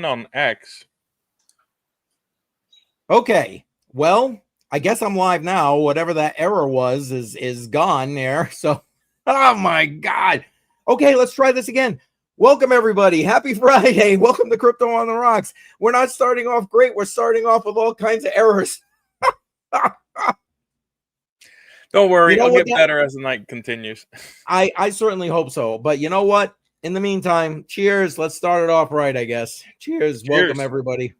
on X. Okay, well, I guess I'm live now. Whatever that error was is gone there. So, oh my God. Okay, let's try this again. Welcome, everybody. Happy Friday. Welcome to Crypto on the Rocks. We're not starting off great. We're starting off with all kinds of errors. Don't worry, it'll get better as the night continues. I certainly hope so. But you know what? In the meantime, cheers. Let's start it off right, I guess. Cheers. Welcome, everybody.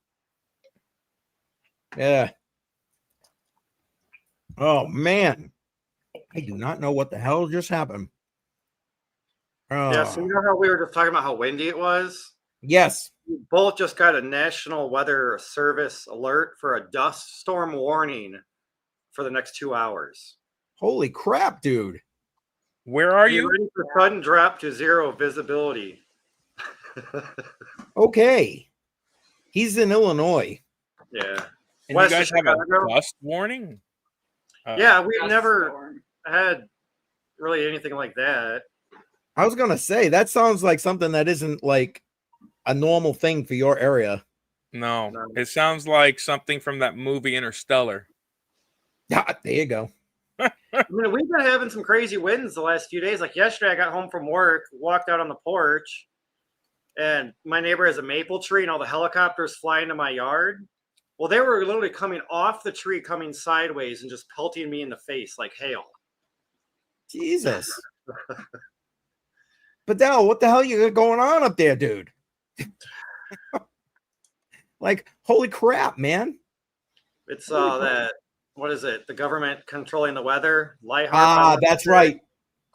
Yeah. Oh, man. I do not know what the hell just happened. Yeah, so you know how we were just talking about how windy it was? Yes. We both just got a National Weather Service alert for a dust storm warning for the next 2 hours. Holy crap, dude. Where are you? Ready for sudden drop to zero visibility. Okay. He's in Illinois. Yeah. And you guys have a dust warning? Yeah, we've never had really anything like that. I was going to say, that sounds like something that isn't like a normal thing for your area. No, it sounds like something from that movie Interstellar. Yeah, there you go. I mean, we've been having some crazy winds the last few days. Like yesterday, I got home from work, walked out on the porch, and my neighbor has a maple tree, and all the helicopters fly into my yard. Well, they were literally coming off the tree, coming sideways, and just pelting me in the face like hail. Jesus. Bedell, what the hell you got going on up there, dude? Like, holy crap, man. It's that, what is it? The government controlling the weather? That's right.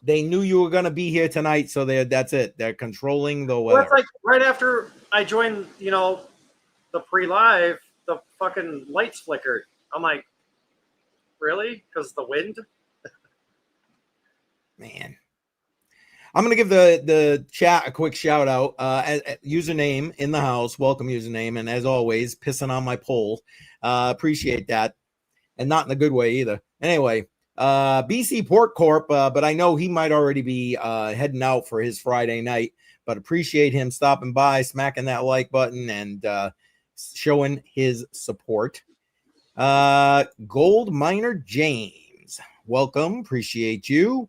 They knew you were going to be here tonight, so that's it. They're controlling the weather. Well, it's like right after I joined, the pre-live, the fucking lights flickered. I'm like, really? Because the wind? Man. I'm going to give the chat a quick shout out. Username in the house. Welcome, username. And as always, pissing on my poll. Appreciate that. And not in a good way either. Anyway, BC Port Corp, but I know he might already be heading out for his Friday night. But appreciate him stopping by, smacking that like button, and showing his support. Gold Miner James, welcome. Appreciate you.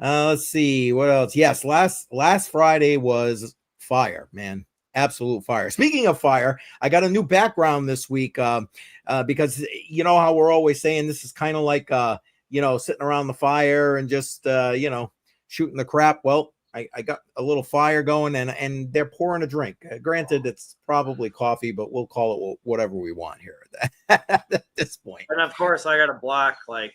Let's see what else. Yes, last Friday was fire, man. Absolute fire. Speaking of fire, I got a new background this week because you know how we're always saying this is kind of like sitting around the fire and just shooting the crap. Well, I got a little fire going and they're pouring a drink. Granted, it's probably coffee, but we'll call it whatever we want here at this point. And of course, I got to block like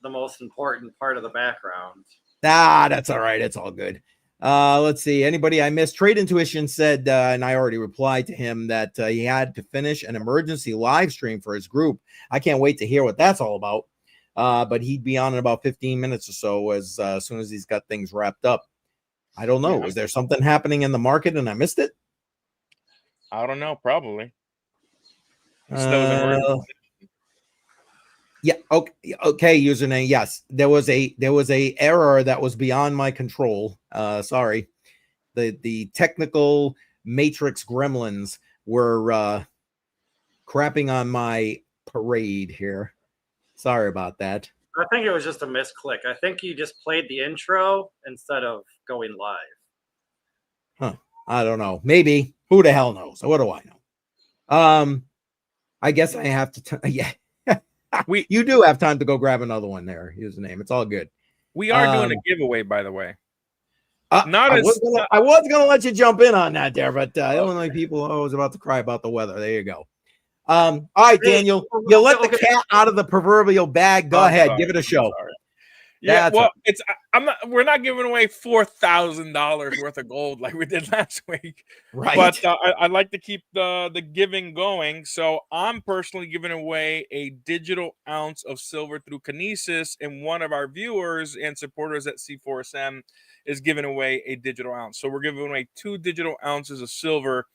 the most important part of the background. That's all right. It's all good. Let's see. Anybody I missed? Trade Intuition said, and I already replied to him that he had to finish an emergency live stream for his group. I can't wait to hear what that's all about. But he'd be on in about 15 minutes or so as soon as he's got things wrapped up. I don't know. Yeah. Is there something happening in the market and I missed it? I don't know. Probably. Yeah. Okay. Username. Yes, there was a error that was beyond my control. Sorry. The technical matrix gremlins were crapping on my parade here. Sorry about that. I think it was just a misclick. I think you just played the intro instead of going live. Huh. I don't know. Maybe. Who the hell knows? What do I know? I guess I have to. Yeah. You do have time to go grab another one there. Username. It's all good. We are doing a giveaway, by the way. I was gonna let you jump in on that there, but Illinois people are always about to cry about the weather. There you go. All right, Daniel, you let the cat out of the proverbial bag. Go ahead, give it a show. Yeah, well, we're not giving away $4,000 worth of gold like we did last week. Right. But I'd like to keep the giving going. So I'm personally giving away a digital ounce of silver through Kinesis, and one of our viewers and supporters at C4SM is giving away a digital ounce. So we're giving away 2 digital ounces of silver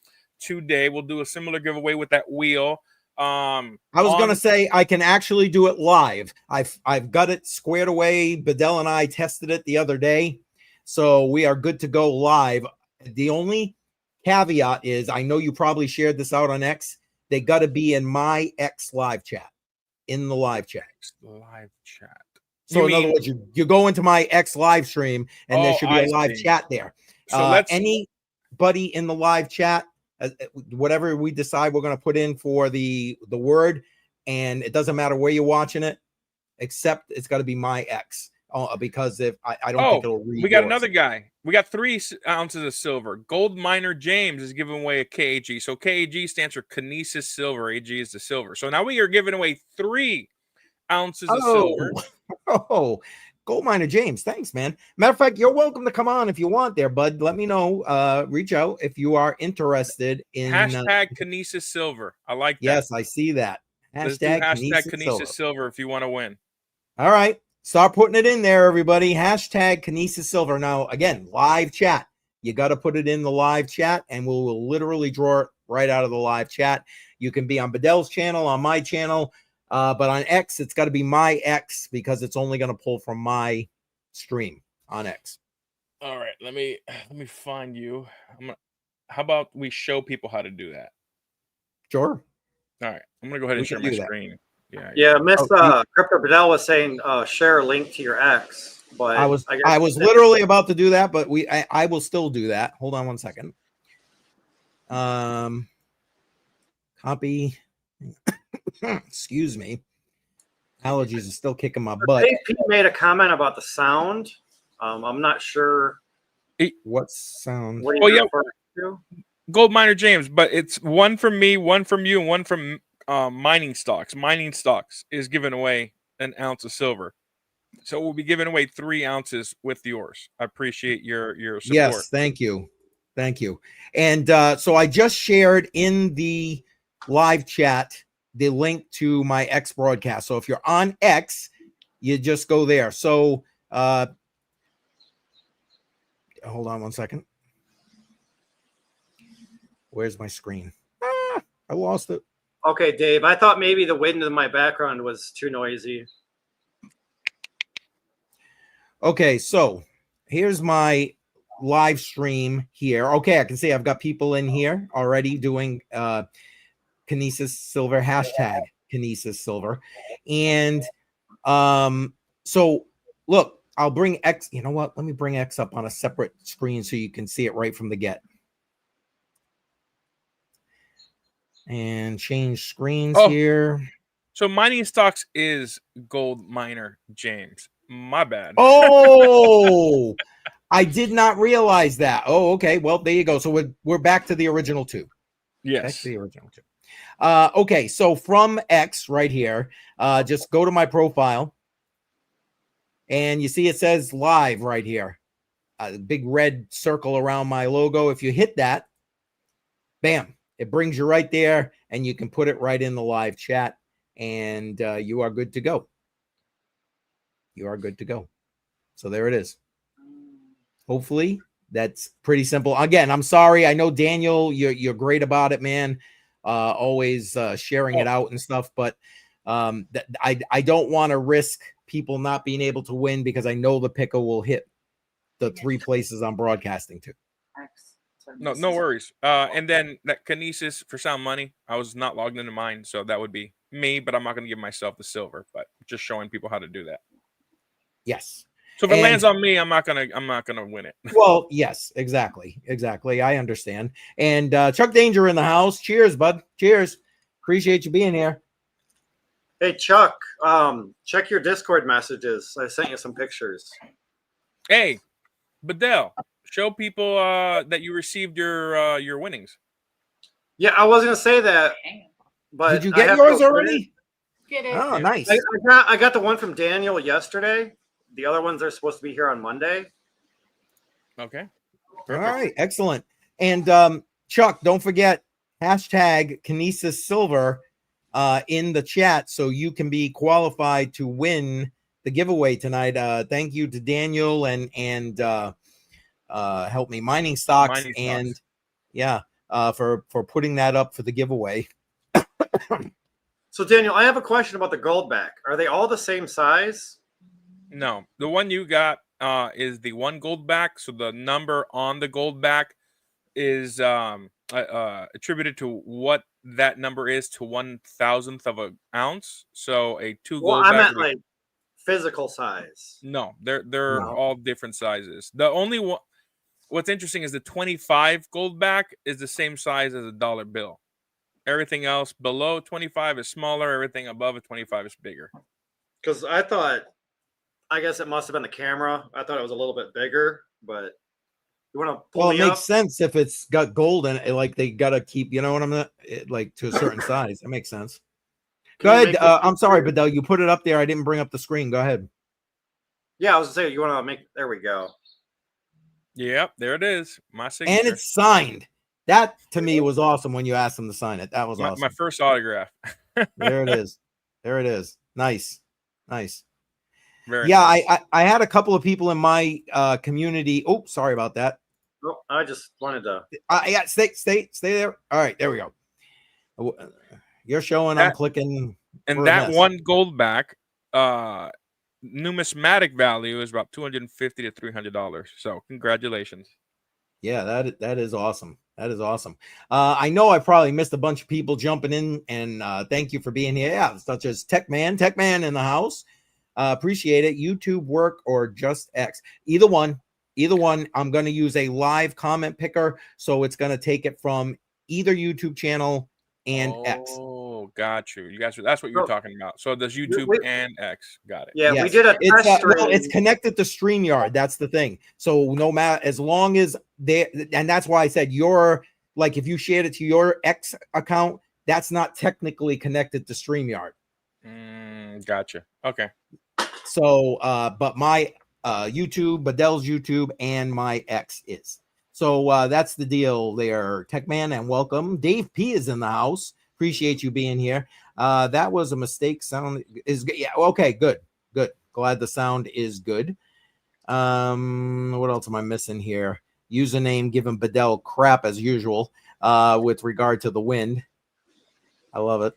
today. We'll do a similar giveaway with that wheel. I was going to say I can actually do it live. I've got it squared away. Bedell and I tested it the other day, so we are good to go live. The only caveat is, I know you probably shared this out on X. They got to be in my X live chat, in the live chat. Live chat. So in other words, you go into my X live stream, and there should be a live chat there. So anybody in the live chat, whatever we decide we're going to put in for the word, and it doesn't matter where you're watching it, except it's got to be my X. Because if I don't think it'll read. We got another guy. We got 3 ounces of silver. Gold Miner James is giving away a KAG. So KAG stands for Kinesis Silver. AG is the silver. So now we are giving away 3 ounces of silver. Oh, Gold Miner James, thanks, man. Matter of fact, you're welcome to come on if you want there, bud. Let me know. Reach out if you are interested in hashtag Kinesis Silver. I like that. Yes, I see that. Hashtag Kinesis Silver if you want to win. All right. Start putting it in there, everybody. Hashtag Kinesis Silver. Now, again, live chat. You got to put it in the live chat, and we'll literally draw it right out of the live chat. You can be on Bedell's channel, on my channel, but on X, it's got to be my X because it's only going to pull from my stream on X. All right, let me find you. How about we show people how to do that? Sure. All right, I'm gonna go ahead and share my screen. Yeah, Miss Crypto Bedell was saying share a link to your X, but I was literally about to do that, but I will still do that. Hold on one second. Copy. Excuse me. Allergies are still kicking my butt. Pete made a comment about the sound. I'm not sure what sound. What are you referring to? Gold Miner James, but it's one from me, one from you, and one from Mining Stocks. Mining Stocks is giving away an ounce of silver, so we'll be giving away 3 ounces with yours. I appreciate your support. Yes, thank you. And so I just shared in the live chat the link to my X broadcast. So if you're on X, you just go there. So hold on one second. Where's my screen? I lost it. Okay, Dave, I thought maybe the wind in my background was too noisy. Okay, so here's my live stream here. Okay, I can see I've got people in here already doing Kinesis Silver, hashtag Kinesis Silver. And so look, I'll bring X. You know what? Let me bring X up on a separate screen so you can see it right from the get. And change screens here. So Mining Stocks is Gold Miner James. My bad. Oh, I did not realize that. Oh, okay. Well, there you go. So we're back to the original 2. Yes. Back to the original 2. Okay, so from X right here, just go to my profile. And you see it says live right here. A big red circle around my logo. If you hit that, bam. It brings you right there, and you can put it right in the live chat, and you are good to go. You are good to go. So there it is. Hopefully, that's pretty simple. Again, I'm sorry. I know, Daniel, you're great about it, man. Always sharing it out and stuff, but I don't want to risk people not being able to win because I know the picker will hit the 3 places I'm broadcasting to. No worries. And then that Kinesis for Sound Money, I was not logged into mine, so that would be me, but I'm not going to give myself the silver, but just showing people how to do that. Yes. So if it lands on me, I'm not gonna win it. Well, yes, exactly. I understand. And Chuck Danger in the house. Cheers, bud. Cheers. Appreciate you being here. Hey, Chuck, check your Discord messages. I sent you some pictures. Hey, Bedell, show people that you received your winnings. Yeah, I was gonna say that, but did you get yours already? Get it. Oh, nice. I got the one from Daniel yesterday. The other ones are supposed to be here on Monday. Okay. Perfect. All right, excellent. And Chuck, don't forget hashtag Kinesis Silver in the chat so you can be qualified to win the giveaway tonight. Thank you to Daniel and help me Mining Stocks and for putting that up for the giveaway. So Daniel, I have a question about the gold back. Are they all the same size? No, the one you got is the 1 gold back. So the number on the gold back is attributed to what that number is to 1,000th of an ounce. So a two Well, gold I back meant would be, like physical size. no, they're No. all different sizes. The only one what's interesting is the 25 gold back is the same size as a dollar bill. Everything else below 25 is smaller. Everything above a 25 is bigger. Because I guess it must have been the camera. I thought it was a little bit bigger, but you want to pull Well, it me makes up? sense if it's got gold in it. Like they gotta keep, you know what like to a certain size. That makes sense. Go Can you ahead. make this I'm sorry, bigger? Bedell. You put it up there. I didn't bring up the screen. Go ahead. Yeah, I was gonna say you want to make. There we go. Yep, there it is. My And signature. it's signed. That to me was awesome when you asked him to sign it. That was my awesome. first autograph. There it is. There it is. Nice. Nice. Very Yeah, nice. I had a couple of people in my community. Oh, sorry about that. Oh, I just wanted to. Yeah, stay there. All right, there we go. You're showing. I'm That- clicking. And for a that mess. one gold back, numismatic value is about $250 to $300. So congratulations. Yeah, that is awesome. That is awesome. I know I probably missed a bunch of people jumping in, and thank you for being here. Yeah, such as Techman in the house. Appreciate it. YouTube work or just X. Either one. I'm going to use a live comment picker, so it's going to take it from either YouTube channel and X. Oh, got you. You guys, that's what you're Oh. talking about. So there's YouTube and X. Got it. Yeah, we Yes. did a It's test well, stream. it's connected to StreamYard. That's the thing. So no matter, as long as they, and that's why I said your, like, if you shared it to your X account, that's not technically connected to StreamYard. Gotcha. Okay. So, but my YouTube, Bedell's YouTube, and my X is. So that's the deal there, Techman, and welcome. Dave P is in the house. Appreciate you being here. That was a mistake. Sound is good. Yeah. Okay. Good. Glad the sound is good. What else am I missing here? Username giving Bedell crap as usual. With regard to the wind. I love it.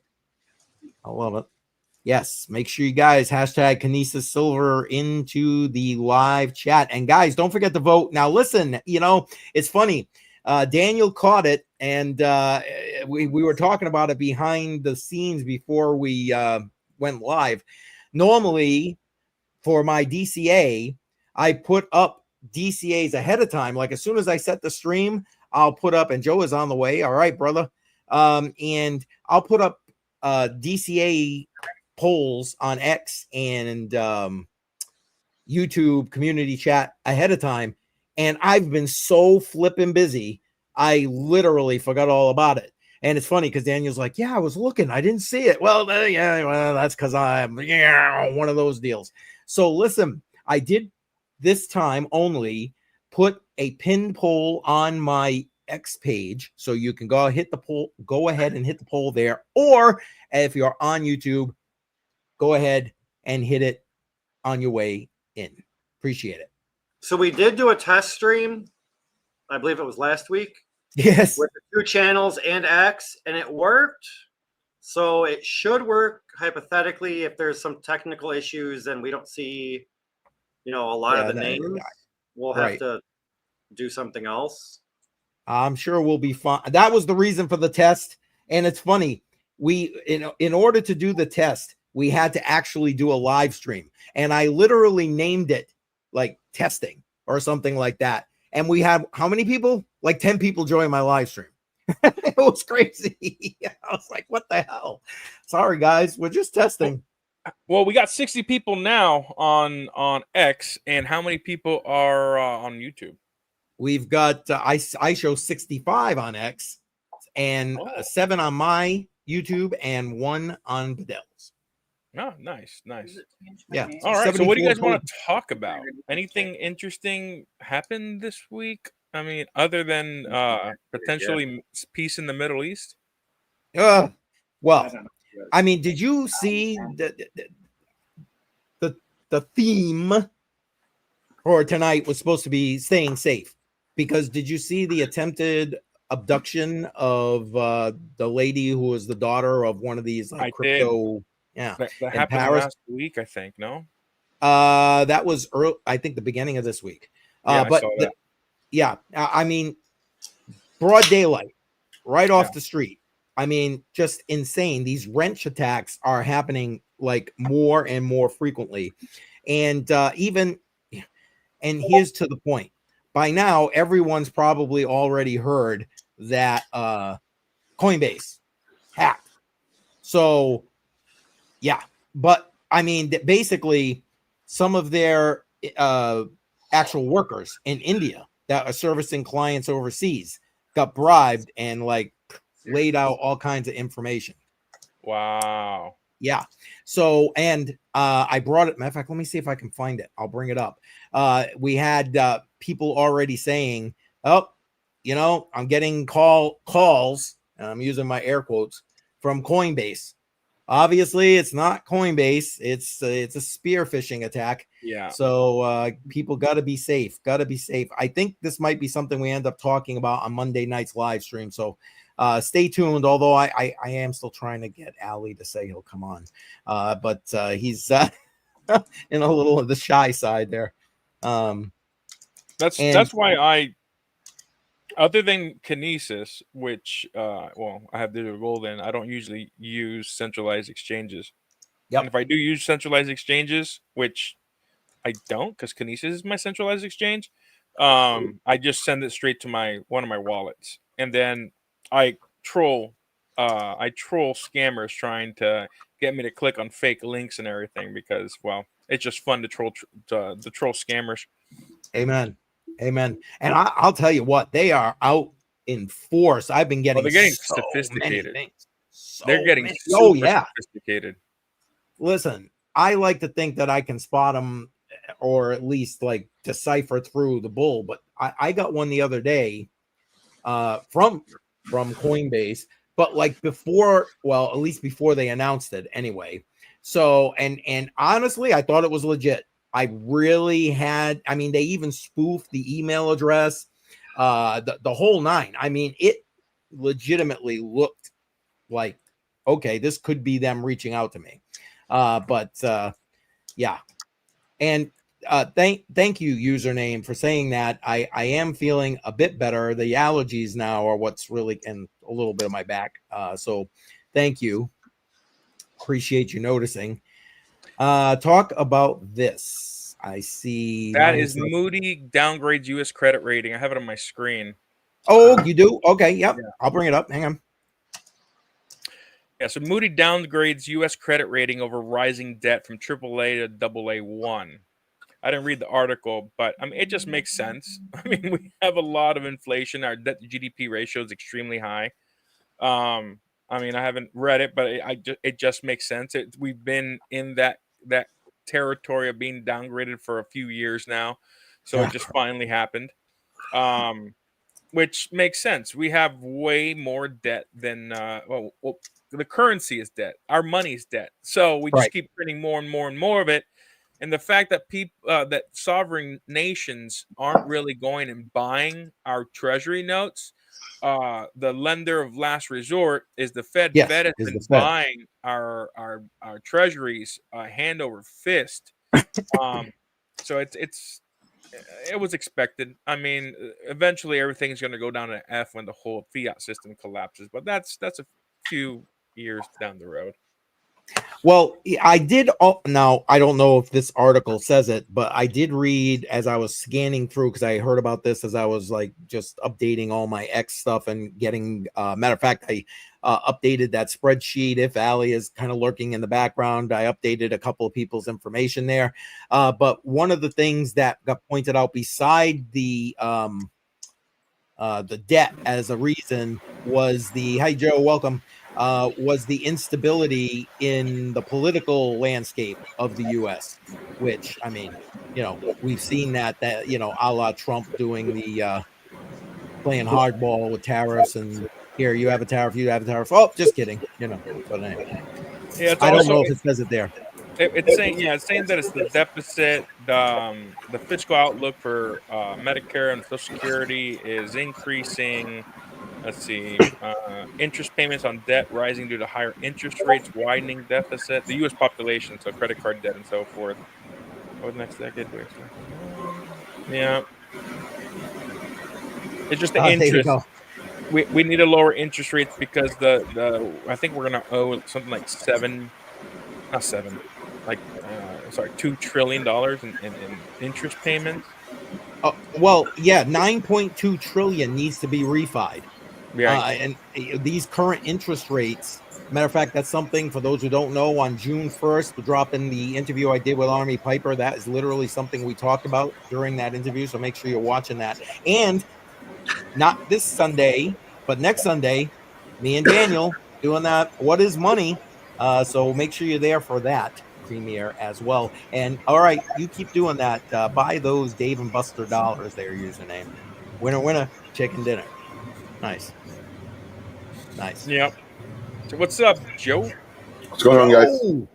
Yes, make sure you guys hashtag Kinesis Silver into the live chat. And guys, don't forget to vote. Now, listen, it's funny. Daniel caught it, and we were talking about it behind the scenes before we went live. Normally, for my DCA, I put up DCAs ahead of time. Like as soon as I set the stream, I'll put up, and Joe is on the way. All right, brother. And I'll put up DCA polls on X and YouTube community chat ahead of time, and I've been so flipping busy, I literally forgot all about it. And it's funny because Daniel's like, "Yeah, I was looking, I didn't see it." Well, that's because I'm one of those deals. So listen, I did this time only put a pinned poll on my X page, so you can go hit the poll. Go ahead and hit the poll there, or if you're on YouTube, go ahead and hit it on your way in. Appreciate it. So we did do a test stream. I believe it was last week. Yes. With the 2 channels and X, and it worked. So it should work hypothetically. If there's some technical issues and we don't see, a lot of the names, we'll have to do something else. I'm sure we'll be fine. That was the reason for the test. And it's funny. We, in order to do the test, we had to actually do a live stream, and I literally named it like testing or something like that. And we had how many people? Like 10 people join my live stream. It was crazy. I was like, what the hell? Sorry, guys. We're just testing. Well, we got 60 people now on X, and how many people are on YouTube? We've got I show 65 on X, and 7 on my YouTube, and 1 on Bedell's. Oh, nice. Yeah. All right. So what do you guys want to talk about? Anything interesting happened this week? I mean, other than potentially peace in the Middle East? Well, I mean, did you see the theme for tonight was supposed to be staying safe? Because did you see the attempted abduction of the lady who was the daughter of one of these crypto? Did. Yeah, that happened Paris last week, I think. No, that was early, I think the beginning of this week. Yeah, but I mean, broad daylight, right off Yeah. the street. I mean, just insane. These wrench attacks are happening like more and more frequently. And and here's to the point. By now, everyone's probably already heard that Coinbase hacked. So, yeah. But I mean, basically, some of their actual workers in India that are servicing clients overseas got bribed and like laid out all kinds of information. Wow. Yeah. So, and I brought it. Matter of fact, let me see if I can find it. I'll bring it up. We had people already saying, "Oh, you know, I'm getting calls," and I'm using my air quotes, from Coinbase. Obviously, it's not Coinbase. It's a spear phishing attack. Yeah. So people got to be safe. Got to be safe. I think this might be something we end up talking about on Monday night's live stream. So stay tuned. Although I am still trying to get Ali to say he'll come on, but he's in a little of the shy side there. That's why I, other than Kinesis, which well, I have digital gold in, I don't usually use centralized exchanges. Yep. And if I do use centralized exchanges, which I don't, because Kinesis is my centralized exchange, I just send it straight to one of my wallets, and then I troll scammers trying to get me to click on fake links and everything, because, well, it's just fun to troll scammers. Amen. Amen. And I'll tell you what, they are out in force. I've been getting They're getting so sophisticated. many things. They're getting Many. super sophisticated. Listen, I like to think that I can spot them, or at least like decipher through the bull. But I got one the other day from Coinbase, but like before, well, at least before they announced it anyway. So and honestly, I thought it was legit. I really had, I mean, they even spoofed the email address, the whole nine. I mean, it legitimately looked like, okay, this could be them reaching out to me. But yeah. And thank you, username, for saying that. I am feeling a bit better. The allergies now are what's really, and a little bit of my back. So thank you. Appreciate you noticing. Talk about this. I see that is Moody downgrades U.S. credit rating. I have it on my screen. Oh, you do? Okay, yep. Yeah. I'll bring it up. Hang on. Yeah, so Moody downgrades U.S. credit rating over rising debt from AAA to AA1. I didn't read the article, but I mean, it just makes sense. I mean, we have a lot of inflation. Our debt to GDP ratio is extremely high. I mean, I haven't read it, but it just makes sense. We've been in that territory of being downgraded for a few years now, so it just finally happened. Which makes sense. We have way more debt than well, the currency is debt. Our money is debt. So we just keep printing more and more and more of it. And the fact that that sovereign nations aren't really going and buying our treasury notes, the lender of last resort is the Fed. Yes, Fed has been buying our treasuries hand over fist. So it was expected. I mean, eventually everything's going to go down to F when the whole fiat system collapses, but that's a few years down the road. Well, I did. Now, I don't know if this article says it, but I did read as I was scanning through, because I heard about this as I was like just updating all my X stuff and getting, matter of fact, I updated that spreadsheet. If Ali is kind of lurking in the background, I updated a couple of people's information there. But one of the things that got pointed out beside the debt as a reason was hi Joe, welcome, was the instability in the political landscape of the US, which, I mean, you know, we've seen that you know, a la Trump doing the playing hardball with tariffs, and here, you have a tariff, you have a tariff. Oh, just kidding, you know. But anyway, yeah, I don't know if it says it there. It's saying that it's the deficit, the fiscal outlook for Medicare and Social Security is increasing. Let's see, interest payments on debt rising due to higher interest rates, widening deficit, the U.S. population, so credit card debt and so forth. Over the next decade, we expect. Yeah, it's just the interest. we need to lower interest rates because the I think we're gonna owe something like not seven, like sorry, $2 trillion in interest payments. Well, yeah, 9.2 trillion needs to be refied. Right. And these current interest rates, matter of fact, that's something for those who don't know. On June 1st, we'll drop in the interview I did with Army Piper. That is literally something we talked about during that interview. So make sure you're watching that. And not this Sunday, but next Sunday, me and Daniel doing that. What is money? So make sure you're there for that premiere as well. And all right, you keep doing that. Buy those Dave and Buster dollars, their username. Winner, winner, chicken dinner. Nice. Nice. Yep. So what's up, Joe? What's going on, guys? Joe!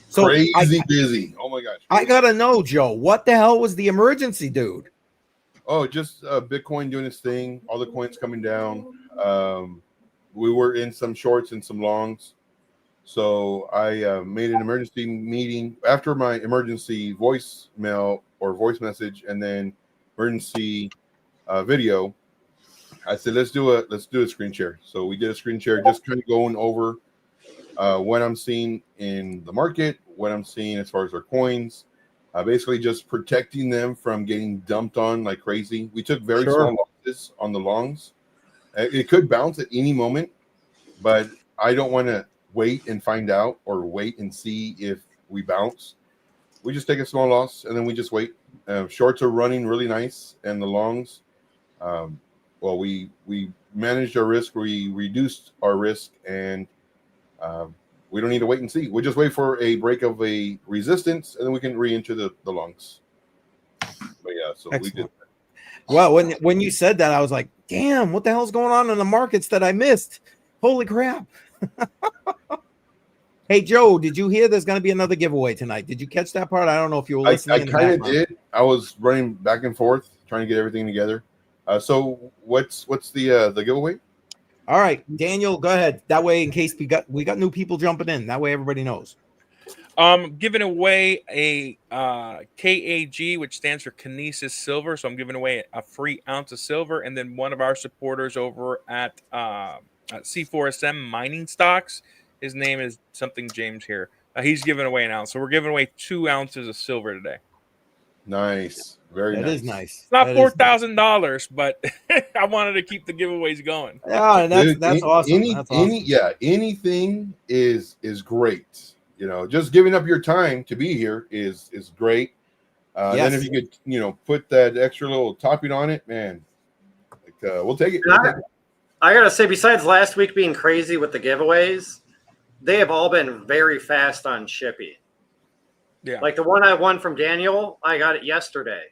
So Crazy busy. Oh my gosh. I gotta know, Joe, what the hell was the emergency, dude? Oh, just Bitcoin doing its thing. All the coins coming down. We were in some shorts and some longs. So I made an emergency meeting after my emergency voicemail or voice message, and then emergency video. I said, let's do a screen share. So we did a screen share, just kind of going over what I'm seeing in the market, what I'm seeing as far as our coins, basically just protecting them from getting dumped on like crazy. We took very small losses on the longs. It could bounce at any moment, but I don't want to wait and find out or wait and see if we bounce. We just take a small loss and then we just wait. Shorts are running really nice, and the longs, well, we managed our risk, we reduced our risk, and we don't need to wait and see. We'll just wait for a break of a resistance, and then we can re-enter the longs. But yeah, so Excellent. we did that. Well, when you said that, I was like, damn, what the hell's going on in the markets that I missed? Holy crap. Hey, Joe, did you hear there's going to be another giveaway tonight? Did you catch that part? I don't know if you were listening. I kind of did. I was running back and forth trying to get everything together. So what's the giveaway? All right, Daniel, go ahead. That way, in case we got new people jumping in, that way everybody knows. Giving away a KAG, which stands for Kinesis Silver. So I'm giving away a free ounce of silver, and then one of our supporters over at C4SM Mining Stocks. His name is something James here. He's giving away an ounce. So we're giving away 2 ounces of silver today. Nice. Very nice. That is nice. It's not $4,000, but I wanted to keep the giveaways going. Yeah, that's awesome. That's awesome. Anything is great. You know, just giving up your time to be here is great. Yes. Then if you could, put that extra little topping on it, man, we'll take it. I gotta say, besides last week being crazy with the giveaways, they have all been very fast on shipping. Yeah. Like the one I won from Daniel, I got it yesterday.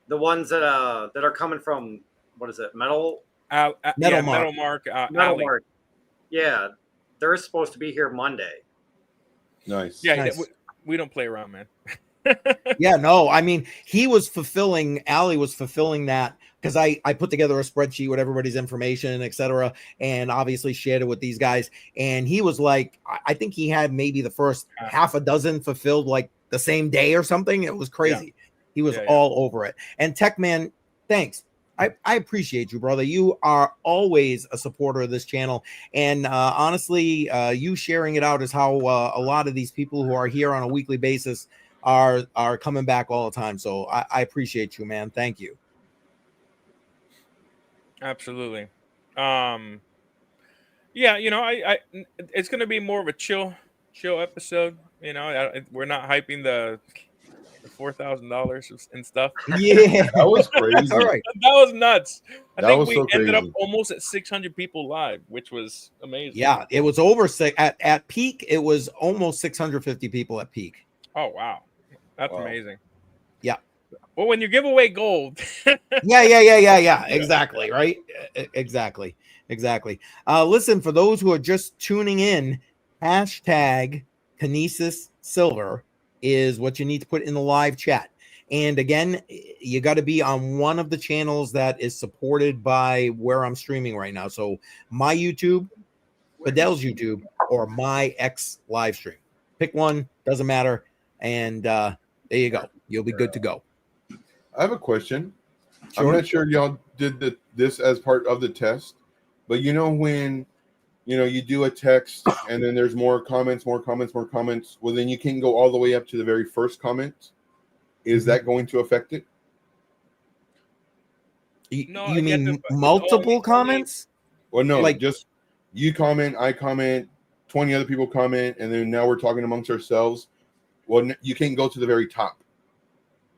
The ones that are coming from, what is it, Metal Mark. Yeah, they're supposed to be here Monday. Nice. Yeah, Nice. we don't play around, man. Yeah, no, I mean, Ali was fulfilling that, because I put together a spreadsheet with everybody's information, etc., and obviously shared it with these guys. And he was like, I think he had maybe the first half a dozen fulfilled like the same day or something. It was crazy. Yeah. He was all over it. And Tech Man, thanks. I appreciate you, brother. You are always a supporter of this channel. And honestly, you sharing it out is how a lot of these people who are here on a weekly basis are coming back all the time. So I appreciate you, man. Thank you. Absolutely. Yeah, I it's going to be more of a chill episode. We're not hyping the $4,000 and stuff. Yeah, that was crazy. All right. That was nuts. I think we so ended up crazy. almost at 600 people live, which was amazing. Yeah, it was over at peak. It was almost 650 people at peak. Oh wow, that's amazing. Yeah. Well, when you give away gold. Yeah. Exactly. Right. Exactly. Listen, for those who are just tuning in, hashtag Kinesis Silver is what you need to put in the live chat. And again, you got to be on one of the channels that is supported by where I'm streaming right now. So my YouTube, Fidel's YouTube, or my X live stream. Pick one, doesn't matter. And there you go. You'll be good to go. I have a question. Sure. I'm not sure y'all did this as part of the test, but you know when you do a text and then there's more comments. Well, then you can go all the way up to the very first comment. Is that going to affect it? No, You mean it's multiple comments? Well, no, Like- just you comment, I comment, 20 other people comment, and then now we're talking amongst ourselves. Well, you can't go to the very top.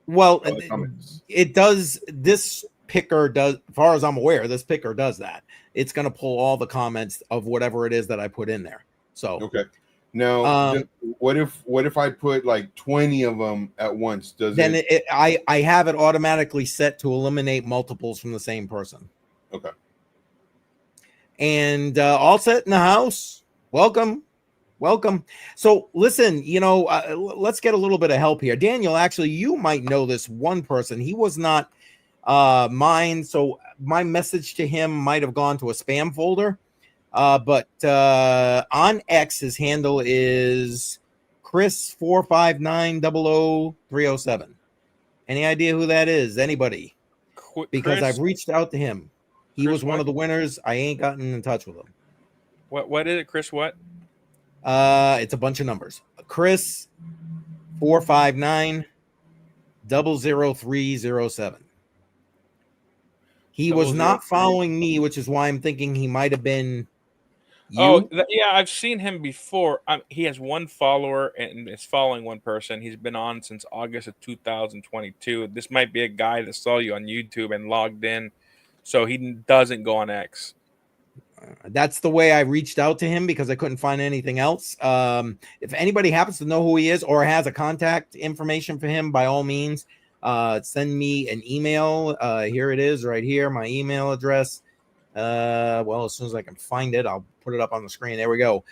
Well, of the comments. it does. This picker does, as far as I'm aware, this picker does that. It's going to pull all the comments of whatever it is that I put in there. So Okay. Now, what if I put like 20 of them at once? I have it automatically set to eliminate multiples from the same person. Okay. And all set in the house. Welcome. So listen, let's get a little bit of help here. Daniel, actually, you might know this one person. He was not mine, so my message to him might have gone to a spam folder. But on X, his handle is Chris45900307. Any idea who that is? Anybody? Because Chris, I've reached out to him. He Chris was one what? of the winners. I ain't gotten in touch with him. What is it, Chris? What? It's a bunch of numbers. Chris 459-00307. He was not following me, which is why I'm thinking he might have been you. Yeah, I've seen him before. He has one follower and is following one person. He's been on since August of 2022. This might be a guy that saw you on YouTube and logged in, so he doesn't go on X. That's the way I reached out to him because I couldn't find anything else. If anybody happens to know who he is or has a contact information for him, by all means, send me an email. Here it is right here, my email address. Well, as soon as I can find it, I'll put it up on the screen. There we go.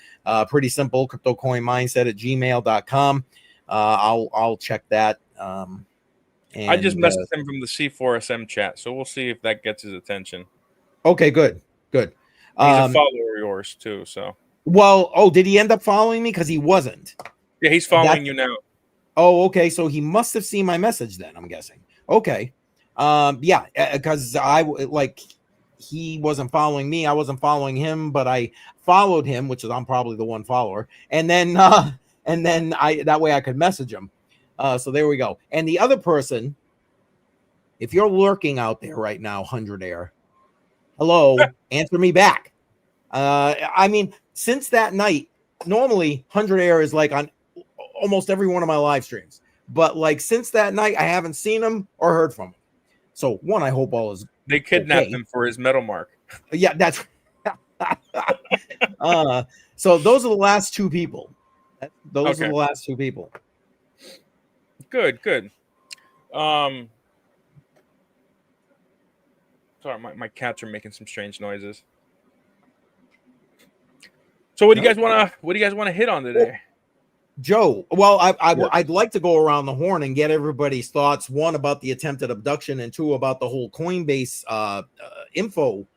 Pretty simple, CryptoCoinMindSet@gmail.com. I'll check that. And, I just messaged him from the C4SM chat, so we'll see if that gets his attention. Okay, good. He's a follower of yours too, so. Well, did he end up following me? Because he wasn't. Yeah, he's following you now. Oh, okay. So he must have seen my message then, I'm guessing. Okay. Yeah, because he wasn't following me. I wasn't following him, but I followed him, which is I'm probably the one follower. And then that way I could message him. So there we go. And the other person, if you're lurking out there right now, 100 Air, hello, answer me back. I mean, since that night, normally 100 Air is like on almost every one of my live streams, but like since that night, I haven't seen him or heard from him. So one, I hope all is. They kidnapped him for his metal mark. Yeah, that's. So those are the last two people. Those are the last two people. Good. Sorry, my cats are making some strange noises. So what do you guys want to hit on today? Joe, well, I'd like to go around the horn and get everybody's thoughts. One, about the attempted abduction, and two, about the whole Coinbase info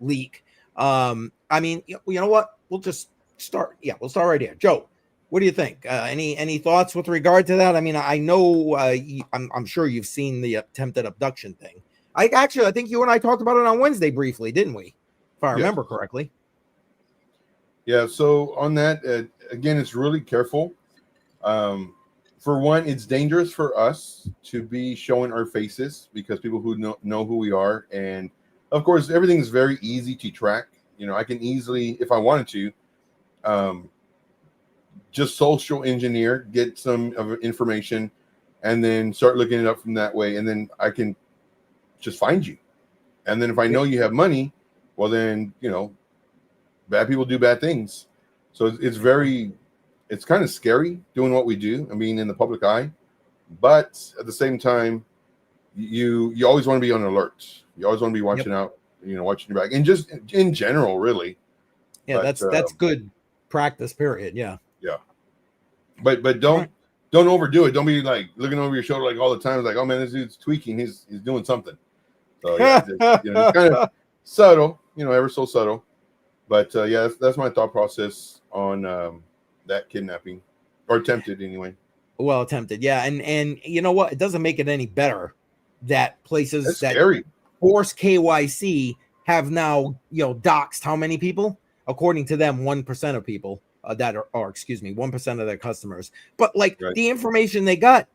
leak. I mean, you know what? We'll just start. Yeah, we'll start right here. Joe, what do you think? Any thoughts with regard to that? I mean, I know I'm sure you've seen the attempted abduction thing. I think you and I talked about it on Wednesday briefly, didn't we? If I remember correctly. Yeah. So on that, again, it's really careful. For one, it's dangerous for us to be showing our faces because people who know who we are, and of course, everything is very easy to track. I can easily, if I wanted to, just social engineer, get some of information, and then start looking it up from that way, and then I can just find you. And then if I know you have money, well, then bad people do bad things. So it's kind of scary doing what we do and being in the public eye, but at the same time, you always want to be on alert. You always want to be watching out, watching your back, and just in general, really. Yeah, but, that's good practice. Period. Yeah. Yeah. But don't overdo it. Don't be like looking over your shoulder like all the time. It's like, oh man, this dude's tweaking. He's doing something. So yeah, it's kind of subtle, ever so subtle. But yeah, that's my thought process on that kidnapping, or attempted anyway. Well, attempted, yeah, and you know what? It doesn't make it any better that places that's scary. forced KYC have now, doxed how many people? According to them, 1% of people that are, or excuse me, 1% of their customers. But like Right. the information they got,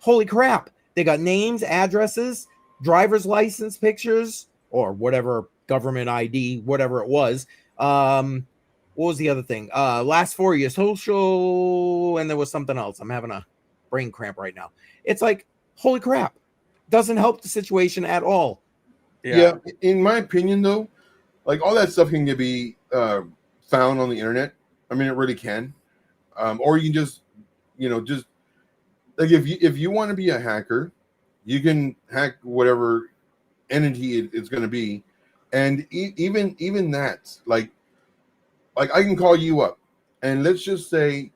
holy crap, they got names, addresses, driver's license pictures, or whatever government ID, whatever it was. What was the other thing? Last 4 years, social, and there was something else. I'm having a brain cramp right now. It's like, holy crap, doesn't help the situation at all. Yeah. In my opinion, though, like all that stuff can be found on the internet. I mean, it really can. Or you can just like if you want to be a hacker, you can hack whatever entity it's going to be, and even that, like I can call you up, and let's just say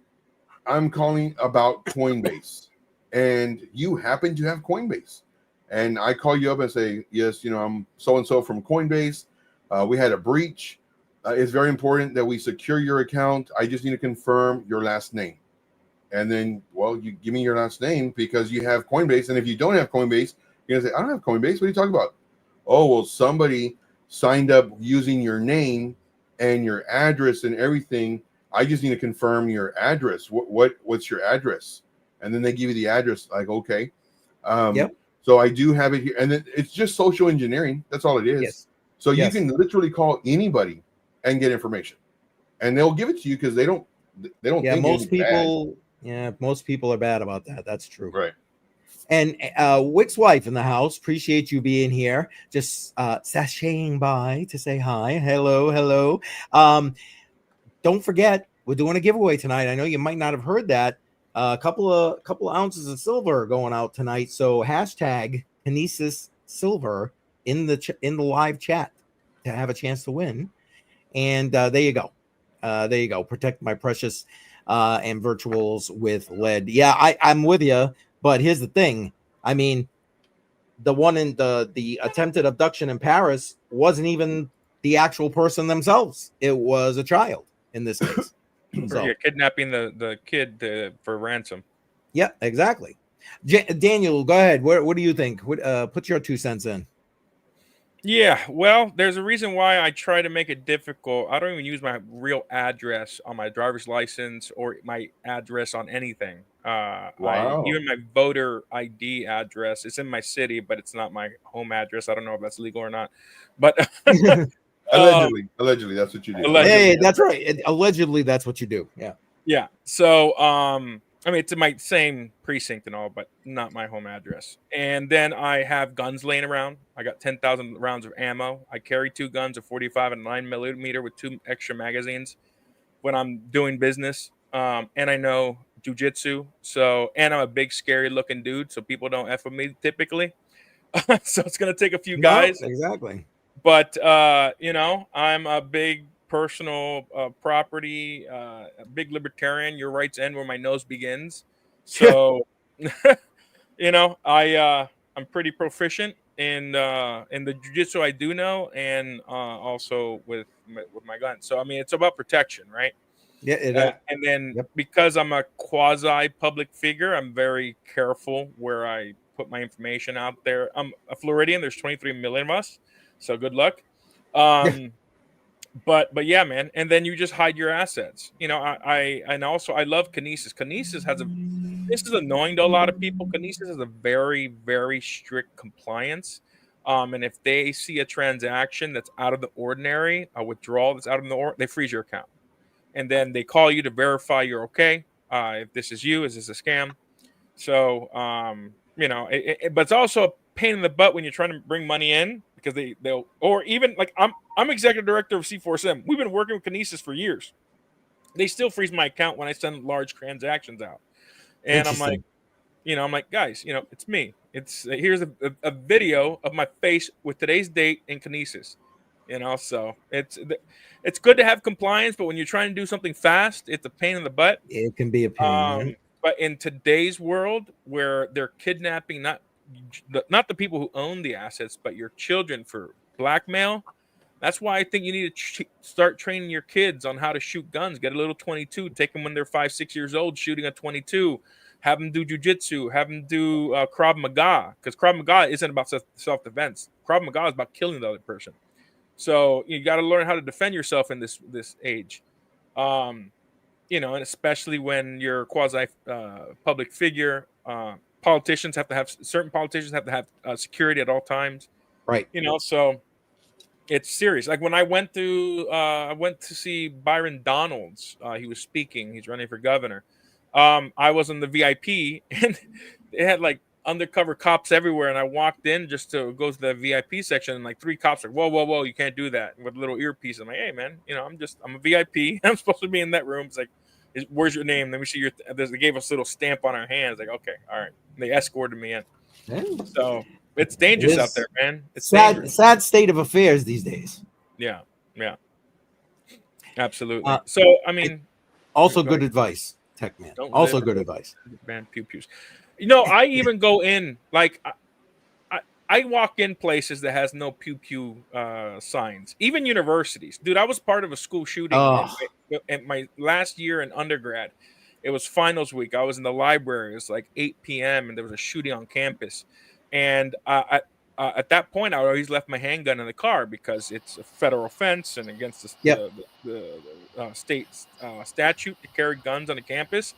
I'm calling about Coinbase, and you happen to have Coinbase, and I call you up and say, yes, I'm so and so from Coinbase. We had a breach. It's very important that we secure your account. I just need to confirm your last name. And then, well, you give me your last name because you have Coinbase. And if you don't have Coinbase, you're going to say, I don't have Coinbase. What are you talking about? Oh, well, somebody signed up using your name and your address and everything. I just need to confirm your address. What's your address? And then they give you the address. Like, okay. Yep. So I do have it here. And then it's just social engineering. That's all it is. Yes. So Yes. you can literally call anybody and get information. And they'll give it to you because they don't Yeah, think most anything bad. people. Yeah, most people are bad about that. That's true. Right. And Wick's wife in the house. Appreciate you being here. Just sashaying by to say hi. Hello. Don't forget, we're doing a giveaway tonight. I know you might not have heard that. A couple of ounces of silver are going out tonight. So hashtag Kinesis Silver in the live chat to have a chance to win. And there you go. Protect my precious and virtuals with lead. Yeah, I'm with you. But here's the thing. I mean, the one in the attempted abduction in Paris wasn't even the actual person themselves. It was a child in this case. So kidnapping the kid for ransom. yeah, exactly. Daniel, go ahead. What do you think? Put your 2 cents in. Yeah, well, there's a reason why I try to make it difficult. I don't even use my real address on my driver's license or my address on anything. Wow. Even my voter ID address, it's in my city, but it's not my home address. I don't know if that's legal or not. But Allegedly, that's what you do. Allegedly. Hey, that's right. Allegedly, that's what you do. Yeah. Yeah. So, I mean, it's in my same precinct and all, but not my home address. And then I have guns laying around. I got 10,000 rounds of ammo. I carry 2 guns, a 45 and 9mm with 2 extra magazines when I'm doing business. And I know jujitsu. So, and I'm a big, scary looking dude. So people don't F with me typically. So it's going to take a few guys. No, exactly. But, I'm a big personal property, a big libertarian. Your rights end where my nose begins. So, I'm pretty proficient in the jiu-jitsu I do know, and also with my gun. So, I mean, it's about protection, right? Yeah. And then because I'm a quasi public figure, I'm very careful where I put my information out there. I'm a Floridian. There's 23 million of us. So good luck. But yeah, man. And then you just hide your assets. I love Kinesis. This is annoying to a lot of people. Kinesis has a very, very strict compliance. And if they see a transaction that's out of the ordinary, a withdrawal that's out of the ordinary, they freeze your account. And then they call you to verify you're okay. If this is you, is this a scam? So, but it's also a pain in the butt when you're trying to bring money in because they'll, or even like I'm executive director of C4SM. We've been working with Kinesis for years. They still freeze my account when I send large transactions out. And I'm like, guys, it's me. Here's a video of my face with today's date in Kinesis. So it's good to have compliance, but when you're trying to do something fast, it's a pain in the butt. It can be a pain. But in today's world, where they're kidnapping not the people who own the assets, but your children for blackmail, that's why I think you need to start training your kids on how to shoot guns. Get a little 22, take them when they're 5-6 years old, shooting a 22. have them do jujitsu, have them do Krav Maga, because Krav Maga isn't about self defense. Krav Maga is about killing the other person. So you got to learn how to defend yourself in this age. You know, and especially when you're a quasi public figure. Politicians have to have certain politicians have to have security at all times. Right. You know, so it's serious. Like when I went to see Byron Donalds. He was speaking. He's running for governor. I was in the VIP, and they had like undercover cops everywhere. And I walked in just to go to the VIP section, and like 3 cops are, whoa, you can't do that, with a little earpiece. I'm like, hey man, you know, I'm a VIP. I'm supposed to be in that room. It's like, where's your name? Let me see your. They gave us a little stamp on our hands. Like, okay, all right. They escorted me in. Yeah. So it's dangerous out there, man. It's sad state of affairs these days. Yeah, absolutely. Uh, So I mean, also good advice, Tech Man. Also good advice. Man, pews. You know, I even go in like I walk in places that has no pew signs, even universities. Dude, I was part of a school shooting in my last year in undergrad. It was finals week. I was in the library. It was like 8 p.m. and there was a shooting on campus. And at that point, I always left my handgun in the car because it's a federal offense and against the state statute to carry guns on the campus.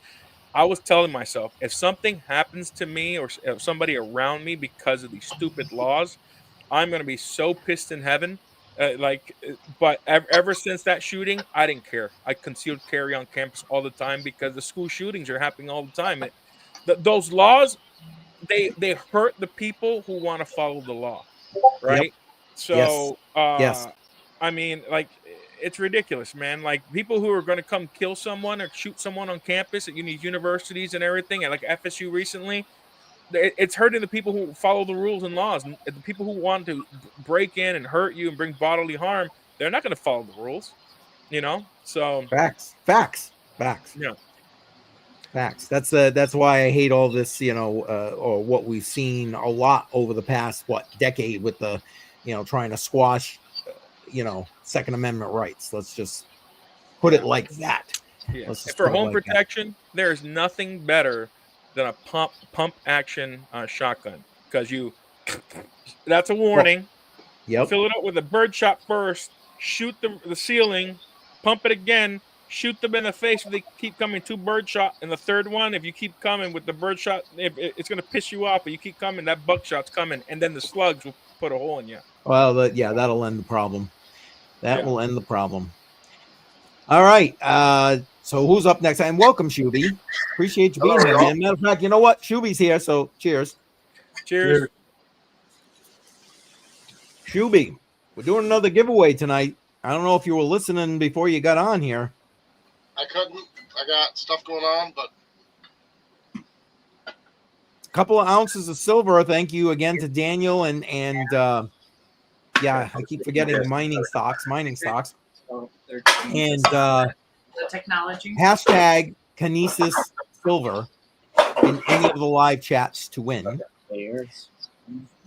I was telling myself, if something happens to me or if somebody around me because of these stupid laws, I'm going to be so pissed in heaven. But ever since that shooting, I didn't care. I concealed carry on campus all the time because the school shootings are happening all the time. Those laws, they hurt the people who want to follow the law, right? Yep. So, yes. I mean, like, it's ridiculous, man. Like, people who are going to come kill someone or shoot someone on campus at universities and everything, and like FSU recently, it's hurting the people who follow the rules and laws. And the people who want to break in and hurt you and bring bodily harm, they're not going to follow the rules, you know? So facts. Yeah. Facts. That's why I hate all this, you know, or what we've seen a lot over the past decade with the, you know, trying to squash, you know, Second Amendment rights. Let's just put it like that. Yeah. For home protection, there's nothing better than a pump action shotgun, because that's a warning. Yep. Fill it up with a bird shot first, shoot the ceiling, pump it again, shoot them in the face if they keep coming, 2 bird shot, and the third one, if you keep coming with the bird shot, it's going to piss you off, but you keep coming, that buckshot's coming, and then the slugs will put a hole in you. Well, that'll end the problem. That will end the problem. All right. So who's up next? And welcome, Shuby. Appreciate you being here, man. Matter of fact, you know what? Shuby's here, so cheers. Cheers. Shuby, we're doing another giveaway tonight. I don't know if you were listening before you got on here. I couldn't. I got stuff going on, but a couple of ounces of silver. Thank you again to Daniel and yeah, I keep forgetting mining stocks. And the technology. Hashtag Kinesis Silver in any of the live chats to win.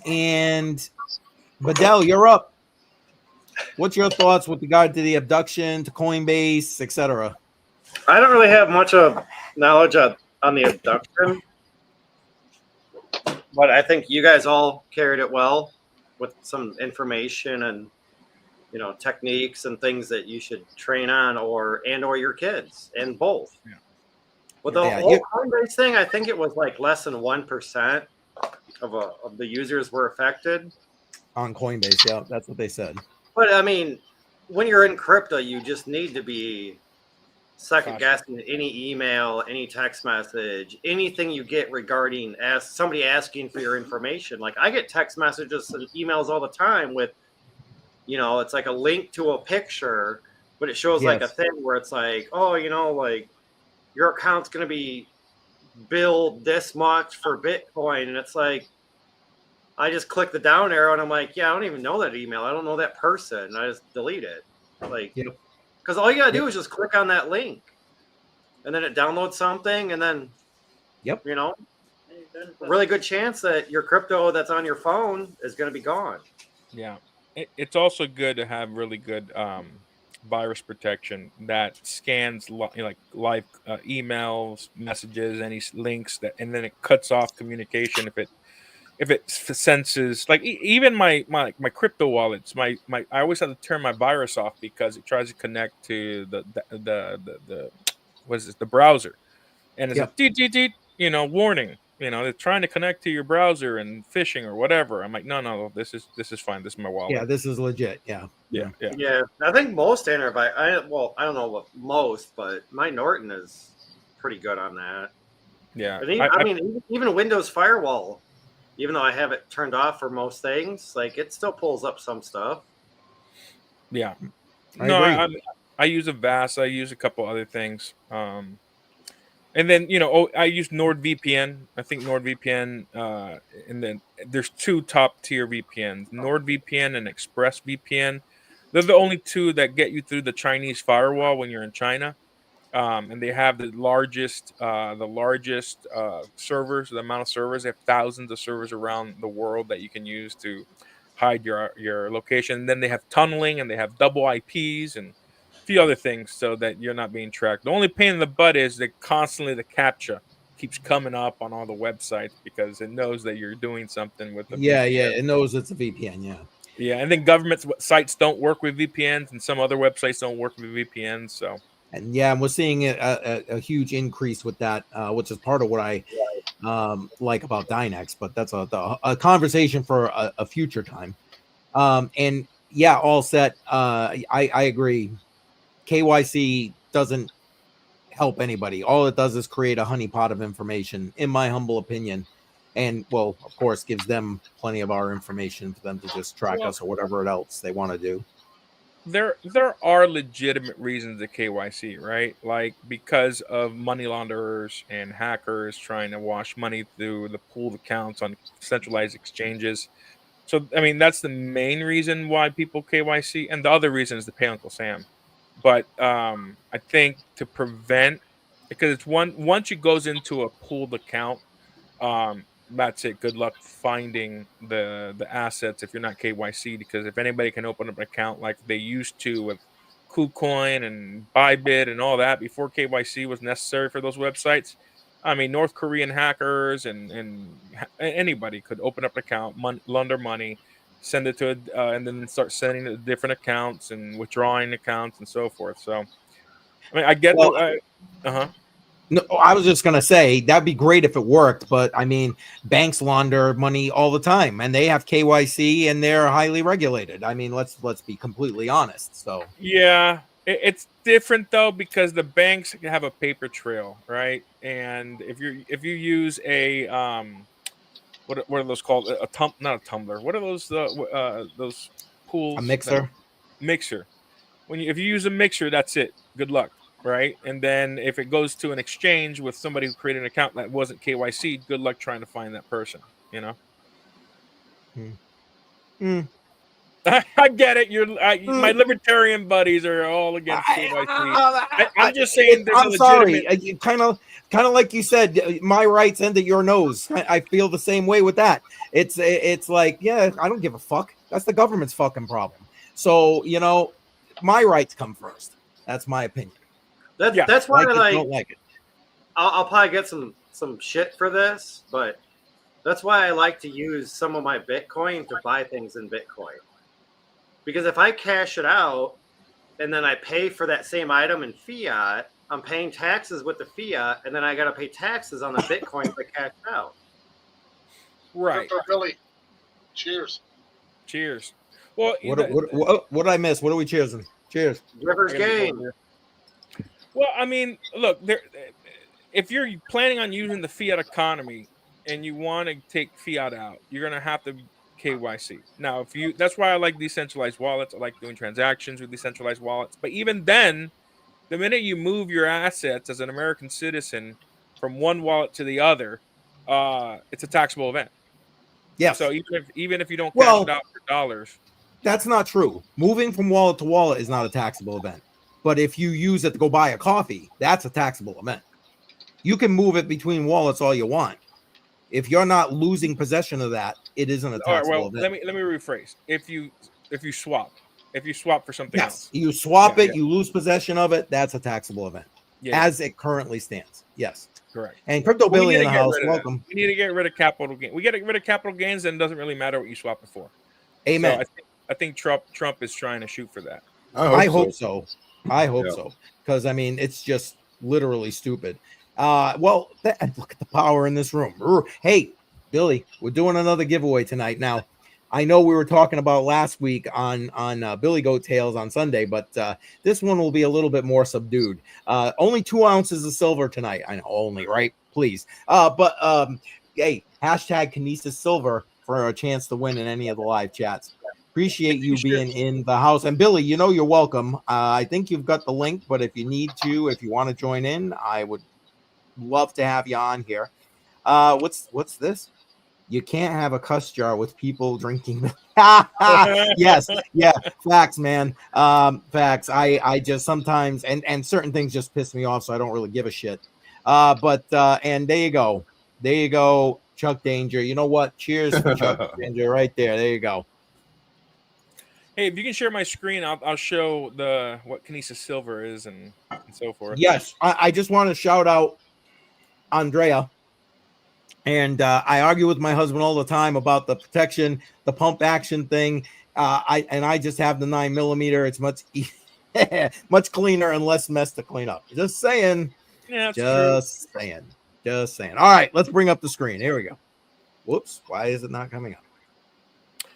And Bedell, you're up. What's your thoughts with regard to the abduction, to Coinbase, etc.? I don't really have much of knowledge on the abduction, but I think you guys all carried it well with some information and, you know, techniques and things that you should train on or your kids, and both. Yeah. With the whole Coinbase thing, I think it was like less than 1% of the users were affected on Coinbase. Yeah, that's what they said. But I mean, when you're in crypto, you just need to be second guessing any email, any text message, anything you get regarding somebody asking for your information. Like, I get text messages and emails all the time with, you know, it's like a link to a picture, but it shows like a thing where it's like, oh, you know, like your account's going to be billed this much for Bitcoin. And it's like, I just click the down arrow and I'm like, yeah, I don't even know that email. I don't know that person. I just delete it. Like, because all you got to do is just click on that link and then it downloads something. And then, you know, really good chance that your crypto that's on your phone is going to be gone. Yeah. It's also good to have really good virus protection that scans like live emails, messages, any links that, and then it cuts off communication if it senses like even my crypto wallets. My I always have to turn my virus off because it tries to connect to the what is this, the browser, and it's a Yep. deet deet deet, warning. They're trying to connect to your browser and phishing or whatever. I'm like, no, this is fine. This is my wallet. Yeah, this is legit. Yeah. Yeah. Yeah, I think most antivirus. I don't know what most, but my Norton is pretty good on that. Yeah. And even, I mean, even Windows Firewall, even though I have it turned off for most things, like it still pulls up some stuff. Yeah. I No, agree. I use Avast. I use a couple other things. And then I use NordVPN. I think NordVPN. And then there's two top tier VPNs: NordVPN and ExpressVPN. They're the only two that get you through the Chinese firewall when you're in China. And they have the largest servers. The amount of servers, they have thousands of servers around the world that you can use to hide your location. And then they have tunneling, and they have double IPs and a few other things so that you're not being tracked. The only pain in the butt is that constantly the CAPTCHA keeps coming up on all the websites because it knows that you're doing something with the Yeah, VPN. it knows it's a VPN. Yeah. Yeah, and then government sites don't work with VPNs, and some other websites don't work with VPNs. So. And yeah, we're seeing a huge increase with that, which is part of what I like about Dynex, but that's a conversation for a future time. And yeah, all set. I agree. KYC doesn't help anybody. All it does is create a honeypot of information, in my humble opinion. And well, of course, gives them plenty of our information for them to just track us or whatever else they want to do. There are legitimate reasons to KYC, right? Like because of money launderers and hackers trying to wash money through the pooled accounts on centralized exchanges. So I mean that's the main reason why people KYC, and the other reason is to pay Uncle Sam. But I think to prevent, because it's once it goes into a pooled account, that's it. Good luck finding the assets if you're not KYC, because if anybody can open up an account like they used to with KuCoin and Bybit and all that before KYC was necessary for those websites. I mean, North Korean hackers and anybody could open up an account, launder money, send it to and then start sending it to different accounts and withdrawing accounts and so forth. So, I mean, I get No, I was just gonna say that'd be great if it worked, but I mean, banks launder money all the time, and they have KYC, and they're highly regulated. I mean, let's be completely honest. So yeah, it's different though because the banks have a paper trail, right? And if you use a what are those called? Not a tumbler. What are those pools? a mixer. Mixer. If you use a mixer, that's it. Good luck. Right. And then if it goes to an exchange with somebody who created an account that wasn't KYC, good luck trying to find that person, I get it. My libertarian buddies are all against KYC. I'm just saying there's I'm a sorry. legitimate... Kind of like you said, my rights end at your nose. I feel the same way with that. It's like, yeah, I don't give a fuck. That's the government's fucking problem. So, my rights come first. That's my opinion. That's why I don't like it. I'll probably get some shit for this, but that's why I like to use some of my Bitcoin to buy things in Bitcoin. Because if I cash it out and then I pay for that same item in fiat, I'm paying taxes with the fiat, and then I got to pay taxes on the Bitcoin if I cash out. Right. Billy, cheers. Cheers. Well, what did I miss? What are we cheersing? Cheers. River's game. Well, I mean, look, if you're planning on using the fiat economy and you want to take fiat out, you're going to have to KYC. Now, that's why I like decentralized wallets. I like doing transactions with decentralized wallets. But even then, the minute you move your assets as an American citizen from one wallet to the other, it's a taxable event. Yes. So even if you don't cash it out for dollars. That's not true. Moving from wallet to wallet is not a taxable event. But if you use it to go buy a coffee, that's a taxable event. You can move it between wallets all you want. If you're not losing possession of that, it isn't a taxable event. Let me rephrase. If you swap, If you swap for something else. You swap Yeah, it, you lose possession of it. That's a taxable event as it currently stands. Yes. Correct. And Crypto But we Billy need in to the get house. rid of that. Welcome. We need to get rid of capital gain. We get rid of capital gains, then it doesn't really matter what you swap it for. Amen. So I think Trump is trying to shoot for that. I hope so. I hope Yeah. so. Because I mean, it's just literally stupid. Well, look at the power in this room. Hey, Billy, we're doing another giveaway tonight. Now, I know we were talking about last week on Billy Goat Tales on Sunday, but this one will be a little bit more subdued. Only 2 ounces of silver tonight. I know, only, right? Please. But hey, hashtag Kinesis Silver for a chance to win in any of the live chats. Appreciate you being in the house. And Billy, you know you're welcome. I think you've got the link, but if you need to, if you want to join in, I would love to have you on here. What's this? You can't have a cuss jar with people drinking. Yes, yeah, facts, man. Facts. I just sometimes and certain things just piss me off, so I don't really give a shit. But and there you go, Chuck Danger. You know what? Cheers for Chuck Danger right there. There you go. Hey, if you can share my screen, I'll show what Kinesis Silver is and so forth. Yes, I just want to shout out Andrea. And I argue with my husband all the time about the protection, the pump action thing. I just have the 9mm. It's much cleaner and less mess to clean up. Just saying. Yeah, that's just true. saying. Just saying. All right, let's bring up the screen. Here we go. Whoops. Why is it not coming up?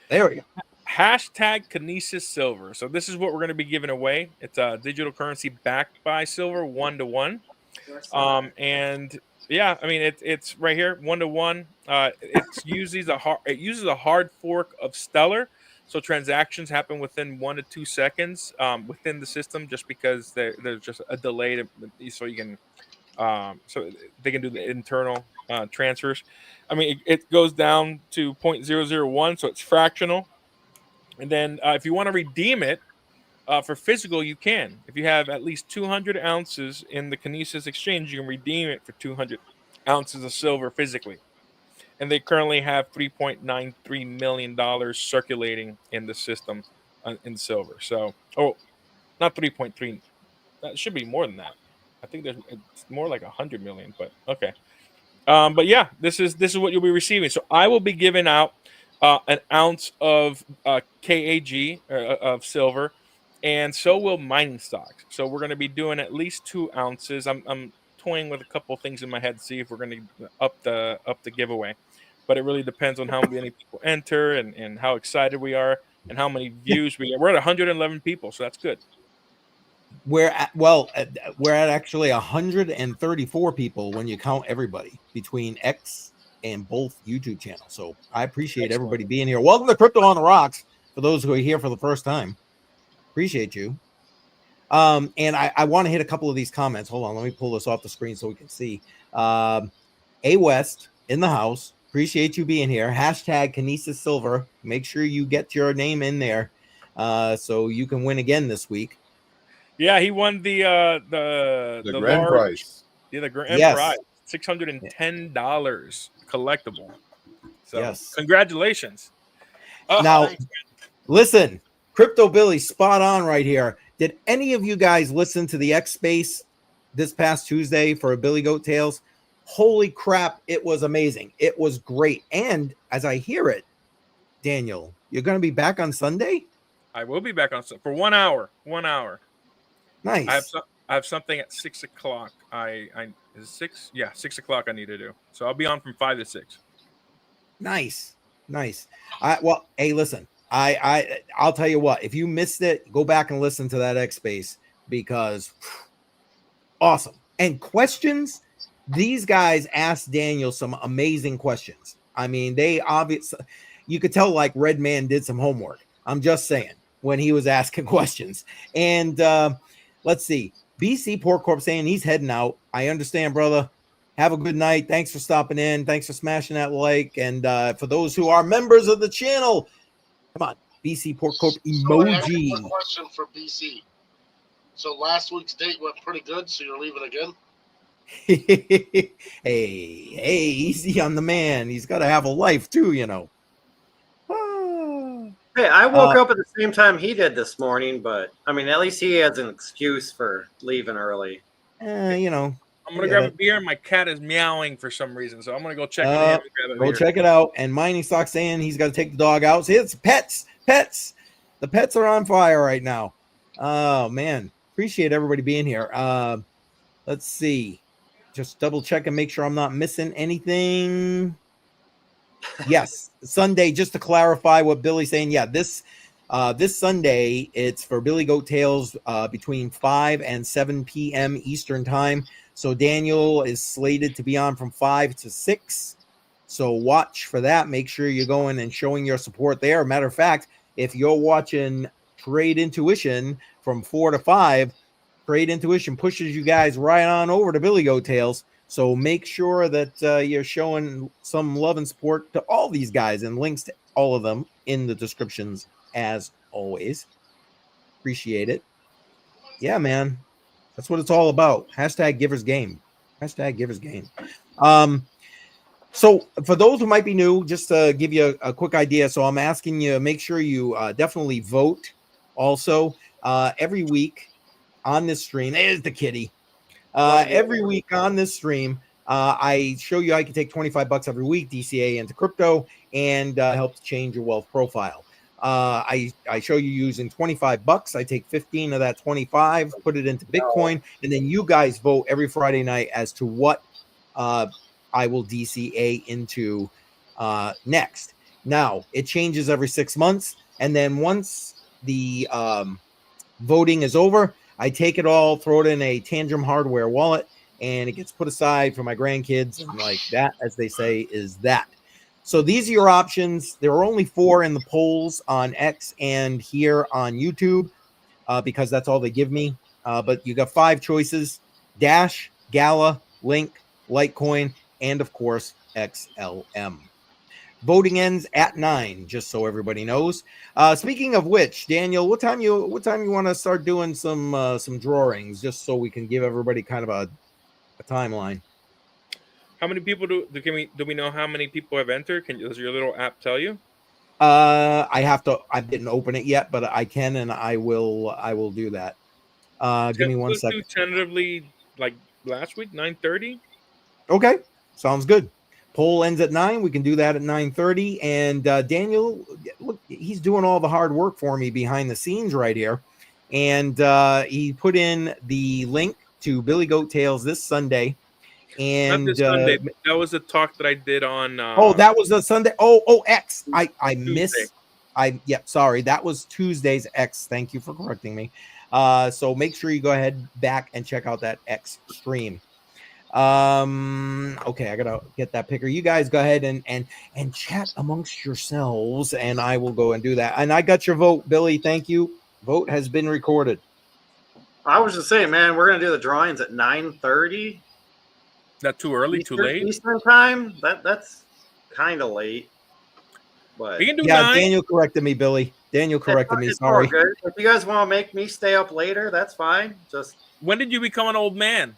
There we go. Hashtag Kinesis Silver. So this is what we're going to be giving away. It's a digital currency backed by silver, 1-to-1. And yeah, I mean it's right here, 1-to-1. It uses a hard fork of Stellar, so transactions happen within 1 to 2 seconds within the system, just because there's just a delay so you can so they can do the internal transfers. I mean it goes down to 0.001, so it's fractional. And then if you want to redeem it for physical, you can. If you have at least 200 ounces in the Kinesis exchange, you can redeem it for 200 ounces of silver physically. And they currently have $3.93 million circulating in the system in silver. So, not 3.3. That should be more than that. I think it's more like 100 million, but okay. But yeah, this is what you'll be receiving. So I will be giving out an ounce of KAG of silver, and so will mining stocks. So we're going to be doing at least 2 ounces. I'm toying with a couple of things in my head to see if we're going to up the giveaway, but it really depends on how many people enter and how excited we are and how many views we get. We're at 111 people, so that's good. We're at actually 134 people when you count everybody between X and both YouTube channels. So I appreciate everybody being here. Welcome to Crypto on the Rocks. For those who are here for the first time, appreciate you. And I want to hit a couple of these comments. Hold on, let me pull this off the screen so we can see. A West in the house. Appreciate you being here. Hashtag Kinesis Silver. Make sure you get your name in there so you can win again this week. Yeah, he won the grand prize. Yeah, the grand prize, $610 collectible. So yes, congratulations. Now, listen, Crypto Billy, spot on right here. Did any of you guys listen to the X Space this past Tuesday for Billy Goat Tales? Holy crap, it was amazing. It was great. And as I hear it, Daniel, you're going to be back on Sunday? I will be back on for 1 hour. 1 hour. Nice. I have something at 6 o'clock. Is it 6? Yeah, 6 o'clock I need to do. So I'll be on from 5 to 6. Nice. Well, hey, listen, I'll tell you what, if you missed it, go back and listen to that X Space because awesome. And questions, these guys asked Daniel some amazing questions. I mean, you could tell like Red Man did some homework. I'm just saying when he was asking questions. And let's see. BC Pork Corp saying he's heading out. I understand, brother. Have a good night. Thanks for stopping in. Thanks for smashing that like. And for those who are members of the channel, come on, BC Pork Corp emoji. So I have a quick question for BC. So last week's date went pretty good, so you're leaving again? hey, easy on the man. He's got to have a life too, you know. Hey, I woke up at the same time he did this morning, but I mean, at least he has an excuse for leaving early. You know, I'm gonna grab a beer. My cat is meowing for some reason, so I'm gonna go check in and grab a go beer. check it out. And Mining Stock saying he's got to take the dog out. See, it's pets. The pets are on fire right now. Oh man, appreciate everybody being here. Let's see, just double check and make sure I'm not missing anything. Yes, Sunday. Just to clarify what Billy's saying. Yeah, this Sunday it's for Billy Goat Tales between 5 and 7 p.m. Eastern time. So Daniel is slated to be on from 5 to 6. So watch for that. Make sure you're going and showing your support there. Matter of fact, if you're watching Trade Intuition from 4 to 5, Trade Intuition pushes you guys right on over to Billy Goat Tales. So make sure that you're showing some love and support to all these guys, and links to all of them in the descriptions as always. Appreciate it. Yeah, man. That's what it's all about. Hashtag Givers Game. Hashtag Givers Game. So for those who might be new, just to give you a quick idea. So I'm asking you, make sure you definitely vote. Also, every week on this stream, there's the kitty. Every week on this stream, I show you how you can take $25 every week, DCA into crypto, and help to change your wealth profile. I show you using $25. I take 15 of that 25, put it into Bitcoin, and then you guys vote every Friday night as to what I will DCA into next. Now, it changes every 6 months, and then once the voting is over, I take it all, throw it in a Tantrum Hardware wallet, and it gets put aside for my grandkids. And like that, as they say, is that. So these are your options. There are only 4 in the polls on X and here on YouTube because that's all they give me. But you got 5 choices: Dash, Gala, Link, Litecoin, and of course, XLM. Voting ends at 9, just so everybody knows. Speaking of which, Daniel, what time you want to start doing some drawings, just so we can give everybody kind of a timeline? How many people do we know how many people have entered? Does your little app tell you? I didn't open it yet, but I can, and I will do that. Give me one Let's second. do tentatively like last week, 9:30. Okay, sounds good. Poll ends at 9. We can do that at 9:30. And Daniel, look, he's doing all the hard work for me behind the scenes right here. And he put in the link to Billy Goat Tales this Sunday. And Not this Sunday. That was a talk that I did on. that was the Sunday. X. I Tuesday. Sorry, that was Tuesday's X. Thank you for correcting me. So make sure you go ahead back and check out that X stream. Okay, I gotta get that picker. You guys go ahead and chat amongst yourselves, and I will go and do that. And I got your vote, Billy. Thank you. Vote has been recorded. I was just saying, man, we're gonna do the drawings at 9:30. Not too early, too late. Eastern time. That's kind of late. But We can do 9. Daniel corrected me, Billy. Daniel corrected me. It's all Sorry. good. If you guys want to make me stay up later, that's fine. Just When did you become an old man?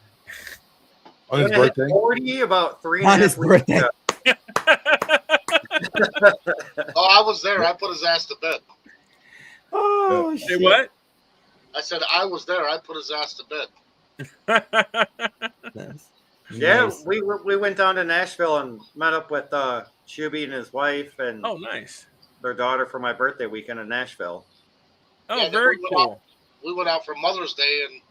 On his birthday? 40, about 3 On and a his half weeks birthday. ago. Oh, I was there. I put his ass to bed. Oh, Say shit. what? I said I was there. I put his ass to bed. Nice. Yeah, Nice. we went down to Nashville and met up with Shuby and his wife and Oh, nice. their daughter for my birthday weekend in Nashville. Oh, Yeah, very cool. We went out for Mother's Day, and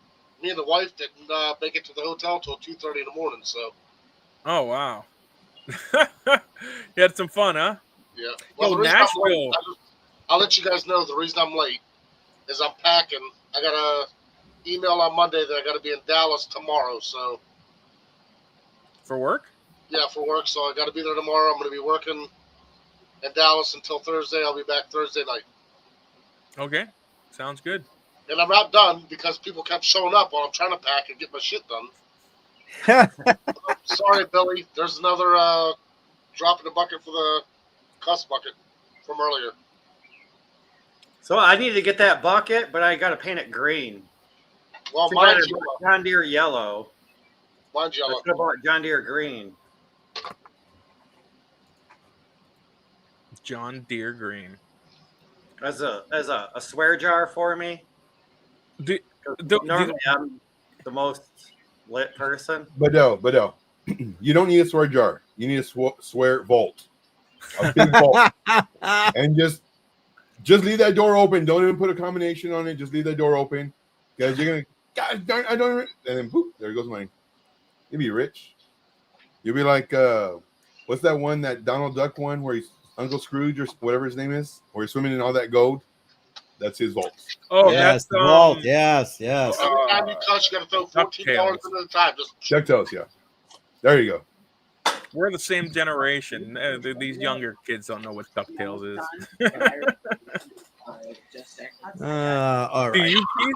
me and the wife didn't make it to the hotel till 2:30 in the morning. So Oh, wow. You had some fun, huh? yeah. Well, the reason I'm late- Nashville. I'll let you guys know the reason I'm late is I'm packing. I got a email on Monday that I got to be in Dallas tomorrow. So For work? yeah, for work. So I got to be there tomorrow. I'm going to be working in Dallas until Thursday. I'll be back Thursday night. Okay. Sounds good. And I'm not done because people kept showing up while I'm trying to pack and get my shit done. Sorry, Billy. There's another drop in the bucket for the cuss bucket from earlier. So I need to get that bucket, but I got to paint it green. Well, Too bad mine's I bought yellow. John Deere yellow. Mine's I yellow. should have bought John Deere green. John Deere Green. as a swear jar for me. Normally, I'm the most lit person. But no, you don't need a swear jar. You need a swear vault, a big vault, and just leave that door open. Don't even put a combination on it. Just leave that door open, because you're gonna. God darn, I don't. And then boop, there goes money. You'll be rich. You'll be like, what's that one, that Donald Duck one, where he's Uncle Scrooge or whatever his name is, where he's swimming in all that gold? That's his vault. Oh, yes, that's vault. Yes. Every time you touch, you got to throw $14 at a time. Just DuckTales, yeah. There you go. We're the same generation. These younger kids don't know what DuckTales is. All Do right. you, Keith?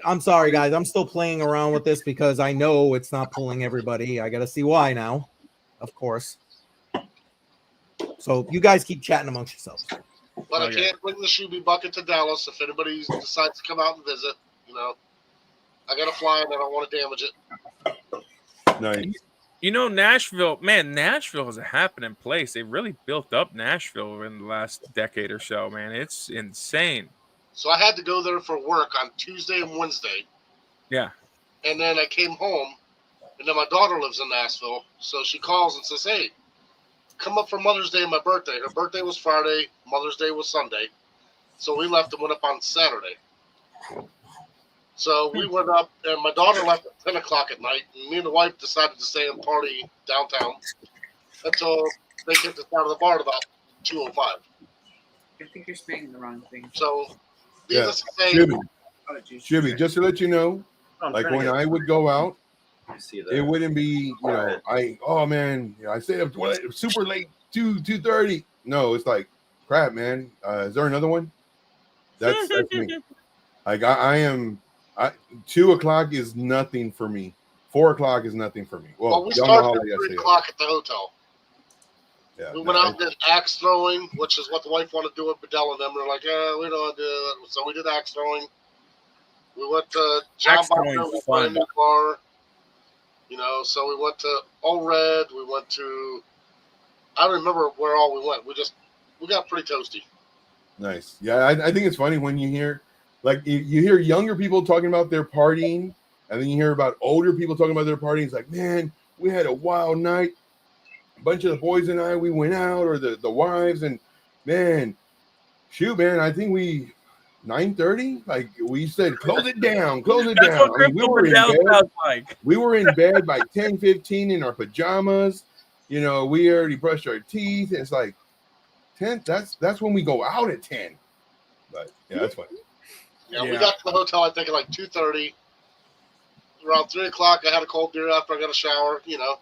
I'm sorry, guys. I'm still playing around with this because I know it's not pulling everybody. I got to see why now, of course. So you guys keep chatting amongst yourselves. But I can't bring the Shuby bucket to Dallas if anybody decides to come out and visit. You know, I got to fly and I don't want to damage it. Nice. You know, Nashville, man, Nashville is a happening place. They really built up Nashville in the last decade or so, man. It's insane. So I had to go there for work on Tuesday and Wednesday. Yeah. And then I came home, and then my daughter lives in Nashville. So she calls and says, hey, come up for Mother's Day and my birthday. Her birthday was Friday. Mother's Day was Sunday. So we left and went up on Saturday. So we went up, and my daughter left at 10 o'clock at night, and me and the wife decided to stay and party downtown until they kicked us out of the bar at about 2:05. I think you're saying the wrong thing. So, Yeah. needless to say, Shibby, just to let you know, like when I would go out, see that. it wouldn't be, you know, I stayed up super late, 2:30. No, it's like, crap, man. Is there another one? That's me. Like I am. 2 o'clock is nothing for me. 4 o'clock is nothing for me. well, we started at 3 o'clock at the hotel. Yeah, We went out and did axe throwing, which is what the wife wanted to do with Bedell and them. They're like, yeah, we don't want to do that. So we did axe throwing. We went to John Axe throwing Bosco, we fun. played in the bar. You know, so we went to Old Red. We went to, I don't remember where all we went. We got pretty toasty. Nice. Yeah, I think it's funny when you hear, like, you hear younger people talking about their partying, and then you hear about older people talking about their partying. It's like, man, we had a wild night. A bunch of the boys and I, we went out, or the wives, and man, shoot, man, I think we 9:30, like we said, close it down. That's I what mean, we were in bed. sounds like. We were in bed by 10:15 in our pajamas. You know, we already brushed our teeth. It's like 10. That's when we go out at 10. But yeah, that's funny. Yeah, we got to the hotel, I think, at like 2:30. Around 3 o'clock, I had a cold beer after I got a shower, you know.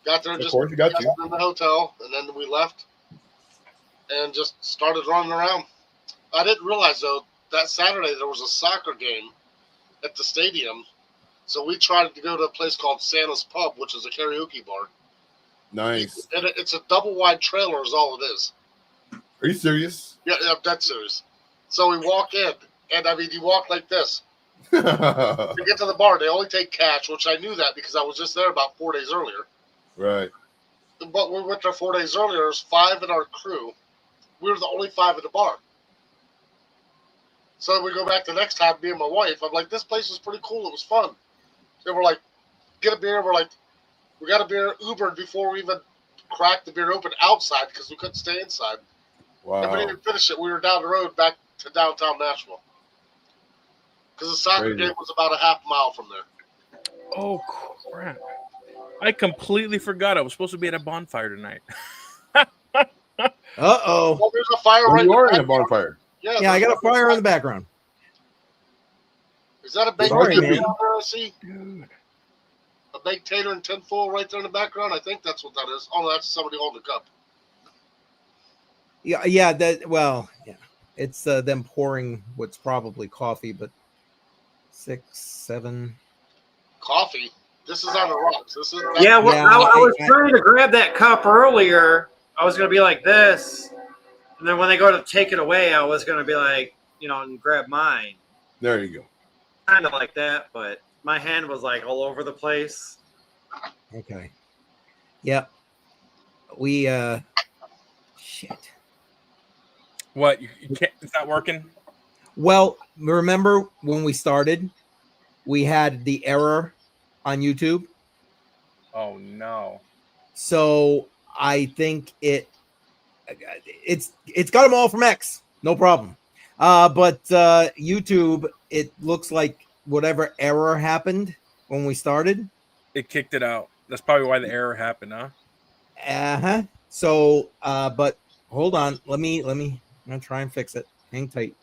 Got there, Of course, you got to. in the hotel, and then we left and just started running around. I didn't realize, though, that Saturday there was a soccer game at the stadium. So we tried to go to a place called Santa's Pub, which is a karaoke bar. Nice. And it's a double-wide trailer is all it is. Are you serious? Yeah, I'm dead serious. So we walk in, and, I mean, you walk like this. Right. To get to the bar, they only take cash, which I knew that because I was just there about 4 days earlier. But we went there 4 days earlier. There's 5 in our crew. We were the only 5 at the bar. So we go back the next time, me and my wife. I'm like, this place was pretty cool. It was fun. They were like, get a beer. We're like, we got a beer Ubered before we even cracked the beer open outside because we couldn't stay inside. Wow. And we didn't finish it. We were down the road back to downtown Nashville. Because the soccer game was about a half mile from there. Oh, crap. I completely forgot I was supposed to be at a bonfire tonight. Uh-oh. Well, there's a fire right You are there. in a bonfire. Yeah, I got a fire in the background. Is that a baked Sorry, tater man. out there I see? Dude. A baked tater and tinfoil right there in the background? I think that's what that is. Oh, no, that's somebody holding a cup. Yeah, it's them pouring what's probably coffee, but 6, 7. Coffee? This is on the rocks. This is Yeah, well, Yeah, I was I- trying to grab that cup earlier. I was going to be like this. And then when they go to take it away, I was going to be like, you know, and grab mine. There you go. Kind of like that, but my hand was like all over the place. Okay. Yep. We shit. What? You can't? It's not working. Well, remember when we started, we had the error on YouTube. Oh no. So I think it's got them all from X, no problem. But YouTube, it looks like whatever error happened when we started. It kicked it out. That's probably why the error happened, huh? Uh-huh. So but hold on, I'm gonna try and fix it. Hang tight.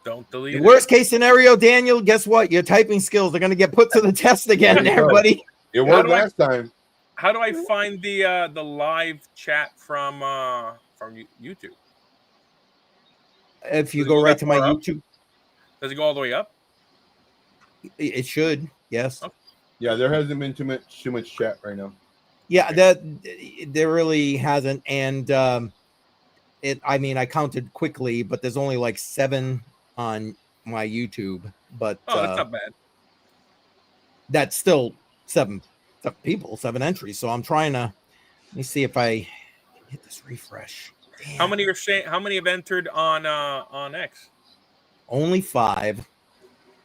Don't The delete it. worst case scenario, Daniel, guess what? Your typing skills are gonna get put to the test again there, buddy. It worked last time. How do I find the live chat from YouTube? If you Does it go go right that to my far up? YouTube, Does it go all the way up? it should, yes. Okay. Yeah, there hasn't been too much chat right now. Yeah, that there really hasn't, and I mean, I counted quickly, but there's only like 7 on my YouTube, but Oh, that's not bad. that's still 7 people, 7 entries. So I'm trying to let me see if I can hit this refresh. Damn. How many are saying? How many have entered on X? Only 5.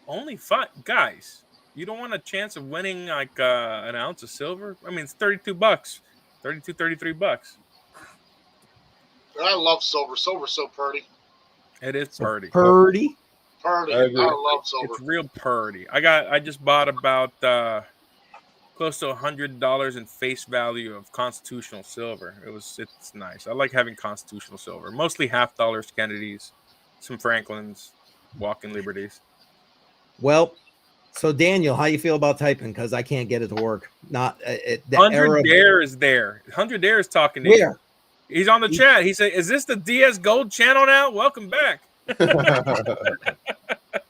Only 5 guys. You don't want a chance of winning like an ounce of silver? I mean, it's $32, $33. I love silver. Silver's so pretty. It is purdy. Purdy. Purdy. I agree. I love silver. It's real purdy. I just bought about close to $100 in face value of constitutional silver. It's nice. I like having constitutional silver. Mostly $half Kennedys, some Franklins, walking liberties. Well, so Daniel, how you feel about typing? Because I can't get it to work. Not the 100 error. Dare is there. 100 Dare is talking to Where? you. He's on the chat. He said, "Is this the DS Gold channel now? Welcome back."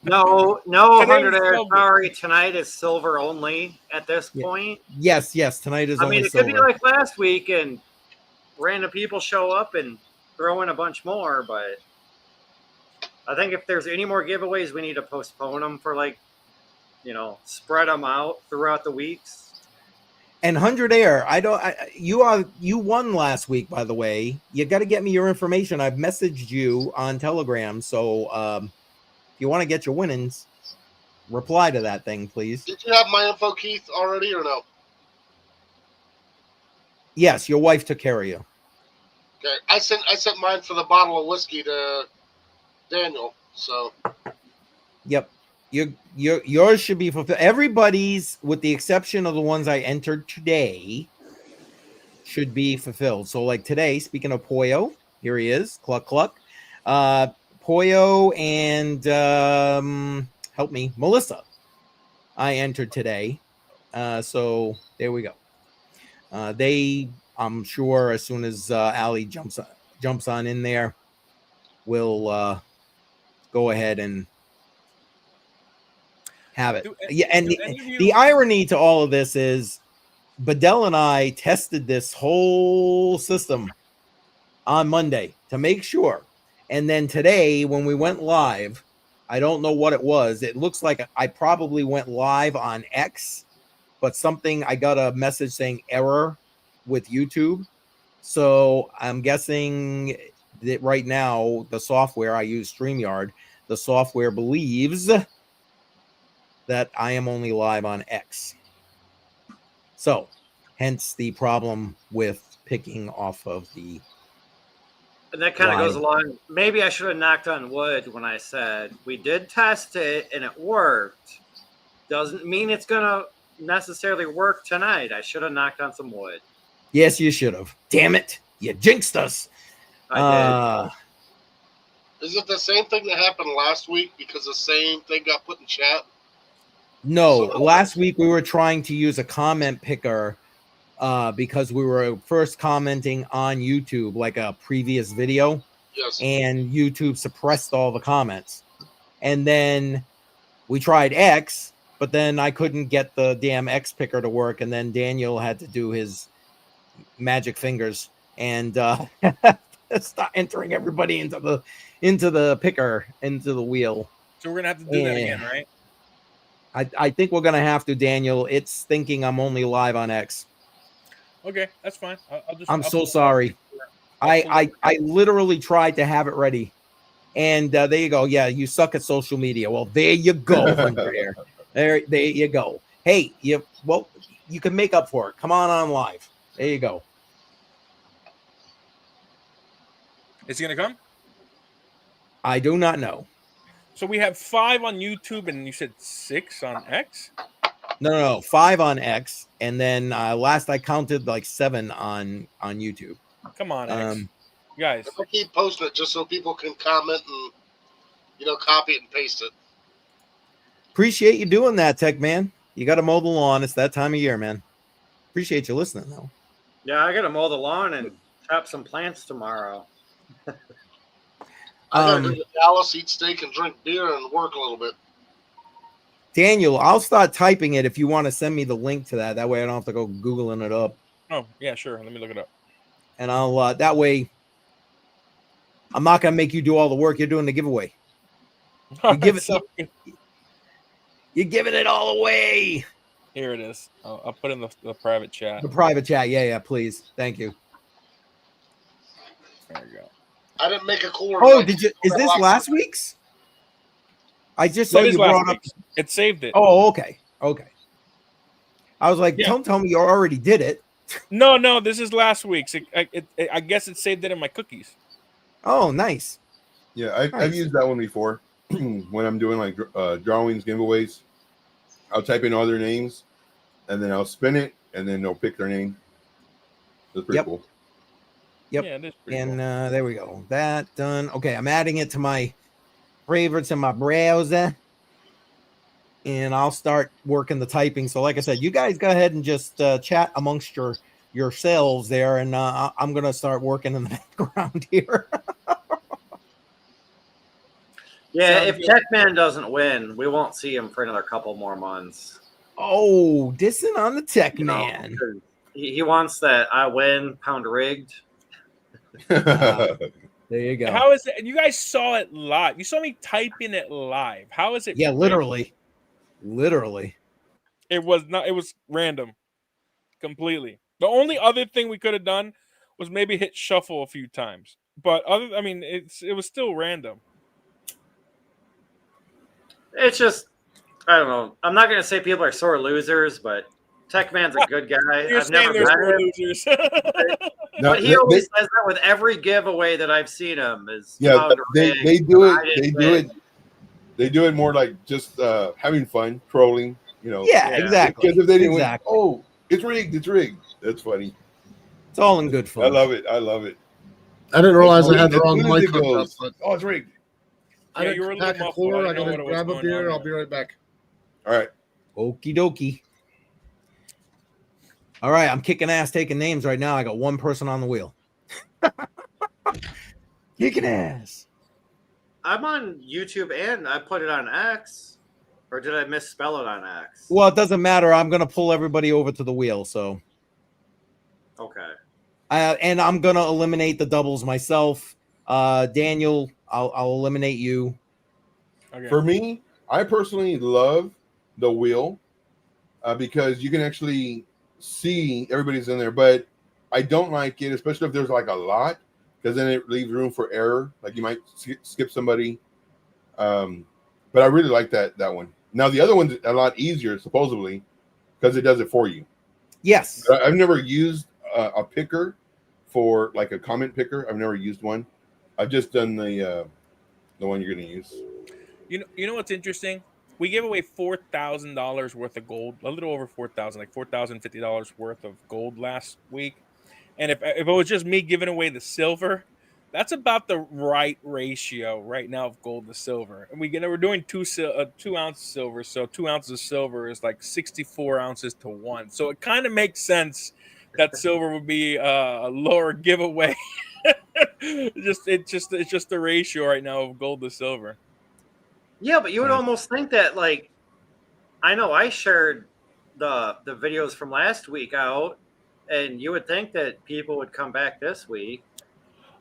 No, Today's 100 air. silver. Sorry, tonight is silver only at this point. Yes. Tonight is I only mean, it silver. could be like last week and random people show up and throw in a bunch more, but I think if there's any more giveaways, we need to postpone them for spread them out throughout the weeks. And 100 air, you won last week, by the way. You got to get me your information. I've messaged you on Telegram, so if you want to get your winnings, reply to that thing, please. Did you have my info, Keith, already or no? Yes, your wife took care of you. Okay, I sent mine for the bottle of whiskey to Daniel. So Yep. Yours should be fulfilled. Everybody's, with the exception of the ones I entered today, should be fulfilled. So like today, speaking of Poyo, here he is. Cluck cluck. Poyo and help me, Melissa. I entered today. So there we go. I'm sure as soon as Allie jumps on in there, we'll go ahead and have it. And the irony to all of this is Bedell and I tested this whole system on Monday to make sure. And then today, when we went live, I don't know what it was. It looks like I probably went live on X, but I got a message saying error with YouTube. So I'm guessing that right now, the software, I use StreamYard, the software believes that I am only live on X. So, hence the problem with picking off of the. And that kind of goes along. Maybe I should have knocked on wood when I said we did test it and it worked. Doesn't mean it's going to necessarily work tonight. I should have knocked on some wood. Yes, you should have. Damn it. You jinxed us. I did. is it the same thing that happened last week because the same thing got put in chat? No, last week we were trying to use a comment picker because we were first commenting on YouTube, like a previous video. Yes. And YouTube suppressed all the comments. And then we tried X, but then I couldn't get the damn X picker to work. And then Daniel had to do his magic fingers and start entering everybody into the picker, into the wheel. So we're gonna have to do that again, right? I think we're gonna have to, Daniel. It's thinking I'm only live on X. Okay, that's fine. I'm so sorry. I literally tried to have it ready, and there you go. Yeah, you suck at social media. Well, there you go, Andrea. There you go. Hey, you can make up for it. Come on live. There you go. Is he gonna come? I do not know. So we have 5 on YouTube, and you said 6 on X. No, 5 on X, and then last I counted like 7 on YouTube. Come on, X. Guys. I keep posting it just so people can comment and copy it and paste it. Appreciate you doing that, Tech Man. You got to mow the lawn. It's that time of year, man. Appreciate you listening, though. Yeah, I gotta mow the lawn and chop some plants tomorrow. I gotta go to Dallas, eat steak, and drink beer, and work a little bit. Daniel, I'll start typing it if you want to send me the link to that. That way I don't have to go Googling it up. Oh, yeah, sure. Let me look it up. And I'll that way I'm not gonna make you do all the work. You're doing the giveaway. You're giving it all away. Here it is. I'll put in the private chat. The private chat, yeah, please. Thank you. There you go. I didn't make a cooler. Oh, did you? Is this last week's? I just saw you brought up. It saved it. Oh, okay. I was like, don't tell me you already did it. No, this is last week's. I guess it saved it in my cookies. Oh, nice. Yeah, I've used that one before when I'm doing like drawings, giveaways. I'll type in all their names, and then I'll spin it, and then they'll pick their name. That's pretty cool. Yep. Yeah, it is pretty And cool. there we go. That done. Okay, I'm adding it to my favorites in my browser, and I'll start working the typing. So, like I said, you guys go ahead and just chat amongst yourselves there, and I'm gonna start working in the background here. Yeah, if Techman doesn't win, we won't see him for another couple more months. Oh, dissing on the Tech Man. He wants that I win, pound rigged. There you go. How is it? You guys saw it live. You saw me typing it live. How is it? Yeah, literally. It was not. It was random, completely. The only other thing we could have done was maybe hit shuffle a few times, but it was still random. It's just, I don't know. I'm not going to say people are sore losers, but Techman's a good guy. I've never met him. Losers. But he always says that with every giveaway that I've seen him. They do it. They do it more like just having fun, trolling. Yeah, exactly. Because if they didn't win, oh, it's rigged. That's funny. It's all in good fun. I love it. I didn't realize I had the wrong mic hooked up. But oh, it's rigged. I didn't pack a cooler. I gotta grab a beer. I'll be right back. All right. Okie dokie. All right, I'm kicking ass taking names right now. I got one person on the wheel. Kicking ass. I'm on YouTube and I put it on X. Or did I misspell it on X? Well, it doesn't matter. I'm going to pull everybody over to the wheel, so. Okay. And I'm going to eliminate the doubles myself. Daniel, I'll eliminate you. Okay. For me, I personally love the wheel because you can actually see everybody's in there, but I don't like it, especially if there's like a lot, because then it leaves room for error. Like you might skip somebody. But I really like that one. Now the other one's a lot easier, supposedly, because it does it for you. Yes. I've never used a picker for like a comment picker. I've never used one. I've just done the one you're going to use. You know what's interesting? We gave away $4,000 worth of gold, a little over 4,000, like $4,050 worth of gold last week. And if it was just me giving away the silver, that's about the right ratio right now of gold to silver. And we're doing 2 ounces silver, so 2 ounces of silver is like 64 ounces to 1. So it kind of makes sense that silver would be a lower giveaway. It's just the ratio right now of gold to silver. Yeah, but you would almost think that, like, I know I shared the videos from last week out, and you would think that people would come back this week.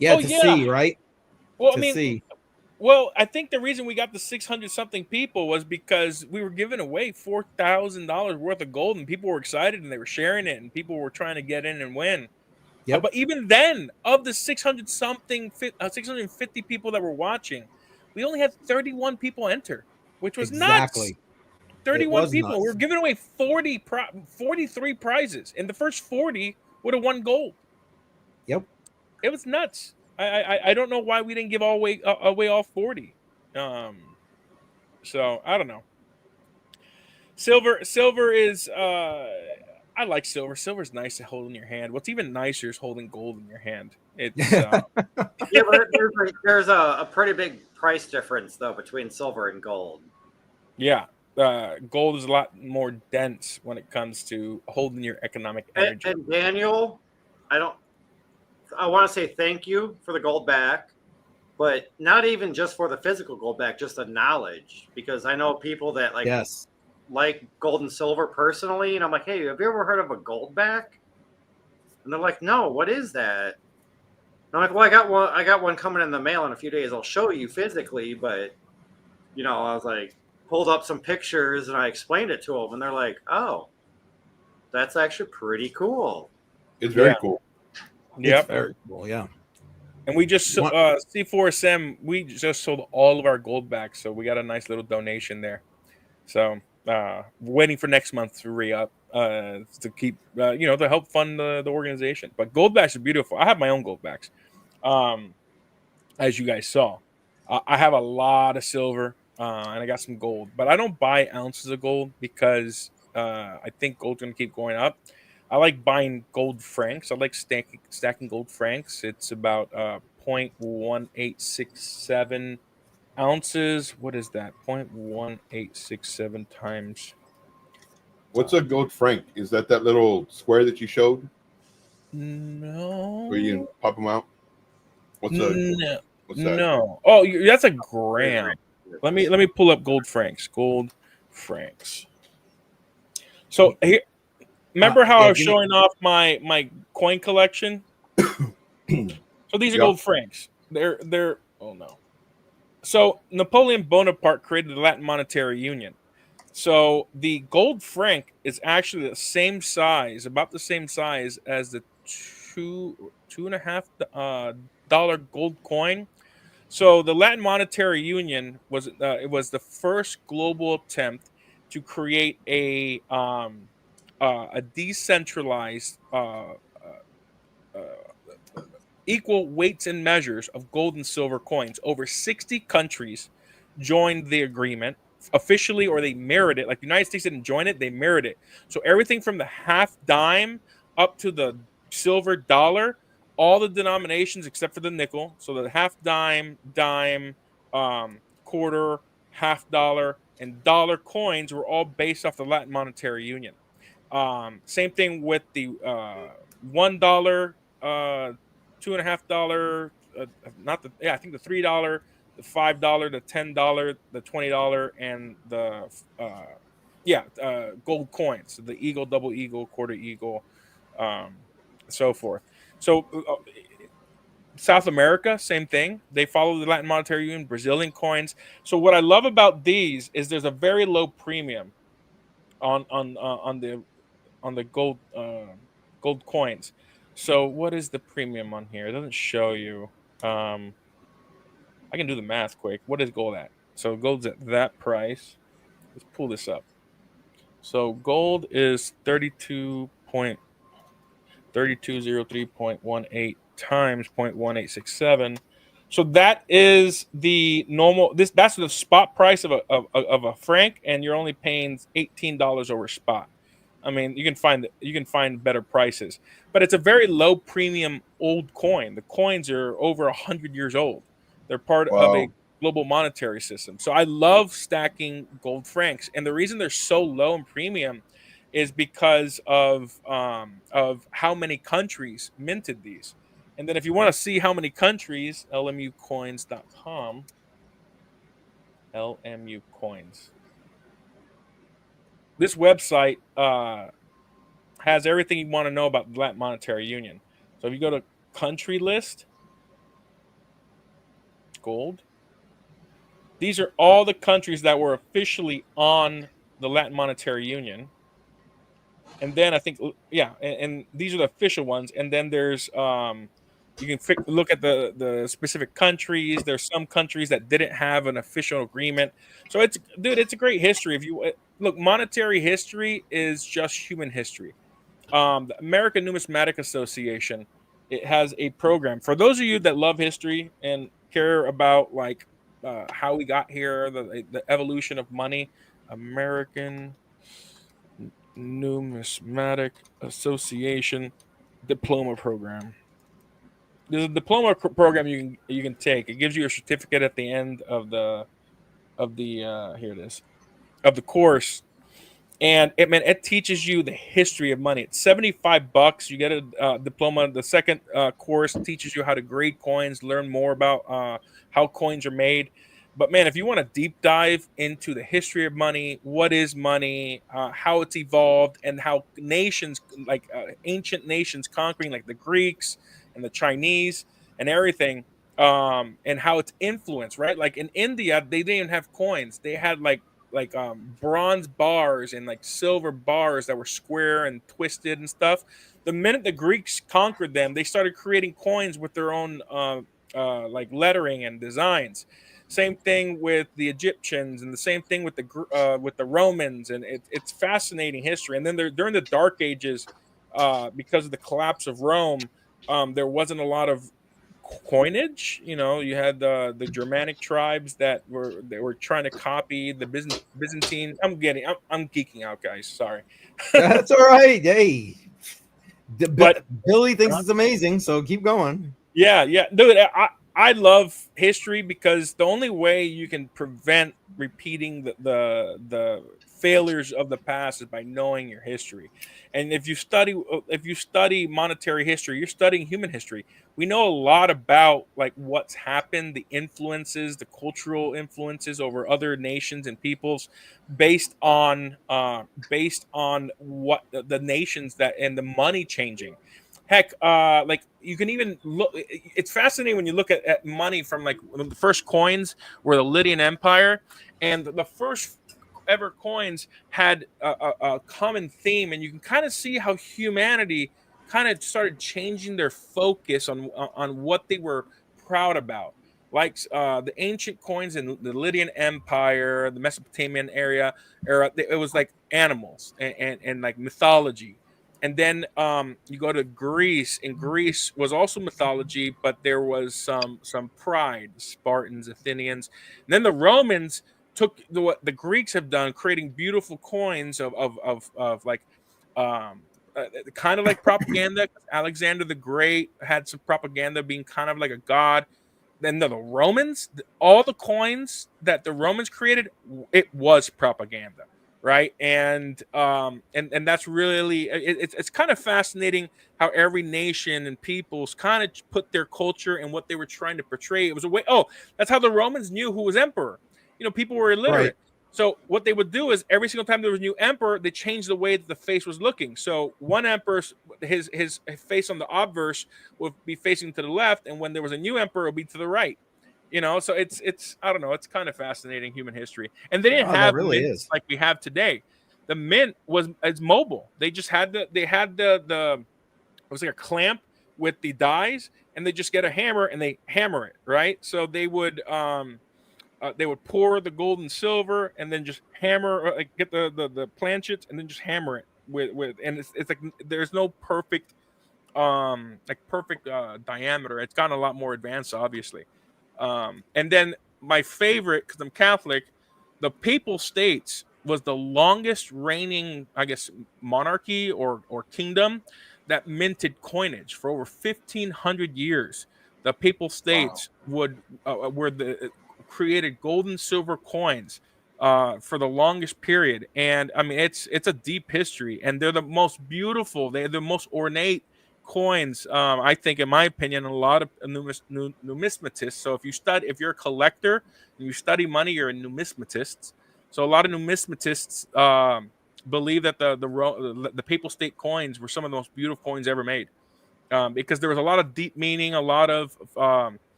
Yeah, see, right? Well, I think the reason we got the 600 something people was because we were giving away $4,000 worth of gold, and people were excited and they were sharing it, and people were trying to get in and win. Yep. But even then, of the 650 people that were watching, we only had 31 people enter, which was nuts. Exactly. 31 was people. We nuts. were giving away 43 prizes, and the first 40 would have won gold. Yep. It was nuts. I don't know why we didn't give away all 40. So I don't know. Silver is I like silver. Silver's nice to hold in your hand. What's even nicer is holding gold in your hand. It's Yeah, but there's a pretty big price difference though between silver and gold. yeah. Gold is a lot more dense when it comes to holding your economic energy. And Daniel, I want to say thank you for the gold back, but not even just for the physical gold back, just the knowledge. Because I know people that like gold and silver personally, and I'm like, hey, have you ever heard of a gold back? And they're like, no, what is that? And I'm like, well, I got one coming in the mail in a few days. I'll show you physically, but I was like, pulled up some pictures and I explained it to them, and they're like, oh, that's actually pretty cool. It's very cool. Yep. Very cool. Yeah. And we just C4SM, we just sold all of our gold back, so we got a nice little donation there. So waiting for next month to re-up to keep to help fund the organization. But gold backs are beautiful. I have my own gold backs, as you guys saw. I have a lot of silver and I got some gold, but I don't buy ounces of gold because I think gold's going to keep going up. I like buying gold francs. I like stacking gold francs. It's about 0.1867 ounces. What is that? 0.1867 times. What's a gold franc? Is that little square that you showed? No. Where you can pop them out? What's that? No. Oh, that's a gram. Let me pull up gold francs. Gold francs. So here, remember how I was showing off my coin collection? So these are gold francs. They're oh no. So Napoleon Bonaparte created the Latin Monetary Union. So the gold franc is actually the same size, about the same size as the $2.50 gold coin. So the Latin Monetary Union was it was the first global attempt to create a decentralized equal weights and measures of gold and silver coins. Over 60 countries joined the agreement officially, or they merit it. Like the United States didn't join it, they merit it. So everything from the half dime up to the silver dollar, all the denominations except for the nickel. So the half dime, quarter, half dollar, and dollar coins were all based off the Latin Monetary Union. Same thing with the $1, $2.50, I think the $3, the $5, the $10, the $20, and the gold coins, the eagle, double eagle, quarter eagle, so forth. So South America, same thing. They follow the Latin Monetary Union, Brazilian coins. So what I love about these is there's a very low premium on the gold gold coins. So what is the premium on here? It doesn't show you. I can do the math quick. What is gold at? So gold's at that price. Let's pull this up. So gold is 32.3203.18 times 0.1867. So that is the normal. That's the spot price of a franc, and you're only paying $18 over spot. I mean, you can find better prices, but it's a very low premium old coin. The coins are over 100 years old. They're part of a global monetary system. So I love stacking gold francs, and the reason they're so low in premium is because of how many countries minted these. And then if you want to see how many countries, lmucoins.com, LMU coins. This website has everything you want to know about the Latin Monetary Union. So if you go to country list, gold, these are all the countries that were officially on the Latin Monetary Union. And then I think, and these are the official ones. And then there's you can look at the specific countries. There's some countries that didn't have an official agreement. So it's a great history. If you look, monetary history is just human history. The American Numismatic Association, it has a program for those of you that love history and care about like how we got here, the evolution of money. American Numismatic Association diploma program. There's a diploma program you can take. It gives you a certificate at the end of the here it is, of the course. And it teaches you the history of money. It's $75. You get a diploma. The second course teaches you how to grade coins, learn more about how coins are made. But man, if you want to deep dive into the history of money, what is money, how it's evolved, and how nations, like ancient nations conquering, like the Greeks and the Chinese and everything, and how it's influenced, right? Like in India, they didn't even have coins. They had like bronze bars and like silver bars that were square and twisted and stuff. The minute the Greeks conquered them, they started creating coins with their own like lettering and designs. Same thing with the Egyptians, and the same thing with the Romans, and it's fascinating history. And then during the Dark Ages, because of the collapse of Rome, there wasn't a lot of coinage. You had the Germanic tribes that were trying to copy the Byzantine. I'm geeking out, guys. Sorry. That's all right. Hey, But Billy thinks it's amazing, so keep going. yeah, dude, I love history because the only way you can prevent repeating the failures of the past is by knowing your history. And if you study monetary history, you're studying human history. We know a lot about like what's happened, the influences, the cultural influences over other nations and peoples, based on what the nations that and the money changing. Heck, like you can even look. It's fascinating when you look at money from like the first coins were the Lydian Empire, and the first ever coins had a common theme, and you can kind of see how humanity kind of started changing their focus on what they were proud about. Like the ancient coins in the Lydian Empire, the Mesopotamian era, it was like animals and like mythology. And then you go to Greece, and Greece was also mythology, but there was some pride, the Spartans, Athenians. And then the Romans took what the Greeks have done, creating beautiful coins of like kind of like propaganda. Alexander the Great had some propaganda, being kind of like a god. Then the Romans, all the coins that the Romans created, it was propaganda, right? And that's really it's kind of fascinating how every nation and peoples kind of put their culture and what they were trying to portray. It was a way. Oh, that's how the Romans knew who was emperor. People were illiterate. Right. So what they would do is every single time there was a new emperor, they changed the way that the face was looking. So one emperor, his face on the obverse would be facing to the left, and when there was a new emperor, it would be to the right. So it's I don't know, it's kind of fascinating human history. And they didn't Oh, that have really mints is. like we have today. The mint is mobile. They just had the it was like a clamp with the dies, and they just get a hammer and they hammer it, right? So they would pour the gold and silver and then just hammer, like get the planchets and then just hammer it with and it's like there's no perfect diameter. It's gotten a lot more advanced, obviously. And then my favorite, because I'm Catholic, the Papal States was the longest reigning, I guess, monarchy or kingdom that minted coinage for over 1,500 years. The Papal States were the created gold and silver coins for the longest period, and I mean it's a deep history, and they're the most beautiful. They're the most ornate coins. I think, in my opinion, a lot of numismatists. So if you're a collector and you study money, you're a numismatist. So a lot of numismatists believe that the Papal State coins were some of the most beautiful coins ever made, because there was a lot of deep meaning, a lot of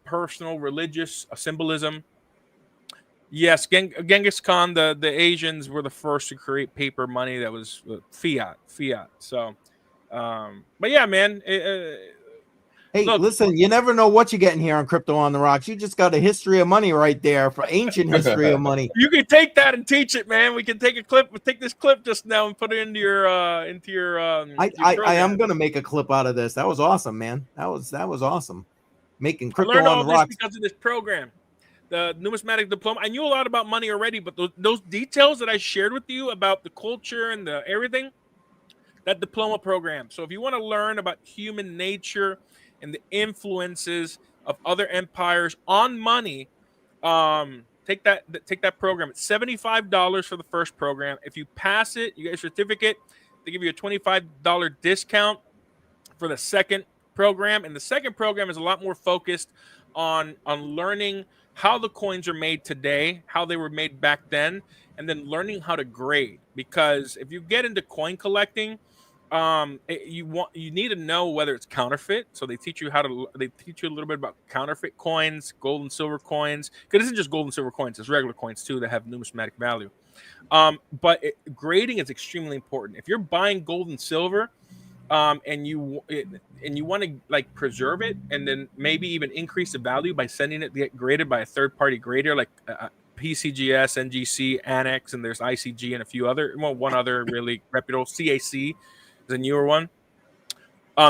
personal religious symbolism. Yes, Genghis Khan, the Asians were the first to create paper money that was fiat. So, but yeah, man. Hey, Look, listen, you never know what you're getting here on Crypto on the Rocks. You just got a history of money right there, for ancient history of money. you can take that and teach it, man. We can take a clip. We take this clip just now and put it into your your I program. am gonna make a clip out of this. That was awesome, man. That was awesome. Making I Crypto learned on all the this Rocks. because of this program, the numismatic diploma. I knew a lot about money already, but those details that I shared with you about the culture and the everything, that diploma program. So if you want to learn about human nature and the influences of other empires on money, take that program. It's $75 for the first program. If you pass it, you get a certificate. They give you a $25 discount for the second program, and the second program is a lot more focused on learning how the coins are made today, how they were made back then, and then learning how to grade. Because if you get into coin collecting, you need to know whether it's counterfeit. So they teach you a little bit about counterfeit coins, gold and silver coins, because it isn't just gold and silver coins, it's regular coins too that have numismatic value. But grading is extremely important. If you're buying gold and silver, and you want to like preserve it and then maybe even increase the value by sending it to get graded by a third party grader like PCGS, NGC, Annex, and there's ICG and a few other, one other really reputable. CAC is a newer one.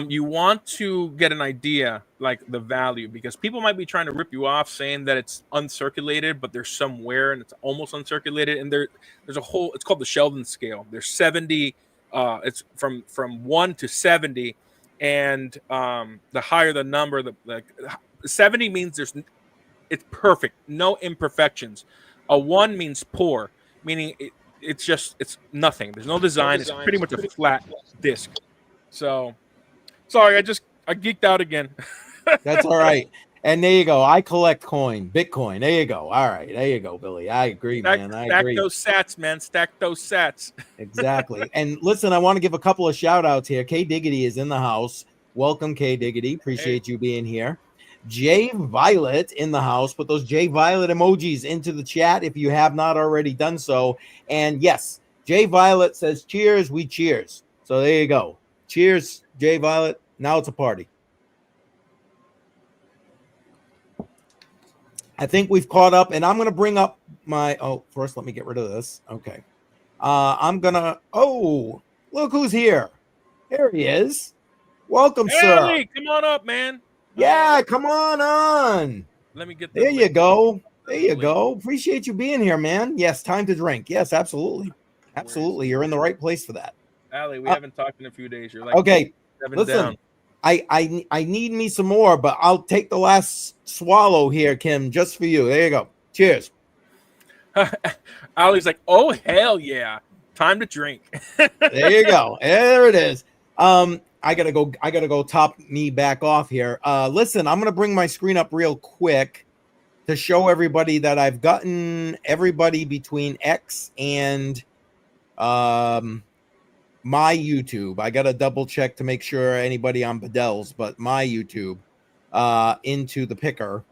You want to get an idea like the value, because people might be trying to rip you off saying that it's uncirculated, but there's somewhere and it's almost uncirculated, and there's a whole, it's called the Sheldon scale. There's 70, it's from 1 to 70, and the higher the number, the 70 means it's perfect, no imperfections. A 1 means poor, meaning it's nothing. There's no design. It's pretty much a flat disc. So sorry, I geeked out again. That's all right. And there you go. I collect Bitcoin. There you go. All right. There you go, Billy. I agree, man. I agree. Stack those sats, man. Stack those sats. Exactly. And listen, I want to give a couple of shout outs here. K Diggity is in the house. Welcome, K Diggity. Appreciate you being here. J Violet in the house. Put those J Violet emojis into the chat if you have not already done so. And yes, J Violet says cheers. We cheers. So there you go. Cheers, J Violet. Now it's a party. I think we've caught up, and I'm going to bring up my, first let me get rid of this. Okay. I'm going to, look who's here. There he is. Welcome, sir. Lee, come on up, man. Yeah, come on. Let me get there you go. There you go. Appreciate you being here, man. Yes, time to drink. Yes, absolutely. Absolutely. You're in the right place for that. Allie, we haven't talked in a few days. You're like, okay. Listen, down. I need me some more, but I'll take the last swallow here, Kim, just for you. There you go. Cheers. Allie's like, oh hell yeah, time to drink. There you go. There it is. I gotta go top me back off here. Listen, I'm gonna bring my screen up real quick to show everybody that I've gotten everybody between X and my YouTube. I got to double check to make sure anybody on Bedell's, but my YouTube into the picker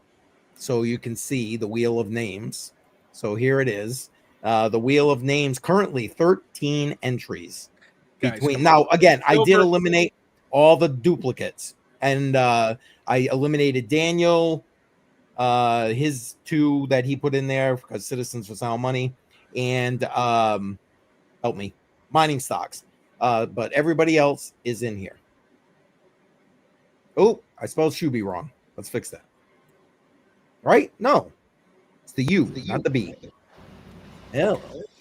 so you can see the wheel of names. So here it is. The wheel of names, currently 13 entries. Between now, again, I did eliminate all the duplicates, and I eliminated Daniel, his 2 that he put in there because Citizens for Sound Money, and help me, mining stocks. But everybody else is in here. Oh, I spelled Shuby wrong. Let's fix that. Right? No, it's the U, not the B. Yeah.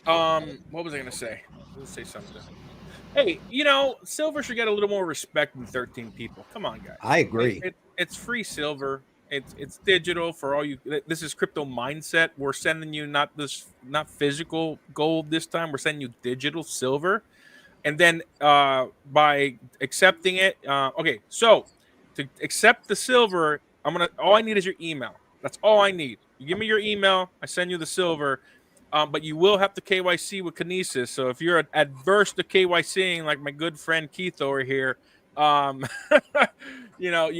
What was I gonna say? Let's say something. Hey, silver should get a little more respect than 13 people. Come on, guys. I agree. It's free silver. It's digital for all you. This is CryptoMindSet. We're sending you not physical gold this time. We're sending you digital silver. And then by accepting it, okay, so to accept the silver, all I need is your email. That's all I need. You give me your email, I send you the silver, but you will have to KYC with Kinesis. So if you're adverse to KYCing, like my good friend Keith over here, You're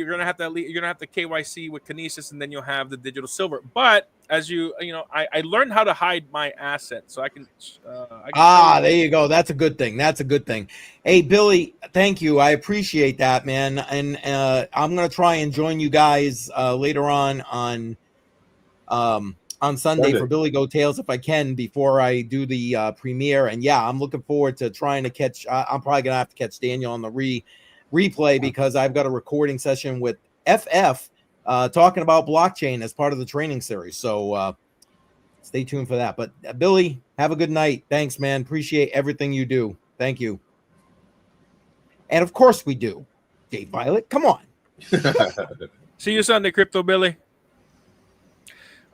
gonna have to KYC with Kinesis, and then you'll have the digital silver. But as I learned how to hide my assets, so I can show you. There you go. That's a good thing. That's a good thing. Hey, Billy, thank you. I appreciate that, man. And I'm gonna try and join you guys later on Sunday for Billy Go Tales if I can before I do the premiere. And yeah, I'm looking forward to trying to catch. I'm probably gonna have to catch Daniel on the replay because I've got a recording session with FF talking about blockchain as part of the training series. So stay tuned for that. But Billy, have a good night. Thanks, man. Appreciate everything you do. Thank you. And of course we do. Jay Violet, come on. See you Sunday, Crypto Billy.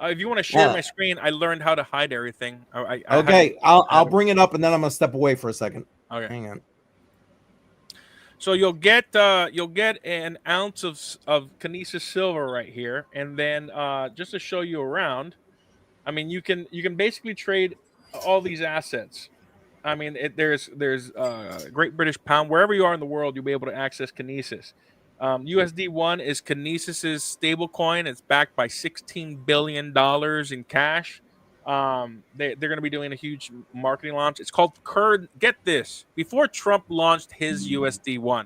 If you want to share my screen, I learned how to hide everything. I'll bring it up and then I'm gonna step away for a second. Okay, hang on. So you'll get an ounce of Kinesis silver right here, and then just to show you around, I mean you can basically trade all these assets. I mean there's Great British Pound, wherever you are in the world, you'll be able to access Kinesis. USD1 is Kinesis's stable coin. It's backed by $16 billion in cash. They're going to be doing a huge marketing launch. It's called Get this. Before Trump launched his USD1,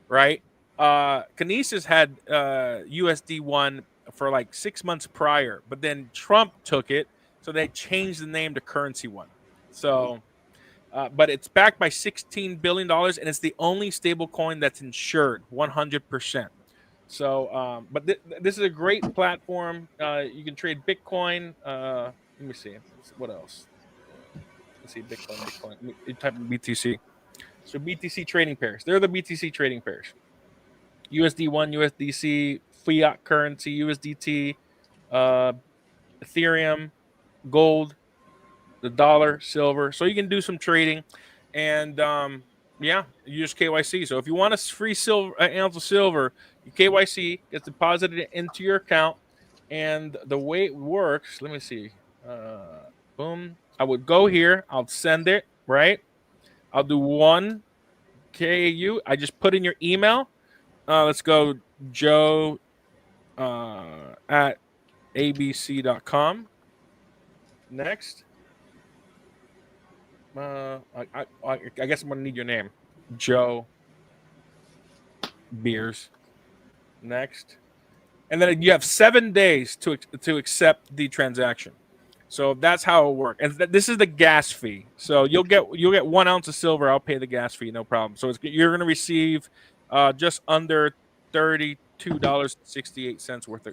right? Kinesis had USD1 for like 6 months prior, but then Trump took it, so they changed the name to Currency One. So, but it's backed by $16 billion, and it's the only stable coin that's insured 100%. So, but this is a great platform. You can trade Bitcoin. Let me see. What else? Let's see. Bitcoin. You type in BTC. So BTC trading pairs. They're the BTC trading pairs. USD1, USDC, fiat currency, USDT, Ethereum, gold, the dollar, silver. So you can do some trading, and you just KYC. So if you want a free ounce of silver, you KYC, gets deposited into your account, and the way it works, let me see. Boom. I would go here. I'll send it, right? I'll do 1 KAU. I just put in your email. Let's go, Joe at abc.com. Next. I guess I'm going to need your name. Joe Beers. Next. And then you have 7 days to accept the transaction. So that's how it works. And this is the gas fee. So you'll get 1 ounce of silver. I'll pay the gas fee, no problem. So you're going to receive just under $32.68 worth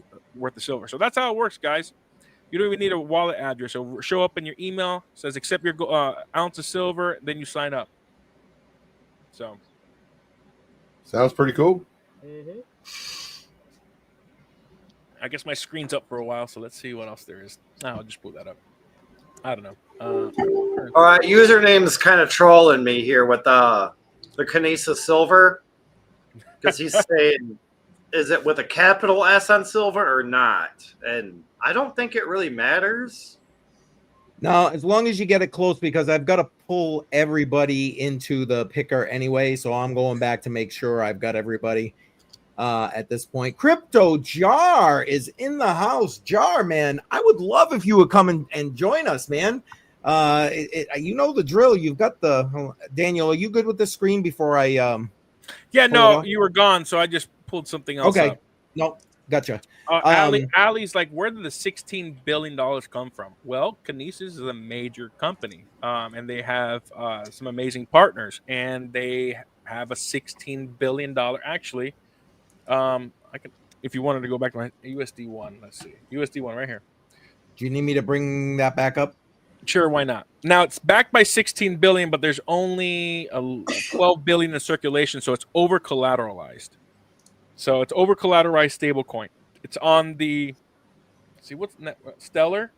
of silver. So that's how it works, guys. You don't even need a wallet address. So show up in your email, says accept your ounce of silver, then you sign up. So sounds pretty cool. Mm-hmm. I guess my screen's up for a while, so let's see what else there is. I'll just pull that up. I don't know. All right, username's kind of trolling me here with the Kinesis silver, because he's saying, is it with a capital S on silver or not? And I don't think it really matters. No, as long as you get it close, because I've got to pull everybody into the picker anyway. So I'm going back to make sure I've got everybody at this point. Crypto Jar is in the house. Jar, man, I would love if you would come and join us, man. You know the drill. You've got the Daniel. Are you good with the screen before I? Yeah, no, you were gone, so I just pulled something else. Okay, up. no, gotcha. Ali's like, where did the $16 billion come from? Well, Kinesis is a major company, and they have some amazing partners, and they have a $16 billion. Actually, I can, if you wanted to go back to my USD1, let's see, USD1 right here. Do you need me to bring that back up? Sure, why not? Now it's backed by 16 billion, but there's only 12 billion in circulation, so it's over collateralized. So it's over collateralized stablecoin. It's on the Stellar.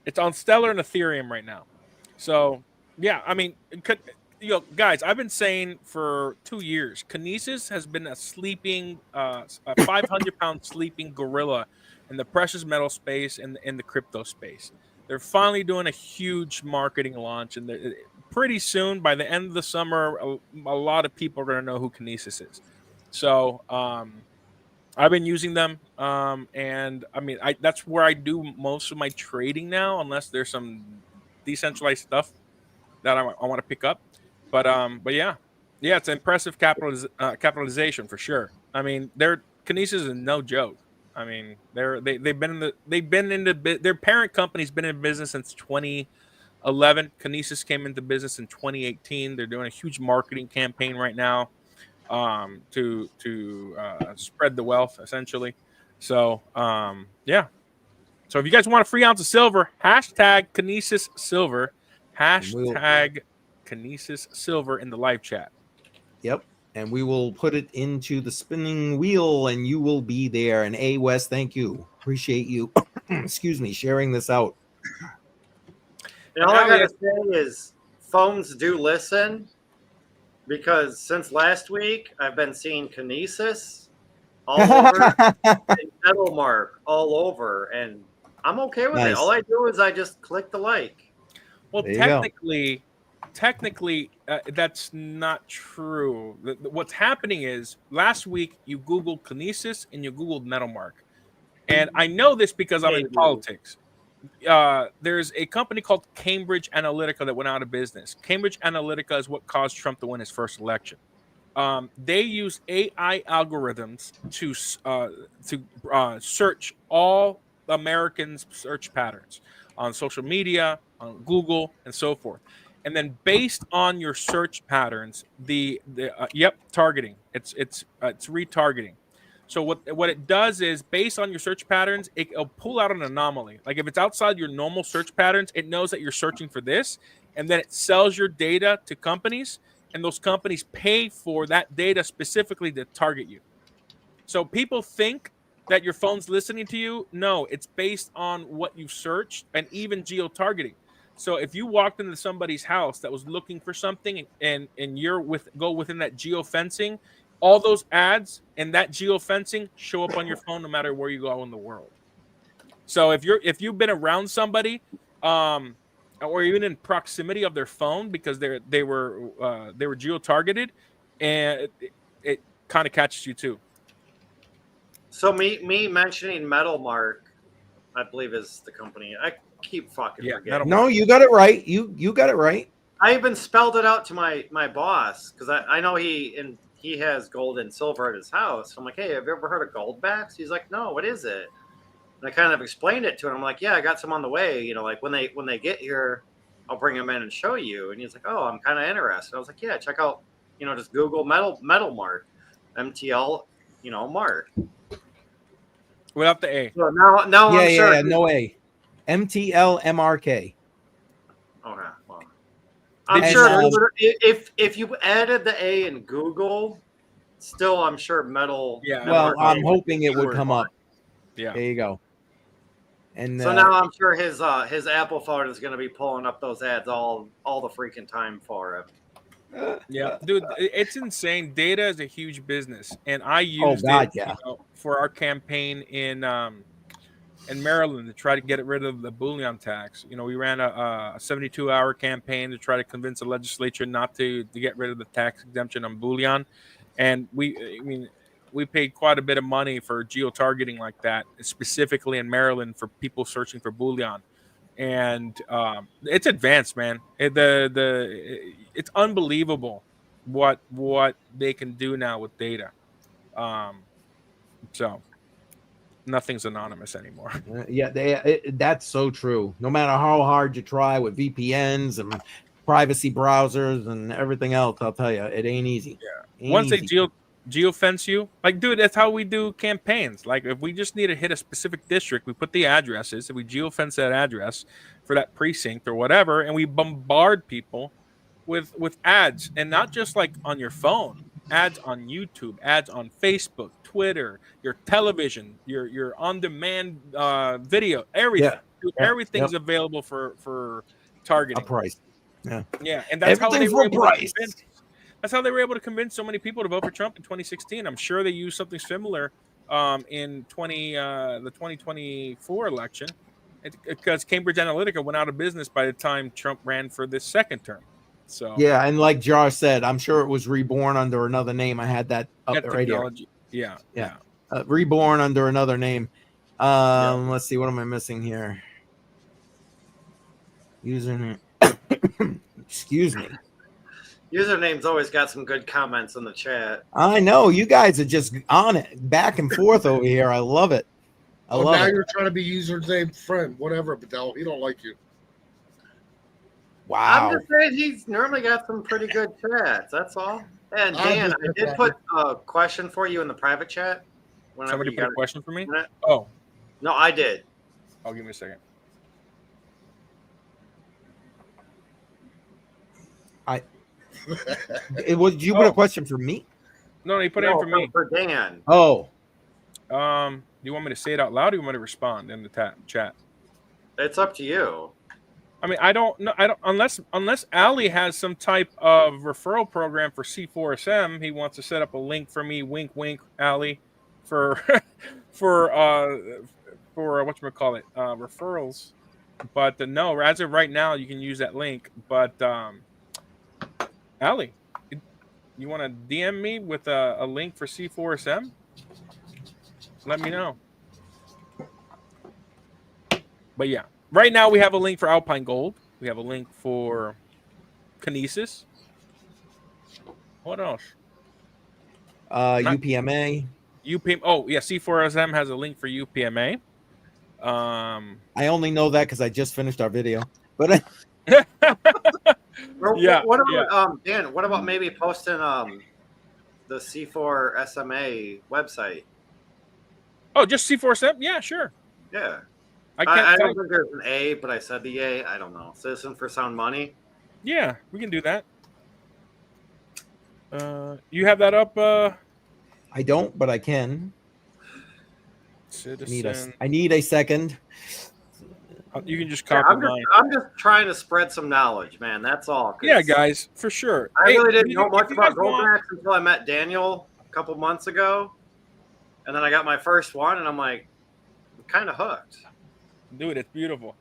It's on Stellar and Ethereum right now. So yeah, I mean, guys, I've been saying for 2 years, Kinesis has been a sleeping, a 500-pound sleeping gorilla in the precious metal space and in the crypto space. They're finally doing a huge marketing launch, and pretty soon, by the end of the summer, a lot of people are going to know who Kinesis is. So I've been using them, and I mean, that's where I do most of my trading now, unless there's some decentralized stuff that I want to pick up. But yeah, it's impressive capitalization for sure. I mean, their Kinesis is no joke. I mean, they've been in their parent company's been in business since 2011. Kinesis came into business in 2018. They're doing a huge marketing campaign right now, to spread the wealth essentially. So yeah. So if you guys want a free ounce of silver, hashtag Kinesis Silver, hashtag Kinesis Silver in the live chat. Yep. And we will put it into the spinning wheel and you will be there. And Wes, thank you. Appreciate you. Excuse me, sharing this out. And all I gotta say is phones do listen, because since last week I've been seeing Kinesis all over and Metal Mark all over, and I'm okay with it. All I do is I just click the like. Well, technically, that's not true. What's happening is last week you Googled Kinesis and you Googled Metal Mark. And I know this because I'm in politics. There's a company called Cambridge Analytica that went out of business. Cambridge Analytica is what caused Trump to win his first election. They use AI algorithms to search all Americans' search patterns on social media, on Google, and so forth. And then based on your search patterns, targeting. It's retargeting. So what it does is, based on your search patterns, it'll pull out an anomaly. Like if it's outside your normal search patterns, it knows that you're searching for this, and then it sells your data to companies, and those companies pay for that data specifically to target you. So people think that your phone's listening to you. No, it's based on what you searched and even geo-targeting. So if you walked into somebody's house that was looking for something and go within that geo-fencing, all those ads and that geo-fencing show up on your phone no matter where you go in the world. So if you've been around somebody, or even in proximity of their phone because they were geo-targeted, and it kind of catches you too. So me mentioning Metal Mark, I believe is the company. I keep fucking forgetting. No, you got it right. You got it right. I even spelled it out to my boss because I know he has gold and silver at his house. I'm like, hey, have you ever heard of gold backs? He's like, no, what is it? And I kind of explained it to him. I'm like, yeah, I got some on the way. You know, like when they get here, I'll bring them in and show you. And he's like, oh, I'm kind of interested. I was like, yeah, check out, just Google metal Mark, MTL, Mark. Without the A. So now I'm sure. Yeah, no A. MTL MRK. Okay, well, I'm sure if you added the A in Google, still I'm sure metal. Yeah. Well, I'm hoping it would come up. Yeah. There you go. And so now I'm sure his Apple phone is going to be pulling up those ads all the freaking time for him. Yeah, dude, it's insane. Data is a huge business, and I used it for our campaign in Maryland to try to get rid of the bullion tax. We ran a 72-hour campaign to try to convince the legislature not to get rid of the tax exemption on bullion, and we paid quite a bit of money for geo-targeting like that, specifically in Maryland for people searching for bullion. And it's advanced, man. It's unbelievable what they can do now with data. So nothing's anonymous anymore. That's so true. No matter how hard you try with VPNs and privacy browsers and everything else, I'll tell you, it ain't easy. Yeah. Once they geofence you, like, dude, that's how we do campaigns. Like, if we just need to hit a specific district, we put the addresses and we geofence that address for that precinct or whatever, and we bombard people with ads, and not just like on your phone, ads on YouTube, ads on Facebook, Twitter, your television, your on-demand video, everything. Yeah. Dude, everything's available for targeting. A price. Yeah, and that's how they were able to convince. That's how they were able to convince so many people to vote for Trump in 2016. I'm sure they used something similar in the 2024 election, because Cambridge Analytica went out of business by the time Trump ran for this second term. So yeah, and like Jar said, I'm sure it was reborn under another name. I had that up that right here. technology. Yeah. Reborn under another name. Let's see, what am I missing here? Username. Excuse me. Username's always got some good comments in the chat. I know you guys are just on it, back and forth over here. I love it. Well, now you're trying to be username friend, whatever, but he don't like you. Wow. I'm just saying he's normally got some pretty good chats. That's all. And Dan, I did put a question for you in the private chat. Somebody put a question for me? Minute. Oh. No, I did. Oh, give me a second. Did you put a question for me? No, he put it in for me. For Dan. Oh. Do you want me to say it out loud or do you want me to respond in the chat? It's up to you. I mean, I don't know. Unless Ali has some type of referral program for C4SM, he wants to set up a link for me. Wink, wink, Ali, for whatchamacallit, referrals. But no, as of right now, you can use that link. But Ali, you want to DM me with a link for C4SM? Let me know. But yeah, right now we have a link for Alpine Gold. We have a link for Kinesis. What else? UPMA. Oh yeah, C4SM has a link for UPMA. I only know that because I just finished our video. But yeah. What about Dan? What about maybe posting the C4 SMA website? Oh, just C4SM? Yeah, sure. Yeah. I don't think there's an A, but I said the A. I don't know. Citizen for Sound Money. Yeah, we can do that. You have that up? I don't, but I can. Citizen. I need a second. You can just copy mine. I'm just trying to spread some knowledge, man. That's all. Yeah, guys, for sure. I really didn't know much about Goldbacks until I met Daniel a couple months ago. And then I got my first one, and I'm like, I'm kind of hooked. Dude, it's beautiful.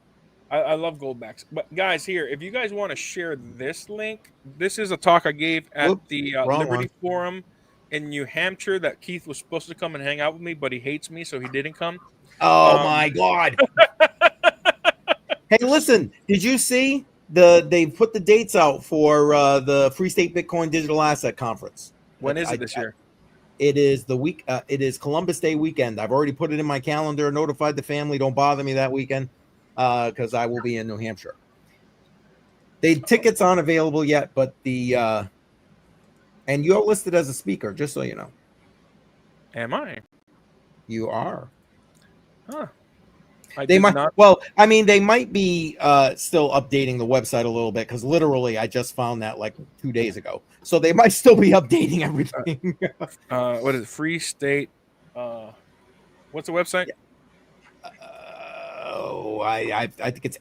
I love Goldbacks. But guys, here, if you guys want to share this link, this is a talk I gave at the Liberty Forum in New Hampshire that Keith was supposed to come and hang out with me, but he hates me, so he didn't come. Oh my God. Hey, listen, did you see they put the dates out for the Free State Bitcoin Digital Asset Conference? When is it this year? It is the week. It is Columbus Day weekend. I've already put it in my calendar. Notified the family. Don't bother me that weekend because I will be in New Hampshire. The tickets aren't available yet, but and you're listed as a speaker, just so you know. Am I? You are. Huh. They might. Not. Well, I mean, they might be still updating the website a little bit because literally I just found that like 2 days ago. So they might still be updating everything. What is it? Free State? What's the website? I think it's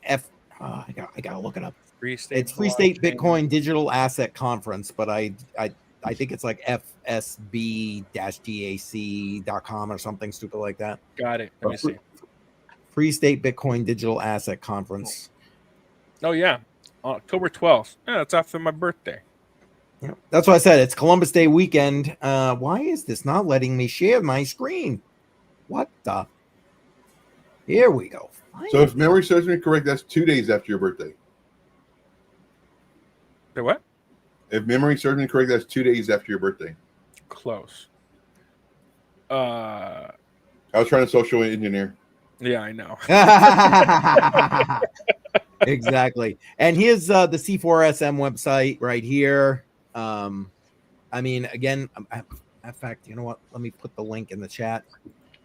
I gotta look it up. Free State. It's Free State Bitcoin Digital Asset Conference, but I think it's like fsb-dac.com or something stupid like that. Got it. Let me see. Free State Bitcoin Digital Asset Conference. Oh yeah, October 12th. Yeah, that's after my birthday. Yeah, that's what I said. It's Columbus Day weekend. Why is this not letting me share my screen? What the? Here we go. So if memory serves me correct, that's 2 days after your birthday. The what? If memory serves me correct, that's 2 days after your birthday. Close. I was trying to social engineer. Yeah, I know. Exactly. And here's the C4SM website right here. I mean, again, in fact, you know what? Let me put the link in the chat.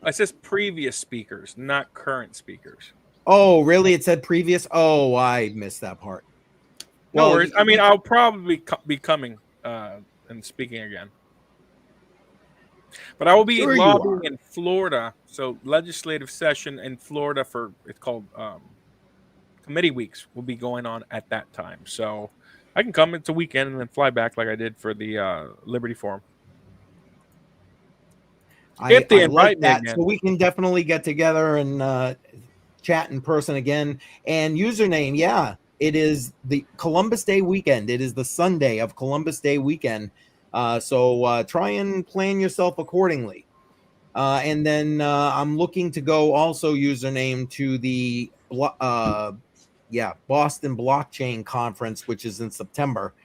It says previous speakers, not current speakers. Oh, really? It said previous? Oh, I missed that part. No worries. I mean, I'll probably be coming and speaking again. But I will be lobbying in Florida. So legislative session in Florida it's called committee weeks will be going on at that time. So I can come. It's a weekend and then fly back like I did for the Liberty Forum. If they invite me again. So we can definitely get together and chat in person again. And username, yeah. It is the Columbus Day weekend. It is the Sunday of Columbus Day weekend. So try and plan yourself accordingly. And then I'm looking to go also username to the Boston Blockchain Conference, which is in September.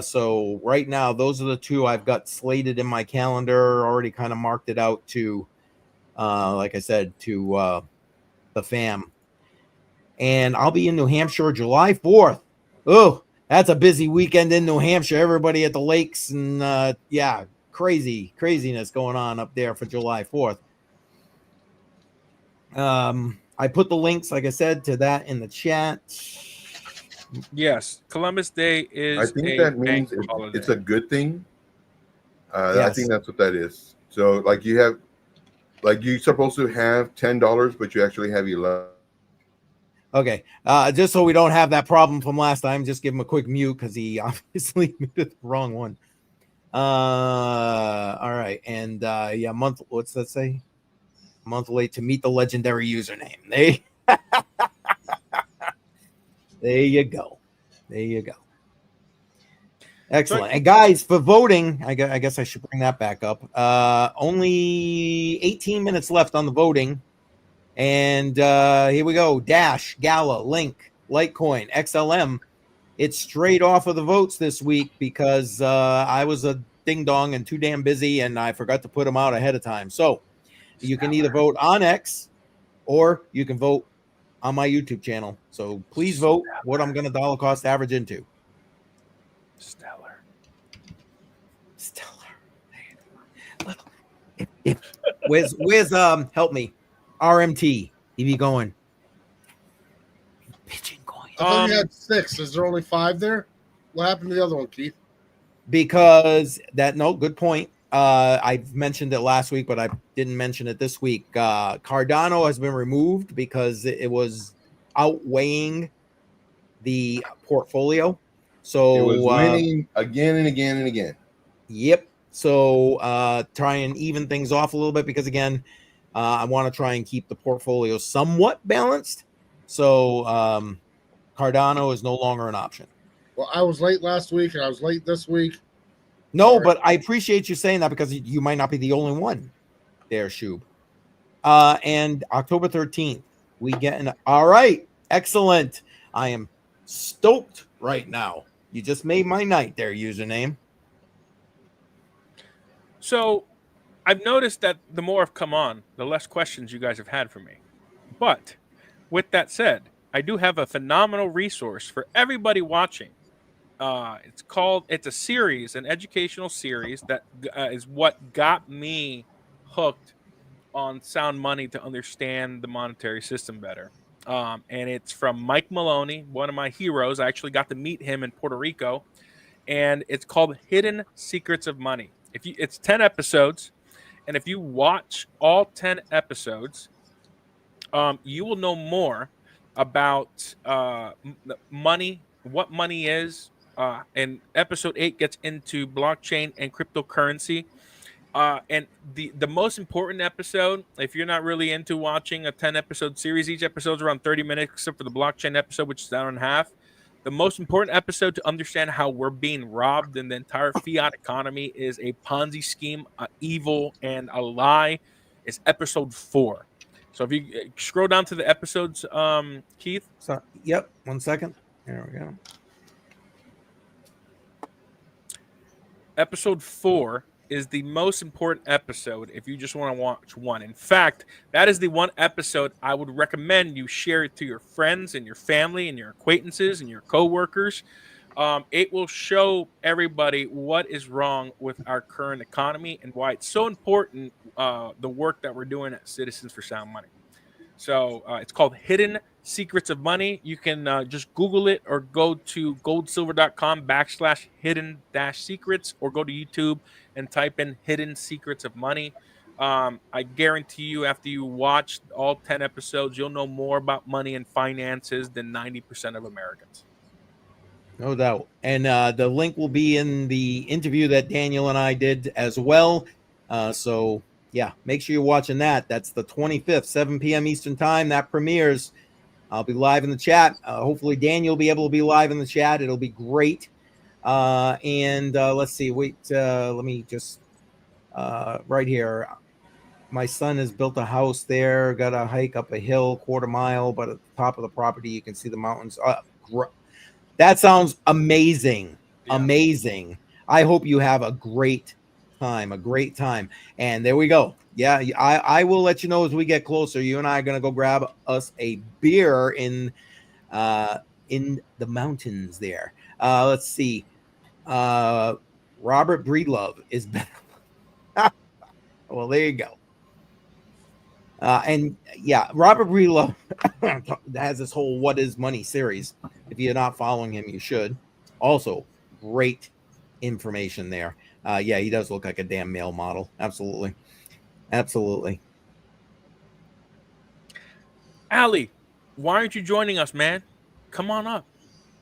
So right now, those are the two I've got slated in my calendar. Already kind of marked it out to, like I said, to the fam. And I'll be in New Hampshire July 4th. Oh, that's a busy weekend in New Hampshire. Everybody at the lakes and craziness going on up there for July 4th. I put the links, like I said, to that in the chat. Yes, Columbus Day is. I think a that means bank holiday. it's a good thing. I Yes. think that's what that is. So like you're supposed to have $10, but you actually have 11. Okay, just so we don't have that problem from last time, just give him a quick mute because he obviously made the wrong one. All right, and month. What's that say? A month late to meet the legendary username. There you go. There you go. Excellent. And guys, for voting, I guess I should bring that back up. Only 18 minutes left on the voting. And here we go. Dash, Gala, Link, Litecoin, XLM. It's straight off of the votes this week because I was a ding dong and too damn busy, and I forgot to put them out ahead of time. So you can either vote on X or you can vote on my YouTube channel. So please vote what I'm going to dollar cost average into. Stellar. Where's help me? RMT. He be going. Pigeon coin. I thought you had 6. Is there only 5 there? What happened to the other one, Keith? Because good point. I've mentioned it last week, but I didn't mention it this week. Cardano has been removed because it was outweighing the portfolio. So it was winning again and again and again. Yep. So try and even things off a little bit because again, I want to try and keep the portfolio somewhat balanced. So Cardano is no longer an option. Well, I was late last week and I was late this week. No, Sorry. but I appreciate you saying that because you might not be the only one there, Shub. And October 13th, we get an all right. Excellent. I am stoked right now. You just made my night there, username. So I've noticed that the more I've come on, the less questions you guys have had for me. But with that said, I do have a phenomenal resource for everybody watching. It's a series, an educational series that is what got me hooked on sound money to understand the monetary system better. And it's from Mike Maloney, one of my heroes. I actually got to meet him in Puerto Rico, and it's called Hidden Secrets of Money. It's 10 episodes, and if you watch all 10 episodes, you will know more about money, what money is. And episode 8 gets into blockchain and cryptocurrency. And the most important episode, if you're not really into watching a 10-episode series, each episode's around 30 minutes, except for the blockchain episode, which is an hour and a half. The most important episode to understand how we're being robbed and the entire fiat economy is a Ponzi scheme, evil, and a lie is episode 4. So if you scroll down to the episodes, Keith. So, yep. 1 second. There we go. Episode 4 is the most important episode if you just want to watch one. In fact, that is the one episode I would recommend you share it to your friends and your family and your acquaintances and your coworkers. It will show everybody what is wrong with our current economy and why it's so important, the work that we're doing at Citizens for Sound Money. So it's called Hidden Secrets of Money. You can just Google it or go to goldsilver.com/hidden-secrets or go to YouTube and type in Hidden Secrets of Money. I guarantee you after you watch all 10 episodes, you'll know more about money and finances than 90% of Americans. No doubt. And the link will be in the interview that Daniel and I did as well. So, yeah, make sure you're watching that. That's the 25th, 7 p.m. Eastern Time. That premieres. I'll be live in the chat. Hopefully Daniel will be able to be live in the chat. It'll be great. And let's see. Wait, let me just right here. My son has built a house there. Got to hike up a hill, 1/4 mile, but at the top of the property, you can see the mountains. That sounds amazing. Yeah. Amazing. I hope you have a great time. And there we go. Yeah, I will let you know as we get closer. You and I are gonna go grab us a beer in the mountains there. Let's see. Robert Breedlove is better. Well, there you go. And yeah, Robert Breedlove has this whole "What Is Money" series. If you're not following him, you should. Also, great information there. Yeah, he does look like a damn male model. Absolutely. Ali, why aren't you joining us, man? Come on up.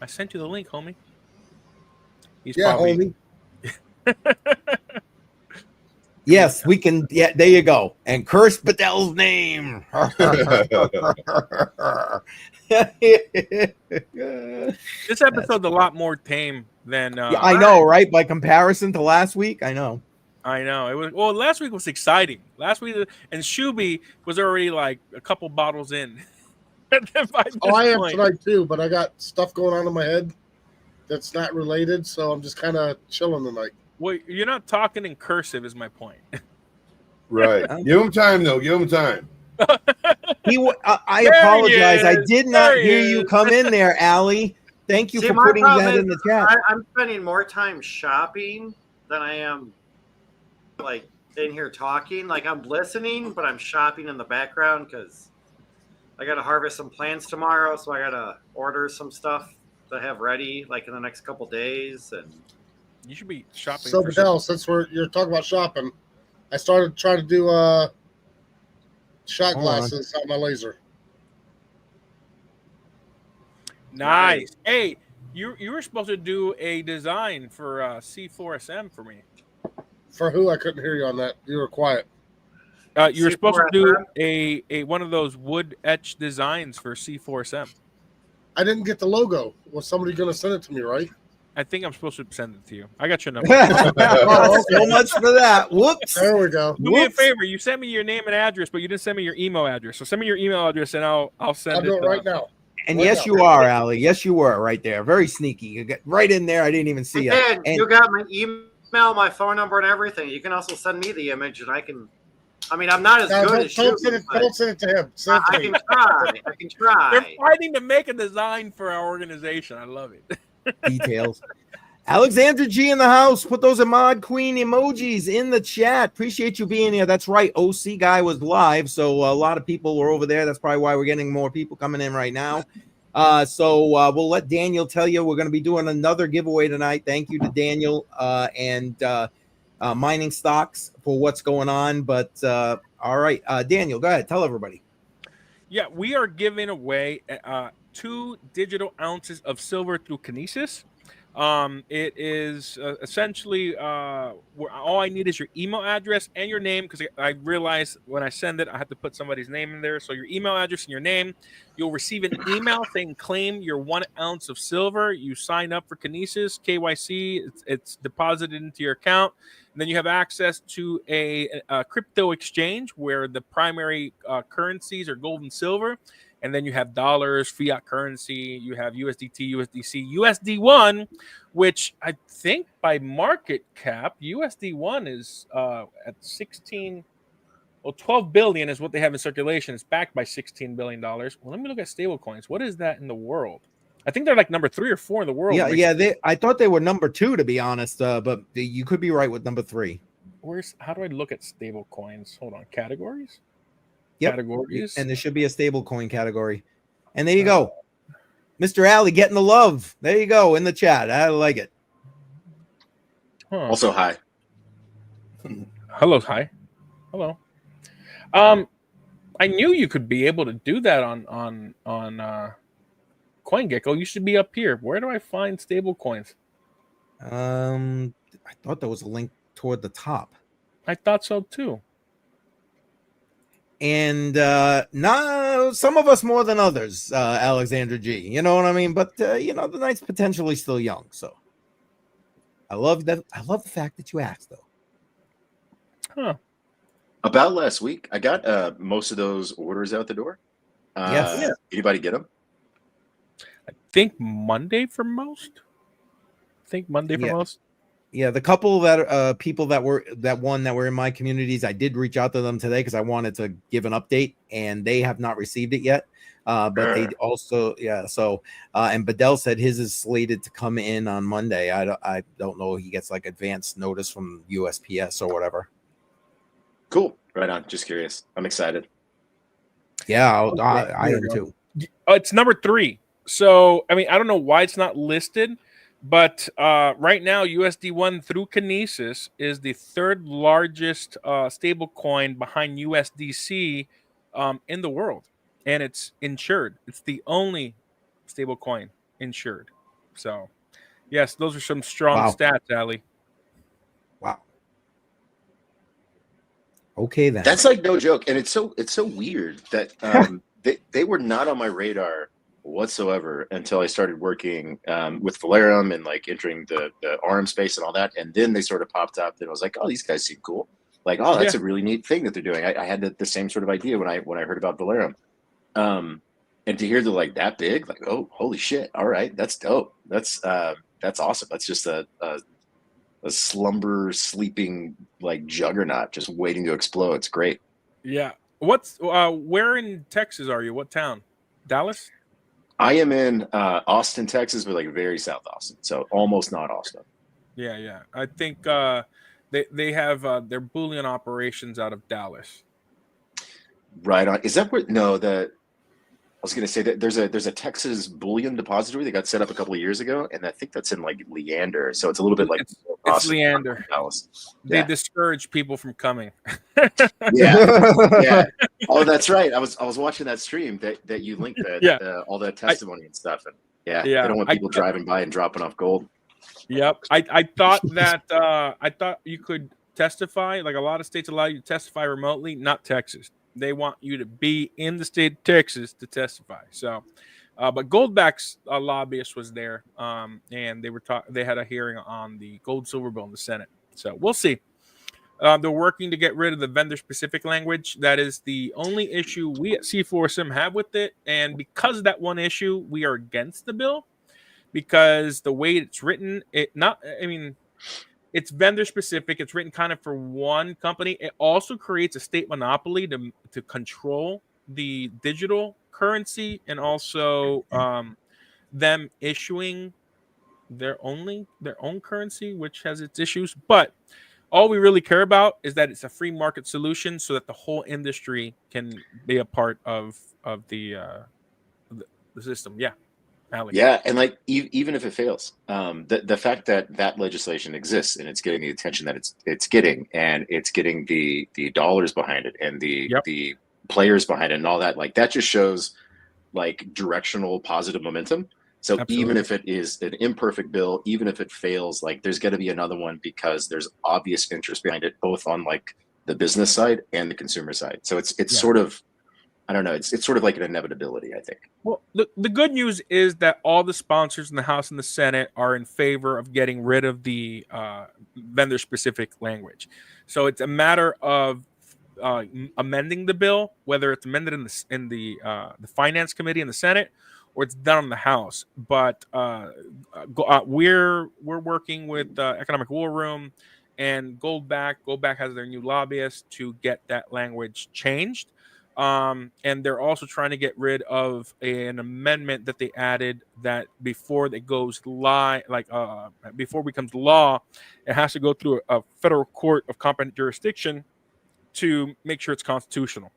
I sent you the link, homie. He's probably... homie. Yes, we can. Yeah, there you go. And curse Badel's name. This episode's a lot more tame than. Yeah, I know, right? By comparison to last week, I know. It was. Well, last week was exciting. Last week, and Shuby was already like a couple bottles in. I am tonight too, but I got stuff going on in my head that's not related, so I'm just kind of chilling tonight. Well, you're not talking in cursive, is my point. Right. Give him time, though. Give him time. I apologize. I did not hear you come in there, Allie. Thank you for putting that in the chat. I'm spending more time shopping than I am like in here talking. Like I'm listening, but I'm shopping in the background because I got to harvest some plants tomorrow. So I got to order some stuff to have ready like in the next couple days. And you should be shopping. So, Badell, since you're talking about shopping, I started trying to do shot glasses on my laser. Nice. Hey, you were supposed to do a design for C4SM for me. For who? I couldn't hear you on that. You were quiet. You were supposed to do a one of those wood etch designs for C4SM. I didn't get the logo. Was somebody going to send it to me, right? I think I'm supposed to send it to you. I got your number. So much for that. Whoops. There we go. Do me a favor. You sent me your name and address, but you didn't send me your email address. So send me your email address, and I'll send it. I'll do it right now. And yes, you are, Allie. Yes, you were right there. Very sneaky. You got right in there. I didn't even see it. And you got my email, my phone number, and everything. You can also send me the image, and I can. I mean, I'm not as good as you. Don't send it to him. I can try. I can try. They're fighting to make a design for our organization. I love it. Details. Alexandra G in the house. Put those Ahmad Queen emojis in the chat. Appreciate you being here. That's right. OC guy was live, so a lot of people were over there. That's probably why we're getting more people coming in right now. So we'll let Daniel tell you. We're going to be doing another giveaway tonight. Thank you to Daniel and Mining Stocks for what's going on. But all right, Daniel, go ahead. Tell everybody. Yeah, we are giving away 2 digital ounces of silver through Kinesis. It is essentially all I need is your email address and your name, because I realized when I send it, I have to put somebody's name in there. So your email address and your name, you'll receive an email saying claim your 1 ounce of silver. You sign up for Kinesis, KYC, it's deposited into your account. And then you have access to a crypto exchange where the primary currencies are gold and silver. And then you have dollars, fiat currency. You have USDT, USDC, USD1, which I think by market cap, USD1 is at 12 billion is what they have in circulation. It's backed by $16 billion. Well, let me look at stable coins. What is that in the world? I think they're like number 3 or 4 in the world. Yeah. I thought they were number 2, to be honest, but you could be right with number 3. How do I look at stable coins? Hold on, categories. Yep. Categories, and there should be a stable coin category. And there you go. Mr. Alley getting the love. There you go in the chat. I like it. Also, hi. Hello, hi. Hello. I knew you could be able to do that on CoinGecko. You should be up here. Where do I find stable coins? I thought there was a link toward the top. I thought so too. And no, some of us more than others, Alexandra G. You know what I mean? But the night's potentially still young. So I love that. I love the fact that you asked, though. Huh. About last week, I got most of those orders out the door. Yes. Yeah. Anybody get them? I think Monday for most. Yeah, the couple that people that were in my communities, I did reach out to them today because I wanted to give an update, and they have not received it yet. But they also, So, and Bedell said his is slated to come in on Monday. I don't know. He gets like advance notice from USPS or whatever. Cool. Right on. Just curious. I'm excited. Yeah, I am too. It's number 3. So, I mean, I don't know why it's not listed, but right now, USD1 through Kinesis is the 3rd largest stable coin behind USDC in the world. And it's insured. It's the only stable coin insured. So, yes, those are some strong stats, Ali. Wow. Okay, then. That's like no joke, and it's so weird that they were not on my radar whatsoever until I started working with Valerium and like entering the ARM space and all that, and then they sort of popped up. And I was like, oh, these guys seem cool. Like, oh, that's a really neat thing that they're doing. I had the same sort of idea when I heard about Valerium, and to hear they're like that big, like, oh, holy shit! All right, that's dope. That's awesome. That's just a sleeping like juggernaut just waiting to explode. It's great. Yeah. What's where in Texas are you? What town? Dallas? I am in Austin, Texas, but like very South Austin, so almost not Austin. Yeah. I think they have their Boolean operations out of Dallas. Right on. Is that where? No, I was going to say that there's a Texas bullion depository that got set up a couple of years ago, and I think that's in like Leander. So it's a little bit like it's Leander. Dallas. They discourage people from coming. Yeah. Oh, that's right. I was watching that stream that you linked all that testimony and stuff, and they don't want people driving by and dropping off gold. Yep. I thought that I thought you could testify. Like a lot of states allow you to testify remotely. Not Texas. They want you to be in the state of Texas to testify. So, but Goldback's lobbyist was there, and they had a hearing on the gold silver bill in the Senate. So we'll see. They're working to get rid of the vendor-specific language. That is the only issue we at C4SM have with it, and because of that one issue, we are against the bill because the way it's written, it's vendor specific. It's written kind of for one company. It also creates a state monopoly to control the digital currency and also them issuing their own currency, which has its issues. But all we really care about is that it's a free market solution so that the whole industry can be a part of the system. Yeah. Alex. Yeah, and like even if it fails, the fact that legislation exists and it's getting the attention that it's getting, and it's getting the dollars behind it and the players behind it and all that, like that just shows like directional positive momentum. So Absolutely. Even if it is an imperfect bill, even if it fails, like there's going to be another one because there's obvious interest behind it, both on like the business side and the consumer side. So it's sort of, I don't know. It's sort of like an inevitability, I think. Well, the good news is that all the sponsors in the House and the Senate are in favor of getting rid of the vendor-specific language. So it's a matter of amending the bill, whether it's amended in the Finance Committee in the Senate or it's done in the House. But we're working with Economic War Room and Goldback. Goldback has their new lobbyist to get that language changed. And they're also trying to get rid of an amendment that they added that before it goes live, before it becomes law, it has to go through a federal court of competent jurisdiction to make sure it's constitutional.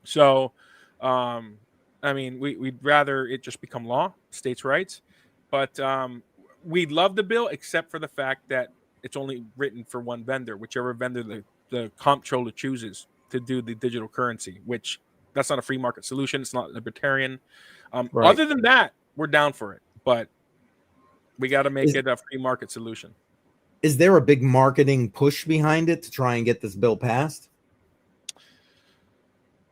So, we'd rather it just become law, states' rights. But we love the bill, except for the fact that it's only written for one vendor, whichever vendor the comptroller chooses to do the digital currency, which that's not a free market solution. It's not libertarian. Right. Other than that, we're down for it, but we got to make it a free market solution. Is there a big marketing push behind it to try and get this bill passed?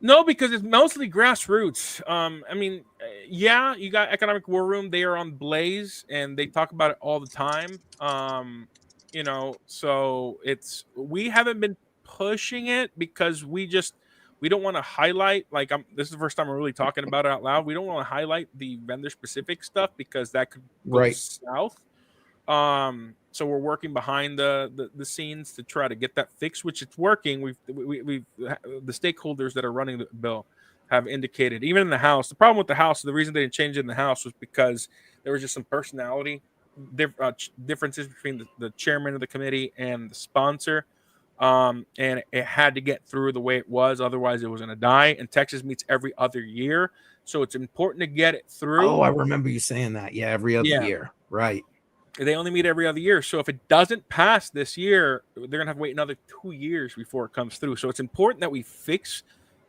No, because it's mostly grassroots. I mean, yeah, you got Economic War Room. They are on Blaze, and they talk about it all the time. So we haven't been pushing it because we don't want to highlight. Like, this is the first time we're really talking about it out loud. We don't want to highlight the vendor specific stuff because that could go Right. south. So we're working behind the scenes to try to get that fixed, which it's working. We've the stakeholders that are running the bill have indicated, even in the House. The problem with the House, the reason they didn't change it in the House was because there was just some personality differences between the chairman of the committee and the sponsor. And it had to get through the way it was, otherwise it was going to die. And Texas meets every other year, so it's important to get it through. Oh, I remember you saying that. Yeah, every other year, right? They only meet every other year. So if it doesn't pass this year, they're going to have to wait another 2 years before it comes through. So it's important that we fix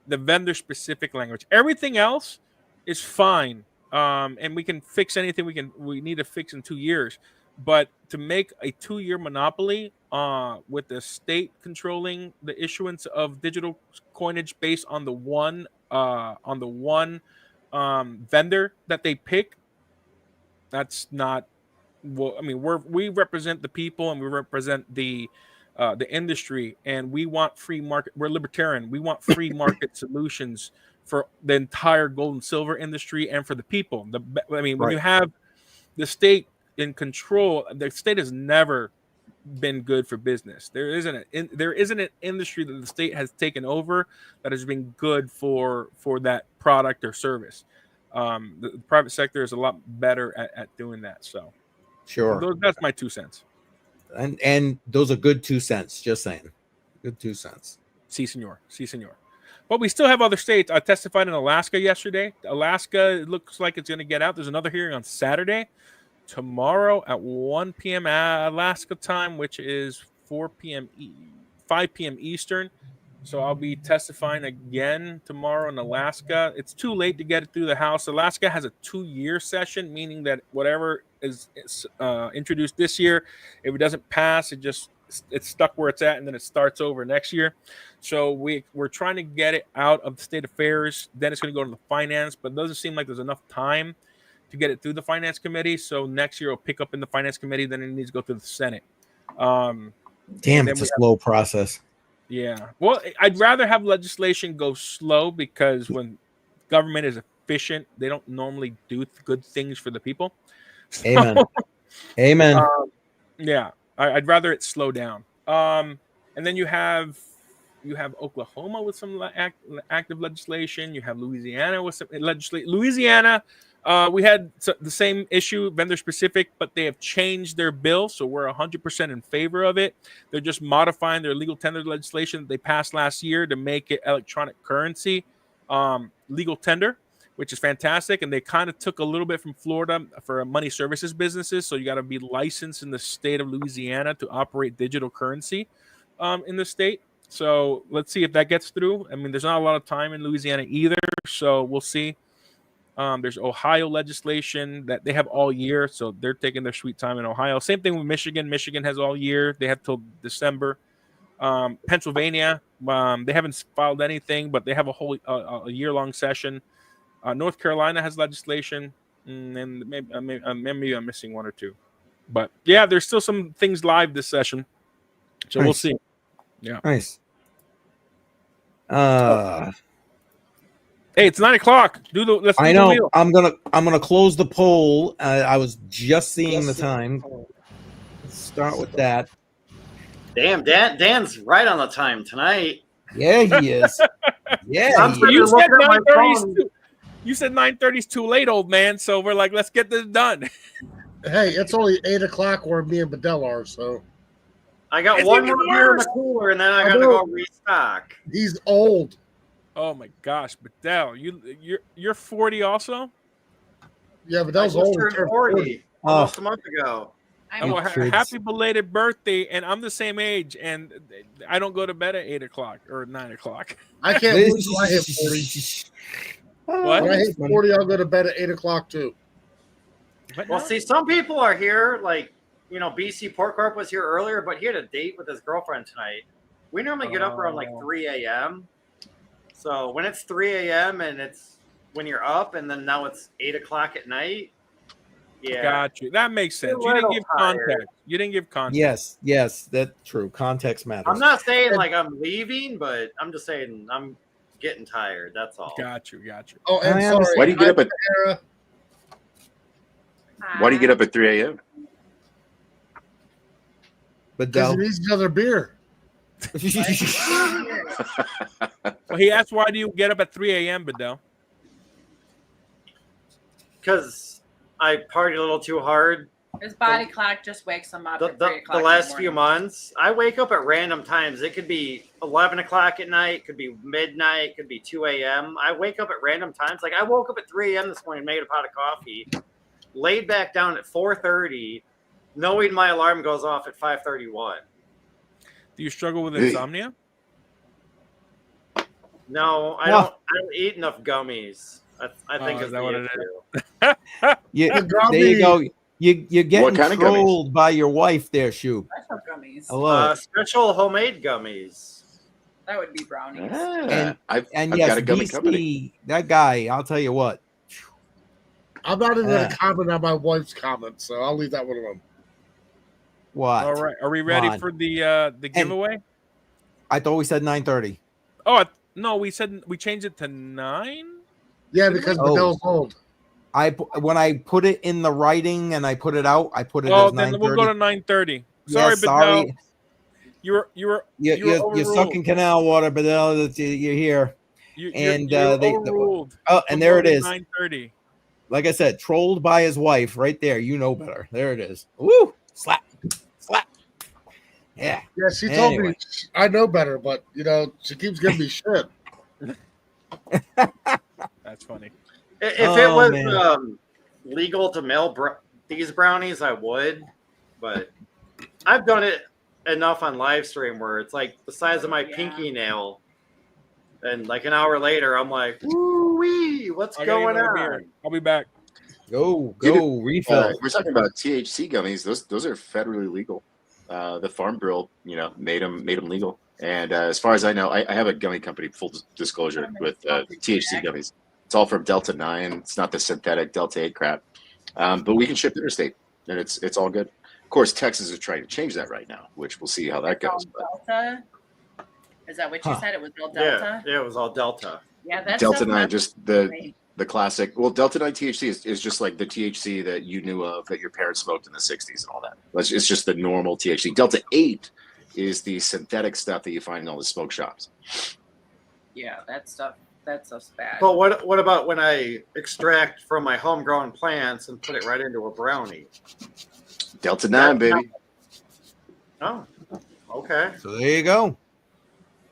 the vendor-specific language. Everything else is fine. And we can fix anything we need to fix in 2 years. But to make a 2-year monopoly with the state controlling the issuance of digital coinage based on the one vendor that they pick, that's not. Well, I mean, we represent the people and we represent the industry, and we want free market. We're libertarian. We want free market solutions for the entire gold and silver industry and for the people. When you have the state in control, the state has never been good for business. There isn't an industry that the state has taken over that has been good for that product or service. The private sector is a lot better at doing that. So. Sure. That's my 2 cents. And those are good 2 cents. Just saying. Good 2 cents. Si, senor. Si, senor. But we still have other states. I testified in Alaska yesterday. Alaska, it looks like it's going to get out. There's another hearing on Saturday. Tomorrow at 1 p.m. Alaska time, which is 5 p.m. Eastern. So I'll be testifying again tomorrow in Alaska. It's too late to get it through the House. Alaska has a 2-year session, meaning that whatever is introduced this year, if it doesn't pass, it's stuck where it's at, and then it starts over next year. So we're trying to get it out of the state affairs. Then it's going to go to the finance, but it doesn't seem like there's enough time to get it through the finance committee. So next year it'll pick up in the finance committee. Then it needs to go through the Senate. Damn, it's a slow process. Yeah. Well, I'd rather have legislation go slow because when government is efficient, they don't normally do good things for the people. Amen. Amen. Yeah. I'd rather it slow down. And then you have Oklahoma with some active legislation. You have Louisiana with some legislation. Louisiana, we had the same issue, vendor specific, but they have changed their bill, so we're 100% in favor of it. They're just modifying their legal tender legislation that they passed last year to make it electronic currency legal tender, which is fantastic. And they kind of took a little bit from Florida for money services businesses, so you got to be licensed in the state of Louisiana to operate digital currency in the state. So let's see if that gets through. I mean, there's not a lot of time in Louisiana either, so we'll see. There's Ohio legislation that they have all year, so they're taking their sweet time in Ohio. Same thing with Michigan. Michigan has all year. They have till December. Pennsylvania, they haven't filed anything, but they have a whole a year-long session. North Carolina has legislation, and maybe I'm missing one or two. But, yeah, there's still some things live this session, so we'll see. Yeah. Nice. Hey, it's 9:00. Let's do I know. the wheel. I'm gonna close the poll. I was just seeing the time. Let's start with that. Damn, Dan's right on the time tonight. Yeah, he is. Yeah, you said 9:30. You said 9:30 is too late, old man. So we're like, let's get this done. Hey, it's only 8:00 where me and Bedell are. So I got one more beer in the cooler, and then I gotta go restock. He's old. Oh my gosh, Bedell, you're 40 also? Yeah, Bedell's old. Turned 40 almost a month ago. Happy belated birthday, and I'm the same age, and I don't go to bed at 8:00 or 9:00. I can't wait until I hit 40. What? When I hit 40, I'll go to bed at 8:00 too. Well, see, some people are here, like, BC Port Corp was here earlier, but he had a date with his girlfriend tonight. We normally get up around like 3 a.m. So when it's 3 a.m. and it's when you're up, and then now it's 8 o'clock at night. Yeah, Got you. That makes sense. You didn't give context. You didn't give context. Yes, that's true. Context matters. I'm not saying like I'm leaving, but I'm just saying I'm getting tired. That's all. Got you. Oh, and sorry. Why do you get up at? Why do you get up at 3 a.m.? But because he needs another beer. Well, he asked, why do you get up at 3 a.m., Bedell? Because I partied a little too hard. His body clock just wakes him up at 3 o'clock. The last few months, I wake up at random times. It could be 11 o'clock at night, could be midnight, could be 2 a.m. I wake up at random times. Like I woke up at 3 a.m. this morning, made a pot of coffee, laid back down at 4:30, knowing my alarm goes off at 5:31. Do you struggle with insomnia? No, I don't eat enough gummies. I think is that what it is? There you go. You're getting trolled by your wife there, Shoop. Special gummies. I love it. Special homemade gummies. That would be brownies. I've yes, got a gummy BC, company. That guy, I'll tell you what. I'm not even going to comment on my wife's comments, so I'll leave that one alone. What? All right. Are we ready for the giveaway? I thought we said 9:30. Oh, no, we changed it to 9? Yeah, because Bedell's old. When I put it in the writing and I put it out, I put it as 9:30. Then we'll go to 9:30. Sorry, Bedell. sorry. You're sucking canal water, Bedell. You're here. You're overruled. And there it is. 9:30. Like I said, trolled by his wife right there. You know better. There it is. Woo! Slap. Yeah. Yeah, she told me I know better, but she keeps giving me shit. That's funny. If it was legal to mail these brownies, I would, but I've done it enough on live stream where it's like the size of my pinky nail, and like an hour later, I'm like, "Woo-wee, what's going on?" I'll be back. Go refill. We're talking about THC gummies. Those are federally legal. The Farm Bill, made them legal. And as far as I know, I have a gummy company, full disclosure, with THC gummies. It's all from Delta 9. It's not the synthetic Delta 8 crap. But we can ship interstate, and it's all good. Of course, Texas is trying to change that right now, which we'll see how that goes. Delta? Is that what you said? It was all Delta? Yeah, it was all Delta. Yeah, that's Delta 9, just the classic. Well, Delta 9 THC is just like the THC that you knew of that your parents smoked in the 60s and all that. It's just the normal THC. Delta 8 is the synthetic stuff that you find in all the smoke shops. Yeah, that stuff's bad. But what about when I extract from my homegrown plants and put it right into a brownie? Delta 9, baby. Oh, okay. So there you go.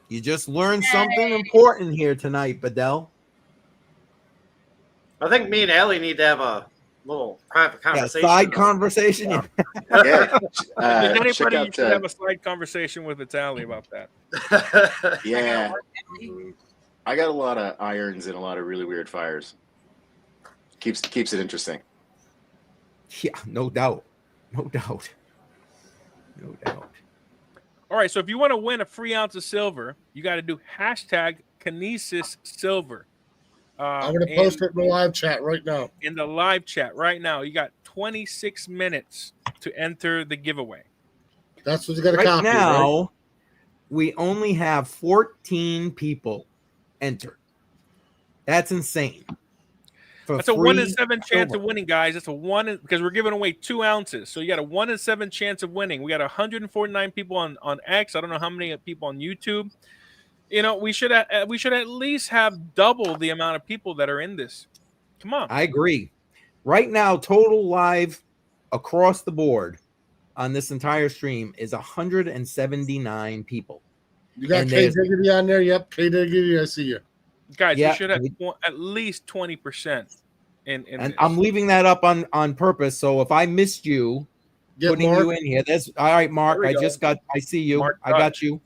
You just learned something important here tonight, Bedell. I think me and Allie need to have a little private conversation. Side conversation. Yeah. Anybody check out, should have a side conversation with Italy about that. Yeah. I got a lot of irons and a lot of really weird fires. Keeps it interesting. Yeah, no doubt. All right, so if you want to win a free ounce of silver, you got to do #KinesisSilver. I'm going to post it in the live chat right now. In the live chat right now, you got 26 minutes to enter the giveaway. That's what you got to right copy. Now, right? we only have 14 people entered. That's insane. That's a 1 in 7 chance of winning, guys. That's a 1 because we're giving away 2 ounces. So you got a 1 in 7 chance of winning. We got 149 people on X. I don't know how many people on YouTube. We should at least have double the amount of people that are in this. Come on. I agree. Right now, total live across the board on this entire stream is 179 people. You got K Diggity on there? Yep, K Diggity, I see you. Guys, we should have at least 20%. And I'm leaving that up on purpose. So if I missed you, putting you in here, that's all right, Mark. I see you. Mark, I got you.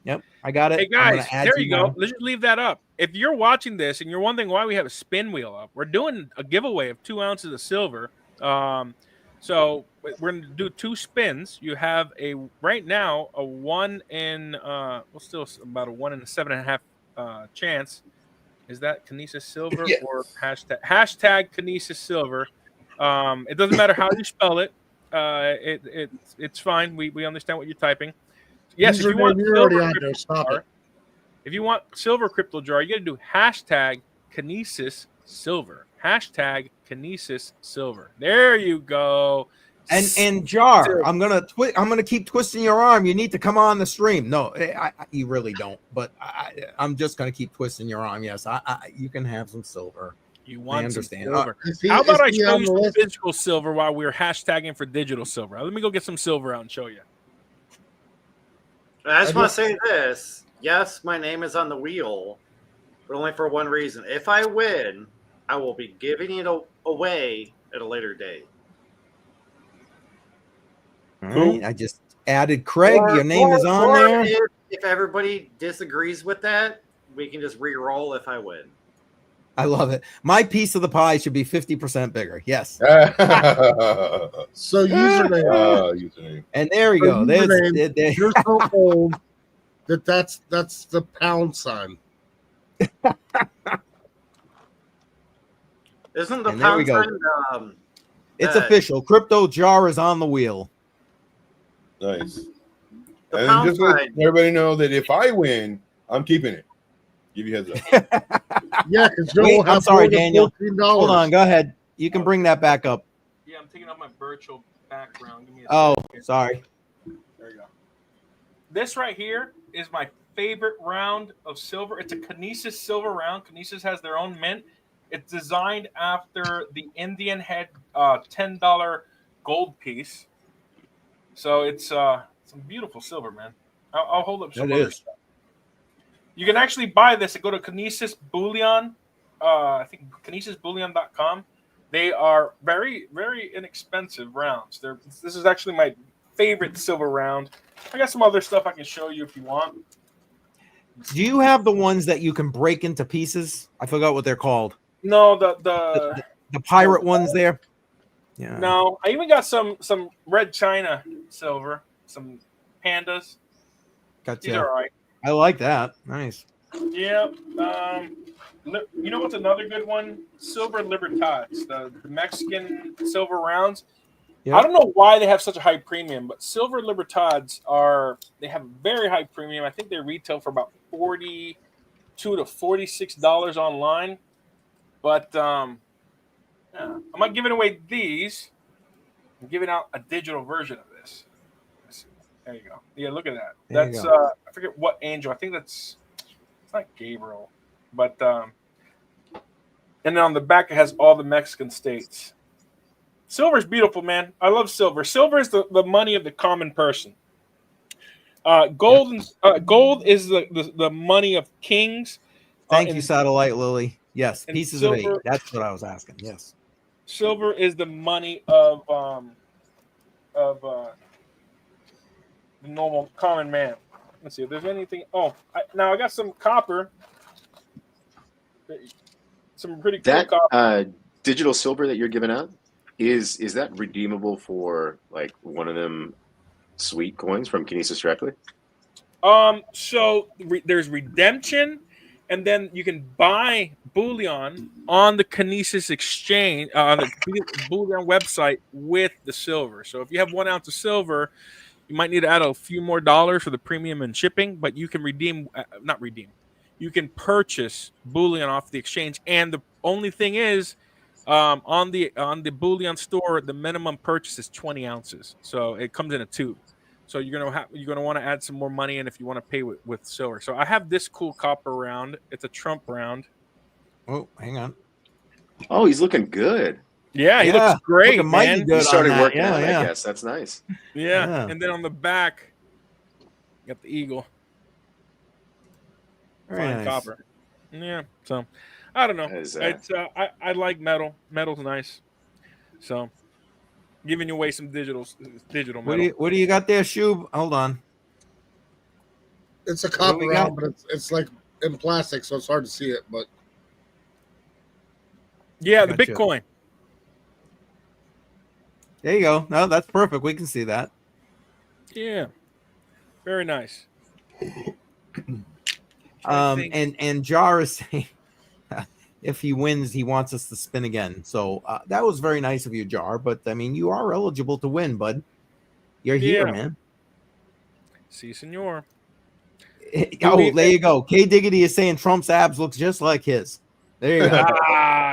Yep, I got it. Hey guys, there you go. Let's just leave that up. If you're watching this and you're wondering why we have a spin wheel up, we're doing a giveaway of 2 ounces of silver. So we're gonna do 2 spins. You have right now a 1 in still about a 1 in 7.5 chance. Is that Kinesis Silver Yes. or hashtag Kinesis Silver? It doesn't matter how you spell it. It's fine. We understand what you're typing. Yes, if you want you're already silver on there. crypto Stop jar, it. if you want silver crypto jar, you got to do hashtag Kinesis Silver. Hashtag Kinesis Silver. There you go. And Jar, I'm gonna keep twisting your arm. You need to come on the stream. No, you really don't. But I'm just gonna keep twisting your arm. Yes, you can have some silver. You want some understand. silver? How about I show you some physical silver while we're hashtagging for digital silver? Let me go get some silver out and show you. I just want to say this. Yes, my name is on the wheel, but only for one reason. If I win, I will be giving it away at a later date. All right, I just added Craig. Your name is on there. If everybody disagrees with that, we can just re-roll if I win. I love it. My piece of the pie should be 50% bigger. Yes. So username. And there we go. You're so old that's the pound sign. Isn't the pound sign? It's official. Crypto Jar is on the wheel. Nice. And just let everybody know that if I win, I'm keeping it. Give you a heads up. Yeah, because Joe I'm sorry, Daniel. $14. Hold on, go ahead. You can bring that back up. Yeah, I'm taking off my virtual background. Give me sorry. There you go. This right here is my favorite round of silver. It's a Kinesis silver round. Kinesis has their own mint. It's designed after the Indian head $10 gold piece. So it's some beautiful silver, man. I'll hold up some other stuff. You can actually buy this and go to Kinesis Bullion. I think KinesisBullion.com. They are very, very inexpensive rounds. This is actually my favorite silver round. I got some other stuff I can show you if you want. Do you have the ones that you can break into pieces? I forgot what they're called. No, the pirate ones there. Yeah. No, I even got some red China silver, some pandas. Gotcha. These are all right. I like that. Nice. Yeah. You know what's another good one? Silver Libertads, the Mexican silver rounds. Yep. I don't know why they have such a high premium, but Silver Libertads they have a very high premium. I think they retail for about $42 to $46 online. But I'm not giving away these. I'm giving out a digital version of this. There you go. Yeah, look at that. That's I forget what angel. I think it's not Gabriel, but and then on the back it has all the Mexican states. Silver's beautiful, man. I love silver. Silver is the money of the common person. Gold is the money of kings. Thank you, Satellite Lily. Yes, pieces silver, of 8. That's what I was asking. Yes. Silver is the money of the normal common man. Let's see if there's anything. Now I got some copper. Some pretty cool copper. Digital silver that you're giving out, is that redeemable for like one of them sweet coins from Kinesis directly? So there's redemption, and then you can buy bullion on the Kinesis exchange, on the bullion website with the silver. So if you have 1 ounce of silver, you might need to add a few more dollars for the premium and shipping, but you can you can purchase bullion off the exchange. And the only thing is, on the bullion store, the minimum purchase is 20 ounces. So it comes in a tube. So you're gonna want to add some more money in if you want to pay with silver. So I have this cool copper round. It's a Trump round. Oh, hang on. Oh, he's looking good. Yeah, he looks great, man. He started working out, I guess. That's nice. Yeah, and then on the back, you got the eagle. Fine copper. Yeah, so I don't know. It's I like metal. Metal's nice. So giving you away some digital metal. What do you got there, Shub? Hold on. It's a copper round, but it's like in plastic, so it's hard to see it. But yeah, the Bitcoin. There you go. No, that's perfect. We can see that. Yeah. Very nice. And Jar is saying if he wins, he wants us to spin again. So that was very nice of you, Jar. But I mean, you are eligible to win, bud. You're here, man. Si, senor. Oh, there you go. K Diggity is saying Trump's abs looks just like his. There you go.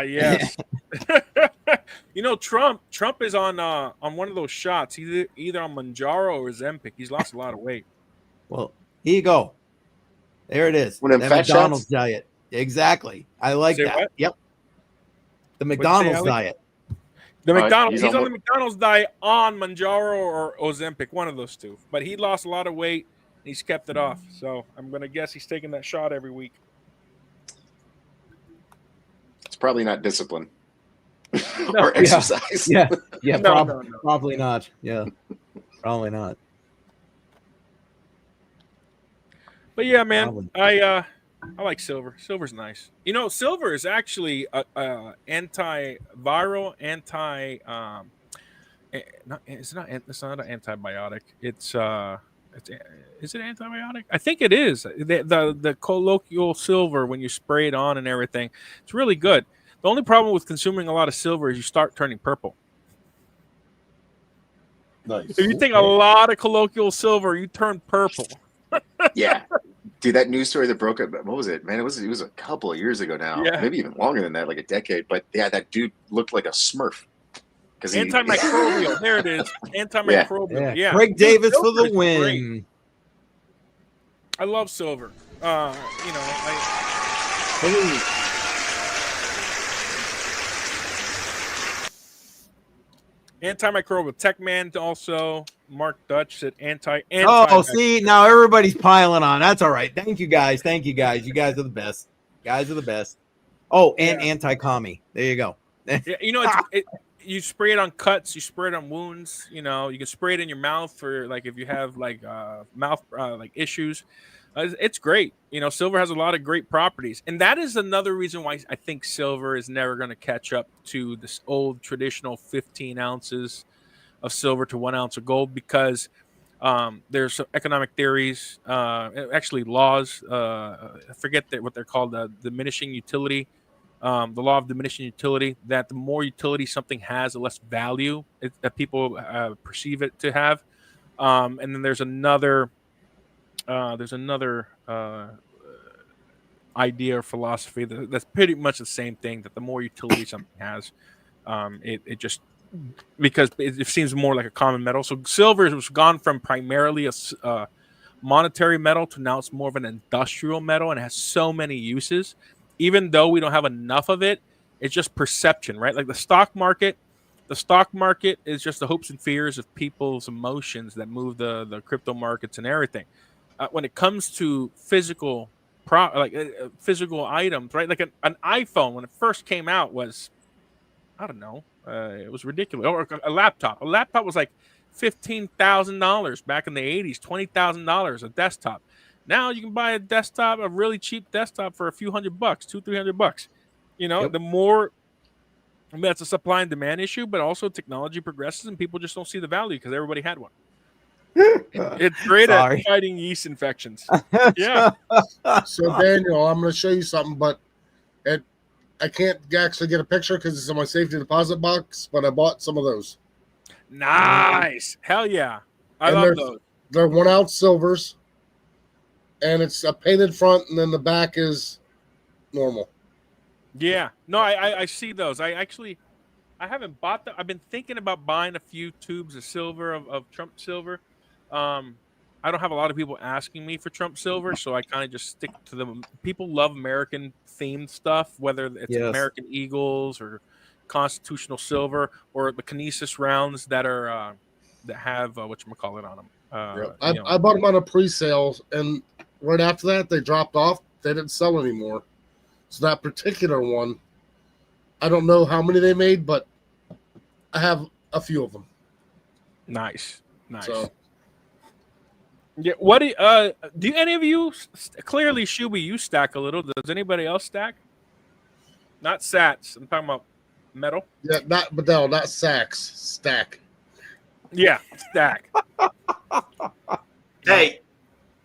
Yes. You know, Trump is on one of those shots, either on Manjaro or Ozempic. He's lost a lot of weight. Well, here you go. There it is. One of the them fat McDonald's shots? diet. Exactly. I like that. What? Yep. The McDonald's diet. The McDonald's. He's on the McDonald's diet on Manjaro or Ozempic, one of those two. But he lost a lot of weight. And he's kept it off. So I'm gonna guess he's taking that shot every week. It's probably not discipline or exercise. Yeah. No. Probably not. Yeah. Probably not. But yeah, man, I like silver. Silver's nice. You know, silver is actually a antiviral, it's not an antibiotic. It's is it antibiotic? I think it is. The colloquial silver, when you spray it on and everything, it's really good. The only problem with consuming a lot of silver is you start turning purple. Nice. If you take a lot of colloquial silver, you turn purple. Yeah. Dude, that news story that broke up, what was it? Man, it was a couple of years ago now. Yeah. Maybe even longer than that, like a decade. But yeah, that dude looked like a Smurf. Antimicrobial. There it is. Antimicrobial. Yeah. Craig Davis for the win. Great. I love silver. Antimicrobial. Techman also. Mark Dutch said anti. Oh, see, now everybody's piling on. That's all right. Thank you guys. You guys are the best. Oh, and anti-commie. There you go. Yeah, you know, you spray it on cuts, you spray it on wounds. You know, you can spray it in your mouth for like if you have like mouth like issues. It's great. You know, silver has a lot of great properties, and that is another reason why I think silver is never going to catch up to this old traditional 15 ounces of silver to 1 ounce of gold, because there's some economic theories, actually laws. I forget what they're called, diminishing utility. The law of diminishing utility, that the more utility something has, the less value that people perceive it to have. And then there's another idea or philosophy that's pretty much the same thing, that the more utility something has, it just, because it seems more like a common metal. So silver has gone from primarily a monetary metal to now it's more of an industrial metal, and it has so many uses. Even though we don't have enough of it, it's just perception, right? Like the stock market is just the hopes and fears of people's emotions that move the crypto markets and everything. When it comes to physical items, right? Like an iPhone, when it first came out, was, I don't know, it was ridiculous. Or a laptop. A laptop was like $15,000 back in the 80s, $20,000 a desktop. Now you can buy a really cheap desktop for a few $100, $200-$300. You know, the more, I mean, that's a supply and demand issue, but also technology progresses and people just don't see the value because everybody had one. It's great at fighting yeast infections. Yeah. So Daniel, I'm going to show you something, but I can't actually get a picture because it's in my safety deposit box, but I bought some of those. Nice. Hell yeah. I love those. They're 1 ounce silvers, and it's a painted front, and then the back is normal. Yeah. No, I see those. I haven't bought them. I've been thinking about buying a few tubes of silver, of Trump silver. I don't have a lot of people asking me for Trump silver, so I kind of just stick to them. People love American themed stuff, whether it's American Eagles or Constitutional Silver or the Kinesis rounds that are that have whatchamacallit on them. I bought them on a pre-sale, and right after that they dropped off. They didn't sell anymore. So that particular one, I don't know how many they made, but I have a few of them. Nice. So, yeah. What do any of you clearly, Shuby, you stack a little? Does anybody else stack? Not sats. I'm talking about metal. Yeah, not sacks. Stack. Yeah, stack. Hey,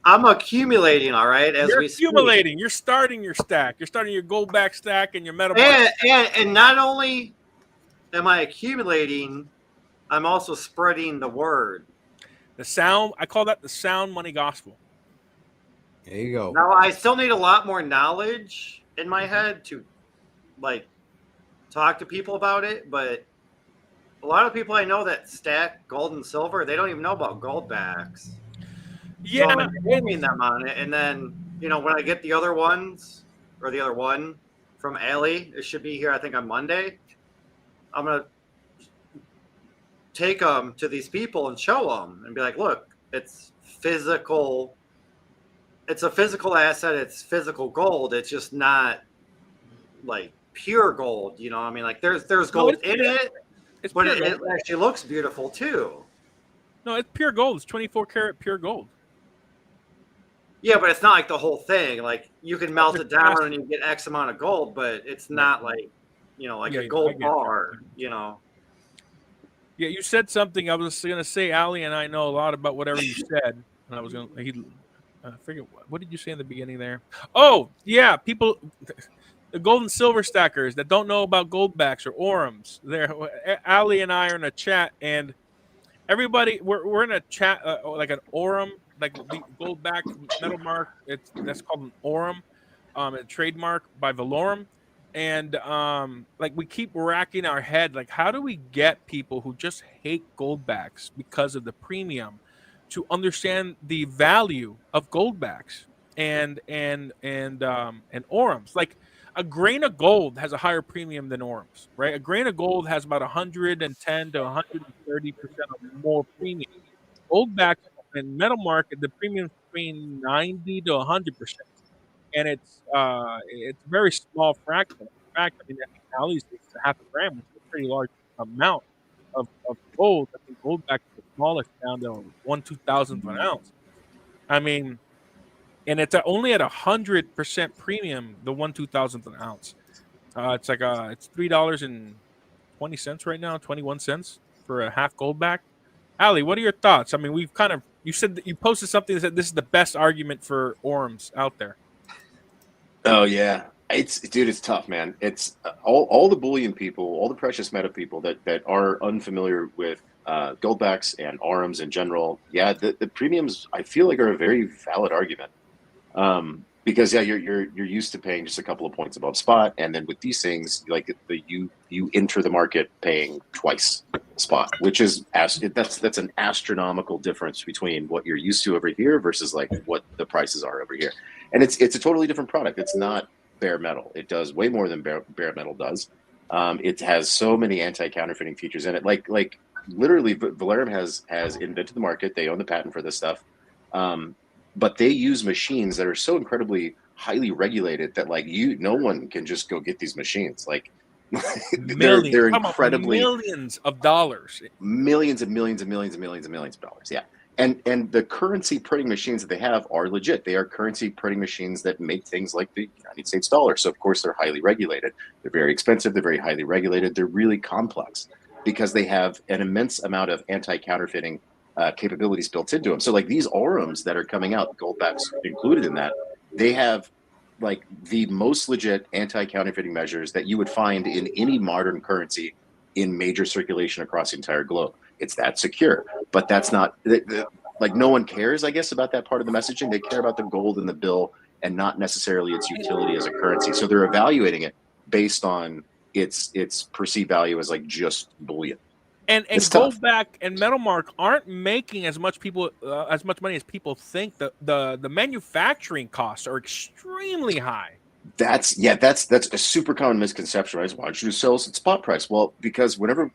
I'm accumulating, all right, as You're we speak. accumulating. You're starting your stack. You're starting your gold back stack and your metal mark. And not only am I accumulating, I'm also spreading the word. The sound, I call that the sound money gospel. There you go. Now I still need a lot more knowledge in my head to like talk to people about it, but a lot of people I know that stack gold and silver, they don't even know about gold backs. Yeah, so I'm informing them on it, and then when I get the other ones or the other one from Allie, it should be here I think on Monday. I'm gonna take them to these people and show them and be like, look, it's physical. It's a physical asset. It's physical gold. It's just not like pure gold. I mean, like there's gold in it, but it actually looks beautiful too. No, it's pure gold. It's 24 karat pure gold. Yeah, but it's not like the whole thing. Like you can melt it down and you get X amount of gold, but it's not like a gold bar. Yeah, you said something. I was going to say, Allie and I know a lot about whatever you said, and I was going to. I forget what did you say in the beginning there? Oh, yeah, people, the gold and silver stackers that don't know about gold backs or orums. There, Allie and I are in a chat, and everybody, we're in a chat like an orum, like the gold back metal mark. That's called an orum, a trademark by Valorum. And like we keep racking our head, like how do we get people who just hate gold backs because of the premium to understand the value of gold backs and orums? Like a grain of gold has a higher premium than orums, right? A grain of gold has about 110 to 130% more premium. Gold backs and metal market, the premium is between 90 to 100%. And it's a very small fraction. In fact, I mean, I think Allie's is half a gram, which is a pretty large amount of gold. I think gold back is the smallest, down to 1/2000th of an ounce. I mean, and it's only at 100% premium, the 1/2000th of an ounce. It's like it's $3.20 right now, 21 cents for a half gold back. Allie, what are your thoughts? I mean, you said that you posted something that said this is the best argument for orums out there. Oh yeah, it's tough, man. It's all the bullion people, all the precious metal people that are unfamiliar with goldbacks and orums in general. Yeah, the premiums I feel like are a very valid argument, because yeah, you're used to paying just a couple of points above spot, and then with these things, like you enter the market paying twice spot, which is that's an astronomical difference between what you're used to over here versus like what the prices are over here. And it's a totally different product. It's not bare metal. It does way more than bare metal does. It has so many anti-counterfeiting features in it. Like literally, Valorum has invented the market. They own the patent for this stuff, but they use machines that are so incredibly highly regulated that like no one can just go get these machines. Like they're incredibly millions of dollars, millions and millions and millions and millions and millions of dollars. Yeah. And the currency printing machines that they have are legit. They are currency printing machines that make things like the United States dollar. So, of course, they're highly regulated. They're very expensive. They're very highly regulated. They're really complex because they have an immense amount of anti-counterfeiting capabilities built into them. So, like these orums that are coming out, goldbacks included in that, they have like the most legit anti-counterfeiting measures that you would find in any modern currency in major circulation across the entire globe. It's that secure, but that's not like no one cares, I guess, about that part of the messaging. They care about the gold in the bill and not necessarily its utility as a currency. So they're evaluating it based on its perceived value as like just bullion. And goldback and metal mark aren't making as much money as people think. The manufacturing costs are extremely high. That's a super common misconception, right? Why don't you sell us at spot price? Well, because whenever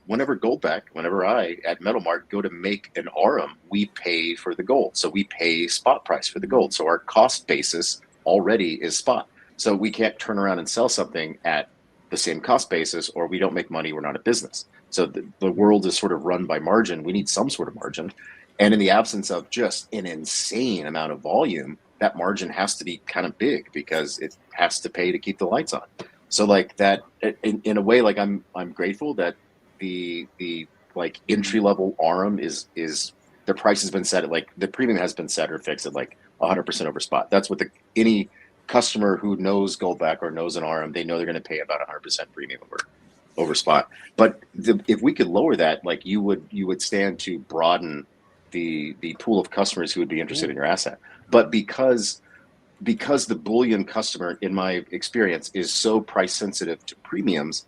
I at Metal Mark go to make an orum, we pay for the gold. So we pay spot price for the gold. So our cost basis already is spot. So we can't turn around and sell something at the same cost basis, or we don't make money. We're not a business. So the world is sort of run by margin. We need some sort of margin. And in the absence of just an insane amount of volume, that margin has to be kind of big because it has to pay to keep the lights on. So like that, in a way, like I'm grateful that the like entry level orum is the price has been set at like the premium has been set or fixed at like 100% over spot. That's what any customer who knows Goldback or knows an RM, they know they're going to pay about 100% premium over spot. But if we could lower that, like you would stand to broaden the pool of customers who would be interested in your asset. But because the bullion customer, in my experience, is so price sensitive to premiums,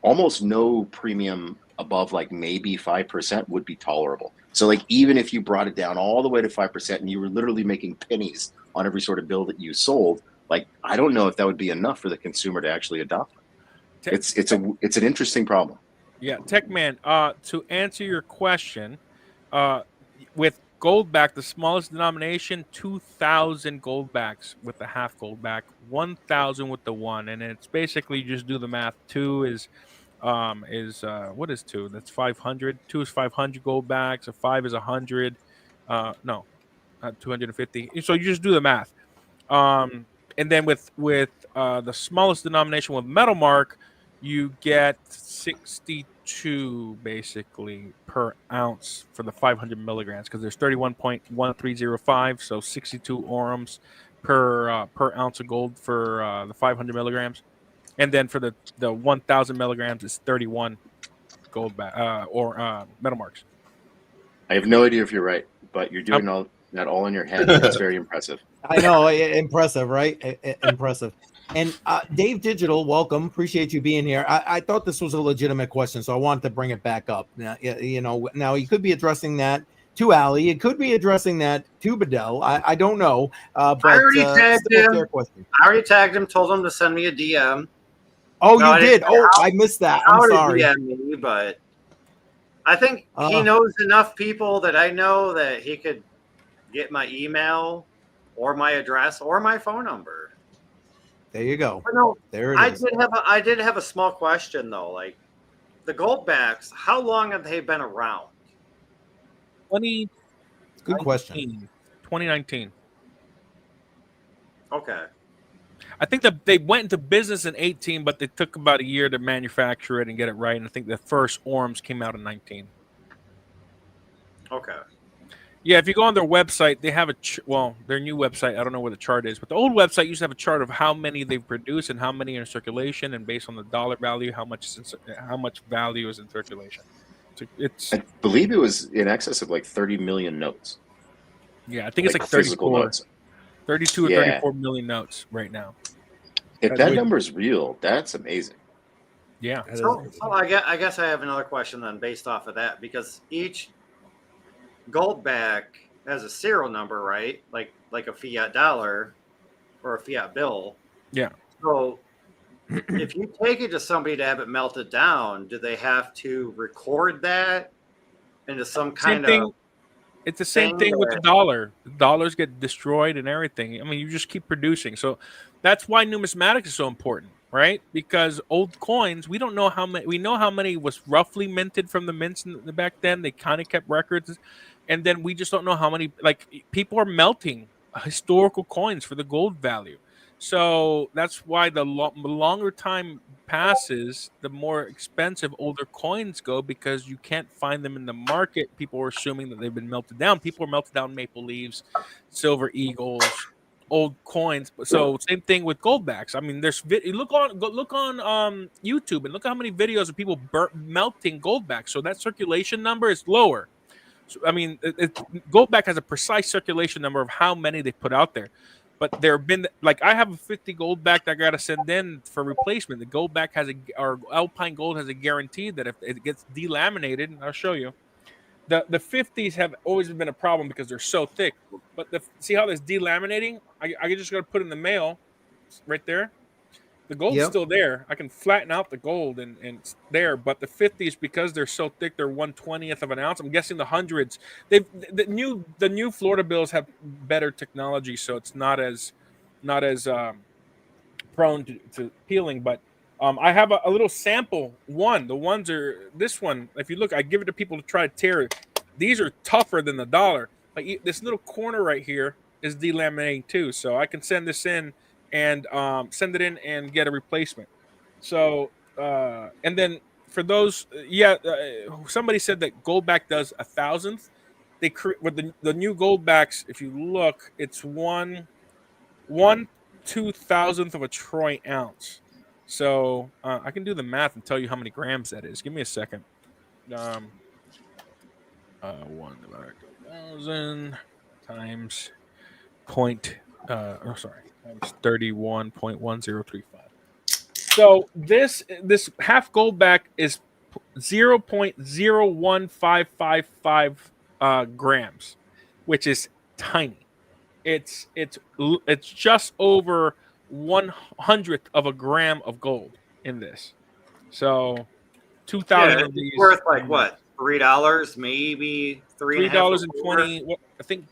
almost no premium above like maybe 5% would be tolerable. So like even if you brought it down all the way to 5% and you were literally making pennies on every sort of bill that you sold, like I don't know if that would be enough for the consumer to actually adopt it. It's an interesting problem. Yeah, Techman, to answer your question, with Goldback, the smallest denomination, 2,000 Goldbacks with the half Goldback, 1,000 with the one, and it's basically you just do the math. Two is what is two? That's 500. Two is 500 Goldbacks. A five is 100. No, 250. So you just do the math. And then with the smallest denomination with metal mark, you get 62 basically per ounce for the 500 milligrams because there's 31.1305, so 62 orums per ounce of gold for the 500 milligrams, and then for the 1,000 milligrams it's 31 gold metal marks. I have no idea if you're right, but you're doing that all in your head. It's very impressive. I know, impressive, right? Impressive. And Dave Digital, welcome. Appreciate you being here. I thought this was a legitimate question, so I wanted to bring it back up. Now, now you could be addressing that to Ali. It could be addressing that to Bedell. I don't know. But I already tagged him. Question. I already tagged him. Told him to send me a DM. Oh, no, you did. Oh, I missed that. I'm sorry. DM me, but I think he knows enough people that I know that he could get my email or my address or my phone number. There you go. No, there it is. I did have a small question though. Like the Goldbacks, how long have they been around? Good question. 2019. Okay. I think that they went into business in 18, but they took about a year to manufacture it and get it right. And I think the first orms came out in 19. Okay. Yeah, if you go on their website, they have their new website, I don't know where the chart is, but the old website used to have a chart of how many they've produced and how many are in circulation, and based on the dollar value, how much value is in circulation. So I believe it was in excess of like 30 million notes. Yeah, I think it's like 32 or 34 million notes right now. If that number is real, that's amazing. Yeah. So I guess I have another question then based off of that, because each Goldback has a serial number, right? Like a fiat dollar or a fiat bill. Yeah. So if you take it to somebody to have it melted down, do they have to record that into some kind of... It's the same thing with the dollar. The dollars get destroyed and everything. I mean, you just keep producing. So that's why numismatics is so important, right? Because old coins, we don't know how many. We know how many was roughly minted from the mints back then. They kind of kept records, and then we just don't know how many. Like people are melting historical coins for the gold value. So that's why the longer time passes, the more expensive older coins go, because you can't find them in the market. People are assuming that they've been melted down. People are melted down maple leaves, silver eagles, old coins. So same thing with Goldbacks. I mean, there's look on YouTube and look at how many videos of people melting Goldbacks. So that circulation number is lower. So, I mean, Goldback has a precise circulation number of how many they put out there. But there have been, like, I have a 50 Goldback that I got to send in for replacement. The Goldback or Alpine Gold has a guarantee that if it gets delaminated, and I'll show you, the 50s have always been a problem because they're so thick. But see how this delaminating? I just got to put in the mail right there. The gold's still there. I can flatten out the gold and it's there. But the 50s, because they're so thick, they're 1/20th of an ounce. I'm guessing the hundreds. The new Florida bills have better technology, so it's not as prone to peeling. But I have a little sample one. The ones are this one. If you look, I give it to people to try to tear it. These are tougher than the dollar. Like this little corner right here is delaminating too. So I can send this in and send it in and get a replacement. So and then for those, somebody said that Goldback does 1,000th. with the new gold backs. If you look, it's 1/2000th of a troy ounce. So I can do the math and tell you how many grams that is. Give me a second. 1/1000 times times 31.1035. So this half gold back is 0.01555 grams, which is tiny. It's just over 1/100th of a gram of gold in this. So 2,000 of these worth like what, $3, maybe $3.20. I think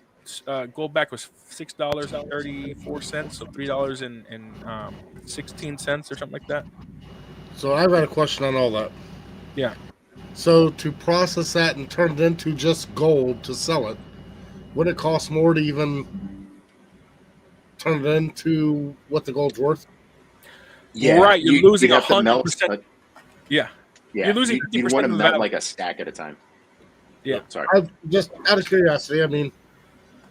gold back was $6.34, so $3.16 or something like that. So I've got a question on all that. Yeah. So to process that and turn it into just gold to sell it, would it cost more to even turn it into what the gold's worth? Yeah, right. You're losing 100%. Yeah. Yeah, You're losing. You want to melt like a stack at a time. Yeah. Oh, sorry. I just out of curiosity. I mean,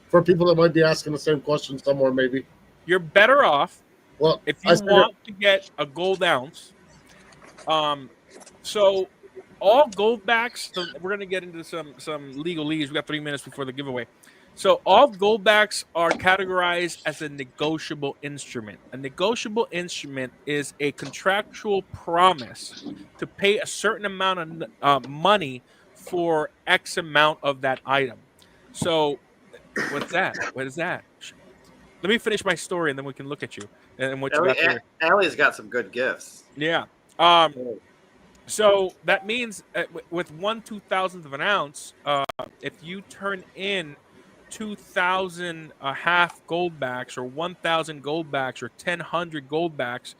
for people that might be asking the same question somewhere, maybe You're better off. Well, if you want to get a gold ounce. So all gold backs. So we're gonna get into some legalese. We got 3 minutes before the giveaway. So all gold backs are categorized as a negotiable instrument. A negotiable instrument is a contractual promise to pay a certain amount of money for X amount of that item. So what's that? What is that? Let me finish my story and then we can look at you and what you got there. Allie's got some good gifts. Yeah. So that means with 1/2000th of an ounce, if you turn in 2,000 half gold backs or 1,000 gold backs or 1,000 gold backs,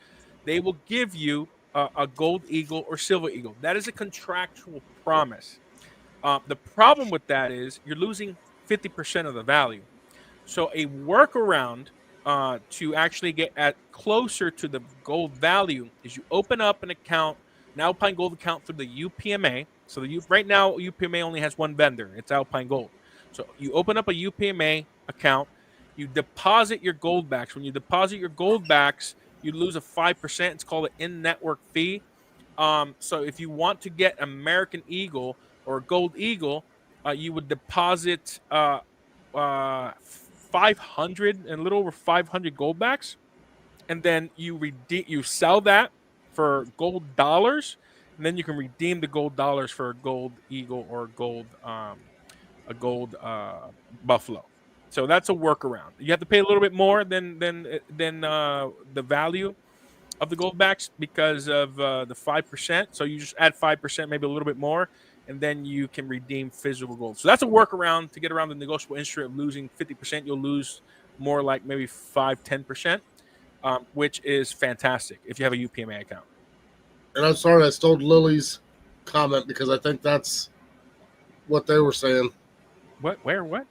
they will give you a gold eagle or silver eagle. That is a contractual promise. The problem with that is you're losing 50% of the value. So a workaround to actually get closer to the gold value is you open up an account, an Alpine Gold account through the UPMA. So right now UPMA only has one vendor. It's Alpine Gold. So you open up a UPMA account, you deposit your gold backs. When you deposit your gold backs, you lose a 5%. It's called an in-network fee. So if you want to get American Eagle or Gold Eagle, you would deposit 500 and a little over 500 gold backs, and then you sell that for gold dollars, and then you can redeem the gold dollars for a gold eagle or a gold buffalo. So that's a workaround. You have to pay a little bit more than the value of the gold backs because of the 5%. So you just add 5%, maybe a little bit more, and then you can redeem physical gold. So that's a workaround to get around the negotiable instrument of losing 50%. You'll lose more like maybe 5-10%, which is fantastic if you have a UPMA account. And I'm sorry I stole Lily's comment because I think that's what they were saying. What? Where? What?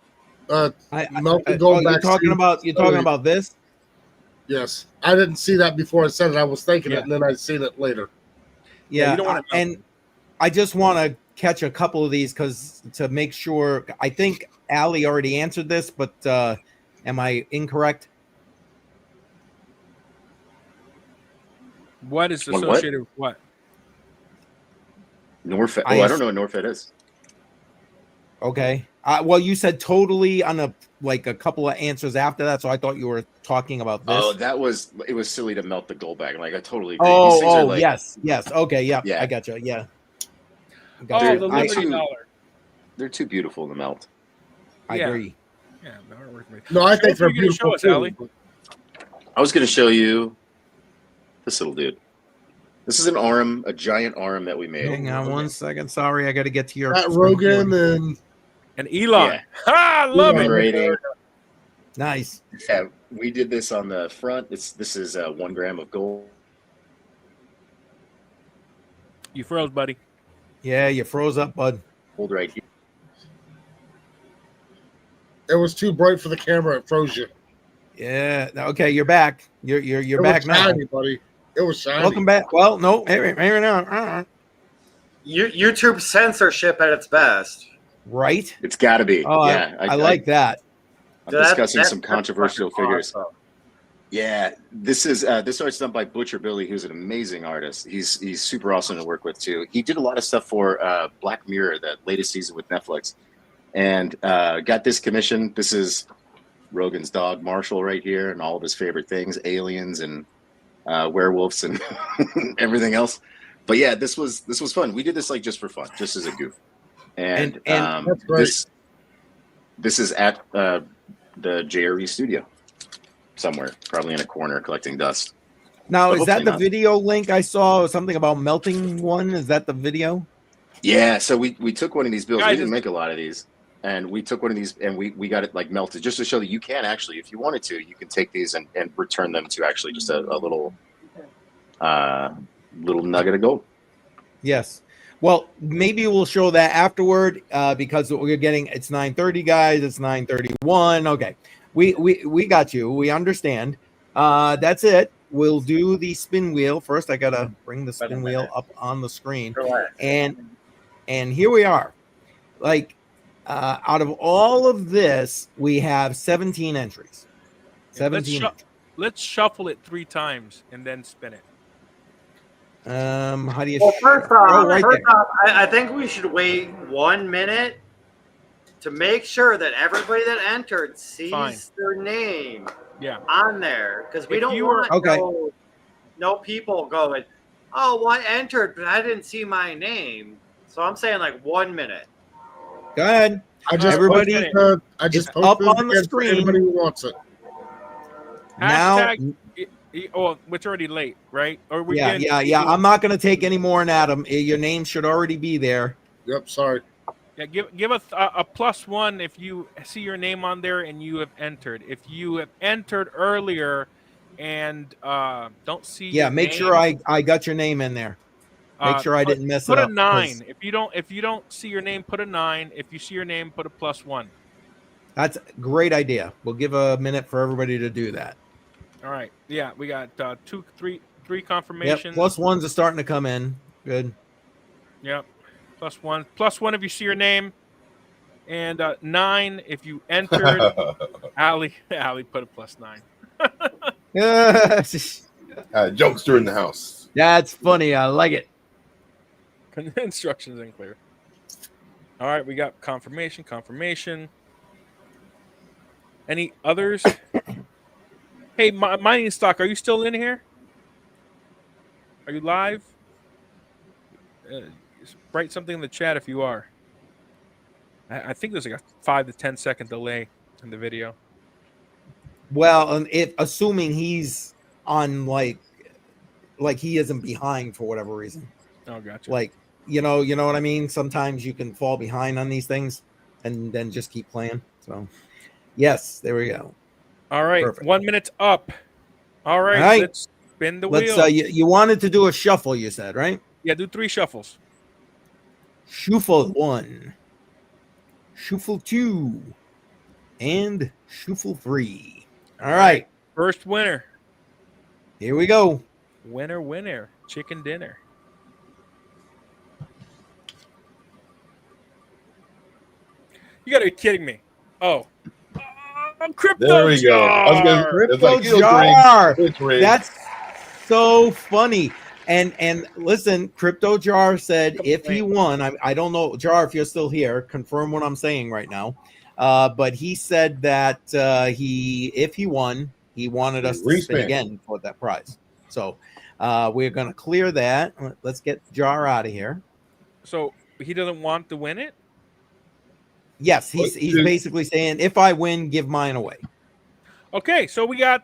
Melted gold back. You're talking about this? Yes, I didn't see that before I said it. I was thinking it, and then I seen it later. Yeah, and I just want to catch a couple of these because to make sure. I think Allie already answered this, but am I incorrect? What is associated with what? Norfed. I don't know what Norfed is. Okay. Well, you said totally on a couple of answers after that, so I thought you were talking about this. Oh, it was silly to melt the gold bag. Like I totally agree. Oh, yes. Okay, yeah, I got you. Yeah. The Liberty Dollar. They're too beautiful to melt. I agree. Yeah, no, I think they're beautiful. Show us, Allie. I was going to show you this little dude. This is a giant arm that we made. Hang on 1 second. Sorry, I got to get to your Rogan and Elon. Yeah. Ha! I love it. Nice. Yeah, we did this on the front. This is 1 gram of gold. You froze, buddy. Yeah, you froze up, bud. Hold right here. It was too bright for the camera. It froze you. Yeah. Okay, you're back. You're back now, buddy. It was shiny. Welcome back. Well, no, maybe now. YouTube censorship at its best. Right? It's got to be. Oh, Yeah, I like that. I'm discussing That's some controversial fucking figures. awesome. Yeah, this art's done by Butcher Billy, who's an amazing artist. He's super awesome to work with too. He did a lot of stuff for Black Mirror, that latest season with Netflix, and got this commission. This is Rogan's dog Marshall right here, and all of his favorite things: aliens and werewolves and everything else. But yeah, this was fun. We did this like just for fun, just as a goof. And That's great. this is at the JRE studio somewhere, probably in a corner collecting dust. Now, But is that hopefully the not. video link I saw? Something about melting one? Is that the video? Yeah, so we took one of these bills. Guys, We didn't make a lot of these, and we took one of these and we got it like melted, just to show that you can actually, if you wanted to, you can take these and return them to actually just a little little nugget of gold. Yes. Well, maybe we'll show that afterward because we're getting, it's 9:30, guys. It's 9:31. Okay. We got you. We understand. That's it. We'll do the spin wheel. First, I got to bring the spin wheel up on the screen. And here we are. Like, out of all of this, we have 17 entries. 17. Let's shuffle it 3 times and then spin it. How do you? Well, first off, right I think we should wait 1 minute to make sure that everybody that entered sees their name on there, because we don't want no people going, oh, well, I entered, but I didn't see my name. So I'm saying like 1 minute. Go ahead. I just Everybody, posted, I just it's up posted on the it for screen. anybody who wants it. Now, oh, it's already late, right? Or we yeah. I'm not going to take any more, Adam. Your name should already be there. Yep, sorry. Yeah, give us a +1 if you see your name on there and you have entered. If you have entered earlier and don't see, make sure I got your name in there. Make sure I didn't mess it up. Put a 9. If you don't see your name, put a 9. If you see your name, put a +1. That's a great idea. We'll give a minute for everybody to do that. All right. Yeah, we got 3 confirmations. Yep. +1s are starting to come in. Good. Yep. +1. +1 if you see your name, and 9 if you entered. Ali put a +9. Jokester in the house. That's funny. I like it. Instructions unclear. All right, we got confirmation. Any others? Hey, Mining Stock, are you still in here? Are you live? Write something in the chat if you are. I think there's like a 5 to 10 second delay in the video. Well, assuming he's on like he isn't behind for whatever reason. Oh, gotcha. Like, you know what I mean? Sometimes you can fall behind on these things and then just keep playing. So, yes, there we go. All right, perfect. 1 minute's up. All right, let's spin the wheel. You wanted to do a shuffle, you said, right? Yeah, do 3 shuffles. Shuffle 1, shuffle 2, and shuffle 3. All right. First winner. Here we go. Winner. Chicken dinner. You gotta be kidding me. Oh. Crypto there we go. I was gonna, Crypto Jar. That's so funny. And listen, Crypto Jar said if he won, I don't know, Jar, if you're still here, confirm what I'm saying right now. But he said that if he won, he wanted us to spin again for that prize. So we're gonna clear that. Let's get Jar out of here. So he doesn't want to win it? Yes, he's basically saying if I win, give mine away. Okay, so we got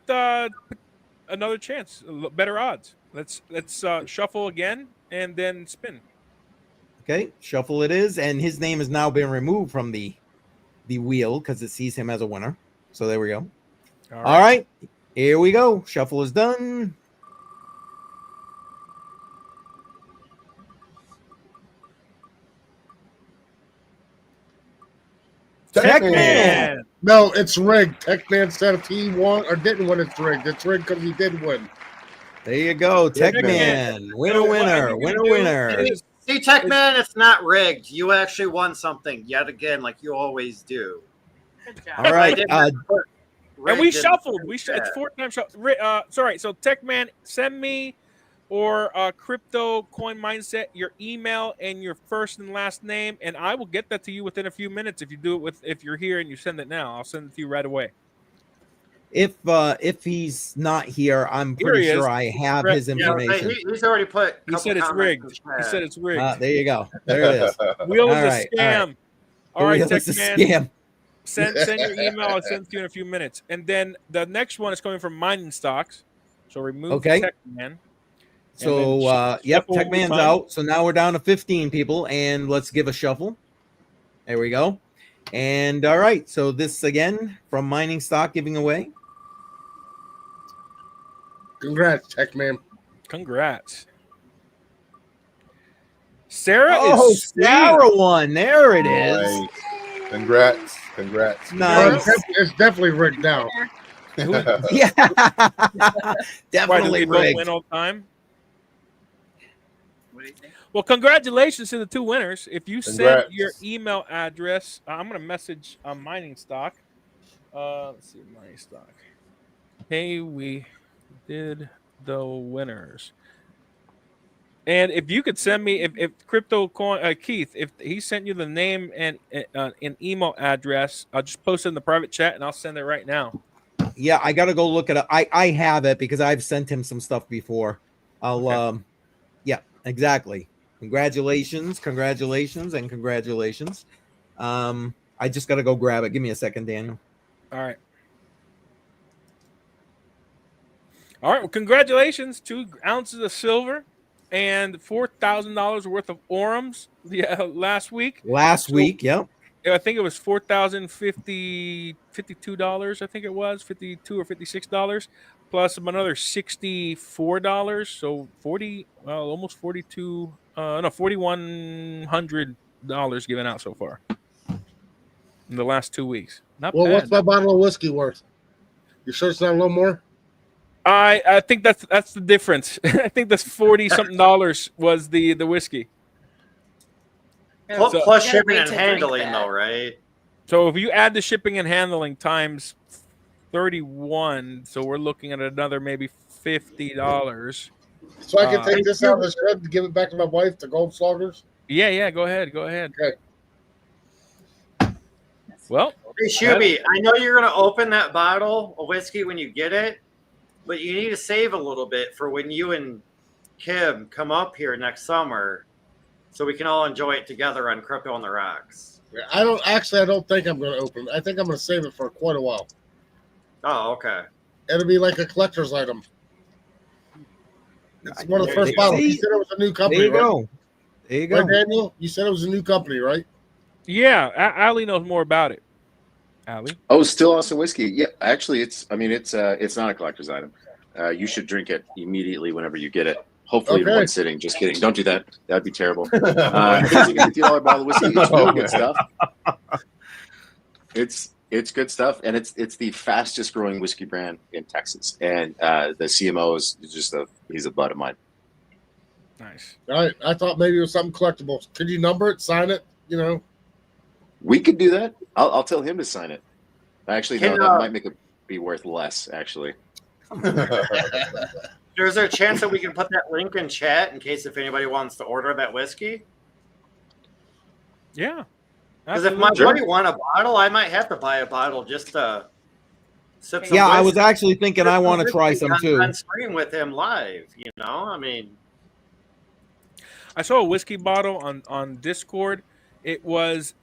another chance, better odds. Let's shuffle again and then spin. Okay, shuffle it is, and his name has now been removed from the wheel because it sees him as a winner. So there we go. All right, here we go. Shuffle is done. Techman. No, it's rigged. Techman said if he won or didn't win, it's rigged. It's rigged because he did win. There you go, Techman. Winner. See, Tech Man, it's not rigged. You actually won something yet again, like you always do. Good job. All right. And we shuffled. It's fourth time shuffle. Sorry. So Tech Man, send me or Crypto Coin Mindset your email and your first and last name, and I will get that to you within a few minutes. If you do it if you're here and you send it now, I'll send it to you right away. If he's not here, I'm pretty sure I have his information. He's already put. He said it's rigged. He said it's rigged. There you go. There it is. Wheel is a scam. All right, Tech Man. Scam. Send your email. I'll send it to you in a few minutes. And then the next one is coming from Mining Stocks. So remove Tech Man. So Tech Man's out. So now we're down to 15 people, and let's give a shuffle. There we go. And all right, so this again from Mining Stock giving away. Congrats, Tech Man. Congrats. Sarah is Sarah won. There it is. Nice. Congrats. Nice. It's definitely rigged now. Yeah. Definitely Why, rigged. win all time? What do you think? Well, congratulations to the two winners. If you send your email address, I'm going to message Mining Stock. Let's see, Mining Stock. Hey, we did the winners. And if you could send me, if Crypto Coin, Keith, if he sent you the name and an email address, I'll just post it in the private chat and I'll send it right now. Yeah, I got to go look it up. I have it because I've sent him some stuff before. Yeah, exactly. Congratulations. I just got to go grab it. Give me a second, Daniel. All right. Well, congratulations. 2 ounces of silver and $4,000 worth of orums last week. Yep. I think it was $4,052. I think it was $52 or $56 plus another $64. So almost $4,100 given out so far in the last 2 weeks. Not bad. What's my bottle of whiskey worth? You sure it's not a little more? I think that's the difference. I think that's $40-something was the whiskey. Plus shipping and handling, though, right? So if you add the shipping and handling times 31, so we're looking at another maybe $50. So I can take this out of the shed and give it back to my wife, the Gold Sloggers? Yeah, go ahead. Okay. Well, hey, Shuby, I know you're going to open that bottle of whiskey when you get it, but you need to save a little bit for when you and Kim come up here next summer so we can all enjoy it together on Crypto on the Rocks. I don't think I'm going to open it. I think I'm going to save it for quite a while. Oh, okay. It'll be like a collector's item. It's one of the first bottles. You said it was a new company, There you go. Right, Daniel? You said it was a new company, right? yeah, Ali knows more about it. Ali? Oh, still awesome whiskey. Yeah, actually, it's not a collector's item. You should drink it immediately whenever you get it. Hopefully in one sitting. Just kidding. Don't do that. That'd be terrible. It's a $50 bottle of whiskey. It's really good stuff. It's good stuff, and it's the fastest growing whiskey brand in Texas. And the CMO is just he's a bud of mine. Nice. All right. I thought maybe it was something collectible. Could you number it, sign it? We could do that. I'll tell him to sign it. Actually, no, that might make it be worth less. Actually. Is there a chance that we can put that link in chat in case if anybody wants to order that whiskey? Yeah. Because if my buddy want a bottle, I might have to buy a bottle just to sip some whiskey. I was actually thinking I want to try some too. On screen with him live, I mean. I saw a whiskey bottle on Discord. It was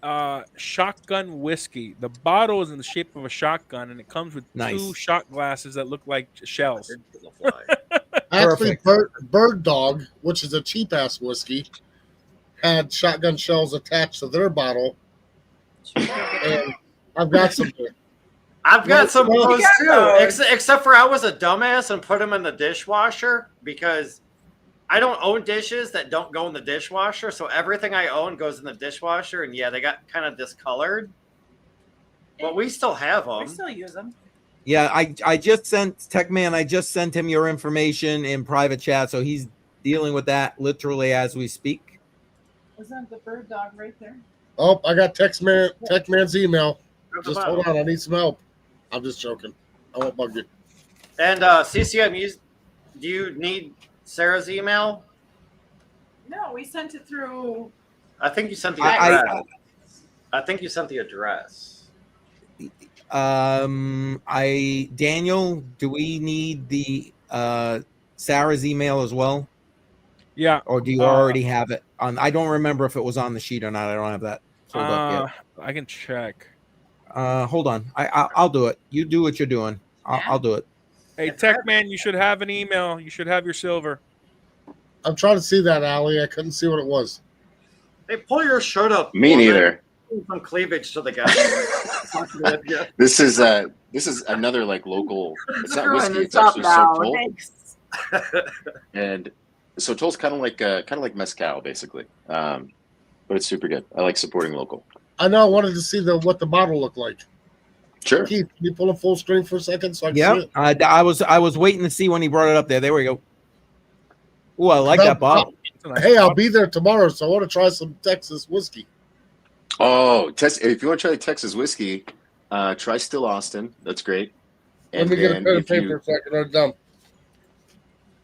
shotgun whiskey. The bottle is in the shape of a shotgun, and it comes with 2 shot glasses that look like shells. Actually, Bird Dog, which is a cheap-ass whiskey, had shotgun shells attached to their bottle. And I've got some here. I've got some of those too. Except for I was a dumbass and put them in the dishwasher because I don't own dishes that don't go in the dishwasher. So everything I own goes in the dishwasher. And they got kind of discolored. But we still have them. We still use them. Yeah, I just sent Techman. I just sent him your information in private chat. So he's dealing with that literally as we speak. Isn't the bird dog right there? Oh, I got Tech Man's email. There's a Just bottle. hold on, I need some help. I'm just joking. I won't bug you. And CCM, do you need Sarah's email? No, we sent it through. I think you sent the I- address. I think you sent the address. Daniel, do we need the Sarah's email as well? Yeah. Or do you already have it on? I don't remember if it was on the sheet or not. I don't have that pulled up yet. I can check. Hold on. I'll do it. You do what you're doing. I'll do it. Hey, Tech Man, you should have an email. You should have your silver. I'm trying to see that, Allie. I couldn't see what it was. Hey, pull your shirt up. Me neither. Some cleavage to the guy. This is another like local. It's not whiskey. It's actually Sotol. And Sotol's kind of like mezcal, basically. But it's super good. I like supporting local. I know. I wanted to see what the bottle looked like. Sure. Keith, can you pull a full screen for a second so I can see Yeah, it? I was waiting to see when he brought it up there. There we go. Oh, I like that bottle. Hey, I'll be there tomorrow, so I want to try some Texas whiskey. Oh, if you want to try Texas whiskey, try Still Austin. That's great. And Let me get a then pen and paper so I can write it down.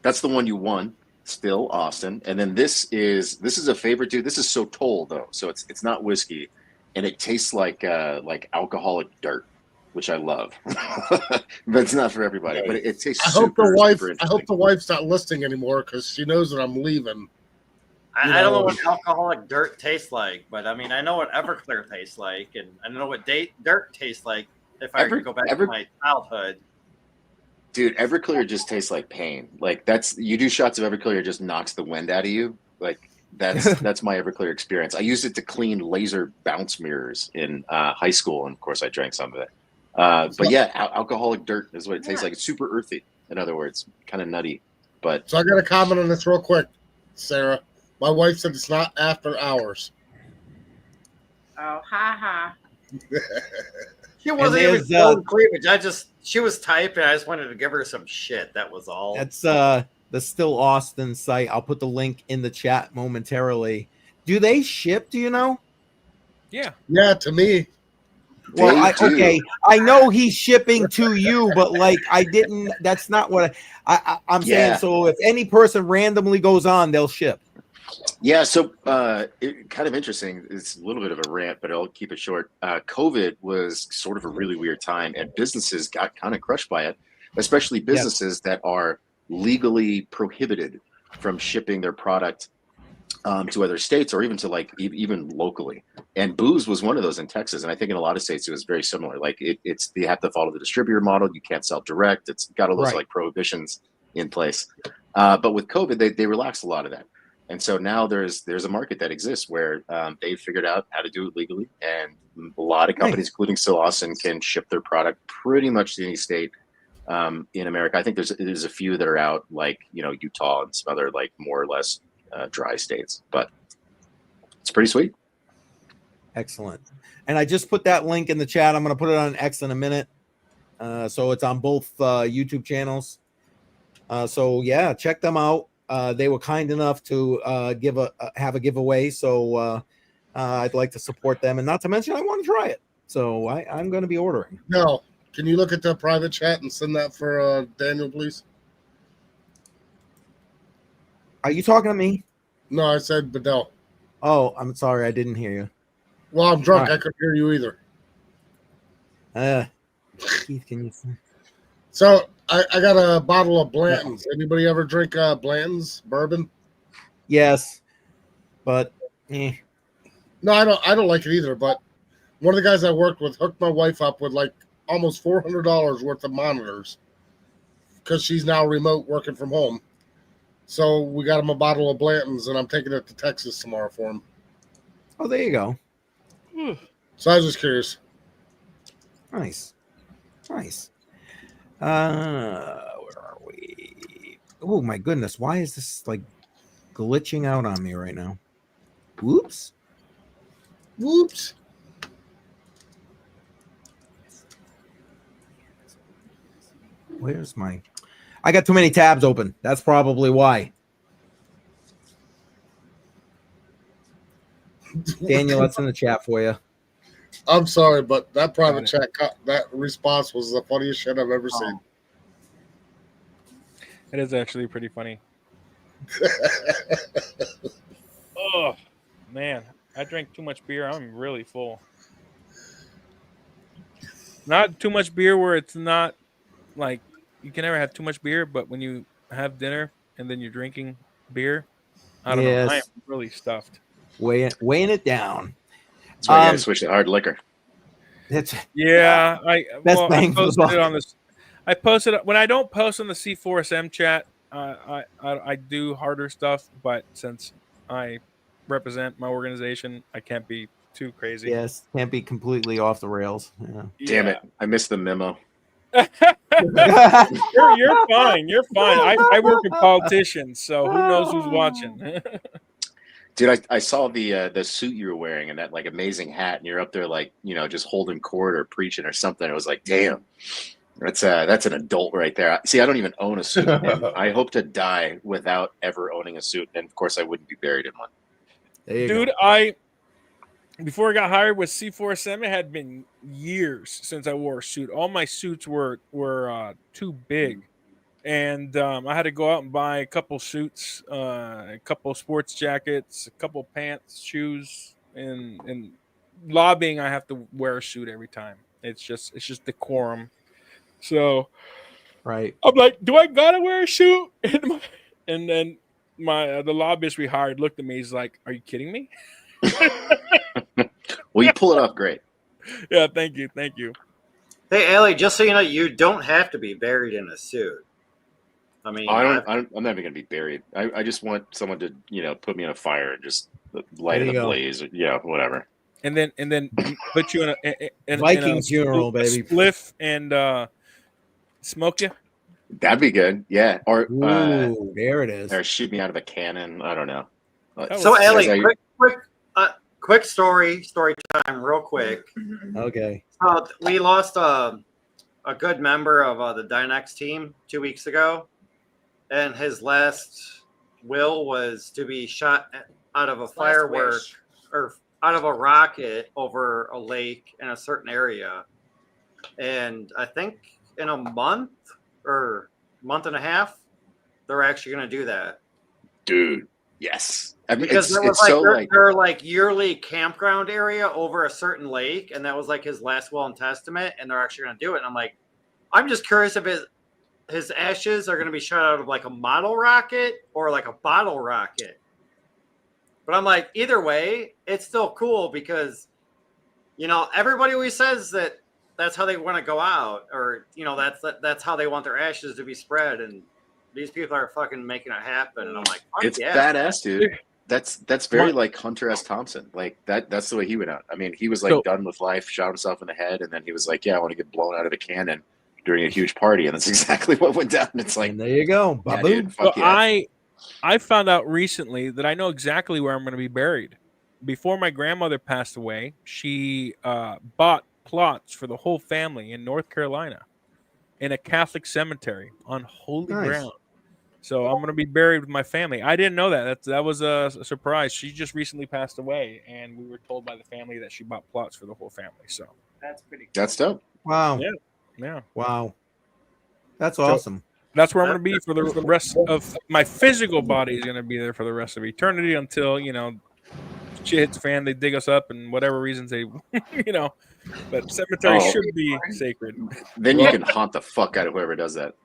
That's the one you won, Still Austin. And then this is a favorite too. This is Sotol though, so it's not whiskey, and it tastes like alcoholic dirt, which I love. But it's not for everybody. But it tastes. I hope super the wife's not listening anymore because she knows that I'm leaving. I don't know what alcoholic dirt tastes like, but I mean, I know what Everclear tastes like, and I know what dirt tastes like if I go back to my childhood. Dude, Everclear just tastes like pain. Like you do shots of Everclear, it just knocks the wind out of you. Like that's my Everclear experience. I used it to clean laser bounce mirrors in high school, and of course, I drank some of it. But yeah, alcoholic dirt is what it tastes like. It's super earthy. In other words, kind of nutty. But so I got to comment on this real quick, Sarah. My wife said it's not after hours. Oh, ha. She wasn't even showing cleavage. She was typing. I just wanted to give her some shit. That was all. That's the Still Austin site. I'll put the link in the chat momentarily. Do they ship? Do you know? Yeah. Yeah, to me. Well, I know he's shipping to you, but like I didn't. That's not what I'm saying. So if any person randomly goes on, they'll ship. Yeah, so it kind of interesting. It's a little bit of a rant, but I'll keep it short. COVID was sort of a really weird time, and businesses got kind of crushed by it, especially businesses that are legally prohibited from shipping their product to other states or even to like even locally. And booze was one of those in Texas, and I think in a lot of states it was very similar. Like it's you have to follow the distributor model. You can't sell direct. It's got all those like prohibitions in place. But with COVID, they relaxed a lot of that. And so now there's a market that exists where they figured out how to do it legally, and a lot of companies, including Still Austin, can ship their product pretty much to any state in America. I think there's a few that are out, like Utah and some other like more or less dry states, but it's pretty sweet. Excellent. And I just put that link in the chat. I'm going to put it on X in a minute, so it's on both YouTube channels. So yeah, check them out. They were kind enough to have a giveaway, so I'd like to support them, and not to mention I want to try it, so I'm going to be ordering. No, can you look at the private chat and send that for Daniel, please? Are you talking to me? No, I said Bedell. Oh, I'm sorry, I didn't hear you. Well, I'm drunk. I couldn't hear you either. Keith, can you? So I got a bottle of Blanton's. Anybody ever drink Blanton's bourbon? Yes, but no, I don't like it either. But one of the guys I worked with hooked my wife up with like almost $400 worth of monitors because she's now remote working from home. So we got him a bottle of Blanton's, and I'm taking it to Texas tomorrow for him. Oh, there you go. So I was just curious. Nice. Where are we? Oh my goodness, why is this like glitching out on me right now? Whoops. Where's my? I got too many tabs open. That's probably why. Daniel, that's in the chat for you. I'm sorry, but that private chat, that response was the funniest shit I've ever seen. It is actually pretty funny. Oh, man. I drank too much beer. I'm really full. Not too much beer where it's not like you can never have too much beer, but when you have dinner and then you're drinking beer, I don't know. I am really stuffed. Weighing it down. That's why you guys switch to hard liquor. That's I bang for the posted buck. it on this. I posted when I don't post on the C4SM chat. I do harder stuff, but since I represent my organization, I can't be too crazy. Yes, can't be completely off the rails. Yeah. Damn it! I missed the memo. You're fine. You're fine. I work with politicians, so who knows who's watching? Dude, I saw the suit you were wearing and that like amazing hat, and you're up there like just holding court or preaching or something. I was like, damn, that's an adult right there. See, I don't even own a suit, and I hope to die without ever owning a suit. And of course, I wouldn't be buried in one. Dude, before I got hired with C4SM, it had been years since I wore a suit. All my suits were too big. And I had to go out and buy a couple suits, a couple sports jackets, a couple pants, shoes, and lobbying. I have to wear a suit every time. It's just decorum. So, right. I'm like, do I gotta wear a suit? And then the lobbyist we hired looked at me. He's like, "Are you kidding me?" Well, you pull it off great. Yeah, thank you. Hey, Ellie, just so you know, you don't have to be buried in a suit. I mean, I'm never gonna be buried. I just want someone to put me in a fire and just light it ablaze. Whatever. And then put you in Viking funeral, baby. Spliff and smoke you. That'd be good. Yeah. Or there it is. Or shoot me out of a cannon. I don't know. So Ellie, quick story time, real quick. Okay. We lost a good member of the Dynex team 2 weeks ago, and his last will was to be shot out of a firework or out of a rocket over a lake in a certain area. And I think in a month or month and a half, they're actually going to do that. Dude, yes. I mean, because there was their like yearly campground area over a certain lake, and that was like his last will and testament, and they're actually going to do it. And I'm like, I'm just curious if his ashes are going to be shot out of like a model rocket or like a bottle rocket. But I'm like, either way, it's still cool because, everybody always says that that's how they want to go out, or, that's how they want their ashes to be spread. And these people are fucking making it happen. And I'm like, it's badass, dude. That's very like Hunter S. Thompson. Like that's the way he went out. I mean, he was like done with life, shot himself in the head, and then he was like, yeah, I want to get blown out of a cannon during a huge party. And that's exactly what went down. It's like, and there you go. Yeah, dude, so yeah. I found out recently that I know exactly where I'm going to be buried. Before my grandmother passed away, she bought plots for the whole family in North Carolina in a Catholic cemetery on holy ground. So I'm going to be buried with my family. I didn't know that. That was a surprise. She just recently passed away, and we were told by the family that she bought plots for the whole family. So that's pretty cool. That's dope. Wow. Yeah. Wow. That's awesome. That's where I'm going to be for the rest of my physical body is going to be there for the rest of eternity until, shit hits the fan, they dig us up, and whatever reasons they, but cemetery should be sacred. Then you can haunt the fuck out of whoever does that.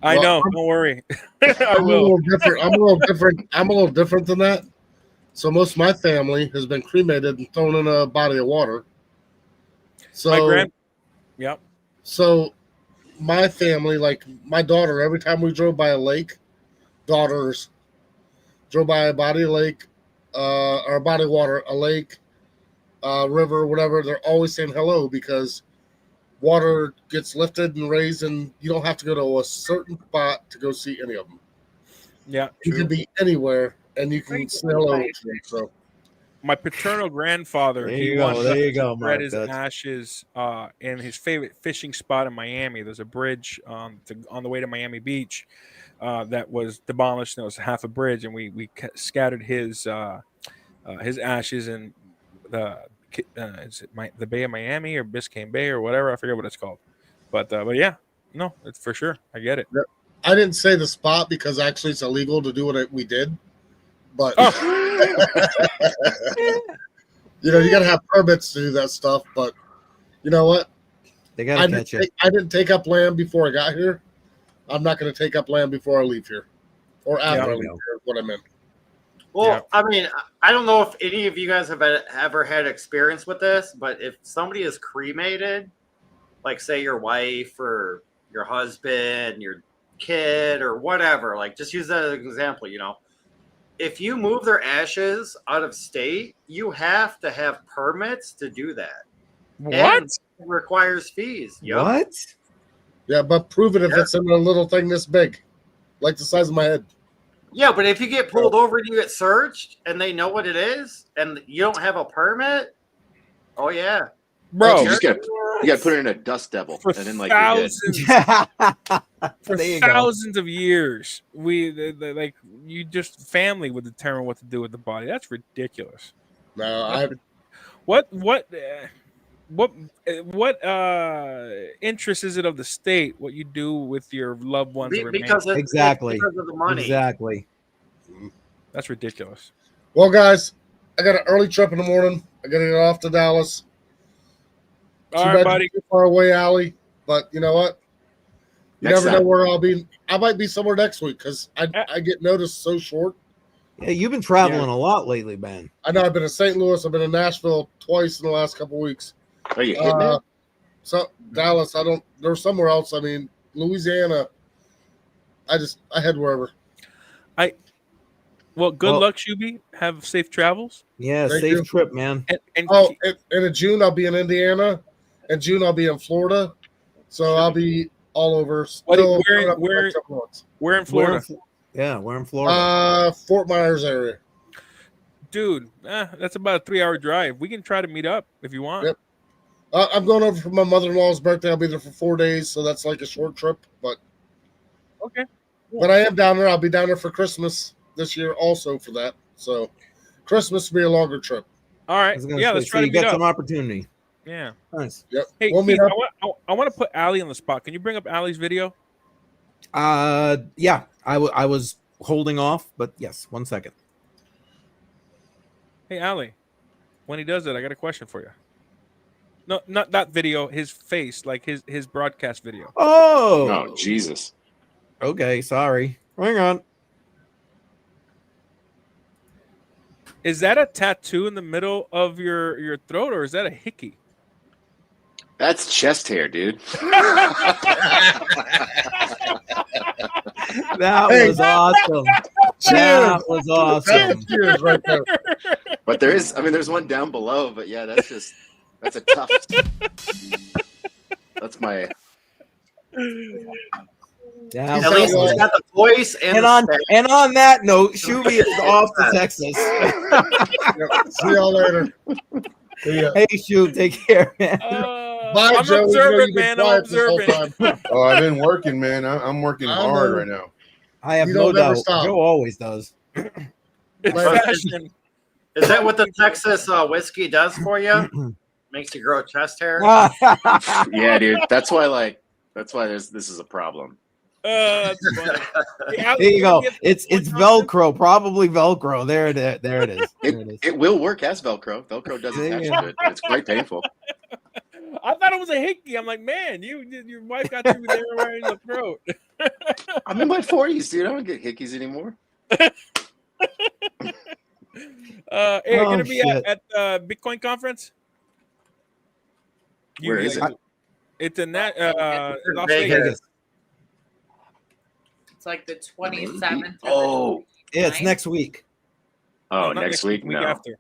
I know. Don't worry. I'm a little different. I'm a little different than that. So most of my family has been cremated and thrown in a body of water. So, Yep. So my family, like my daughter, every time we drove by a lake, daughters drove by a body of lake, or a body of water, a lake, river, whatever, they're always saying hello because water gets lifted and raised, and you don't have to go to a certain spot to go see any of them. Yeah, you can be anywhere, and you can say hello to them. So, my paternal grandfather, there you go, spread his ashes in his favorite fishing spot in Miami. There's a bridge on the way to Miami Beach that was demolished. And it was half a bridge, and we scattered his ashes and is it the Bay of Miami or Biscayne Bay or whatever? I forget what it's called. But yeah, no, it's for sure. I get it. I didn't say the spot because actually it's illegal to do what we did. But you know, you got to have permits to do that stuff. But you know what? They got to catch you. I didn't take up land before I got here. I'm not going to take up land before I leave here, or after I leave here. Is what I meant. Well, I mean, I don't know if any of you guys have ever had experience with this, but if somebody is cremated, like say your wife or your husband, your kid or whatever, like just use that as an example, you know, if you move their ashes out of state, you have to have permits to do that. What? And it requires fees. Yep. What? Yeah, but prove it if it's in a little thing this big, like the size of my head. Yeah, but if you get pulled over and you get searched and they know what it is and you don't have a permit, oh yeah. Bro, you got to put it in a dust devil for and then like thousands, for There you thousands of years, like you just family would determine what to do with the body. That's ridiculous. No, What interest is it of the state what you do with your loved ones? Because exactly because of the money. Exactly. That's ridiculous. Well, guys, I got an early trip in the morning. I got to get off to Dallas. All right, buddy. Too far away, Allie. But you know what? You never know where I'll be. I might be somewhere next week because I get noticed so short. Yeah, you've been traveling a lot lately, Ben. I know. I've been in St. Louis. I've been in Nashville twice in the last couple of weeks. Are you hitting it? So Dallas, there's somewhere else. I mean, Louisiana. I head wherever. Well, good luck, Shuby. Have safe travels. Yeah, safe trip, man. And in June I'll be in Indiana. In June I'll be in Florida. So I'll be all over. Where in Florida? We're in Florida. Fort Myers area. Dude, that's about a 3-hour drive. We can try to meet up if you want. Yep. I'm going over for my mother-in-law's birthday. I'll be there for 4 days, so that's like a short trip. But okay. But I am down there. I'll be down there for Christmas this year also for that. So Christmas will be a longer trip. All right. Yeah, let's try to get meet up. some opportunity. Yeah. Nice. Yep. Hey, We'll Keith, meet up. I want to put Allie on the spot. Can you bring up Allie's video? Yeah. I was holding off, but yes, 1 second. Hey, Allie, when he does that, I got a question for you. No, not that video. His face, like his broadcast video. Oh, Jesus. Okay, sorry. Hang on. Is that a tattoo in the middle of your throat, or is that a hickey? That's chest hair, dude. That was awesome. That was awesome. Cheers right there. But there's one down below, but yeah, that's a tough. That's my. Yeah, At least he's got the voice and on that note, Shuby is off to Texas. See y'all later. Hey, Shub, take care, man. Bye, I'm Joe. observing, man. I'm observing. Oh, I've been working, man. I'm working hard right now. I have You no don't ever doubt. stop. Joe always does. Fashion. Is that what the Texas whiskey does for you? Makes you grow chest hair? Yeah, dude. That's why this is a problem. That's funny. There you go. It's Velcro, probably Velcro. There it is. There it is. It will work as Velcro. Velcro does attach to it. It's quite painful. I thought it was a hickey. I'm like, man, your wife got you there right in the throat. I'm in my 40s, dude. I don't get hickeys anymore. Hey, you're gonna be at the Bitcoin conference? Where is it? It's in Las Vegas. It's like the 27th. Oh, yeah, it's next week. Oh, next week? Week No. after.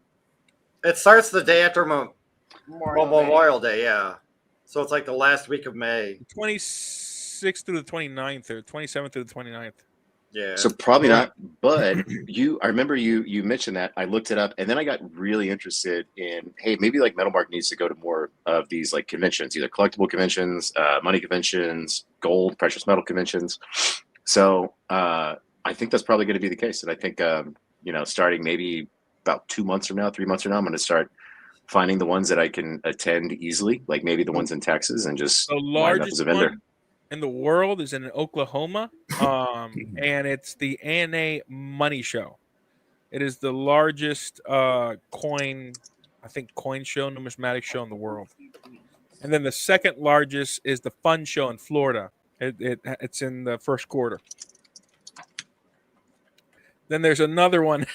It starts the day after Memorial Memorial Day, yeah. So it's like the last week of May. 26th through the 29th or 27th through the 29th. Yeah. So probably not, but I remember you mentioned that. I looked it up and then I got really interested in, hey, maybe like Metalmark needs to go to more of these like conventions, either collectible conventions, money conventions, gold, precious metal conventions. So I think that's probably going to be the case. And I think, starting maybe about 2 months from now, 3 months from now, I'm going to start finding the ones that I can attend easily, like maybe the ones in Texas, and just The line up as largest a vendor. one in the world is in Oklahoma, and it's the ANA Money Show. It is the largest coin show, numismatic show in the world. And then the second largest is the Fun Show in Florida. It's in the first quarter. Then there's another one.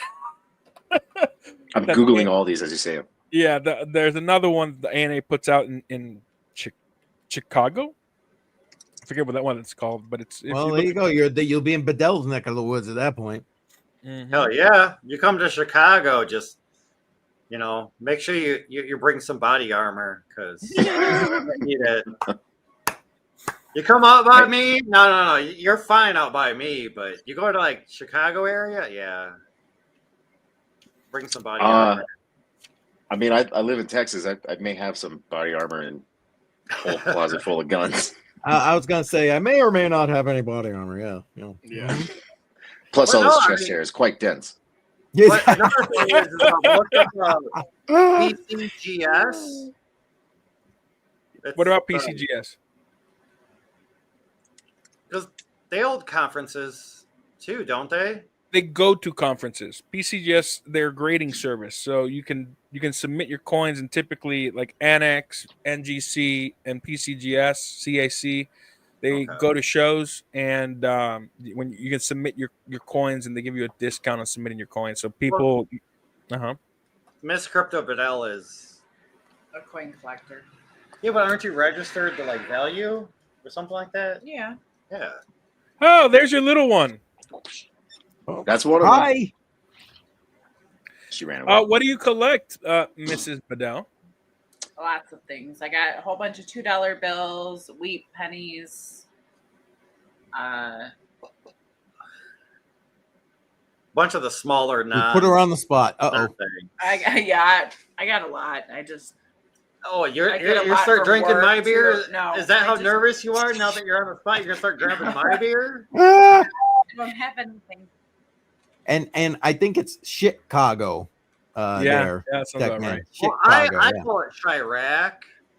I'm Googling all these as you say them. Yeah, there's another one the ANA puts out in Chicago. I forget what that one is called, but it's. Well, there you go. You'll be in Bedell's neck of the woods at that point. Mm-hmm. Hell yeah! You come to Chicago, just make sure you bring some body armor because you need it. You come out by me? No. You're fine out by me, but you go to like Chicago area, yeah. Bring some body armor. I mean, I live in Texas. I may have some body armor and a whole closet full of guns. I was gonna say I may or may not have any body armor. Yeah. Plus, all this chest hair is quite dense. But another thing is look up PCGS. What about PCGS? Because they hold conferences too, don't they? They go to conferences. PCGS, they're grading service, so you can submit your coins, and typically like Annex, NGC, and PCGS, CAC, they go to shows, and when you can submit your coins, and they give you a discount on submitting your coins. So people, Miss Crypto Bedell is a coin collector. Yeah, but aren't you registered to like value or something like that? Yeah. Yeah. Oh, there's your little one. That's one of them. Hi. She ran away. What do you collect, Mrs. Bedell? Lots of things. I got a whole bunch of $2 bills, wheat pennies. Bunch of the smaller You put her on the spot. I got a lot. I just. Oh, you start drinking my beer? No. Is that how nervous you are now that you're on the spot? You're gonna start grabbing my beer? I don't have anything. And I think it's Chicago. There. Yeah, sounds about right. Well, I call it Chirac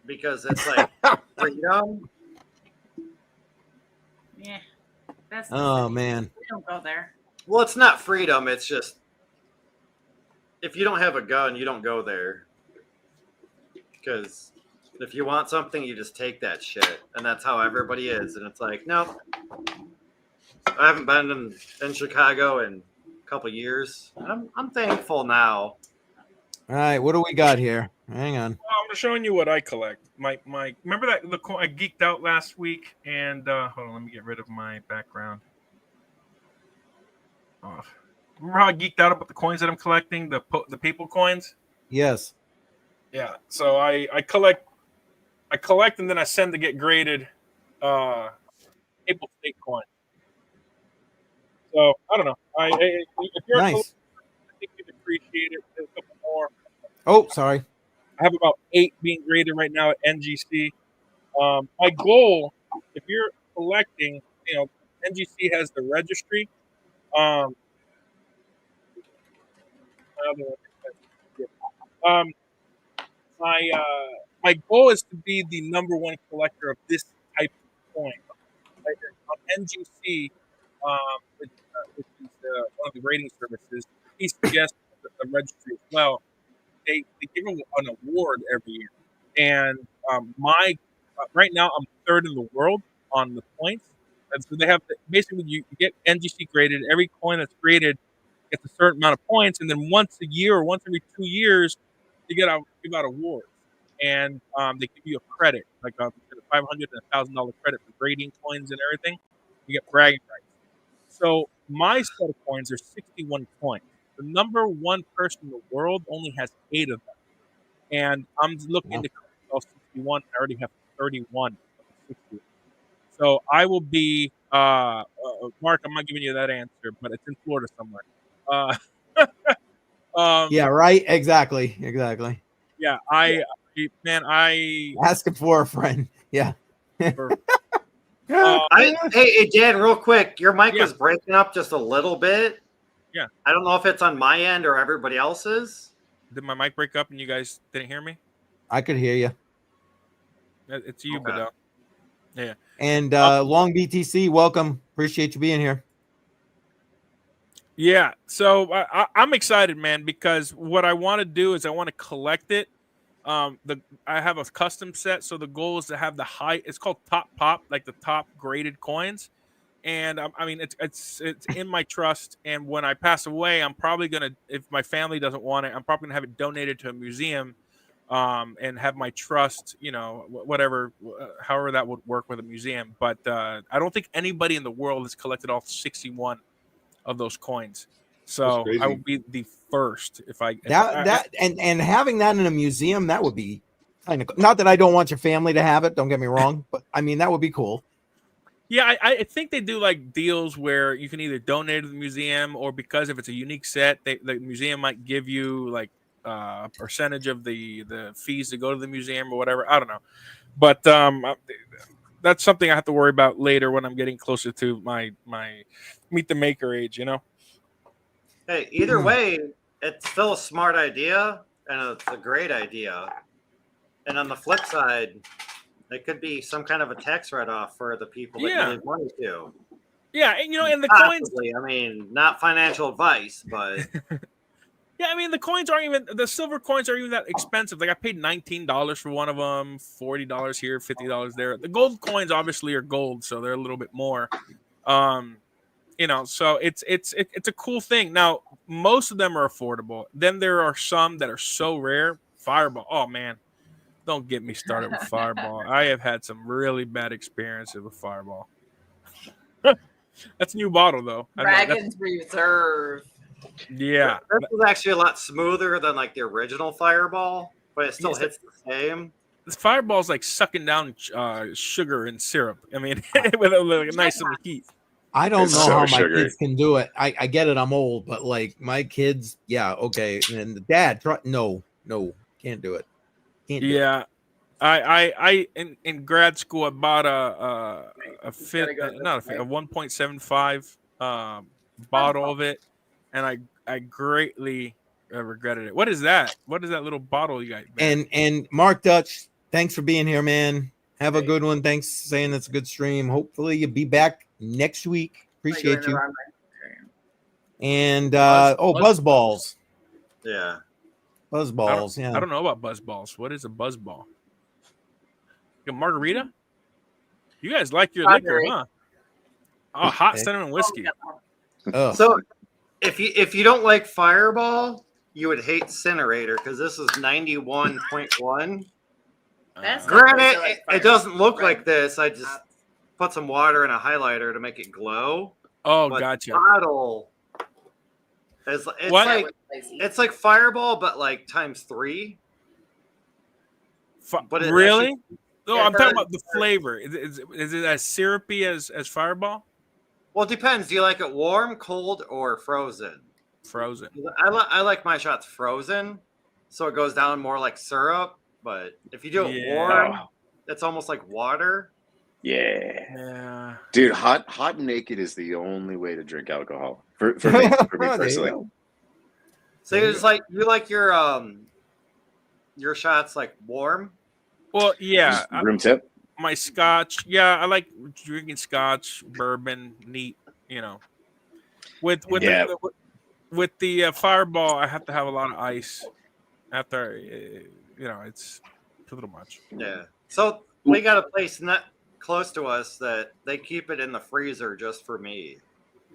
because it's like freedom. Yeah. That's man. We don't go there. Well, it's not freedom. It's just if you don't have a gun, you don't go there. Because if you want something, you just take that shit, and that's how everybody is. And it's like, no, I haven't been in Chicago in a couple years. I'm thankful now. All right, what do we got here? Hang on. Well, I'm showing you what I collect. My remember that I geeked out last week, and hold on, let me get rid of my background. Remember how I geeked out about the coins that I'm collecting, the people coins? Yes. Yeah, so I collect, and then I send to get graded people state coin. So I don't know. If you're nice. I think you'd appreciate it. There's a couple more. Oh, sorry. I have about 8 being graded right now at NGC. My goal, if you're collecting, NGC has the registry. My goal is to be the number one collector of this type of coin. Like on NGC, which is one of the rating services, PCGS, the registry as well, they give an award every year. And right now I'm third in the world on the points. And so they have basically you get NGC graded. Every coin that's graded gets a certain amount of points, and then once a year or once every 2 years, they give out awards. And they give you a credit, like a $500 and $1,000 credit for grading coins and everything. You get bragging rights. So my set of coins are 61 coins. The number one person in the world only has 8 of them. And I'm looking to collect 61. I already have 31 of the 60. So I will be, Mark, I'm not giving you that answer, but it's in Florida somewhere. Yeah, right. Exactly. Yeah, I asking for a friend. Yeah. Hey, Dan, real quick, your mic was breaking up just a little bit. Yeah. I don't know if it's on my end or everybody else's. Did my mic break up and you guys didn't hear me? I could hear you. It's you, Okay. Bedell. Yeah. And Long BTC, welcome. Appreciate you being here. Yeah. So I'm excited, man, because what I want to do is I want to collect it. I have a custom set, so the goal is to have the high. It's called top pop, like the top graded coins. And I mean, it's in my trust. And when I pass away, I'm probably gonna, if my family doesn't want it, I'm probably gonna have it donated to a museum, and have my trust, whatever, however that would work with a museum. But I don't think anybody in the world has collected all 61 of those coins. So I will be the first if I and having that in a museum, that would be kind of, not that I don't want your family to have it, don't get me wrong, but I mean that would be cool. Yeah, I think they do like deals where you can either donate to the museum, or because if it's a unique set, the museum might give you like a percentage of the fees to go to the museum or whatever. I don't know, but that's something I have to worry about later when I'm getting closer to my meet the maker age. Hey, either way, it's still a smart idea and it's a great idea. And on the flip side, it could be some kind of a tax write-off for the people that you leave money to. Yeah, and and the Possibly, I mean, not financial advice, but yeah, I mean the coins aren't even, the silver coins aren't even that expensive. Like I paid $19 for one of them, $40 here, $50 there. The gold coins obviously are gold, so they're a little bit more. So it's a cool thing. Now, most of them are affordable. Then there are some that are so rare. Fireball, oh man. Don't get me started with Fireball. I have had some really bad experiences with Fireball. That's a new bottle, though. Dragon's Reserve. Yeah. This was actually a lot smoother than like the original Fireball, but it still hits the same. This Fireball's like sucking down sugar and syrup. I mean, with a nice little heat. I don't know how my kids can do it. I get it. I'm old, but like my kids, yeah, okay. And the dad, no, can't do it. Yeah, I in grad school I bought a 1.75 bottle of it, and I greatly regretted it. What is that? What is that little bottle you got? And Mark Dutch, thanks for being here, man. Have a good one. Thanks for saying it's a good stream. Hopefully you'll be back next week. Appreciate you. And Buzzballs. Yeah. Buzzballs, I don't know about buzzballs. What is a buzzball? A margarita? You guys like your liquor, huh? Oh, hot cinnamon whiskey. Oh. So if you don't like Fireball, you would hate Incinerator because this is 91.1. Granted, it doesn't look like this. I just put some water and a highlighter to make it glow. Oh, but gotcha. The bottle it's like Fireball, but like times 3. But really? No, I'm talking about the flavor. Is it as syrupy as Fireball? Well, it depends. Do you like it warm, cold, or frozen? Frozen. I like my shots frozen, so it goes down more like syrup. But if you do it warm, it's almost like water. Yeah. Dude, hot and naked is the only way to drink alcohol for me personally. So it's like you like your shots like warm. Well, yeah. Room tip. My scotch, yeah, I like drinking scotch, bourbon, neat. With the Fireball, I have to have a lot of ice. After it's a little much. Yeah. So we got a place not close to us that they keep it in the freezer just for me.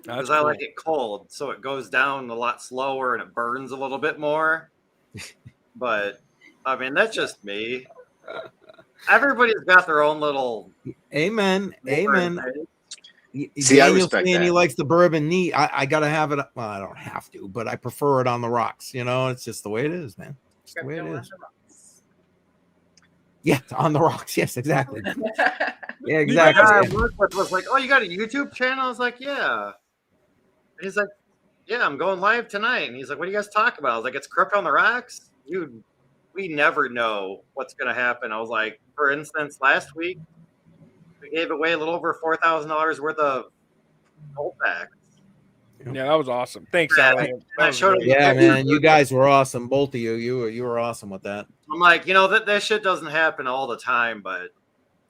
Because I like it cold, so it goes down a lot slower and it burns a little bit more. But I mean, that's just me. Everybody's got their own little. Amen. See, I respect that. He likes the bourbon neat. I gotta have it. Well, I don't have to, but I prefer it on the rocks. It's just the way it is, man. It's the way it is. Yeah, on the rocks. Yes, exactly. Yeah, exactly. The guy I worked with was like, "Oh, you got a YouTube channel?" I was like, "Yeah." And he's like, "Yeah, I'm going live tonight." And he's like, "What do you guys talk about?" I was like, "It's crypto on the rocks." Dude, we never know what's going to happen. I was like, for instance, last week we gave away a little over $4,000 worth of gold packs. Yeah, that was awesome. Thanks, Yeah, Ali. I showed him the Yeah, picture. man, you guys were awesome. Both of you. You were awesome with that. I'm like, that shit doesn't happen all the time, but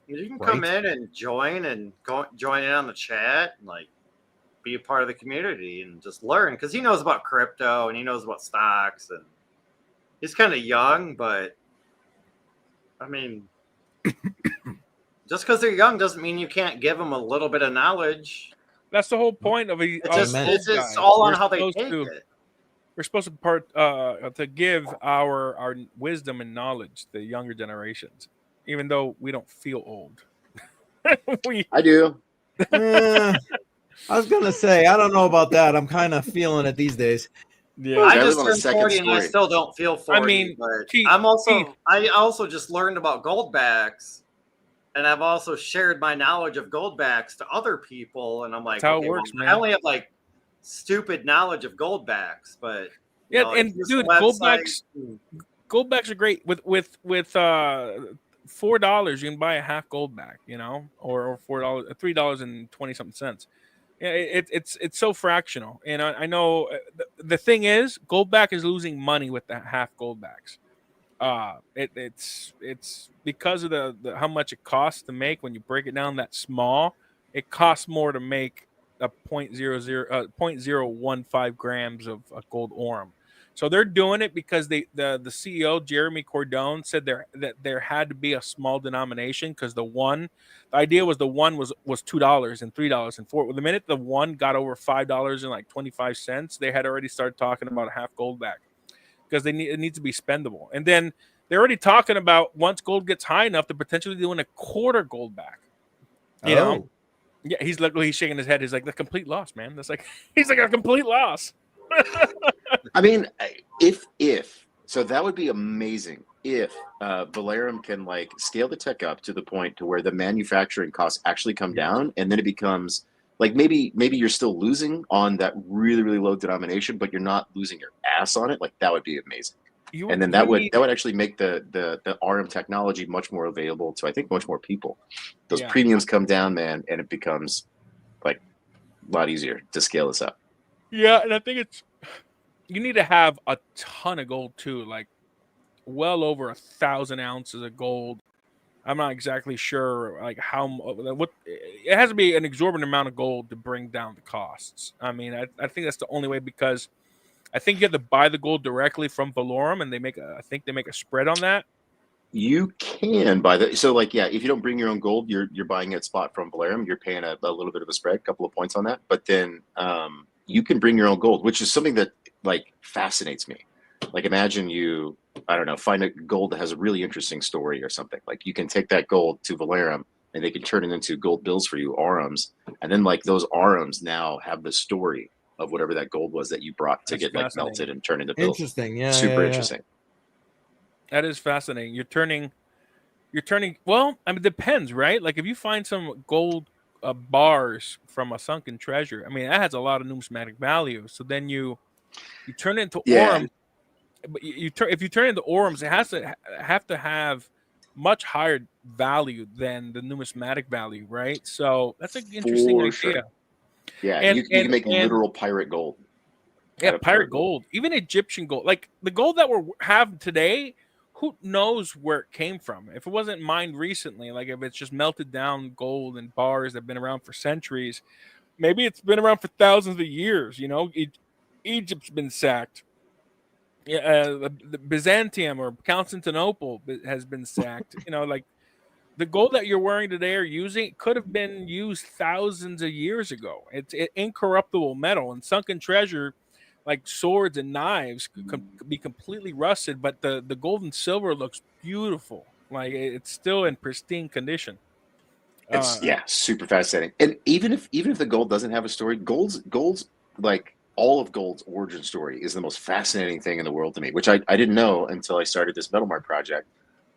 you can come Right. in and join in on the chat and like be a part of the community and just learn because he knows about crypto and he knows about stocks and he's kind of young, but I mean, just because they're young doesn't mean you can't give them a little bit of knowledge. That's the whole point of a It's just Amen. it's guy. just all on We're how they supposed take to- it. We're supposed to give our wisdom and knowledge to the younger generations, even though we don't feel old. I do. I was gonna say, I don't know about that. I'm kind of feeling it these days. Yeah, I I just live on a turned second 40 and I story. still don't feel 40. I mean, but Keith- I also just learned about gold backs, and I've also shared my knowledge of gold backs to other people. And I'm like, That's how it okay, works, well, man. I only have like stupid knowledge of gold backs, but yeah, know, and it's just dude, a website. gold backs are great. With $4, you can buy a half gold back, or $4, $3.20 Yeah, it's so fractional, and I know the thing is, gold back is losing money with the half gold backs. It's because of the how much it costs to make when you break it down that small. It costs more to make a 0.015 grams of a gold orum. So they're doing it because the CEO Jeremy Cordone said there had to be a small denomination because the idea was the one was $2 and $3 and $4. The minute the one got over $5 and like 25 cents, they had already started talking about a half gold back because it needs to be spendable. And then they're already talking about once gold gets high enough to potentially doing a quarter gold back. You know? Yeah, he's shaking his head. He's like, the complete loss, man. That's like he's like a complete loss. I mean, if so, that would be amazing if Valerium can like scale the tech up to the point to where the manufacturing costs actually come down, and then it becomes like maybe you're still losing on that really really low denomination, but you're not losing your ass on it. Like that would be amazing. And then that would actually make the RM technology much more available to I think much more people. Those premiums come down, man, and it becomes like a lot easier to scale this up. Yeah, and I think you need to have a ton of gold too, like well over 1,000 ounces of gold. I'm not exactly sure like what it has to be an exorbitant amount of gold to bring down the costs. I mean, I think that's the only way because I think you have to buy the gold directly from Valorum, and I think they make a spread on that. You can buy that. So, like, yeah, if you don't bring your own gold, you're buying it spot from Valerium. You're paying a little bit of a spread, a couple of points on that. But then you can bring your own gold, which is something that like fascinates me. Like, imagine you, I don't know, find a gold that has a really interesting story or something. Like, you can take that gold to Valerium, and they can turn it into gold bills for you, ARMs, and then like those ARMs now have the story of whatever that gold was that you brought to get like melted and turned into bills. Interesting, yeah, super yeah. interesting. That is fascinating. You're turning. Well, I mean, it depends, right? Like if you find some gold bars from a sunken treasure, I mean, that has a lot of numismatic value. So then you turn it into Orums. But if you turn it into Orums, it has to have much higher value than the numismatic value, right? So that's an interesting idea. Sure. Yeah, you can make literal pirate gold. Yeah, pirate gold, even Egyptian gold, like the gold that we have today. Who knows where it came from? If it wasn't mined recently, like if it's just melted down gold and bars that have been around for centuries, maybe it's been around for thousands of years. You know, Egypt's been sacked. The Byzantium or Constantinople has been sacked. You know, like the gold that you're wearing today or using could have been used thousands of years ago. It's incorruptible metal, and sunken treasure, like swords and knives, could be completely rusted, but the gold and silver looks beautiful. Like it's still in pristine condition. It's super fascinating. And even if the gold doesn't have a story, gold's like all of gold's origin story is the most fascinating thing in the world to me, which I didn't know until I started this Metal Mart project.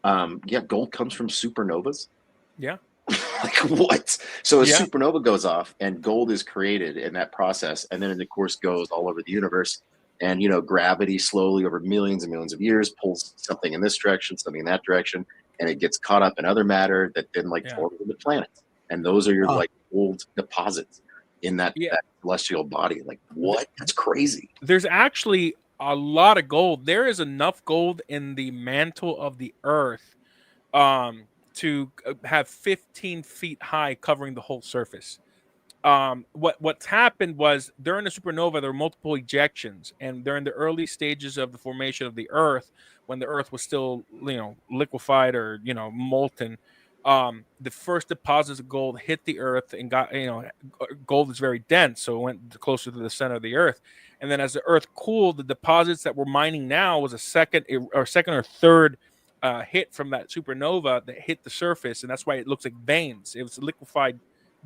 Gold comes from supernovas. Yeah. Like what? So a supernova goes off and gold is created in that process, and then it of course goes all over the universe. And gravity slowly over millions and millions of years pulls something in this direction, something in that direction, and it gets caught up in other matter that then forms the planets. And those are your like gold deposits. in that celestial body. Like, what? That's crazy. There's actually a lot of gold. There is enough gold in the mantle of the Earth to have 15 feet high covering the whole surface. What's happened was during the supernova there were multiple ejections, and during the early stages of the formation of the Earth, when the Earth was still liquefied or molten, the first deposits of gold hit the Earth and got gold is very dense, so it went closer to the center of the Earth. And then as the Earth cooled, the deposits that we're mining now was a second or third hit from that supernova that hit the surface, and that's why it looks like veins. It was liquefied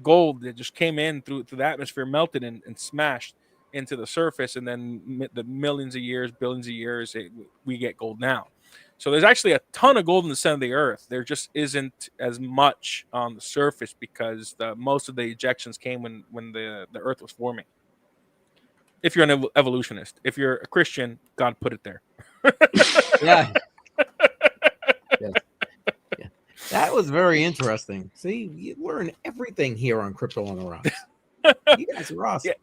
gold that just came in through the atmosphere, melted and smashed into the surface, and then the millions of years, billions of years, we get gold now. So there's actually a ton of gold in the center of the Earth. There just isn't as much on the surface because most of the ejections came when the Earth was forming. If you're an evolutionist, if you're a Christian, God put it there. Yeah. Yes. Yeah. That was very interesting. See, you learn everything here on Crypto on the Rocks. You guys are awesome.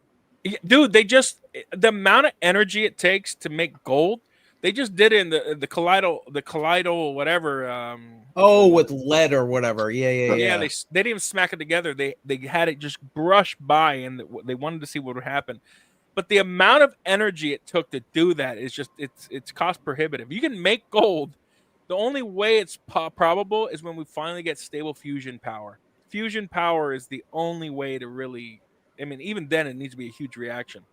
Yeah, dude, the amount of energy it takes to make gold, they just did it in the colloidal whatever. With lead or whatever. Yeah. They didn't even smack it together. They had it just brush by, and they wanted to see what would happen. But the amount of energy it took to do that is just it's cost prohibitive. You can make gold. The only way it's probable is when we finally get stable fusion power. Fusion power is the only way to really. I mean, even then, it needs to be a huge reaction.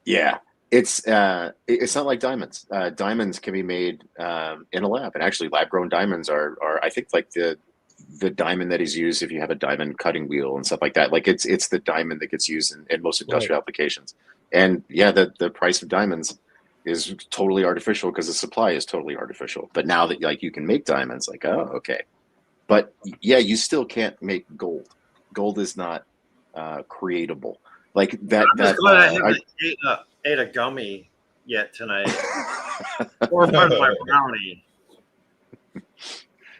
Yeah, it's not like diamonds. Diamonds can be made in a lab, and actually, lab-grown diamonds are I think like the diamond that is used if you have a diamond cutting wheel and stuff like that. Like it's the diamond that gets used in most industrial applications. And yeah, the price of diamonds is totally artificial because the supply is totally artificial. But now that like you can make diamonds, like okay, but yeah, you still can't make gold. Gold is not creatable like that. I'm just glad I haven't ate a gummy yet tonight, or part of my brownie.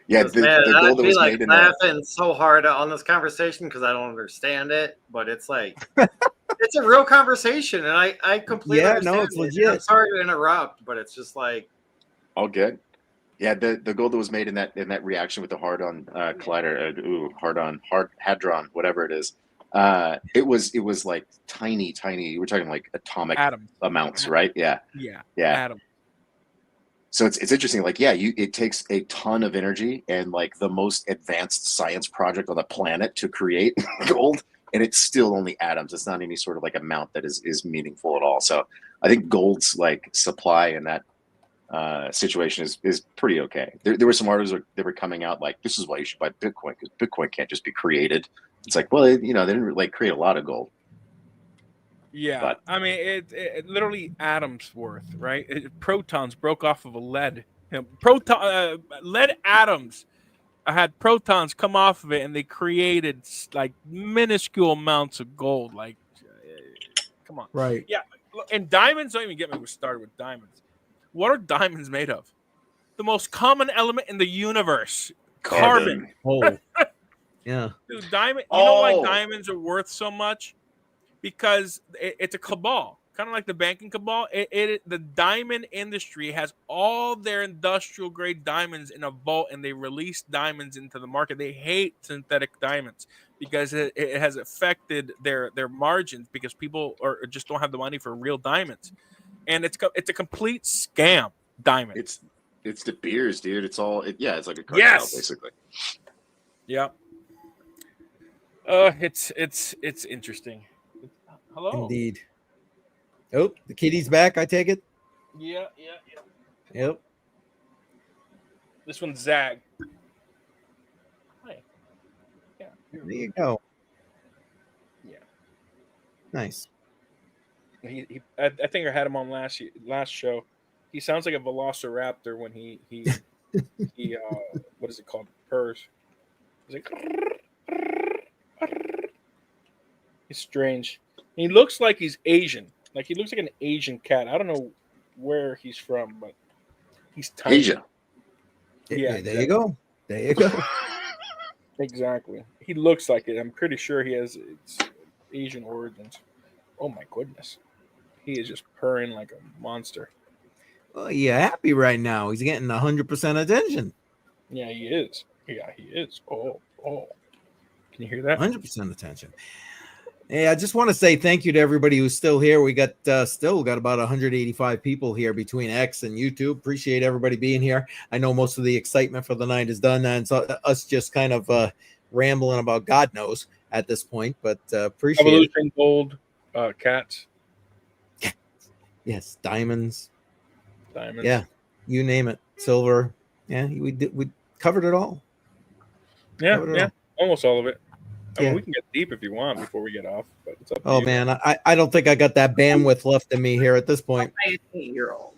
Yeah, man, I'd be like laughing so hard on this conversation because I don't understand it, but it's like it's a real conversation, and I completely understand. No, it's legit. I'm sorry to interrupt, but it's just like all good. Yeah, the gold that was made in that reaction with the hard-on collider, hadron, whatever it is. It was like tiny. We're talking like atomic amounts, right? Yeah. Atom. So it's interesting. Like, yeah, it takes a ton of energy and like the most advanced science project on the planet to create gold, and it's still only atoms. It's not any sort of like amount that is meaningful at all. So I think gold's like supply in that situation is pretty okay. There were some articles that were coming out like this is why you should buy Bitcoin because Bitcoin can't just be created. It's like, well, they didn't like create a lot of gold. Yeah, but I mean, it literally atoms worth, right? Protons broke off of a lead. Lead atoms had protons come off of it, and they created like minuscule amounts of gold. Like, come on, right? Yeah, and diamonds. Don't even get me started with diamonds. What are diamonds made of? The most common element in the universe, carbon. Oh, yeah. Dude, diamond. You know why diamonds are worth so much? Because it's a cabal, kind of like the banking cabal. The diamond industry has all their industrial grade diamonds in a vault, and they release diamonds into the market. They hate synthetic diamonds because it has affected their margins because people just don't have the money for real diamonds, and it's a complete scam. Diamond. It's De Beers, dude. It's like a cartel basically. Yeah. It's interesting. Hello. Indeed. Oh, the kitty's back, I take it? Yeah. Yep. This one's Zag. Hi. Yeah. There you go. Yeah. Nice. I think I had him on last show. He sounds like a velociraptor when he what is it called? Purrs. He's like he's strange. He looks like he's Asian. Like he looks like an Asian cat. I don't know where he's from, but he's tiny. Asia. Yeah, there you go. There you go. Exactly. He looks like it. I'm pretty sure he has. Asian origins. Oh my goodness. He is just purring like a monster. Well, yeah, happy right now. He's getting 100% attention. Yeah, he is. Yeah, he is. Oh. Can you hear that? 100% attention. Hey, I just want to say thank you to everybody who's still here. We got still got about 185 people here between X and YouTube. Appreciate everybody being here. I know most of the excitement for the night is done, and so us just kind of rambling about God knows at this point, but appreciate Evolution it. Gold, cats. Yes, diamonds. Diamonds. Yeah, you name it. Silver. Yeah, we covered it all. Yeah, almost all of it. I mean, Yeah. we can get deep if you want before we get off, but it's up to Oh you. man, I don't think I got that bandwidth left in me here at this point. 8-year-old.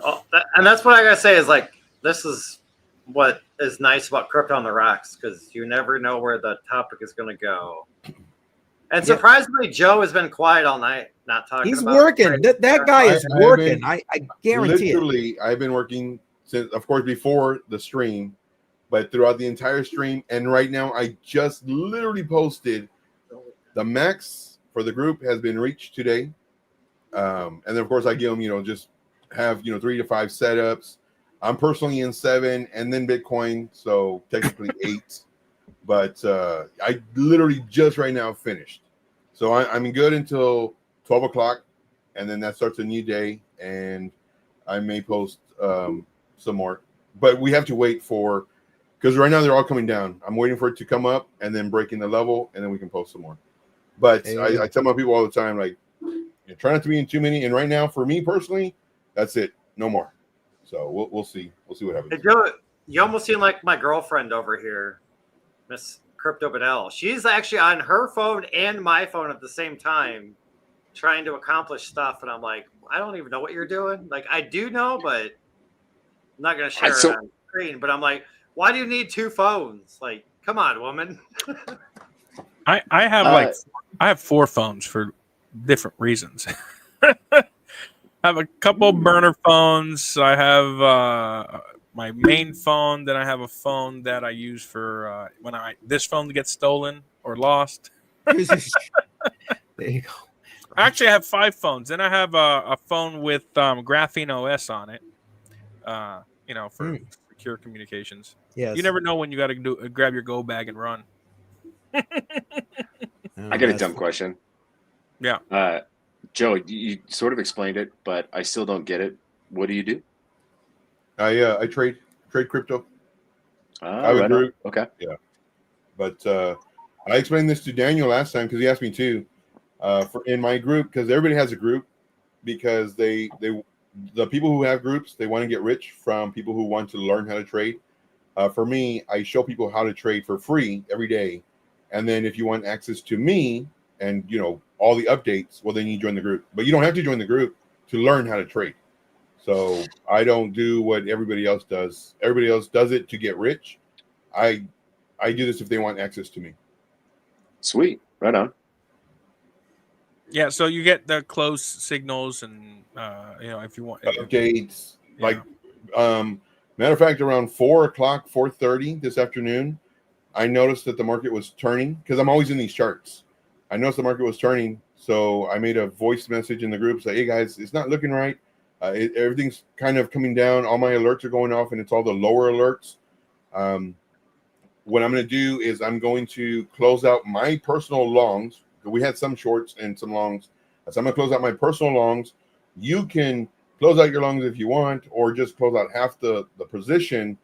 Oh, and that's what I gotta say is like this is what is nice about Crypto on the Rocks, because you never know where the topic is going to go. And surprisingly, Joe has been quiet all night, not talking. He's about working. That guy is working. I guarantee literally, I've been working since, of course, before the stream, but throughout the entire stream. And right now, I just literally posted the max for the group has been reached today. And then, of course, I give them, just have, 3 to 5 setups. I'm personally in 7 and then Bitcoin. So technically 8. But I literally just right now finished. So I'm good until 12 o'clock. And then that starts a new day. And I may post some more. But we have to wait for, because right now they're all coming down. I'm waiting for it to come up and then breaking the level. And then we can post some more. But I tell my people all the time, like, try not to be in too many. And right now, for me personally, that's it. No more. So we'll see. We'll see what happens. Hey, Joe, you almost seem like my girlfriend over here, Miss Crypto Badell. She's actually on her phone and my phone at the same time, trying to accomplish stuff. And I'm like, I don't even know what you're doing. Like, I do know, but I'm not going to share it on screen. But I'm like, why do you need 2 phones? Like, come on, woman. I have I have 4 phones for different reasons. I have a couple burner phones. I have my main phone. Then I have a phone that I use for when this phone gets stolen or lost. There you go. Actually, I have 5 phones. Then I have a phone with Graphene OS on it. For secure communications. Yes. You never know when you got to grab your go bag and run. I got a dumb question. Yeah. Joe, you sort of explained it, but I still don't get it. What do you do? I trade crypto. I have a group. Okay. Yeah. But I explained this to Daniel last time because he asked me too. In my group, because everybody has a group, because the people who have groups, they want to get rich from people who want to learn how to trade. For me, I show people how to trade for free every day. And then if you want access to me and, all the updates, well, then you join the group. But you don't have to join the group to learn how to trade. So I don't do what everybody else does. Everybody else does it to get rich. I do this if they want access to me. Sweet. Right on. Yeah, so you get the close signals and, if you want. Updates. Yeah. Matter of fact, around 4 o'clock, 4:30 this afternoon, I noticed that the market was turning because I'm always in these charts. I noticed the market was turning, so I made a voice message in the group say, "Hey guys, it's not looking right. Everything's kind of coming down. All my alerts are going off, and it's all the lower alerts. What I'm going to do is I'm going to close out my personal longs. We had some shorts and some longs, so I'm going to close out my personal longs. You can close out your longs if you want, or just close out half the position."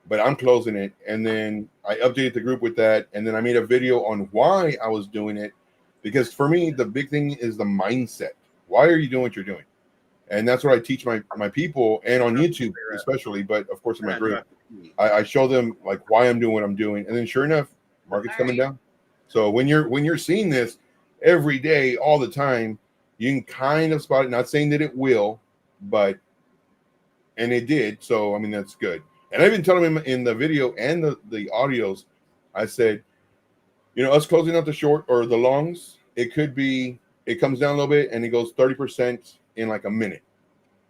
But I'm closing it. And then I updated the group with that. And then I made a video on why I was doing it. Because for me, the big thing is the mindset. Why are you doing what you're doing? And that's what I teach my people, and on YouTube especially, but of course in my group. I show them like why I'm doing what I'm doing. And then sure enough, market's coming down. So when you're seeing this every day, all the time, you can kind of spot it. Not saying that it will, and it did. So, I mean, that's good. And I've been telling him in the video and the audios, I said, us closing out the short or the longs, it comes down a little bit and it goes 30% in like a minute.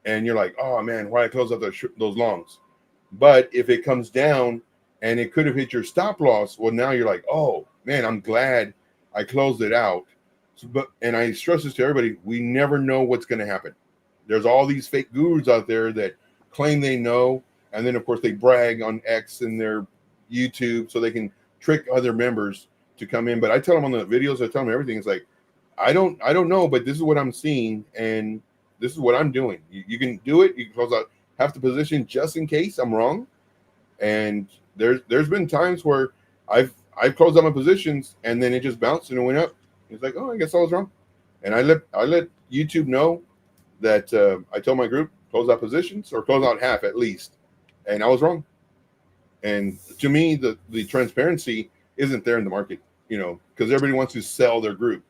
And you're like, oh man, why I close out those longs? But if it comes down and it could have hit your stop loss, well, now you're like, oh man, I'm glad I closed it out. And I stress this to everybody: we never know what's going to happen. There's all these fake gurus out there that claim they know, and then of course they brag on X and their YouTube so they can trick other members to come in. But I tell them on the videos, I tell them everything. It's like, I don't know, but this is what I'm seeing, and this is what I'm doing. You can do it. You can close out half the position just in case I'm wrong. And there's been times where I've closed out my positions and then it just bounced and it went up. It's like, oh, I guess I was wrong. And I let YouTube know that I told my group close out positions or close out half at least, and I was wrong. And to me, the transparency isn't there in the market, because everybody wants to sell their group.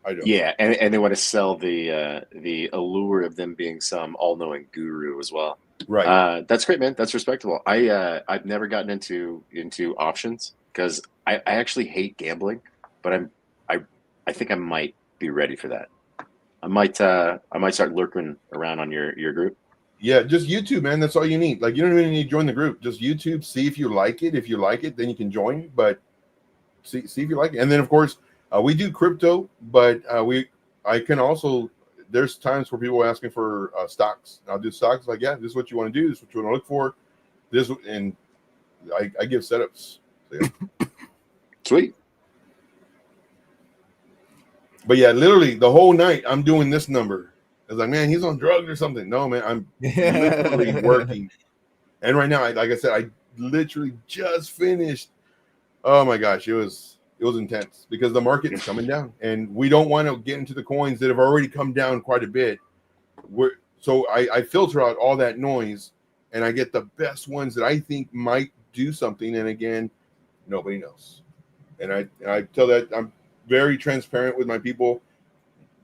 I don't. Yeah, and they want to sell the allure of them being some all-knowing guru as well. Right. That's great, man. That's respectable. I've never gotten into options because I actually hate gambling, but I think I might be ready for that. I might start lurking around on your group. Yeah, just YouTube, man. That's all you need. Like, you don't even need to join the group. Just YouTube. See if you like it. If you like it, then you can join. But see if you like it. And then, of course, we do crypto, but I can also. There's times where people are asking for stocks. I'll do stocks. Like, yeah, this is what you want to do. This is what you want to look for. And I give setups. So, yeah. Sweet. But yeah, literally the whole night I'm doing this number. I was like, man, he's on drugs or something. No, man, I'm literally working. And right now, like I said, I literally just finished. Oh my gosh, it was intense because the market is coming down, and we don't want to get into the coins that have already come down quite a bit. So I filter out all that noise, and I get the best ones that I think might do something. And again, nobody knows. And I tell that I'm very transparent with my people.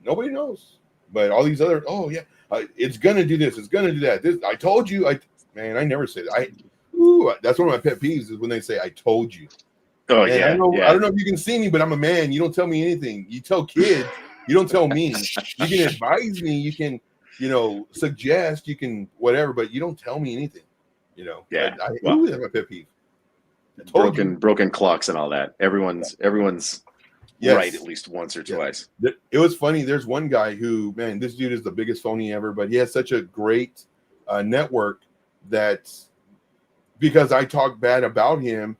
Nobody knows. But all these other, it's gonna do this, it's gonna do that. This, I told you. I never say that. That's one of my pet peeves is when they say I told you. Oh, and yeah. I don't know if you can see me, but I'm a man. You don't tell me anything. You tell kids. You don't tell me. You can advise me. You can, suggest. You can whatever, but you don't tell me anything. Yeah. That's my pet peeve. Broken clocks and all that. Everyone's Yes. right at least once or twice. It was funny. There's one guy who, man, this dude is the biggest phony ever, but he has such a great network that because I talk bad about him,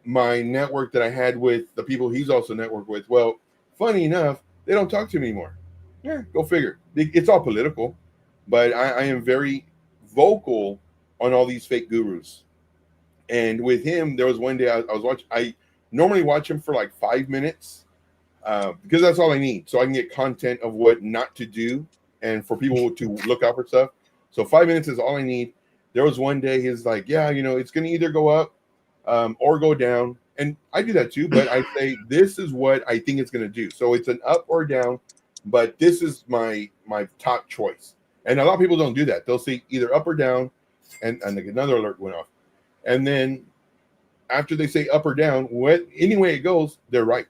my network that I had with the people he's also networked with, well, funny enough, they don't talk to me anymore. Yeah, go figure. It's all political, but I am very vocal on all these fake gurus. And with him, there was one day I was watching. I normally watch him for like 5 minutes. Because that's all I need, so I can get content of what not to do and for people to look out for stuff. So 5 minutes is all I need. There was one day he's like, yeah, it's going to either go up or go down. And I do that too, but I say, this is what I think it's going to do. So it's an up or down, but this is my top choice. And a lot of people don't do that. They'll say either up or down, and another alert went off. And then after they say up or down, any way it goes, they're right.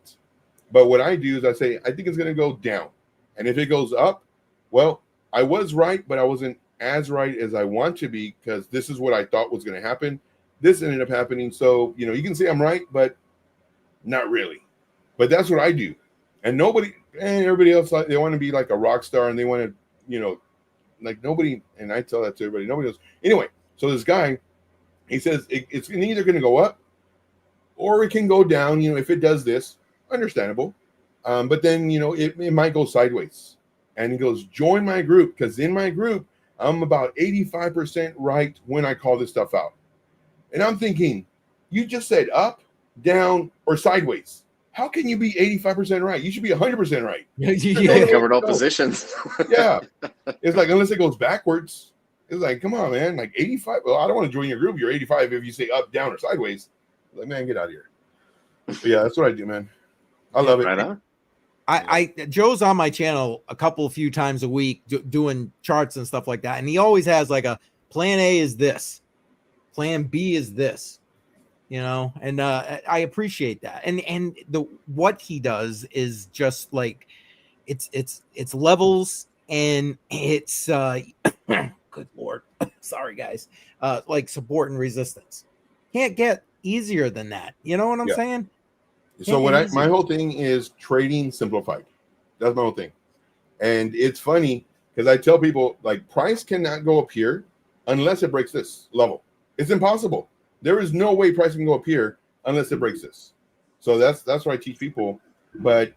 But what I do is I say, I think it's going to go down. And if it goes up, well, I was right, but I wasn't as right as I want to be because this is what I thought was going to happen. This ended up happening. So, you can say I'm right, but not really. But that's what I do. And everybody else, they want to be like a rock star and they want to, like nobody, and I tell that to everybody, nobody knows. Anyway, so this guy, he says it's either going to go up or it can go down, if it does this. Understandable. But then, it might go sideways. And he goes, join my group, because in my group, I'm about 85% right when I call this stuff out. And I'm thinking, you just said up, down, or sideways. How can you be 85% right? You should be 100% right. Yeah, covered all positions. Yeah. It's like, unless it goes backwards, it's like, come on, man. Like 85. Well, I don't want to join your group. You're 85 if you say up, down, or sideways. Like, man, get out of here. But yeah, that's what I do, man. I love it. Right on. Joe's on my channel a few times a week doing charts and stuff like that. And he always has like a plan A is this, plan B is this, and I appreciate that. And what he does is just like, it's levels and it's, good Lord. Sorry guys. Like support and resistance. Can't get easier than that. You know what I'm saying? So my whole thing is trading simplified. That's my whole thing. And it's funny because I tell people like price cannot go up here unless it breaks this level. It's impossible. There is no way price can go up here unless it breaks this. So that's what I teach people. But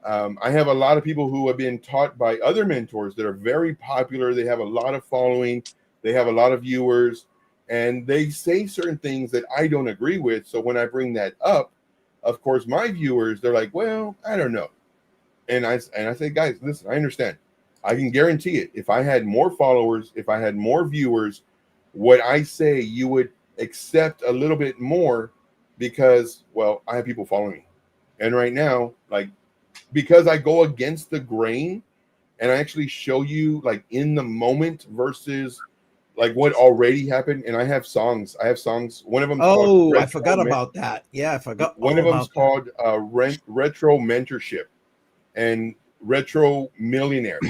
I have a lot of people who have been taught by other mentors that are very popular. They have a lot of following. They have a lot of viewers, and they say certain things that I don't agree with. So when I bring that up, of course, my viewers, they're like, well, I don't know. And I say, guys, listen, I understand. I can guarantee it. If I had more followers, if I had more viewers, what I say you would accept a little bit more because, well, I have people following me. And right now, like, because I go against the grain and I actually show you like in the moment versus like what already happened. And I have songs. One of them. Oh, I forgot about that. Yeah, I forgot. One of them's called Retro Mentorship and Retro Millionaire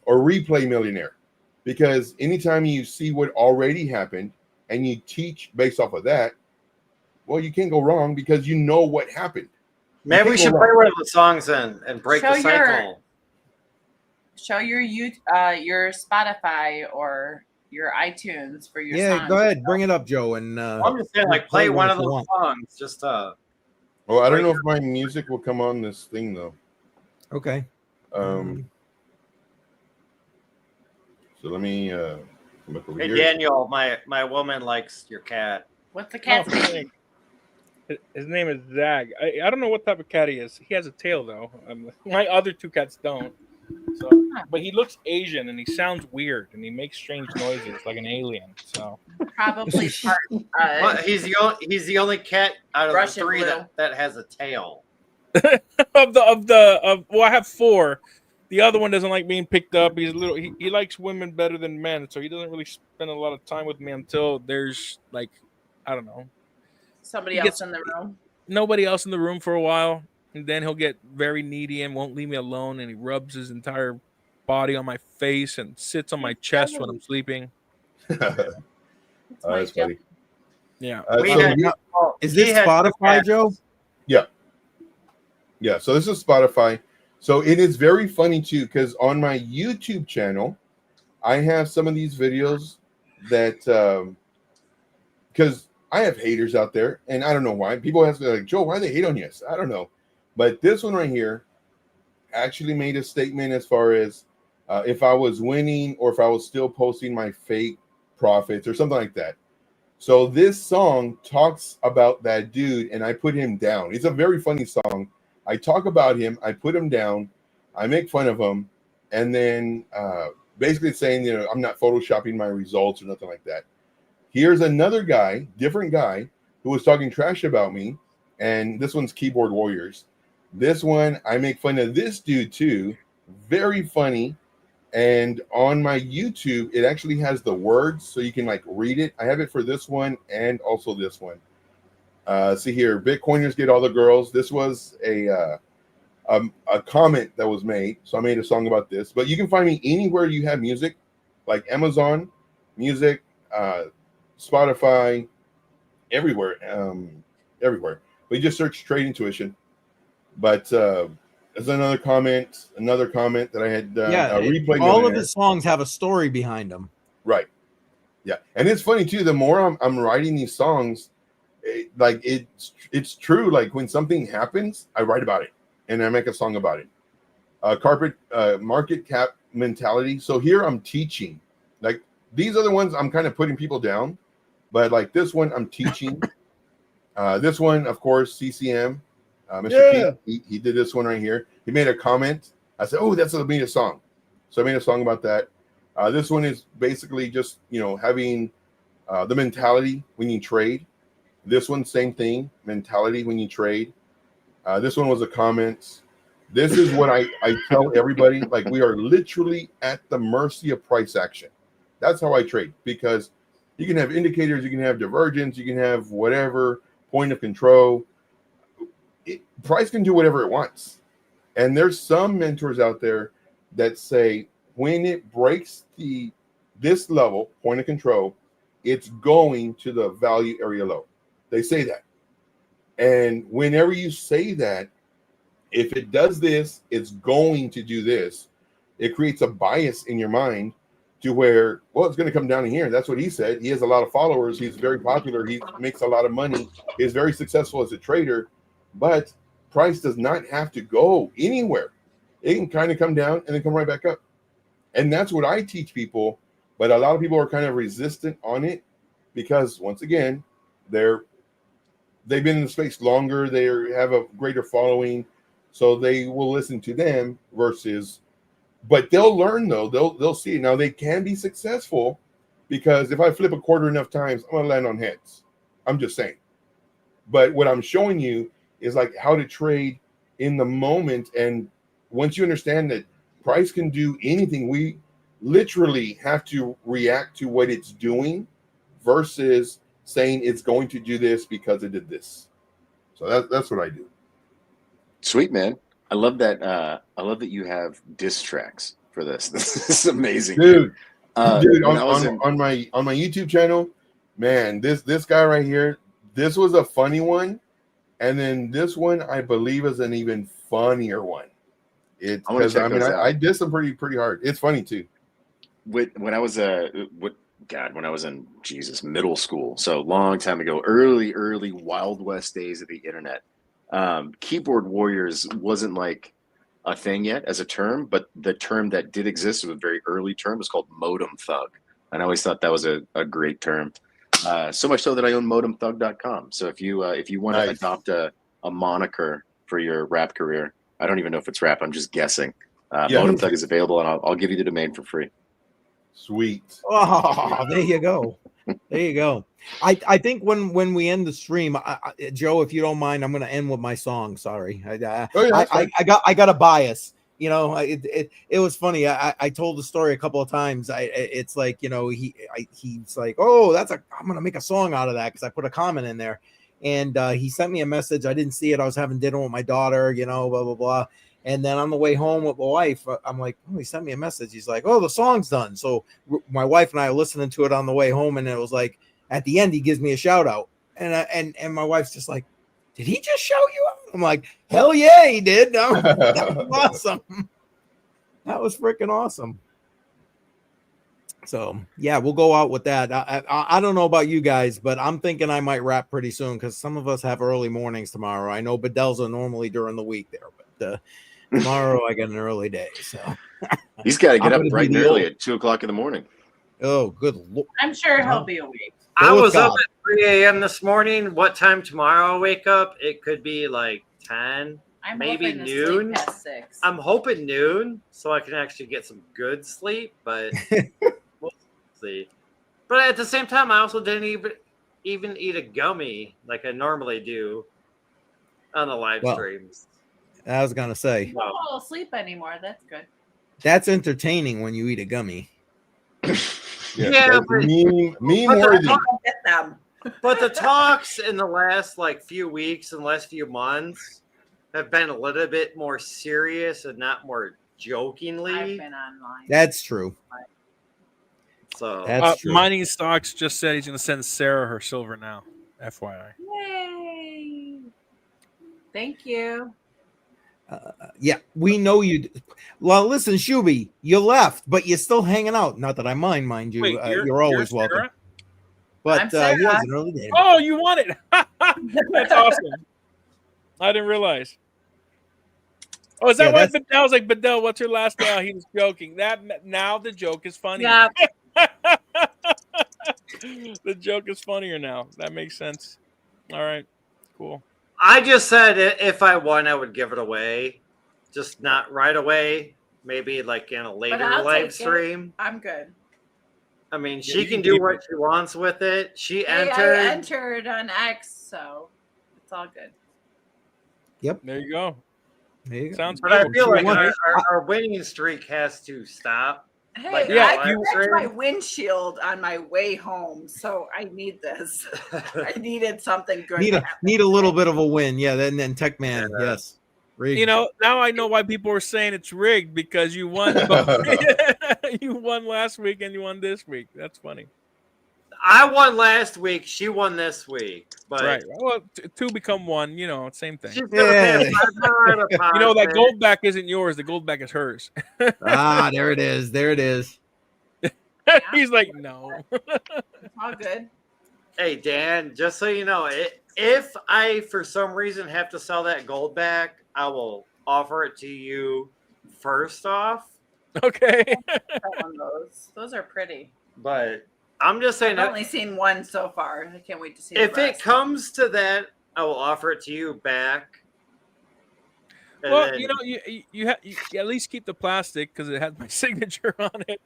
or Replay Millionaire. Because anytime you see what already happened and you teach based off of that, well, you can't go wrong because you know what happened. Maybe we should play one of the songs and break the cycle. Show your Spotify or your iTunes for your songs. Go ahead, bring it up, Joe. And I'm just saying, like, play one of those songs. Just well, I don't know if my music will come on this thing though. Okay. So let me come up over hey here. Daniel, my woman likes your cat. What's the cat's name? His name is Zag. I don't know what type of cat he is. He has a tail though. My other two cats don't. So, but he looks Asian and he sounds weird and he makes strange noises like an alien. So probably part. Well, he's the only cat out of Russian the three blue. that has a tail. well, I have 4. The other one doesn't like being picked up. He's he likes women better than men, so he doesn't really spend a lot of time with me until there's like, I don't know, somebody else in the room. Nobody else in the room for a while, and then he'll get very needy and won't leave me alone, and he rubs his entire body on my face and sits on my chest when I'm sleeping. That's funny. Yeah. Is this Spotify, Joe? Yeah. So this is Spotify. So it is very funny too, because on my YouTube channel, I have some of these videos that because I have haters out there, and I don't know why. People ask me like, Joe, why they hate on you? I don't know. But this one right here actually made a statement as far as if I was winning or if I was still posting my fake profits or something like that. So this song talks about that dude, and I put him down. It's a very funny song. I talk about him, I put him down, I make fun of him, and then basically saying, you know, I'm not photoshopping my results or nothing like that. Here's another guy, different guy, who was talking trash about me, and this one's Keyboard Warriors. This one, I make fun of this dude too, very funny, and on my YouTube, it actually has the words, so you can like read it. I have it for this one and also this one. See here, Bitcoiners get all the girls. This was a comment that was made, so I made a song about this. But you can find me anywhere you have music, like Amazon Music, Spotify, everywhere, everywhere. But you just search Trade Intuition. But there's another comment that I had. Replay all of his songs have a story behind them. Right. Yeah, and it's funny too. The more I'm writing these songs, it's true. Like when something happens, I write about it and I make a song about it. Market cap mentality. So here I'm teaching. Like these other ones, I'm kind of putting people down, but like this one, I'm teaching. This one, of course, CCM, Mr. Pete. He did this one right here. He made a comment. I said, "Oh, that's a Lamina song." So I made a song about that. This one is basically just having the mentality when you trade. This one, same thing, mentality when you trade. This one was a comment. This is what I tell everybody. Like we are literally at the mercy of price action. That's how I trade, because you can have indicators, you can have divergence, you can have whatever, point of control. Price can do whatever it wants. And there's some mentors out there that say when it breaks this level, point of control, it's going to the value area low. They say that. And whenever you say that, if it does this, it's going to do this. It creates a bias in your mind to where, well, it's going to come down to here. That's what he said. He has a lot of followers. He's very popular. He makes a lot of money. He's very successful as a trader, but price does not have to go anywhere. It can kind of come down and then come right back up. And that's what I teach people. But a lot of people are kind of resistant on it because, once again, they've been in the space longer. They have a greater following, so they will listen to them versus. But they'll learn though. They'll see. Now they can be successful because if I flip a quarter enough times, I'm gonna land on heads. I'm just saying. But what I'm showing you is like how to trade in the moment. And once you understand that price can do anything, we literally have to react to what it's doing versus saying it's going to do this because it did this. So that's what I do. Sweet, man. I love that. I love that you have diss tracks for this. This is amazing, dude. Dude, on my YouTube channel, man, this guy right here, this was a funny one, and then this one I believe is an even funnier one. It's because I diss them pretty hard. It's funny too. When I was in middle school, so long time ago, early Wild West days of the internet. Keyboard warriors wasn't like a thing yet as a term, but the term that did exist was a very early term. It's called modem thug, and I always thought that was a great term. So much so that I own modemthug.com. So if you want to adopt a moniker for your rap career, I don't even know if it's rap. I'm just guessing. Modem thug is available, and I'll give you the domain for free. Sweet. Oh, there you go. There you go. I think when we end the stream, Joe, if you don't mind, I'm going to end with my song. Sorry, I got a bias. You know, it was funny. I told the story a couple of times. It's like, you know, he's like, oh, I'm going to make a song out of that because I put a comment in there, and he sent me a message. I didn't see it. I was having dinner with my daughter. You know, blah blah blah. And then on the way home with my wife, I'm like, oh, he sent me a message. He's like, oh, the song's done. So my wife and I are listening to it on the way home, and it was like, at the end, he gives me a shout out. And my wife's just like, did he just shout you out? I'm like, hell yeah, he did. That was awesome. That was freaking awesome. So, yeah, we'll go out with that. I don't know about you guys, but I'm thinking I might wrap pretty soon because some of us have early mornings tomorrow. I know Bedell's are normally during the week there, but tomorrow I got an early day. So he's got to get up bright and early at 2:00 in the morning. Oh, good Lord. I'm sure he'll be awake. I was up at 3 a.m. this morning. What time tomorrow I'll wake up? It could be like 10, maybe noon. Past 6. I'm hoping noon so I can actually get some good sleep, but we'll see. But at the same time, I also didn't even eat a gummy like I normally do on the live streams. I was going to say. You don't fall asleep anymore. That's good. That's entertaining when you eat a gummy. Yeah, but them. But the talks in the last few weeks and last few months have been a little bit more serious and not more jokingly. I've been online. That's true. So that's true. Mining Stocks just said he's going to send Sarah her silver now. FYI. Yay! Thank you. Yeah, we know you. Well, listen, Shuby, you left, but you're still hanging out. Not that I mind you. Wait, you're always welcome. Sarah? But he was an early day. Oh, you won it! That's awesome. I didn't realize. Oh, is that why Bedell was like, Bedell, what's your last day? He was joking. Now the joke is funny. Yeah. The joke is funnier now. That makes sense. All right, cool. I just said if I won, I would give it away. Just not right away. Maybe like in a later live stream. I'm good. I mean, she can do what she wants with it. She entered. I entered on X, so it's all good. Yep. There you go. Sounds but good. I feel like our winning streak has to stop. Hey, like, I wrecked my windshield on my way home, so I need this. I needed something good. Need a little bit of a win, yeah. Then Tech Man, yes. Rigged. You know, now I know why people were saying it's rigged because you won. You won last week and you won this week. That's funny. I won last week. She won this week. But Right. Well, two become one. You know, same thing. she's gonna pay a $5 deposit. You know that gold back isn't yours. The gold back is hers. There it is. There it is. He's like, no. It's all good. Hey Dan, just so you know, if I for some reason have to sell that gold back, I will offer it to you first off. Okay. Those are pretty. But I'm just saying, I've only seen one so far. I can't wait to see. if the it rest. comes to that, I will offer it to you back. And Well, then- you know, you at least keep the plastic because it has my signature on it.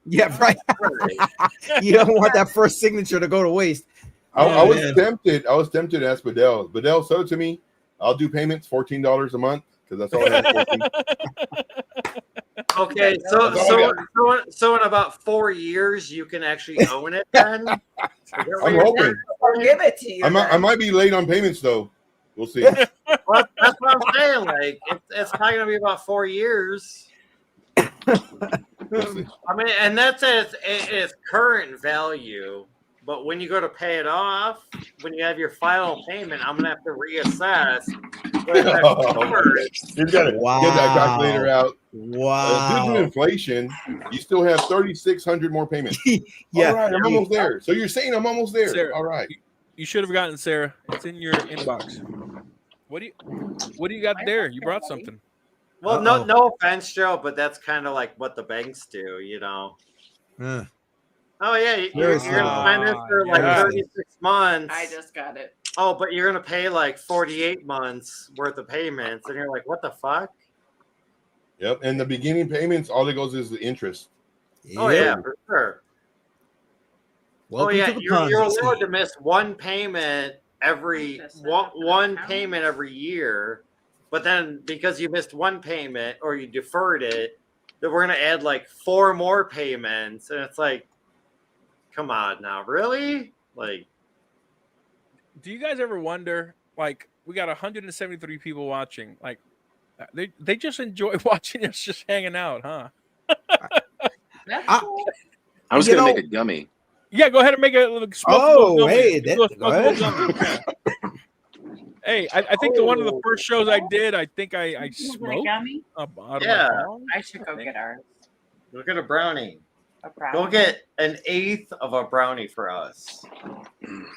Yeah, right. You don't want that first signature to go to waste. I was man. tempted. I was tempted to ask Bedell. Bedell, sell it to me. I'll do payments $14 a month because that's all I have. Okay, so in about 4 years, you can actually own it. Then I'm hoping. I'll give it to you. I might be late on payments though. We'll see. Well, that's what I'm saying. Like it's probably gonna be about 4 years. We'll see. I mean, and that's at its current value. But when you go to pay it off, when you have your final payment, I'm gonna have to reassess. He's got to get that calculator out. Wow. Due to inflation, you still have 3,600 more payments. Yeah. All right, I'm almost there. So you're saying I'm almost there. Sarah, All right. You should have gotten Sarah. It's in your inbox. What do you got there? You brought something. Well, no offense, Joe, but that's kind of like what the banks do, you know. Oh yeah, you're gonna find this for like 36 months. I just got it. Oh, but you're gonna pay like 48 months worth of payments, and you're like, what the fuck? Yep. And the beginning payments, all that goes is the interest. Oh yeah, for sure. Welcome to the you're Ponzi allowed to scheme. miss one payment every payment every year, but then because you missed one payment or you deferred it, then we're gonna add like 4 more payments, and it's like, come on now, really? Like, Do you guys ever wonder, like, we got 173 people watching, like, they just enjoy watching us just hanging out, huh? That's cool. I was going to make a gummy. Yeah, go ahead and make a little Oh, gummy. hey, Do a go ahead. gummy. Hey, I think one of the first shows I did, I think I smoked. Gummy? Out of Yeah. my mouth. I should go get ours. look at a brownie. A brownie. Go get an 1/8 of a brownie for us.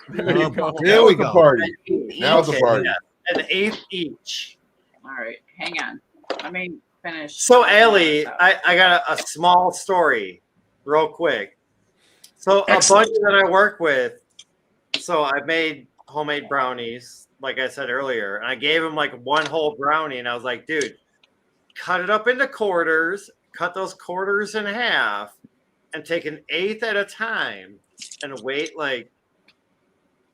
There you go. There we Now it's a go. party. Now it's a party. Yeah, an 1/8 each. All right, hang on. Let me finish. So, Allie, I got a small story real quick. So, a buddy that I work with, so I made homemade brownies, like I said earlier, and I gave him like one whole brownie, and I was like, dude, cut it up into quarters, cut those quarters in half, and take an 1/8 at a time, and wait like,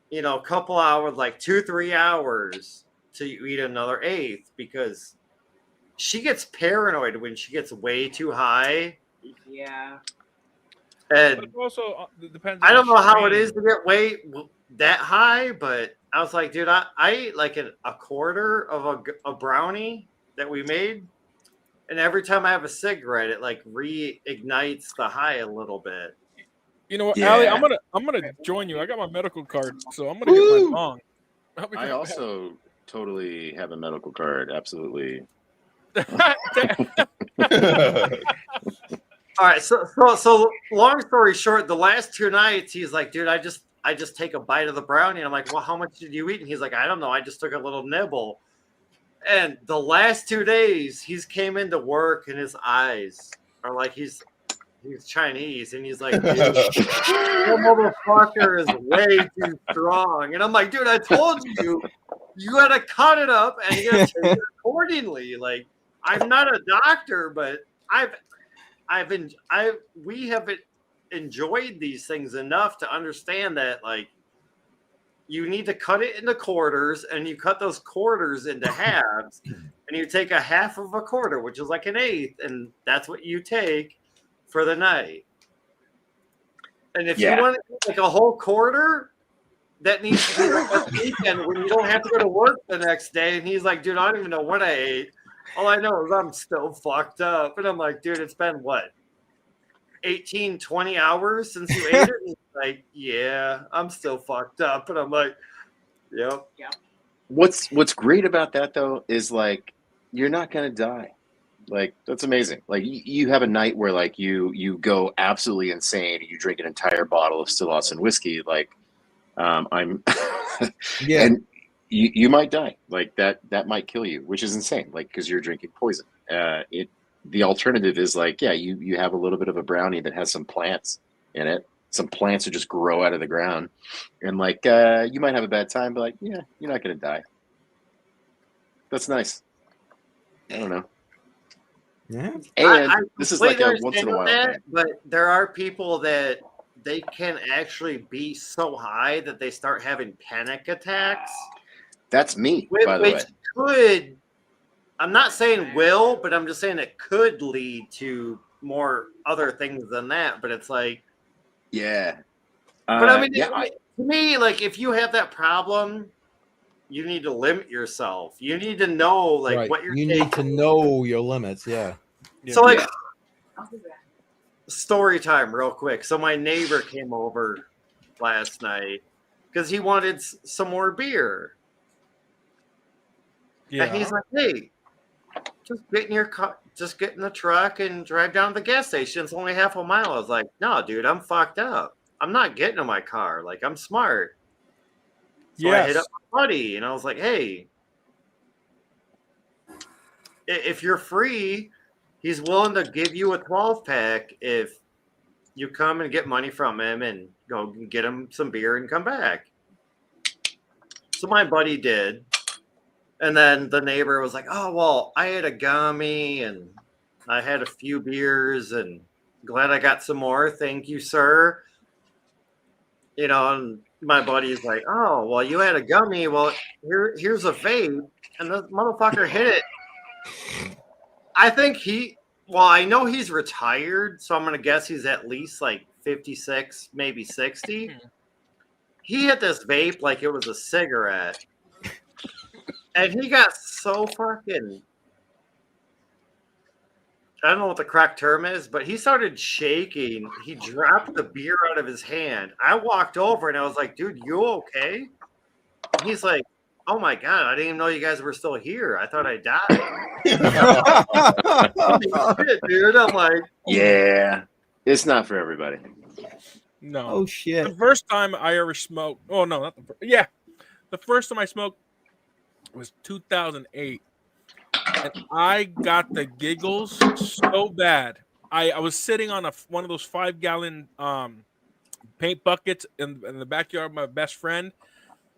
you know, a couple hours, like 2-3 hours, till you eat another 1/8, because she gets paranoid when she gets way too high. Yeah. And But it also depends. I on don't know how it strain. is to get way that high, but I was like, dude, I ate like a quarter of a brownie that we made, and every time I have a cigarette, it like reignites the high a little bit. You know what, Yeah. Allie? I'm gonna join you. I got my medical card, so I'm gonna get my bong. I'll be I right also totally have a medical card. Absolutely. back. All right, so long story short, the last 2 nights he's like, dude, I just take a bite of the brownie. And I'm like, well, how much did you eat? And he's like, I don't know, I just took a little nibble. And the last 2 days, he's came into work and his eyes are like he's Chinese, and he's like, dude, that motherfucker is way too strong. And I'm like, dude, I told you gotta cut it up and you gotta take it accordingly. Like, I'm not a doctor, but we have enjoyed these things enough to understand that, like, you need to cut it into quarters, and you cut those quarters into halves, and you take a half of a quarter, which is like an 1/8, and that's what you take for the night. And if you want to eat like a whole quarter, that needs to be like a weekend when you don't have to go to work the next day. And he's like, dude, I don't even know what I ate. All I know is I'm still fucked up. And I'm like, dude, it's been what? 18, 20 hours since you ate it? And he's like, yeah, I'm still fucked up. And I'm like, yep. What's great about that though is like you're not gonna die. Like that's amazing. Like you have a night where like you go absolutely insane. You drink an entire bottle of Still Austin whiskey. Like I'm, Yeah. and you might die. Like that might kill you, which is insane. Like because you're drinking poison. The alternative is like you have a little bit of a brownie that has some plants in it. Some plants that just grow out of the ground, and like you might have a bad time, but like you're not gonna die. That's nice. I don't know. Yeah. And I this is like a completely once in a while understand that, thing. but there are people that they can actually be so high that they start having panic attacks. That's me, by the way. Which could, I'm not saying will, but I'm just saying it could lead to more other things than that. But it's like, Yeah. but I mean, yeah, to me, like if you have that problem, you need to limit yourself. You need to know like Right. what you're You taking. need to know your limits. Yeah. So like, Yeah. story time real quick. So my neighbor came over last night because he wanted some more beer. Yeah. And he's like, hey, just get in your car, just get in the truck and drive down to the gas station. It's only half a mile. I was like, no, dude, I'm fucked up. I'm not getting in my car. Like, I'm smart. So I hit Yes. up my buddy and I was like, hey, if you're free, he's willing to give you a 12-pack if you come and get money from him and go get him some beer and come back. So my buddy did. And then the neighbor was like, oh, well, I had a gummy and I had a few beers and glad I got some more. Thank you, sir. You know, and my buddy's like, oh, well, you had a gummy. Well, here's a vape. And the motherfucker hit it. I think I know he's retired, so I'm going to guess he's at least like 56, maybe 60. He hit this vape like it was a cigarette. And he got so fucking, I don't know what the correct term is, but he started shaking. He dropped the beer out of his hand. I walked over and I was like, dude, you okay? He's like, oh my God, I didn't even know you guys were still here. I thought I died. Holy shit, dude. I'm like, Yeah. It's not for everybody. No. Oh shit. The first time I ever smoked. Oh no, not the first. Yeah, the first time I smoked was 2008, and I got the giggles so bad. I was sitting on one of those 5-gallon paint buckets in the backyard of my best friend,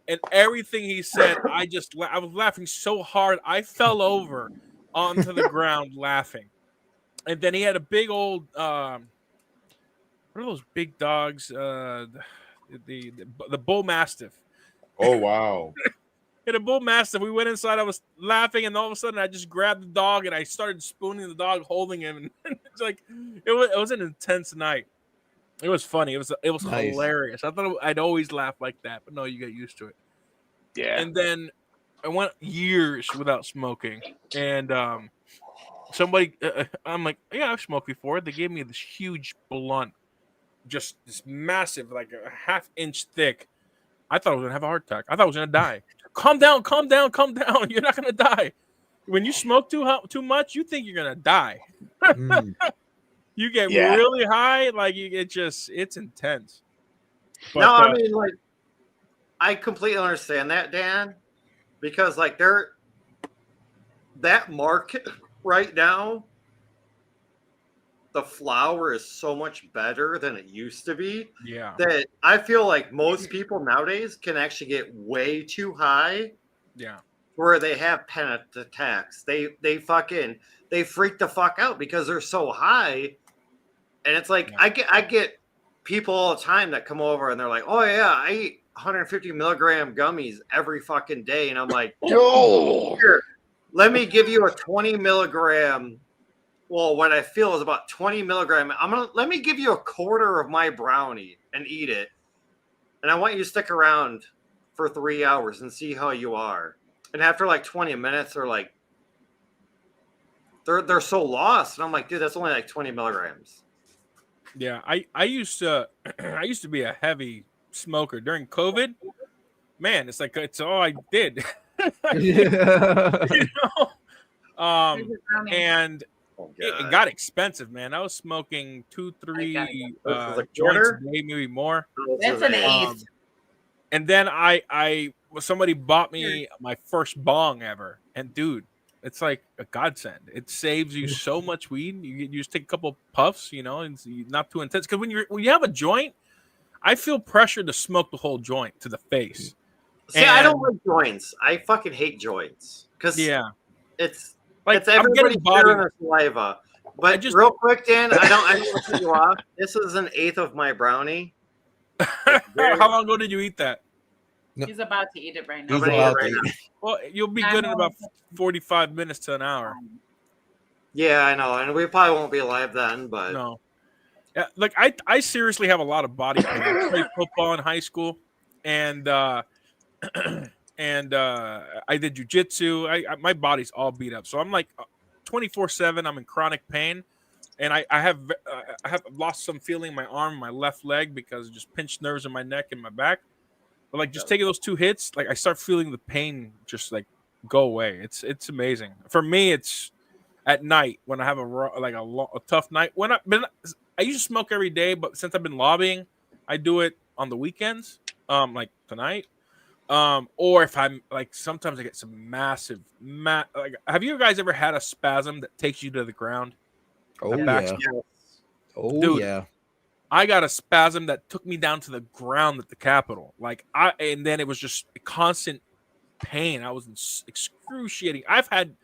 and everything he said, I was laughing so hard I fell over onto the ground laughing. And then he had a big old what are those big dogs? The bull mastiff. Oh wow. In a bull mastiff, we went inside. I was laughing, and all of a sudden, I just grabbed the dog and I started spooning the dog, holding him. And it's like it was an intense night. It was funny. It was Nice. hilarious. I thought I'd always laugh like that, but no, you get used to it. Yeah. And then I went years without smoking, and somebody, I'm like, yeah, I've smoked before. They gave me this huge blunt, just this massive, like a half-inch thick. I thought I was gonna have a heart attack. I thought I was gonna die. Calm down, calm down, calm down. You're not gonna die. When you smoke too much, you think you're gonna die. You get really high, like it's intense. But, no, I mean, like, I completely understand that, Dan, because like that market right now, the flower is so much better than it used to be. Yeah. That I feel like most people nowadays can actually get way too high. Yeah. Where they have panic attacks. They freak the fuck out because they're so high. And it's like I get people all the time that come over and they're like, oh yeah, I eat 150 milligram gummies every fucking day. And I'm like, here, let me give you a 20 milligram. Well, what I feel is about 20 milligram. Let me give you a quarter of my brownie and eat it. And I want you to stick around for 3 hours and see how you are. And after like 20 minutes, they're like, they're so lost. And I'm like, dude, that's only like 20 milligrams. Yeah, I used to I used to be a heavy smoker during COVID. Man, it's all I did. You know? And Oh, it God. got expensive, man. I was smoking 2, I 3 This is a joints a quarter? day, maybe more. That's an eighth. And then somebody bought me my first bong ever, and dude, it's like a godsend. It saves you so much weed. You just take a couple puffs, you know, and it's not too intense. Because when you have a joint, I feel pressure to smoke the whole joint to the face. See, I don't And- like joints. I fucking hate joints because Yeah, it's like it's I'm everybody getting body. sharing their saliva. But just- real quick, Dan, I don't want to cut you off. This is an eighth of my brownie. How long ago did you eat that? He's about to eat it right now. He's I'm gonna about eat it to. right Well, you'll be I good in know. about 45 minutes to an hour. Yeah, I know, and we probably won't be live then, but No. Yeah, like I seriously have a lot of body pain. I played football in high school, and I did jujitsu. My body's all beat up, so I'm like 24/7. I'm in chronic pain, and I have lost some feeling in my arm, my left leg, because of just pinched nerves in my neck and my back. But like just taking those 2 hits, like I start feeling the pain just like go away. It's amazing. For me, it's at night when I have a tough night. I used to smoke every day, but since I've been lobbying, I do it on the weekends, like tonight. Or if I'm like, sometimes I get some massive, like, have you guys ever had a spasm that takes you to the ground? Oh back yeah. yes. Oh Dude. yeah. I got a spasm that took me down to the ground at the Capitol. And then it was just a constant pain. I was in excruciating. I've had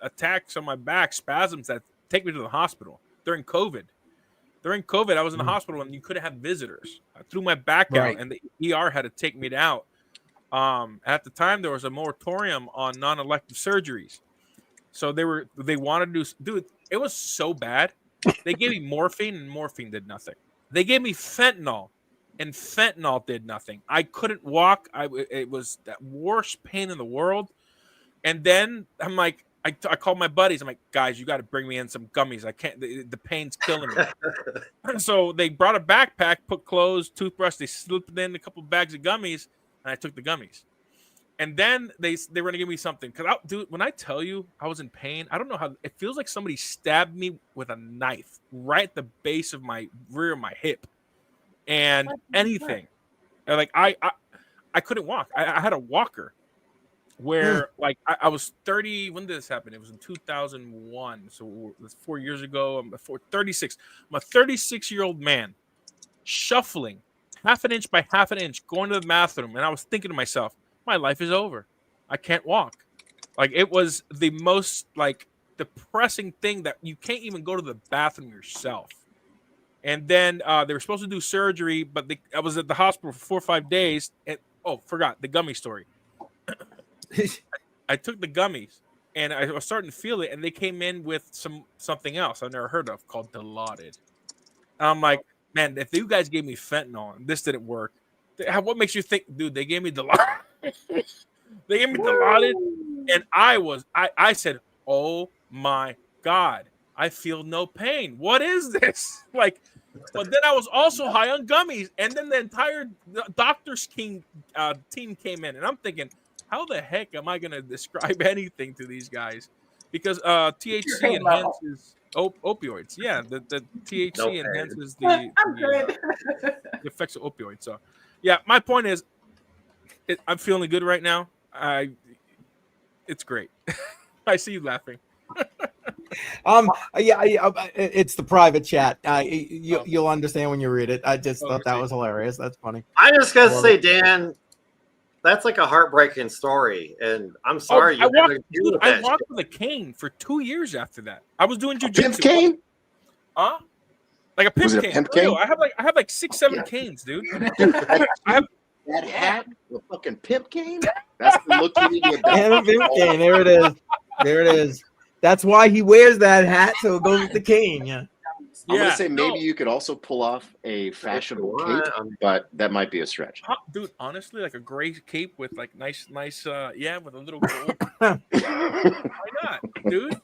attacks on my back, spasms that take me to the hospital during COVID. During COVID, I was in the hospital and you couldn't have visitors. I threw my back Right. out, and the ER had to take me out. At the time, there was a moratorium on non-elective surgeries, so they wanted to do. It was so bad. They gave me morphine, and morphine did nothing. They gave me fentanyl, and fentanyl did nothing. I couldn't walk. It was that worst pain in the world. And then I'm like, I called my buddies. I'm like, guys, you got to bring me in some gummies. I can't. The pain's killing me. So they brought a backpack, put clothes, toothbrush. They slipped in a couple bags of gummies, and I took the gummies. And then they were gonna give me something, because dude, when I tell you I was in pain, I don't know how it feels. Like somebody stabbed me with a knife right at the base of my rear of my hip, and anything. And like I couldn't walk. I had a walker. Where like I was 30. When did this happen? It was in 2001. So it was 4 years ago. I'm 36. I'm a 36-year-old man shuffling half an inch by half an inch, going to the bathroom, and I was thinking to myself, my life is over. I can't walk. Like, it was the most like depressing thing that you can't even go to the bathroom yourself. And then they were supposed to do surgery, but I was at the hospital for 4 or 5 days. And forgot the gummy story. I took the gummies, and I was starting to feel it, and they came in with something else I've never heard of called Dilaudid. And I'm like, man, if you guys gave me fentanyl and this didn't work, what makes you think, dude, they gave me Dilaudid? They gave me Dilaudid, and I said, oh my God, I feel no pain. What is this? Like, but then I was also high on gummies, and then the entire doctor's team came in, and I'm thinking, how the heck am I going to describe anything to these guys? Because THC enhances opioids. Yeah, the THC enhances the effects of opioids. So, yeah, my point is, I'm feeling good right now. It's great. I see you laughing. It's the private chat. You'll understand when you read it. I just thought that was hilarious. That's funny. I just gotta say, Dan, that's like a heartbreaking story, and I'm sorry I you walked with a cane for 2 years after that. I was doing jujitsu. Pimp cane? Huh? Like a pimp Was it a cane. pimp For real. cane? I have like 6-7 canes, dude. I have that hat, the fucking pimp cane. That's the look you need to get. And a pimp cane. There it is. There it is. That's why he wears that hat, so it goes with the cane. Yeah. I'm gonna say maybe you could also pull off a fashionable cape, but that might be a stretch. Dude, honestly, like a gray cape with like nice, with a little gold. Why not, dude?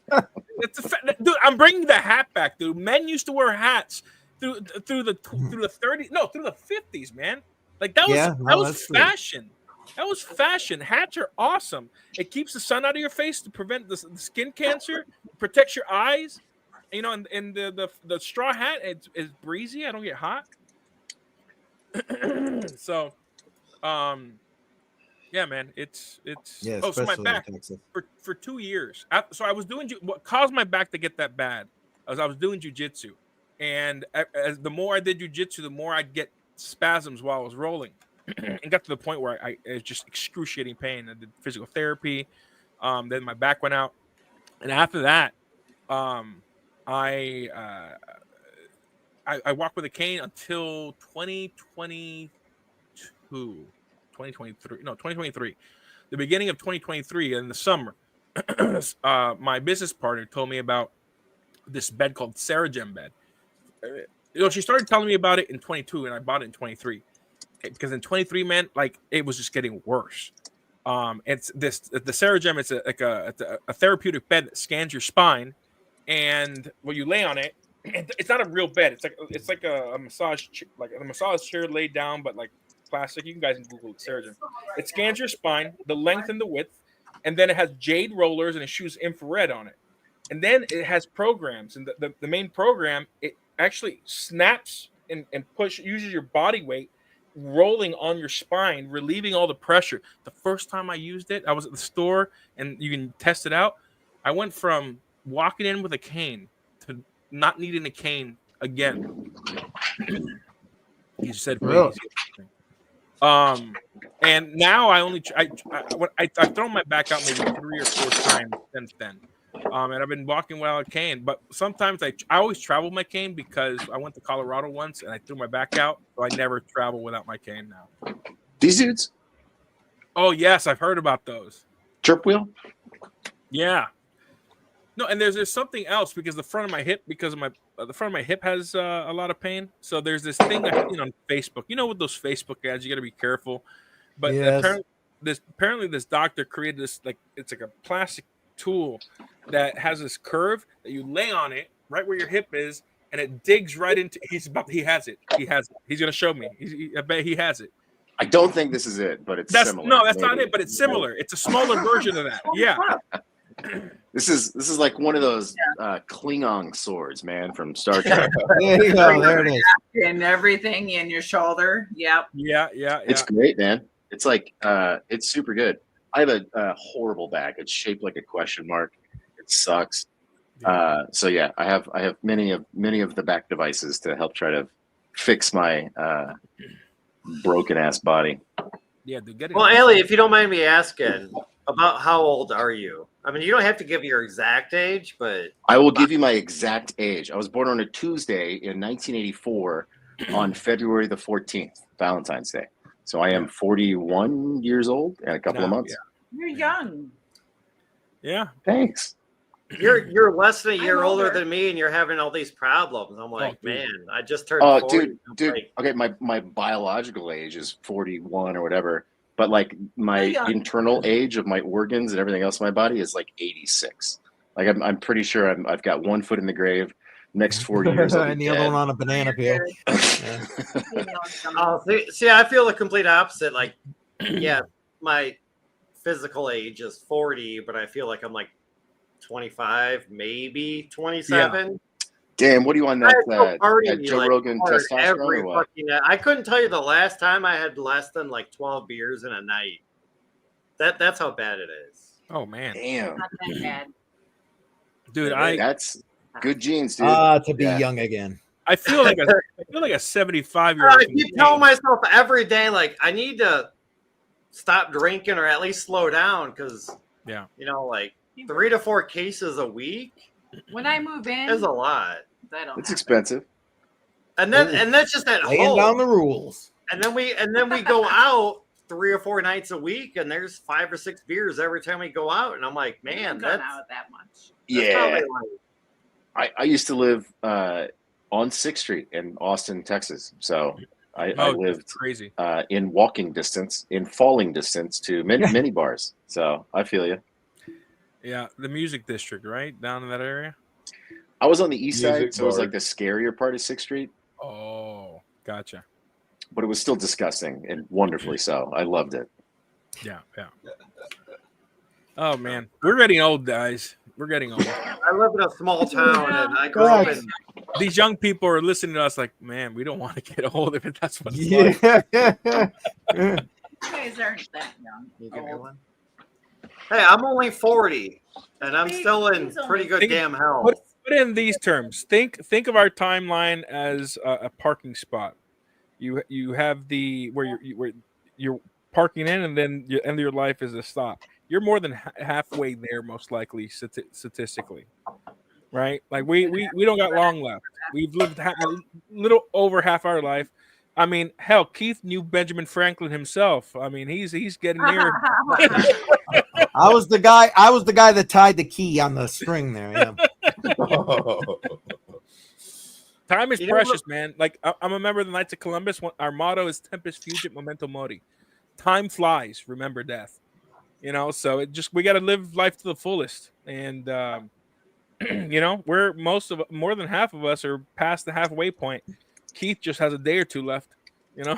Dude, I'm bringing the hat back, dude. Men used to wear hats through the 30s, no, through the 50s, man. Like that was fashion. That was fashion. Hats are awesome. It keeps the sun out of your face to prevent the skin cancer, protects your eyes. You know, and the straw hat is breezy. I don't get hot. So, yeah, man, it's so my back for 2 years. So I was doing what caused my back to get that bad. I was doing jujitsu, and as the more I did jujitsu, the more I'd get spasms while I was rolling. It got to the point where it was just excruciating pain. I did physical therapy. Then my back went out, and after that, I walked with a cane until 2023. The beginning of 2023 in the summer. My business partner told me about this bed called Saragem bed. She started telling me about it in 22, and I bought it in 23. Because in 23, man, like it was just getting worse. It's the Saragem. It's a therapeutic bed that scans your spine, and when you lay on it, it's not a real bed. It's like a massage chair laid down, but like plastic. You guys can Google it, Saragem. It scans your spine, the length and the width, and then it has jade rollers and it shoots infrared on it. And then it has programs, and the main program, it actually snaps and uses your body weight, rolling on your spine, relieving all the pressure. The first time I used it, I was at the store, and you can test it out. I went from walking in with a cane to not needing a cane again. He said, really? And now I've thrown my back out maybe 3 or 4 times since then. And I've been walking without a cane, but sometimes I always travel my cane because I went to Colorado once and I threw my back out, so I never travel without my cane now. These dudes? Oh yes, I've heard about those. Chirp wheel? Yeah. No, and there's something else because the front of my hip, has a lot of pain. So there's this thing I've seen on Facebook. You know, with those Facebook ads, you got to be careful. But apparently this doctor created this, like, it's like a plastic tool that has this curve that you lay on it right where your hip is, and it digs right into. He has it. He's gonna show me. I bet he has it. I don't think this is it, but it's similar. No, that's not it, but it's similar. It's a smaller version of that. Yeah. This is like one of those Klingon swords, man, from Star Trek. There you go. There it is. And everything in your shoulder. Yep. Yeah. It's great, man. It's like it's super good. I have a horrible back. It's shaped like a question mark. It sucks. So yeah, I have many of the back devices to help try to fix my broken ass body. Yeah, dude, well, Allie, if you don't mind me asking, about how old are you? I mean, you don't have to give your exact age, but I will give you my exact age. I was born on a Tuesday in 1984 on February the 14th, Valentine's Day. So I am 41 years old and a couple of months. Yeah. You're young. Yeah. Thanks. You're less than a year older than me, and you're having all these problems. I'm like, man, I just turned 40. Dude. Like, okay, my biological age is 41 or whatever, but like my internal age of my organs and everything else in my body is like 86. Like I'm pretty sure I've got one foot in the grave. Next 40 years, and the other one on a banana peel. See, I feel the complete opposite. Like, yeah, my physical age is 40, but I feel like I'm like 25, maybe 27. Yeah. Damn, what do you on that Joe Rogan testosterone or what? I couldn't tell you the last time I had less than like 12 beers in a night. That's how bad it is. Oh man, damn, not that bad. Dude, that's good genes, dude. To be young again. I feel like a 75-year-old. I keep telling myself every day, like, I need to stop drinking or at least slow down because, you know, like 3 to 4 cases a week. When I move in, is a lot. It's expensive. And that's just at laying home. down the rules. And then we go out 3 or 4 nights a week, and there's 5 or 6 beers every time we go out. And I'm like, man, that's not out that much. Yeah. I used to live on 6th Street in Austin, Texas. So I Oh, lived crazy. in walking distance, in falling distance to many bars. So I feel you. Yeah, the music district, right down in that area. I was on the east Music side, so it was like bar. the scarier part of 6th Street, Oh, gotcha. but it was still disgusting and wonderfully so. I loved it. Yeah. Oh man, we're getting old, guys. We're getting old. I live in a small town, and I grew up in. These young people are listening to us like, man, we don't want to get old if that's what it's Yeah. You guys aren't that young. You give me Old. one? Hey, I'm only 40, and I'm Hey, still in he's only pretty good Think- damn health. Put in these terms. Think of our timeline as a parking spot. You have the where you're parking in, and then the end of your life is a stop. You're more than halfway there, most likely statistically, right? Like we don't got long left. We've lived a little over half our life. I mean, hell, Keith knew Benjamin Franklin himself. I mean, he's getting near. I was the guy that tied the key on the string there. Yeah. Time is You know precious, man. Like I'm a member of the Knights of Columbus. Our motto is "Tempus fugit, memento mori." Time flies. Remember death. You know, so we got to live life to the fullest. And you know, more than half of us are past the halfway point. Keith just has a day or two left. You know.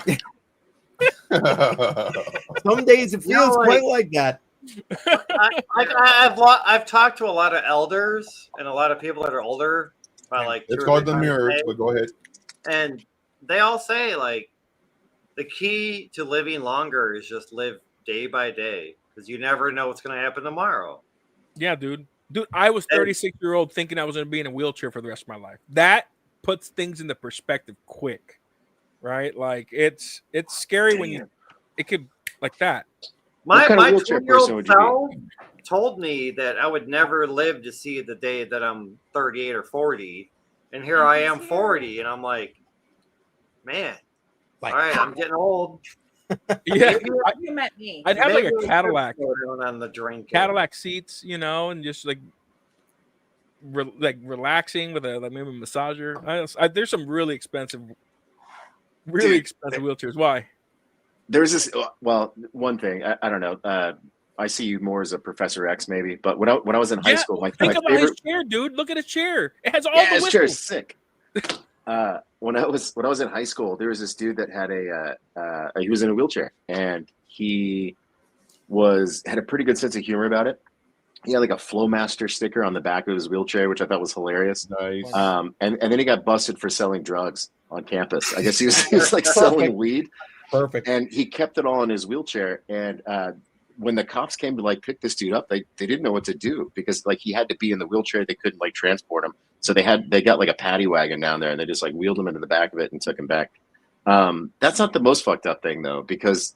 Some days it You know, feels quite like that. I've talked to a lot of elders and a lot of people that are older by like It's 2 or called 3 the times a mirror, day, but go ahead. and they all say like the key to living longer is just live day by day because you never know what's going to happen tomorrow. Yeah, dude. I was 36-year-old thinking I was going to be in a wheelchair for the rest of my life. That puts things into perspective quick, right? Like it's scary when it could like that. My kind of wheelchair person 20-year-old would you be? self told me that I would never live to see the day that I'm 38 or 40, and here I am 40, and I'm like, man, Like, all right, I'm getting old. Yeah, You met me. I'd have like Maybe a we should Cadillac. slow down on the drinking. Cadillac seats, you know, and just like relaxing with maybe a massager. There's some really expensive wheelchairs. Why? There's this. Well, one thing I don't know. I see you more as a Professor X, maybe. But when I was in high school, my Think about favorite his chair, dude. Look at his chair. It has all the his chair is whistles. sick. When I was in high school, there was this dude that had he was in a wheelchair, and he had a pretty good sense of humor about it. He had like a Flowmaster sticker on the back of his wheelchair, which I thought was hilarious. Nice. And then he got busted for selling drugs on campus. I guess he was like selling weed. Perfect. And he kept it all in his wheelchair. And when the cops came to like pick this dude up, they didn't know what to do because like he had to be in the wheelchair. They couldn't like transport him. So they got like a paddy wagon down there and they just like wheeled him into the back of it and took him back. That's not the most fucked up thing though, because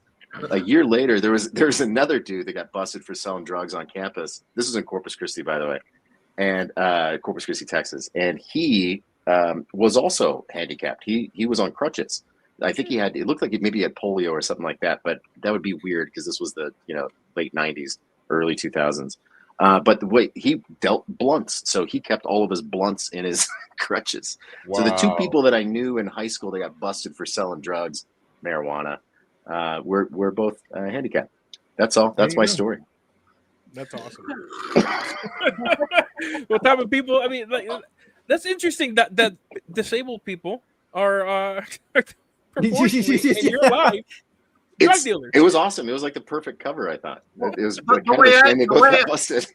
a year later there was another dude that got busted for selling drugs on campus. This was in Corpus Christi, by the way, and Corpus Christi, Texas. And he was also handicapped. He was on crutches. I think it looked like maybe he had polio or something like that, but that would be weird because this was the late 90s, early 2000s. But the way he dealt blunts, so he kept all of his blunts in his crutches. Wow. So the two people that I knew in high school that got busted for selling drugs, marijuana, we're both handicapped. That's all. That's my story. That's awesome. What type of people? I mean, like, that's interesting that disabled people are proportionally in your life drug dealers. It was awesome. It was like the perfect cover, I thought. It was But kind of a shame they both got busted.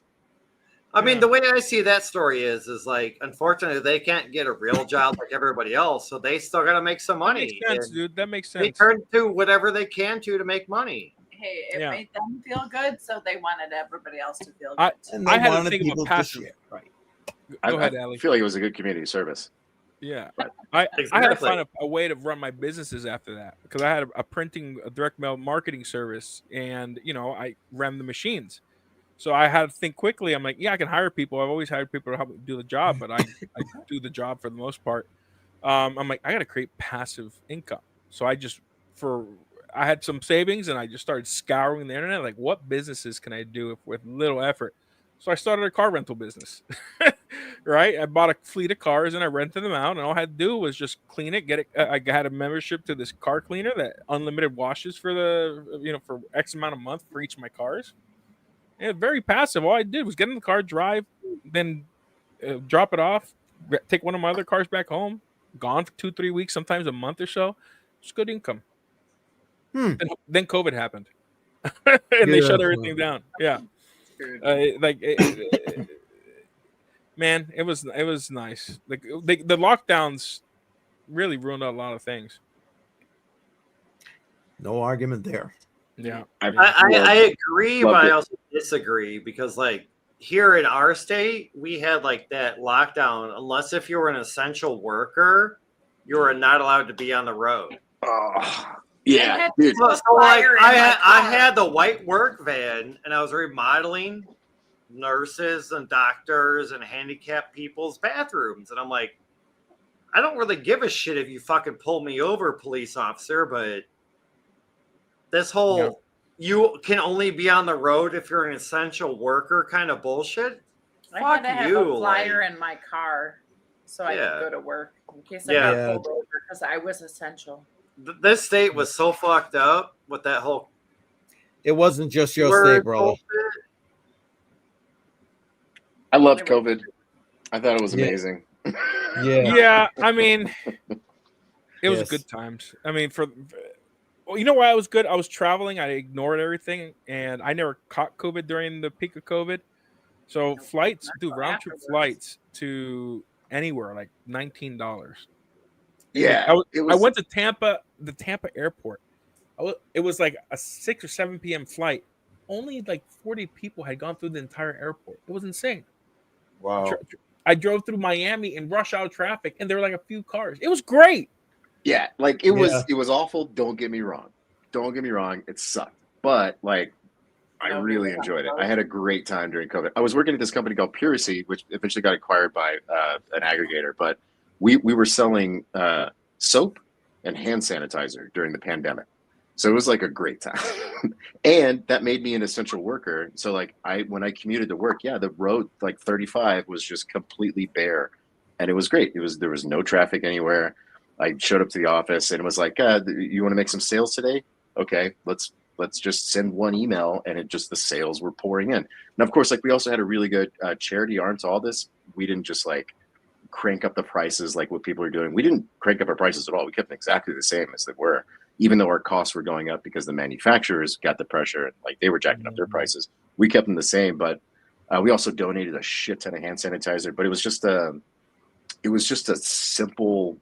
I mean, the way I see that story is like, unfortunately, they can't get a real job like everybody else, so they still got to make some money. That makes sense, dude. That makes sense. They turn to whatever they can to make money. Hey, it made them feel good, so they wanted everybody else to feel good. I had to think of a passion. Right. Go ahead, I Ali. feel like it was a good community service. Yeah, I had to find a way to run my businesses after that because I had a direct mail marketing service, and I ran the machines. So I had to think quickly. I'm like, yeah, I can hire people. I've always hired people to help me do the job, but I do the job for the most part. I'm like, I got to create passive income. So I had some savings and I just started scouring the internet. Like, what businesses can I do with little effort? So I started a car rental business, right? I bought a fleet of cars and I rented them out, and all I had to do was just clean it, get it. I had a membership to this car cleaner that unlimited washes for for X amount of month for each of my cars. And very passive. All I did was get in the car, drive, then drop it off, take one of my other cars back home. Gone for 2-3 weeks, sometimes a month or so. It's good income. Then COVID happened, and they shut everything down. Yeah, man, it was nice. Like the lockdowns really ruined a lot of things. No argument there. Yeah, I agree, but I it. also disagree because, like, here in our state, we had like that lockdown. Unless if you were an essential worker, you were not allowed to be on the road. Oh, yeah, dude. So like, I had the white work van, and I was remodeling nurses and doctors and handicapped people's bathrooms, and I'm like, I don't really give a shit if you fucking pull me over, police officer, but this whole you can only be on the road if you're an essential worker kind of bullshit. I Fuck had to have you, a flyer like, in my car so I Yeah. could go to work in case I Yeah. got pulled over because I was essential. this state was so fucked up with that whole It wasn't just your word state, brother. bullshit. I loved COVID. I thought it was Yeah. amazing. yeah. I mean, it was Yes. good times. I mean, well, you know why I was good? I was traveling. I ignored everything, and I never caught COVID during the peak of COVID. So flights, dude, round trip flights to anywhere, like $19. Yeah, I went to Tampa, the Tampa airport. It was like a 6 or 7 p.m. flight. Only like 40 people had gone through the entire airport. It was insane. Wow. I drove through Miami in rush hour traffic, and there were like a few cars. It was great. Yeah, like it was awful. Don't get me wrong. It sucked. But like I really enjoyed it. I had a great time during COVID. I was working at this company called Puracy, which eventually got acquired by an aggregator. But we were selling soap and hand sanitizer during the pandemic. So it was like a great time. And that made me an essential worker. So like when I commuted to work, the road like 35 was just completely bare. And it was great. There was no traffic anywhere. I showed up to the office and it was like, you want to make some sales today? Okay, let's just send one email, and the sales were pouring in. And of course, like we also had a really good charity arm to all this. We didn't just like crank up the prices like what people are doing. We didn't crank up our prices at all. We kept them exactly the same as they were, even though our costs were going up because the manufacturers got the pressure and like they were jacking up their prices. We kept them the same, but we also donated a shit ton of hand sanitizer. But it was just a simple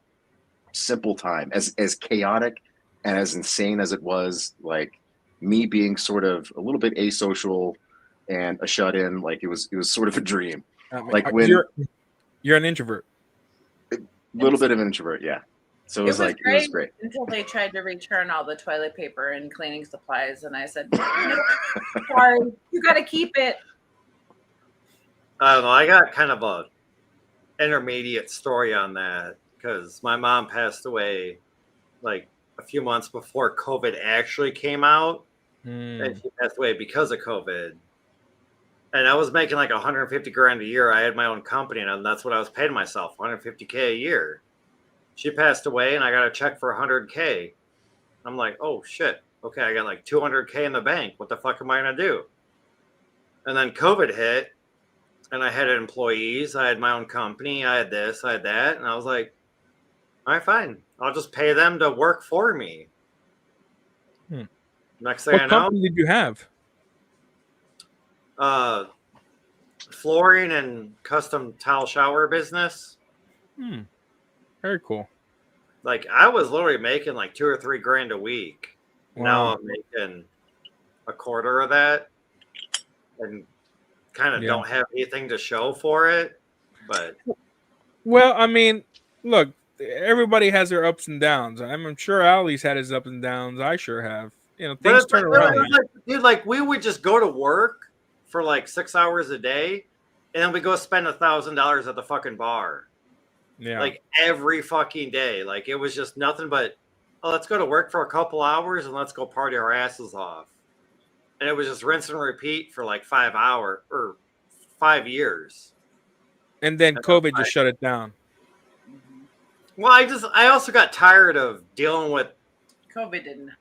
time, as chaotic and as insane as it was. Like me being sort of a little bit asocial and a shut in, like it was sort of a dream. Like when you're an introvert, a little bit of an introvert, yeah. So it was great until they tried to return all the toilet paper and cleaning supplies, and I said, "No, sorry, you got to keep it." I don't know. I got kind of a intermediate story on that because my mom passed away like a few months before COVID actually came out, and she passed away because of COVID. And I was making like 150 grand a year. I had my own company, and that's what I was paying myself, 150K a year. She passed away, and I got a check for 100K. I'm like, oh shit. Okay, I got like 200K in the bank. What the fuck am I gonna do? And then COVID hit, and I had employees. I had my own company. I had this, I had that, and I was like, all right, fine. I'll just pay them to work for me. Next thing I know, what company did you have? Flooring and custom tile shower business. Very cool. Like I was literally making like 2 or 3 grand a week. Wow. Now I'm making a quarter of that, and kind of don't have anything to show for it. But well, I mean, look, everybody has their ups and downs. I'm sure Ali's had his ups and downs. I sure have. You know, things turn around. Dude, like we would just go to work for like 6 hours a day, and then we go spend $1,000 at the fucking bar. Yeah. Like every fucking day. Like it was just nothing but, oh, let's go to work for a couple hours and let's go party our asses off. And it was just rinse and repeat for like 5 hours or 5 years. And then That's COVID fine. just shut it down. Well, I also got tired of dealing with COVID didn't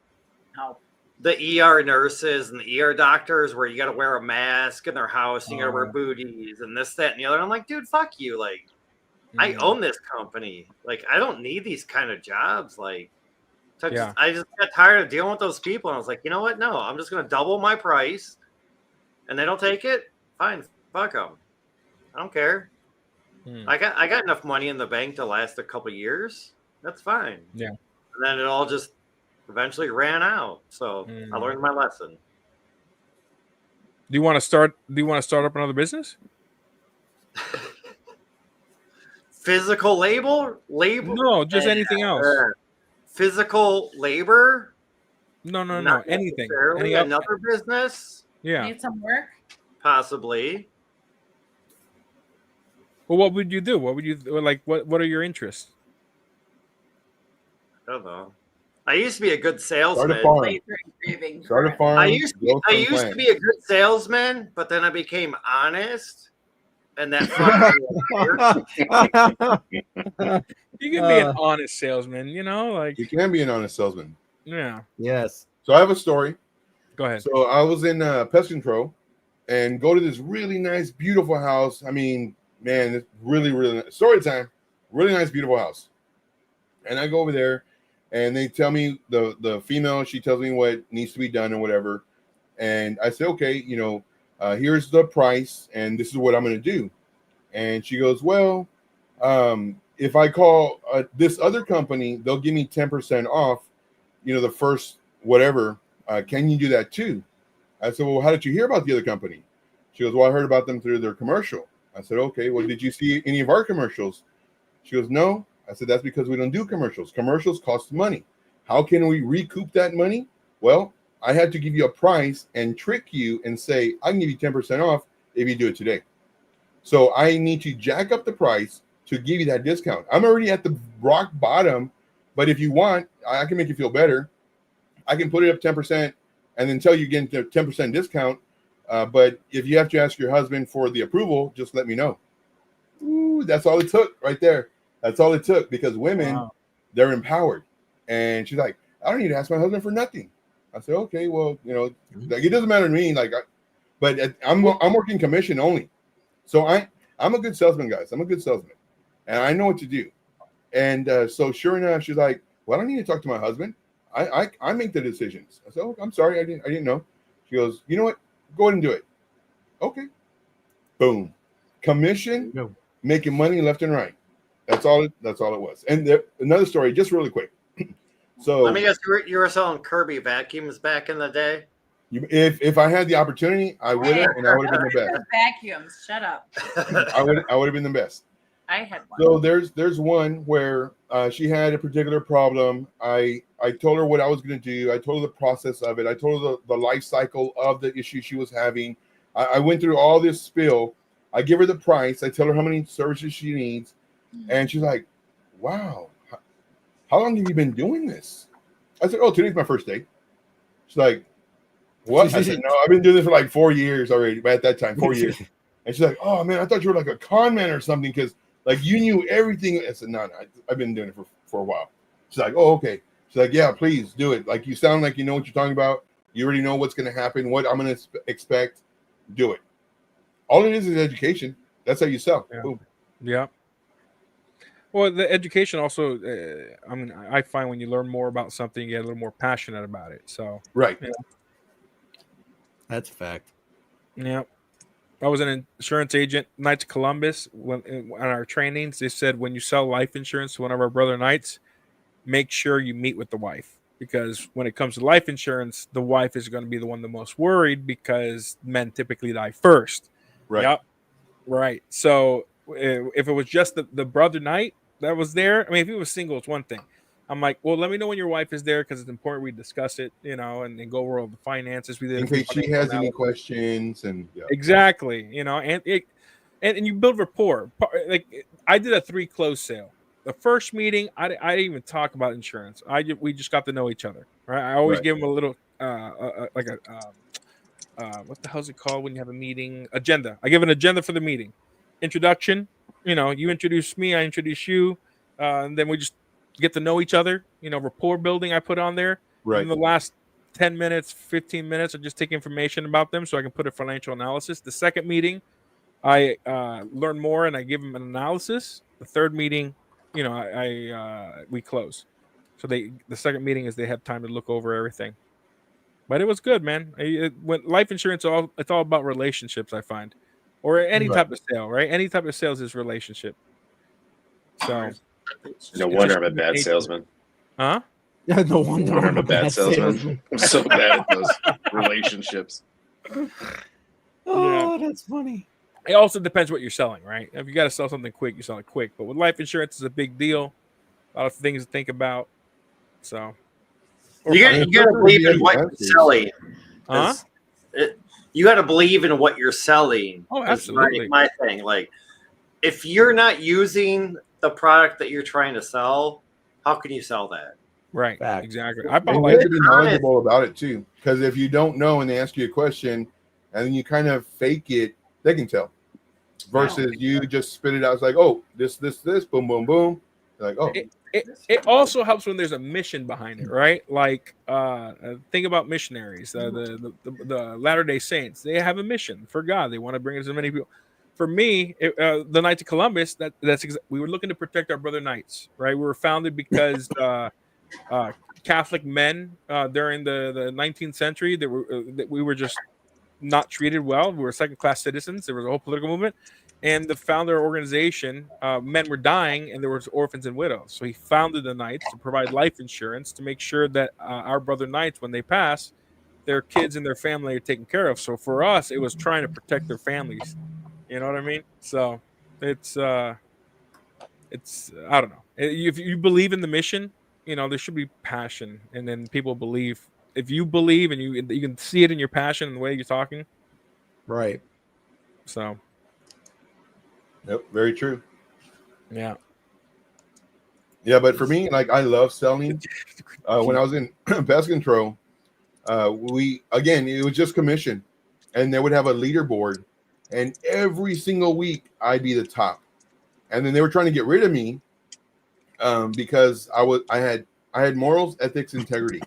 help. the ER nurses and the ER doctors where you got to wear a mask in their house, and you got to wear booties and this, that, and the other. I'm like, dude, fuck you. Like, I own this company. Like, I don't need these kind of jobs. Like, so I just got tired of dealing with those people. And I was like, you know what? No, I'm just going to double my price. And they don't take it. Fine. Fuck them. I don't care. I got enough money in the bank to last a couple years. That's fine. Yeah. And then it all just eventually ran out. So I learned my lesson. Do you want to start up another business? Physical labor? No, just anything else. Physical labor? No. Not Anything. Another business? Yeah. Need some work? Possibly. Well, what would you do? What would you like? What are your interests? I don't know. I used to be a good salesman. Start a farm. Laser engraving. Start a correct. farm. I used to be a good salesman, but then I became honest, and that fucked me up. You can be an honest salesman, like You can be an honest salesman. yeah. Yes. So I have a story. Go ahead. So I was in pest control and go to this really nice, beautiful house. I mean, man, it's really, really nice. Story time. Really nice, beautiful house. And I go over there and they tell me the female, she tells me what needs to be done or whatever. And I say, okay, here's the price and this is what I'm going to do. And she goes, well, if I call this other company, they'll give me 10% off, the first whatever. Can you do that too? I said, well, how did you hear about the other company? She goes, well, I heard about them through their commercial. I said, okay, well, did you see any of our commercials? She goes, no. I said, that's because we don't do commercials. Commercials cost money. How can we recoup that money? Well, I had to give you a price and trick you and say, I can give you 10% off if you do it today. So I need to jack up the price to give you that discount. I'm already at the rock bottom, but if you want, I can make you feel better. I can put it up 10% and then tell you again the 10% discount. But if you have to ask your husband for the approval, just let me know. Ooh, that's all it took right there. That's all it took because women, they're empowered. And she's like, I don't need to ask my husband for nothing. I said, okay, well, like, it doesn't matter to me. Like, but I'm working commission only. So I'm a good salesman, guys. I'm a good salesman. And I know what to do. And so sure enough, she's like, well, I don't need to talk to my husband. I make the decisions. I said, oh, I'm sorry. I didn't know. She goes, you know what? Go ahead and do it. Okay. Boom. Commission, making money left and right. That's all it was. And another story, just really quick. So let me guess, you were selling Kirby vacuums back in the day? If I had the opportunity, I would have, and I would have been the best. Vacuums, shut up. I would have been the best. I had one. So there's one where she had a particular problem. I told her what I was going to do. I told her the process of it. I told her the life cycle of the issue she was having. I went through all this spill. I give her the price. I tell her how many services she needs. And she's like, wow, how long have you been doing this? I said, oh, today's my first day. She's like, what? I said, no, I've been doing this for like 4 years already. But at that time, 4 years. And she's like, oh, man, I thought you were like a con man or something because like you knew everything. I said, no, I've been doing it for a while. She's like, oh, okay. She's like, yeah, please do it. Like you sound like you know what you're talking about. You already know what's going to happen, what I'm going to expect. Do it. All it is education. That's how you sell. Yeah. Boom. Yeah. Well, the education also, I find when you learn more about something, you get a little more passionate about it. So, right. Yeah. That's a fact. Yeah. I was an insurance agent, Knights of Columbus. On our trainings, they said when you sell life insurance to one of our brother knights, make sure you meet with the wife. Because when it comes to life insurance, the wife is going to be the one the most worried because men typically die first. Right. Yep. Right. So if it was just the brother knight that was there, I mean, if he was single, it's one thing. I'm like, well, let me know when your wife is there because it's important we discuss it, and go over all the finances. We did in case she has any questions and exactly, and you build rapport. Like I did a 3 close sale. The first meeting, I didn't even talk about insurance. We just got to know each other. Right. I always give them a little what the hell is it called when you have a meeting? Agenda. I give an agenda for the meeting. Introduction, you introduce me, I introduce you, and then we just get to know each other. Rapport building I put on there. Right. And the last 10 minutes, 15 minutes, I just take information about them so I can put a financial analysis. The second meeting, I learn more and I give them an analysis. The third meeting, we close. So the second meeting is they have time to look over everything. But it was good, man. When life insurance, it's all about relationships. I find, or any type of sale, right? Any type of sales is relationship. So, no wonder I'm a bad salesman. Huh? No wonder I'm a bad salesman. I'm so bad at those relationships. Oh, that's funny. It also depends what you're selling, right? If you got to sell something quick, you sell it quick. But with life insurance, it's a big deal. A lot of things to think about. So, you got to believe in what you're selling. Huh? You got to believe in what you're selling. Oh, absolutely. My thing. Like, if you're not using the product that you're trying to sell, how can you sell that? Right. Fact. Exactly. You have to be knowledgeable about it too, because if you don't know and they ask you a question and then you kind of fake it, they can tell. Versus you just spit it out. It's like, oh, this, boom, boom, boom. You're like, oh. It also helps when there's a mission behind it, right? Like, think about missionaries, the Latter-day Saints. They have a mission for God. They want to bring as many people. For me, the Knights of Columbus, we were looking to protect our brother knights, right? We were founded because Catholic men during the 19th century that we were just not treated well. We were second-class citizens. There was a whole political movement. And the founder organization, men were dying, and there was orphans and widows. So he founded the Knights to provide life insurance to make sure that our brother Knights, when they pass, their kids and their family are taken care of. So for us, it was trying to protect their families. You know what I mean? So it's I don't know. If you believe in the mission, there should be passion, and then people believe. If you believe and you can see it in your passion and the way you're talking, right? So. Yep, very true. Yeah. Yeah, but for me, like, I love selling. When I was in pest control, it was just commission, and they would have a leaderboard, and every single week I'd be the top. And then they were trying to get rid of me because I had morals, ethics, integrity.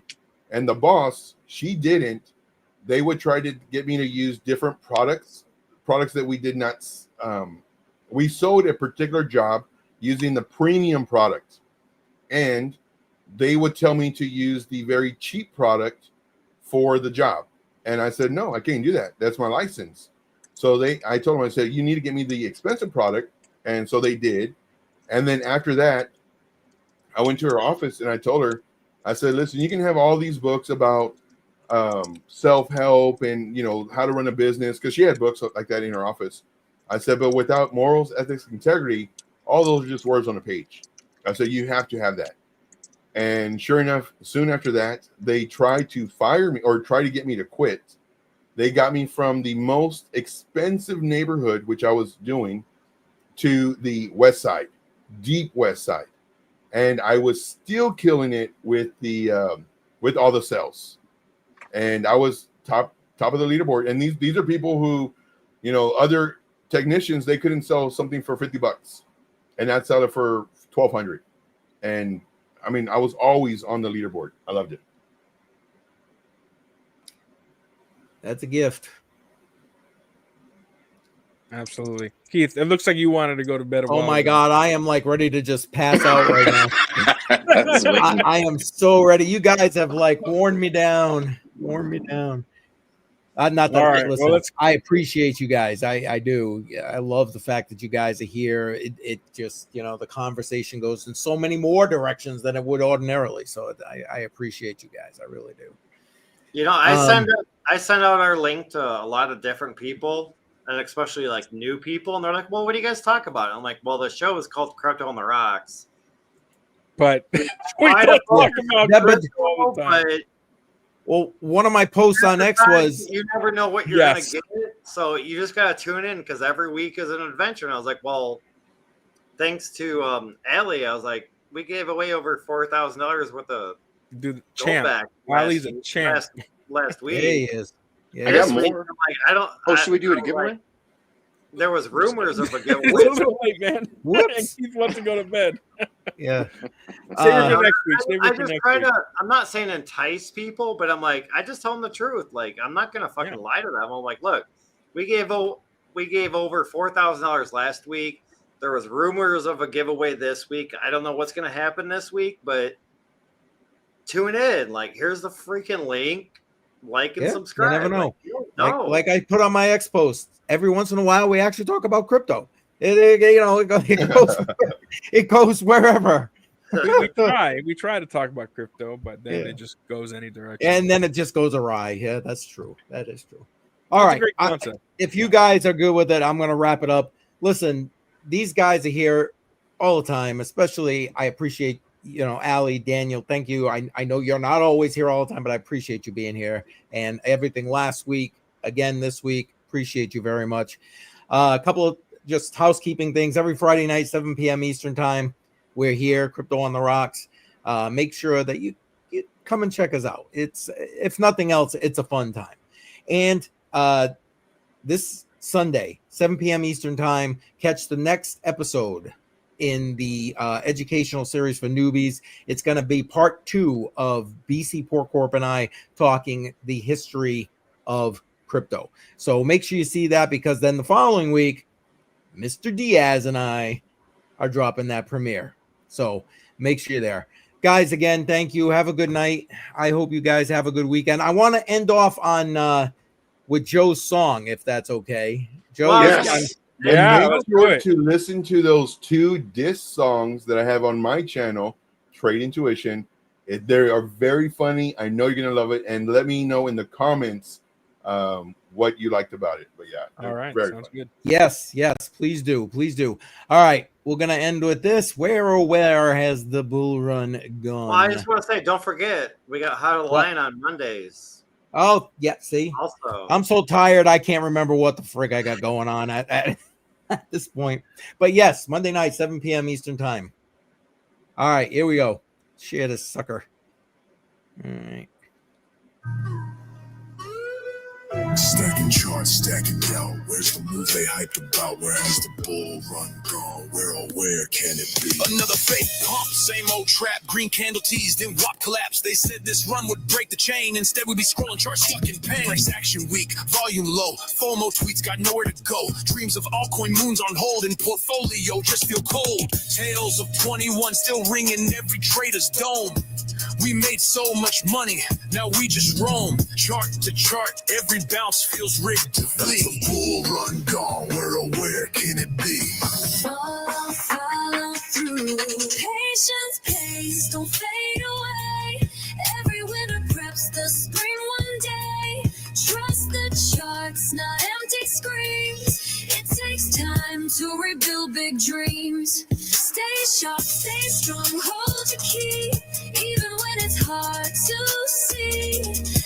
And the boss, she didn't. They would try to get me to use different products that we did not we sold a particular job using the premium product, and they would tell me to use the very cheap product for the job. And I said, no, I can't do that. That's my license. So I told them, I said, you need to get me the expensive product. And so they did. And then after that, I went to her office and I told her, I said, listen, you can have all these books about self-help and, how to run a business. Cause she had books like that in her office. I said, but without morals, ethics, integrity, all those are just words on a page. I said, you have to have that. And sure enough, soon after that, they tried to fire me or try to get me to quit. They got me from the most expensive neighborhood, which I was doing, to the west side, deep west side. And I was still killing it with all the sales. And I was top of the leaderboard. And these are people who, other technicians, they couldn't sell something for $50 and I'd sell it for $1,200. And I mean, I was always on the leaderboard. I loved it. That's a gift. Absolutely. Keith, it looks like you wanted to go to bed. Oh my God. I am like ready to just pass out right now. I am so ready. You guys have like worn me down. Not that. All right. Listen, Well, I appreciate you guys. I do. I love the fact that you guys are here. It just, the conversation goes in so many more directions than it would ordinarily. So I appreciate you guys. I really do. I send out our link to a lot of different people, and especially like new people, and they're like, "Well, what do you guys talk about?" I'm like, "Well, the show is called Crypto on the Rocks." But we don't talk about crypto all the time. Well, one of my posts on X was, you never know what you're going to get. So you just got to tune in because every week is an adventure. And I was like, well, thanks to Allie, I was like, we gave away over $4,000 worth of Dude, champ. Allie's a champ. Last week. Yeah, he is. Yeah, I got more. Should we do a giveaway? there was rumors of a giveaway. It's a little late, man. Whoops. Keith wants to go to bed. Yeah. Save it for next week. Save I it for just next try week. to. I'm not saying entice people, but I'm like, I just tell them the truth. Like, I'm not gonna fucking lie to them. I'm like, look, we gave over $4,000 last week. There was rumors of a giveaway this week. I don't know what's gonna happen this week, but tune in. Like, here's the freaking link. Like and subscribe. You never know. Like, you don't know. Like I put on my X post, every once in a while we actually talk about crypto. It goes wherever. We try to talk about crypto, but then it just goes any direction. And then it just goes awry. Yeah, that's true. That is true. All That's right. a great concept. If you guys are good with it, I'm going to wrap it up. Listen, these guys are here all the time, especially I appreciate, Allie, Daniel, thank you. I know you're not always here all the time, but I appreciate you being here and everything last week. Again, this week, appreciate you very much. A couple of just housekeeping things. Every Friday night, 7 p.m. Eastern time, we're here, Crypto on the Rocks. Make sure that you come and check us out. It's, if nothing else, it's a fun time. And this Sunday, 7 p.m. Eastern time, catch the next episode in the educational series for newbies. It's going to be part 2 of BC Port Corp and I talking the history of crypto. So make sure you see that, because then the following week, Mr. Diaz and I are dropping that premiere. So make sure you're there. Guys, again, thank you. Have a good night. I hope you guys have a good weekend. I want to end off on with Joe's song, if that's okay. Joe, Yes. Make sure to listen to those 2 diss songs that I have on my channel, Trade Intuition. They are very funny. I know you're going to love it. And let me know in the comments what you liked about it. But yeah. All right. Sounds good. Yes, please do. Please do. All right. We're going to end with this. Where has the bull run gone? Well, I just want to say, don't forget, we got How to Line on Mondays. Oh, yeah. See, Also, I'm so tired. I can't remember what the frig I got going on at this point. But yes, Monday night, 7 p.m. Eastern time. All right, here we go. Share this sucker. All right. Stacking charts, stacking out. Where's the move they hyped about? Where has the bull run gone? Where or where can it be? Another fake pump, same old trap. Green candle teased, then WAP collapse. They said this run would break the chain. Instead, we'd be scrolling charts stuck in pain. Price action week, volume low. FOMO tweets got nowhere to go. Dreams of altcoin moons on hold, and portfolio just feel cold. Tales of 21 still ringing every trader's dome. We made so much money, now we just roam. Chart to chart, every bounce feels rigged to flee. That's the bull run gone. Where or where can it be? Follow through. Patience pays, don't fade away. Every winter preps the spring one day. Trust the charts, not empty screams. It takes time to rebuild big dreams. Stay sharp, stay strong, hold your key. Even when it's hard to see,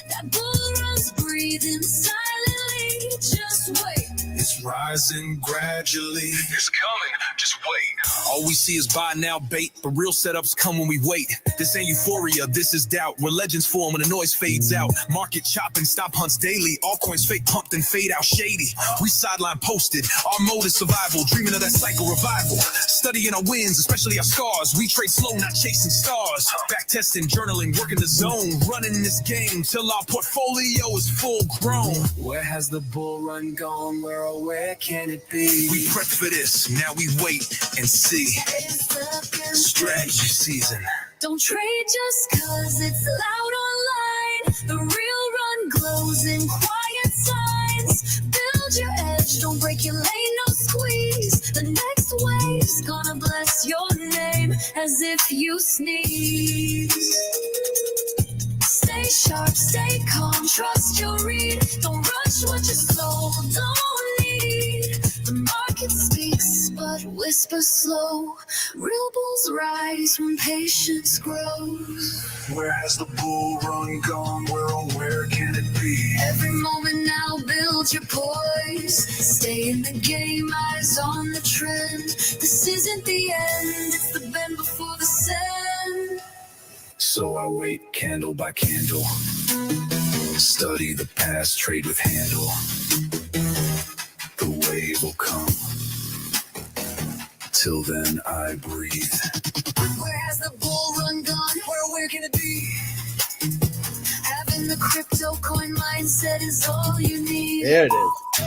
that bull run's breathing silently. Just wait. It's rising gradually. It's coming, just wait. All we see is buy now bait, but real setups come when we wait. This ain't euphoria, this is doubt. Where legends form when the noise fades out. Market chopping, stop hunts daily. All coins fake pumped and fade out shady. We sideline posted, our mode is survival. Dreaming of that cycle revival. Studying our wins, especially our scars. We trade slow, not chasing stars. Back testing, journaling, working the zone. Running this game till our portfolio is full grown. Where has the bull run gone? Where or where can it be? We prepped for this, now we wait and see. Strategy season. Don't trade just cause it's loud online. The real run glows in quiet signs. Build your edge, don't break your lane, no squeeze. The next wave's gonna bless your name as if you sneeze. Stay sharp, stay calm, trust your read. Don't rush what your soul don't need. The market speaks, but whisper slow. Real bulls rise when patience grows. Where has the bull run gone? Where or where can it be? Every moment now, build your poise. Stay in the game, eyes on the trend. This isn't the end, it's the bend before the send. So I wait candle by candle. Study the past, trade with handle. The wave will come. Until then, I breathe. Where has the bull run gone? Where can it be? Having the crypto coin mindset is all you need. There it is.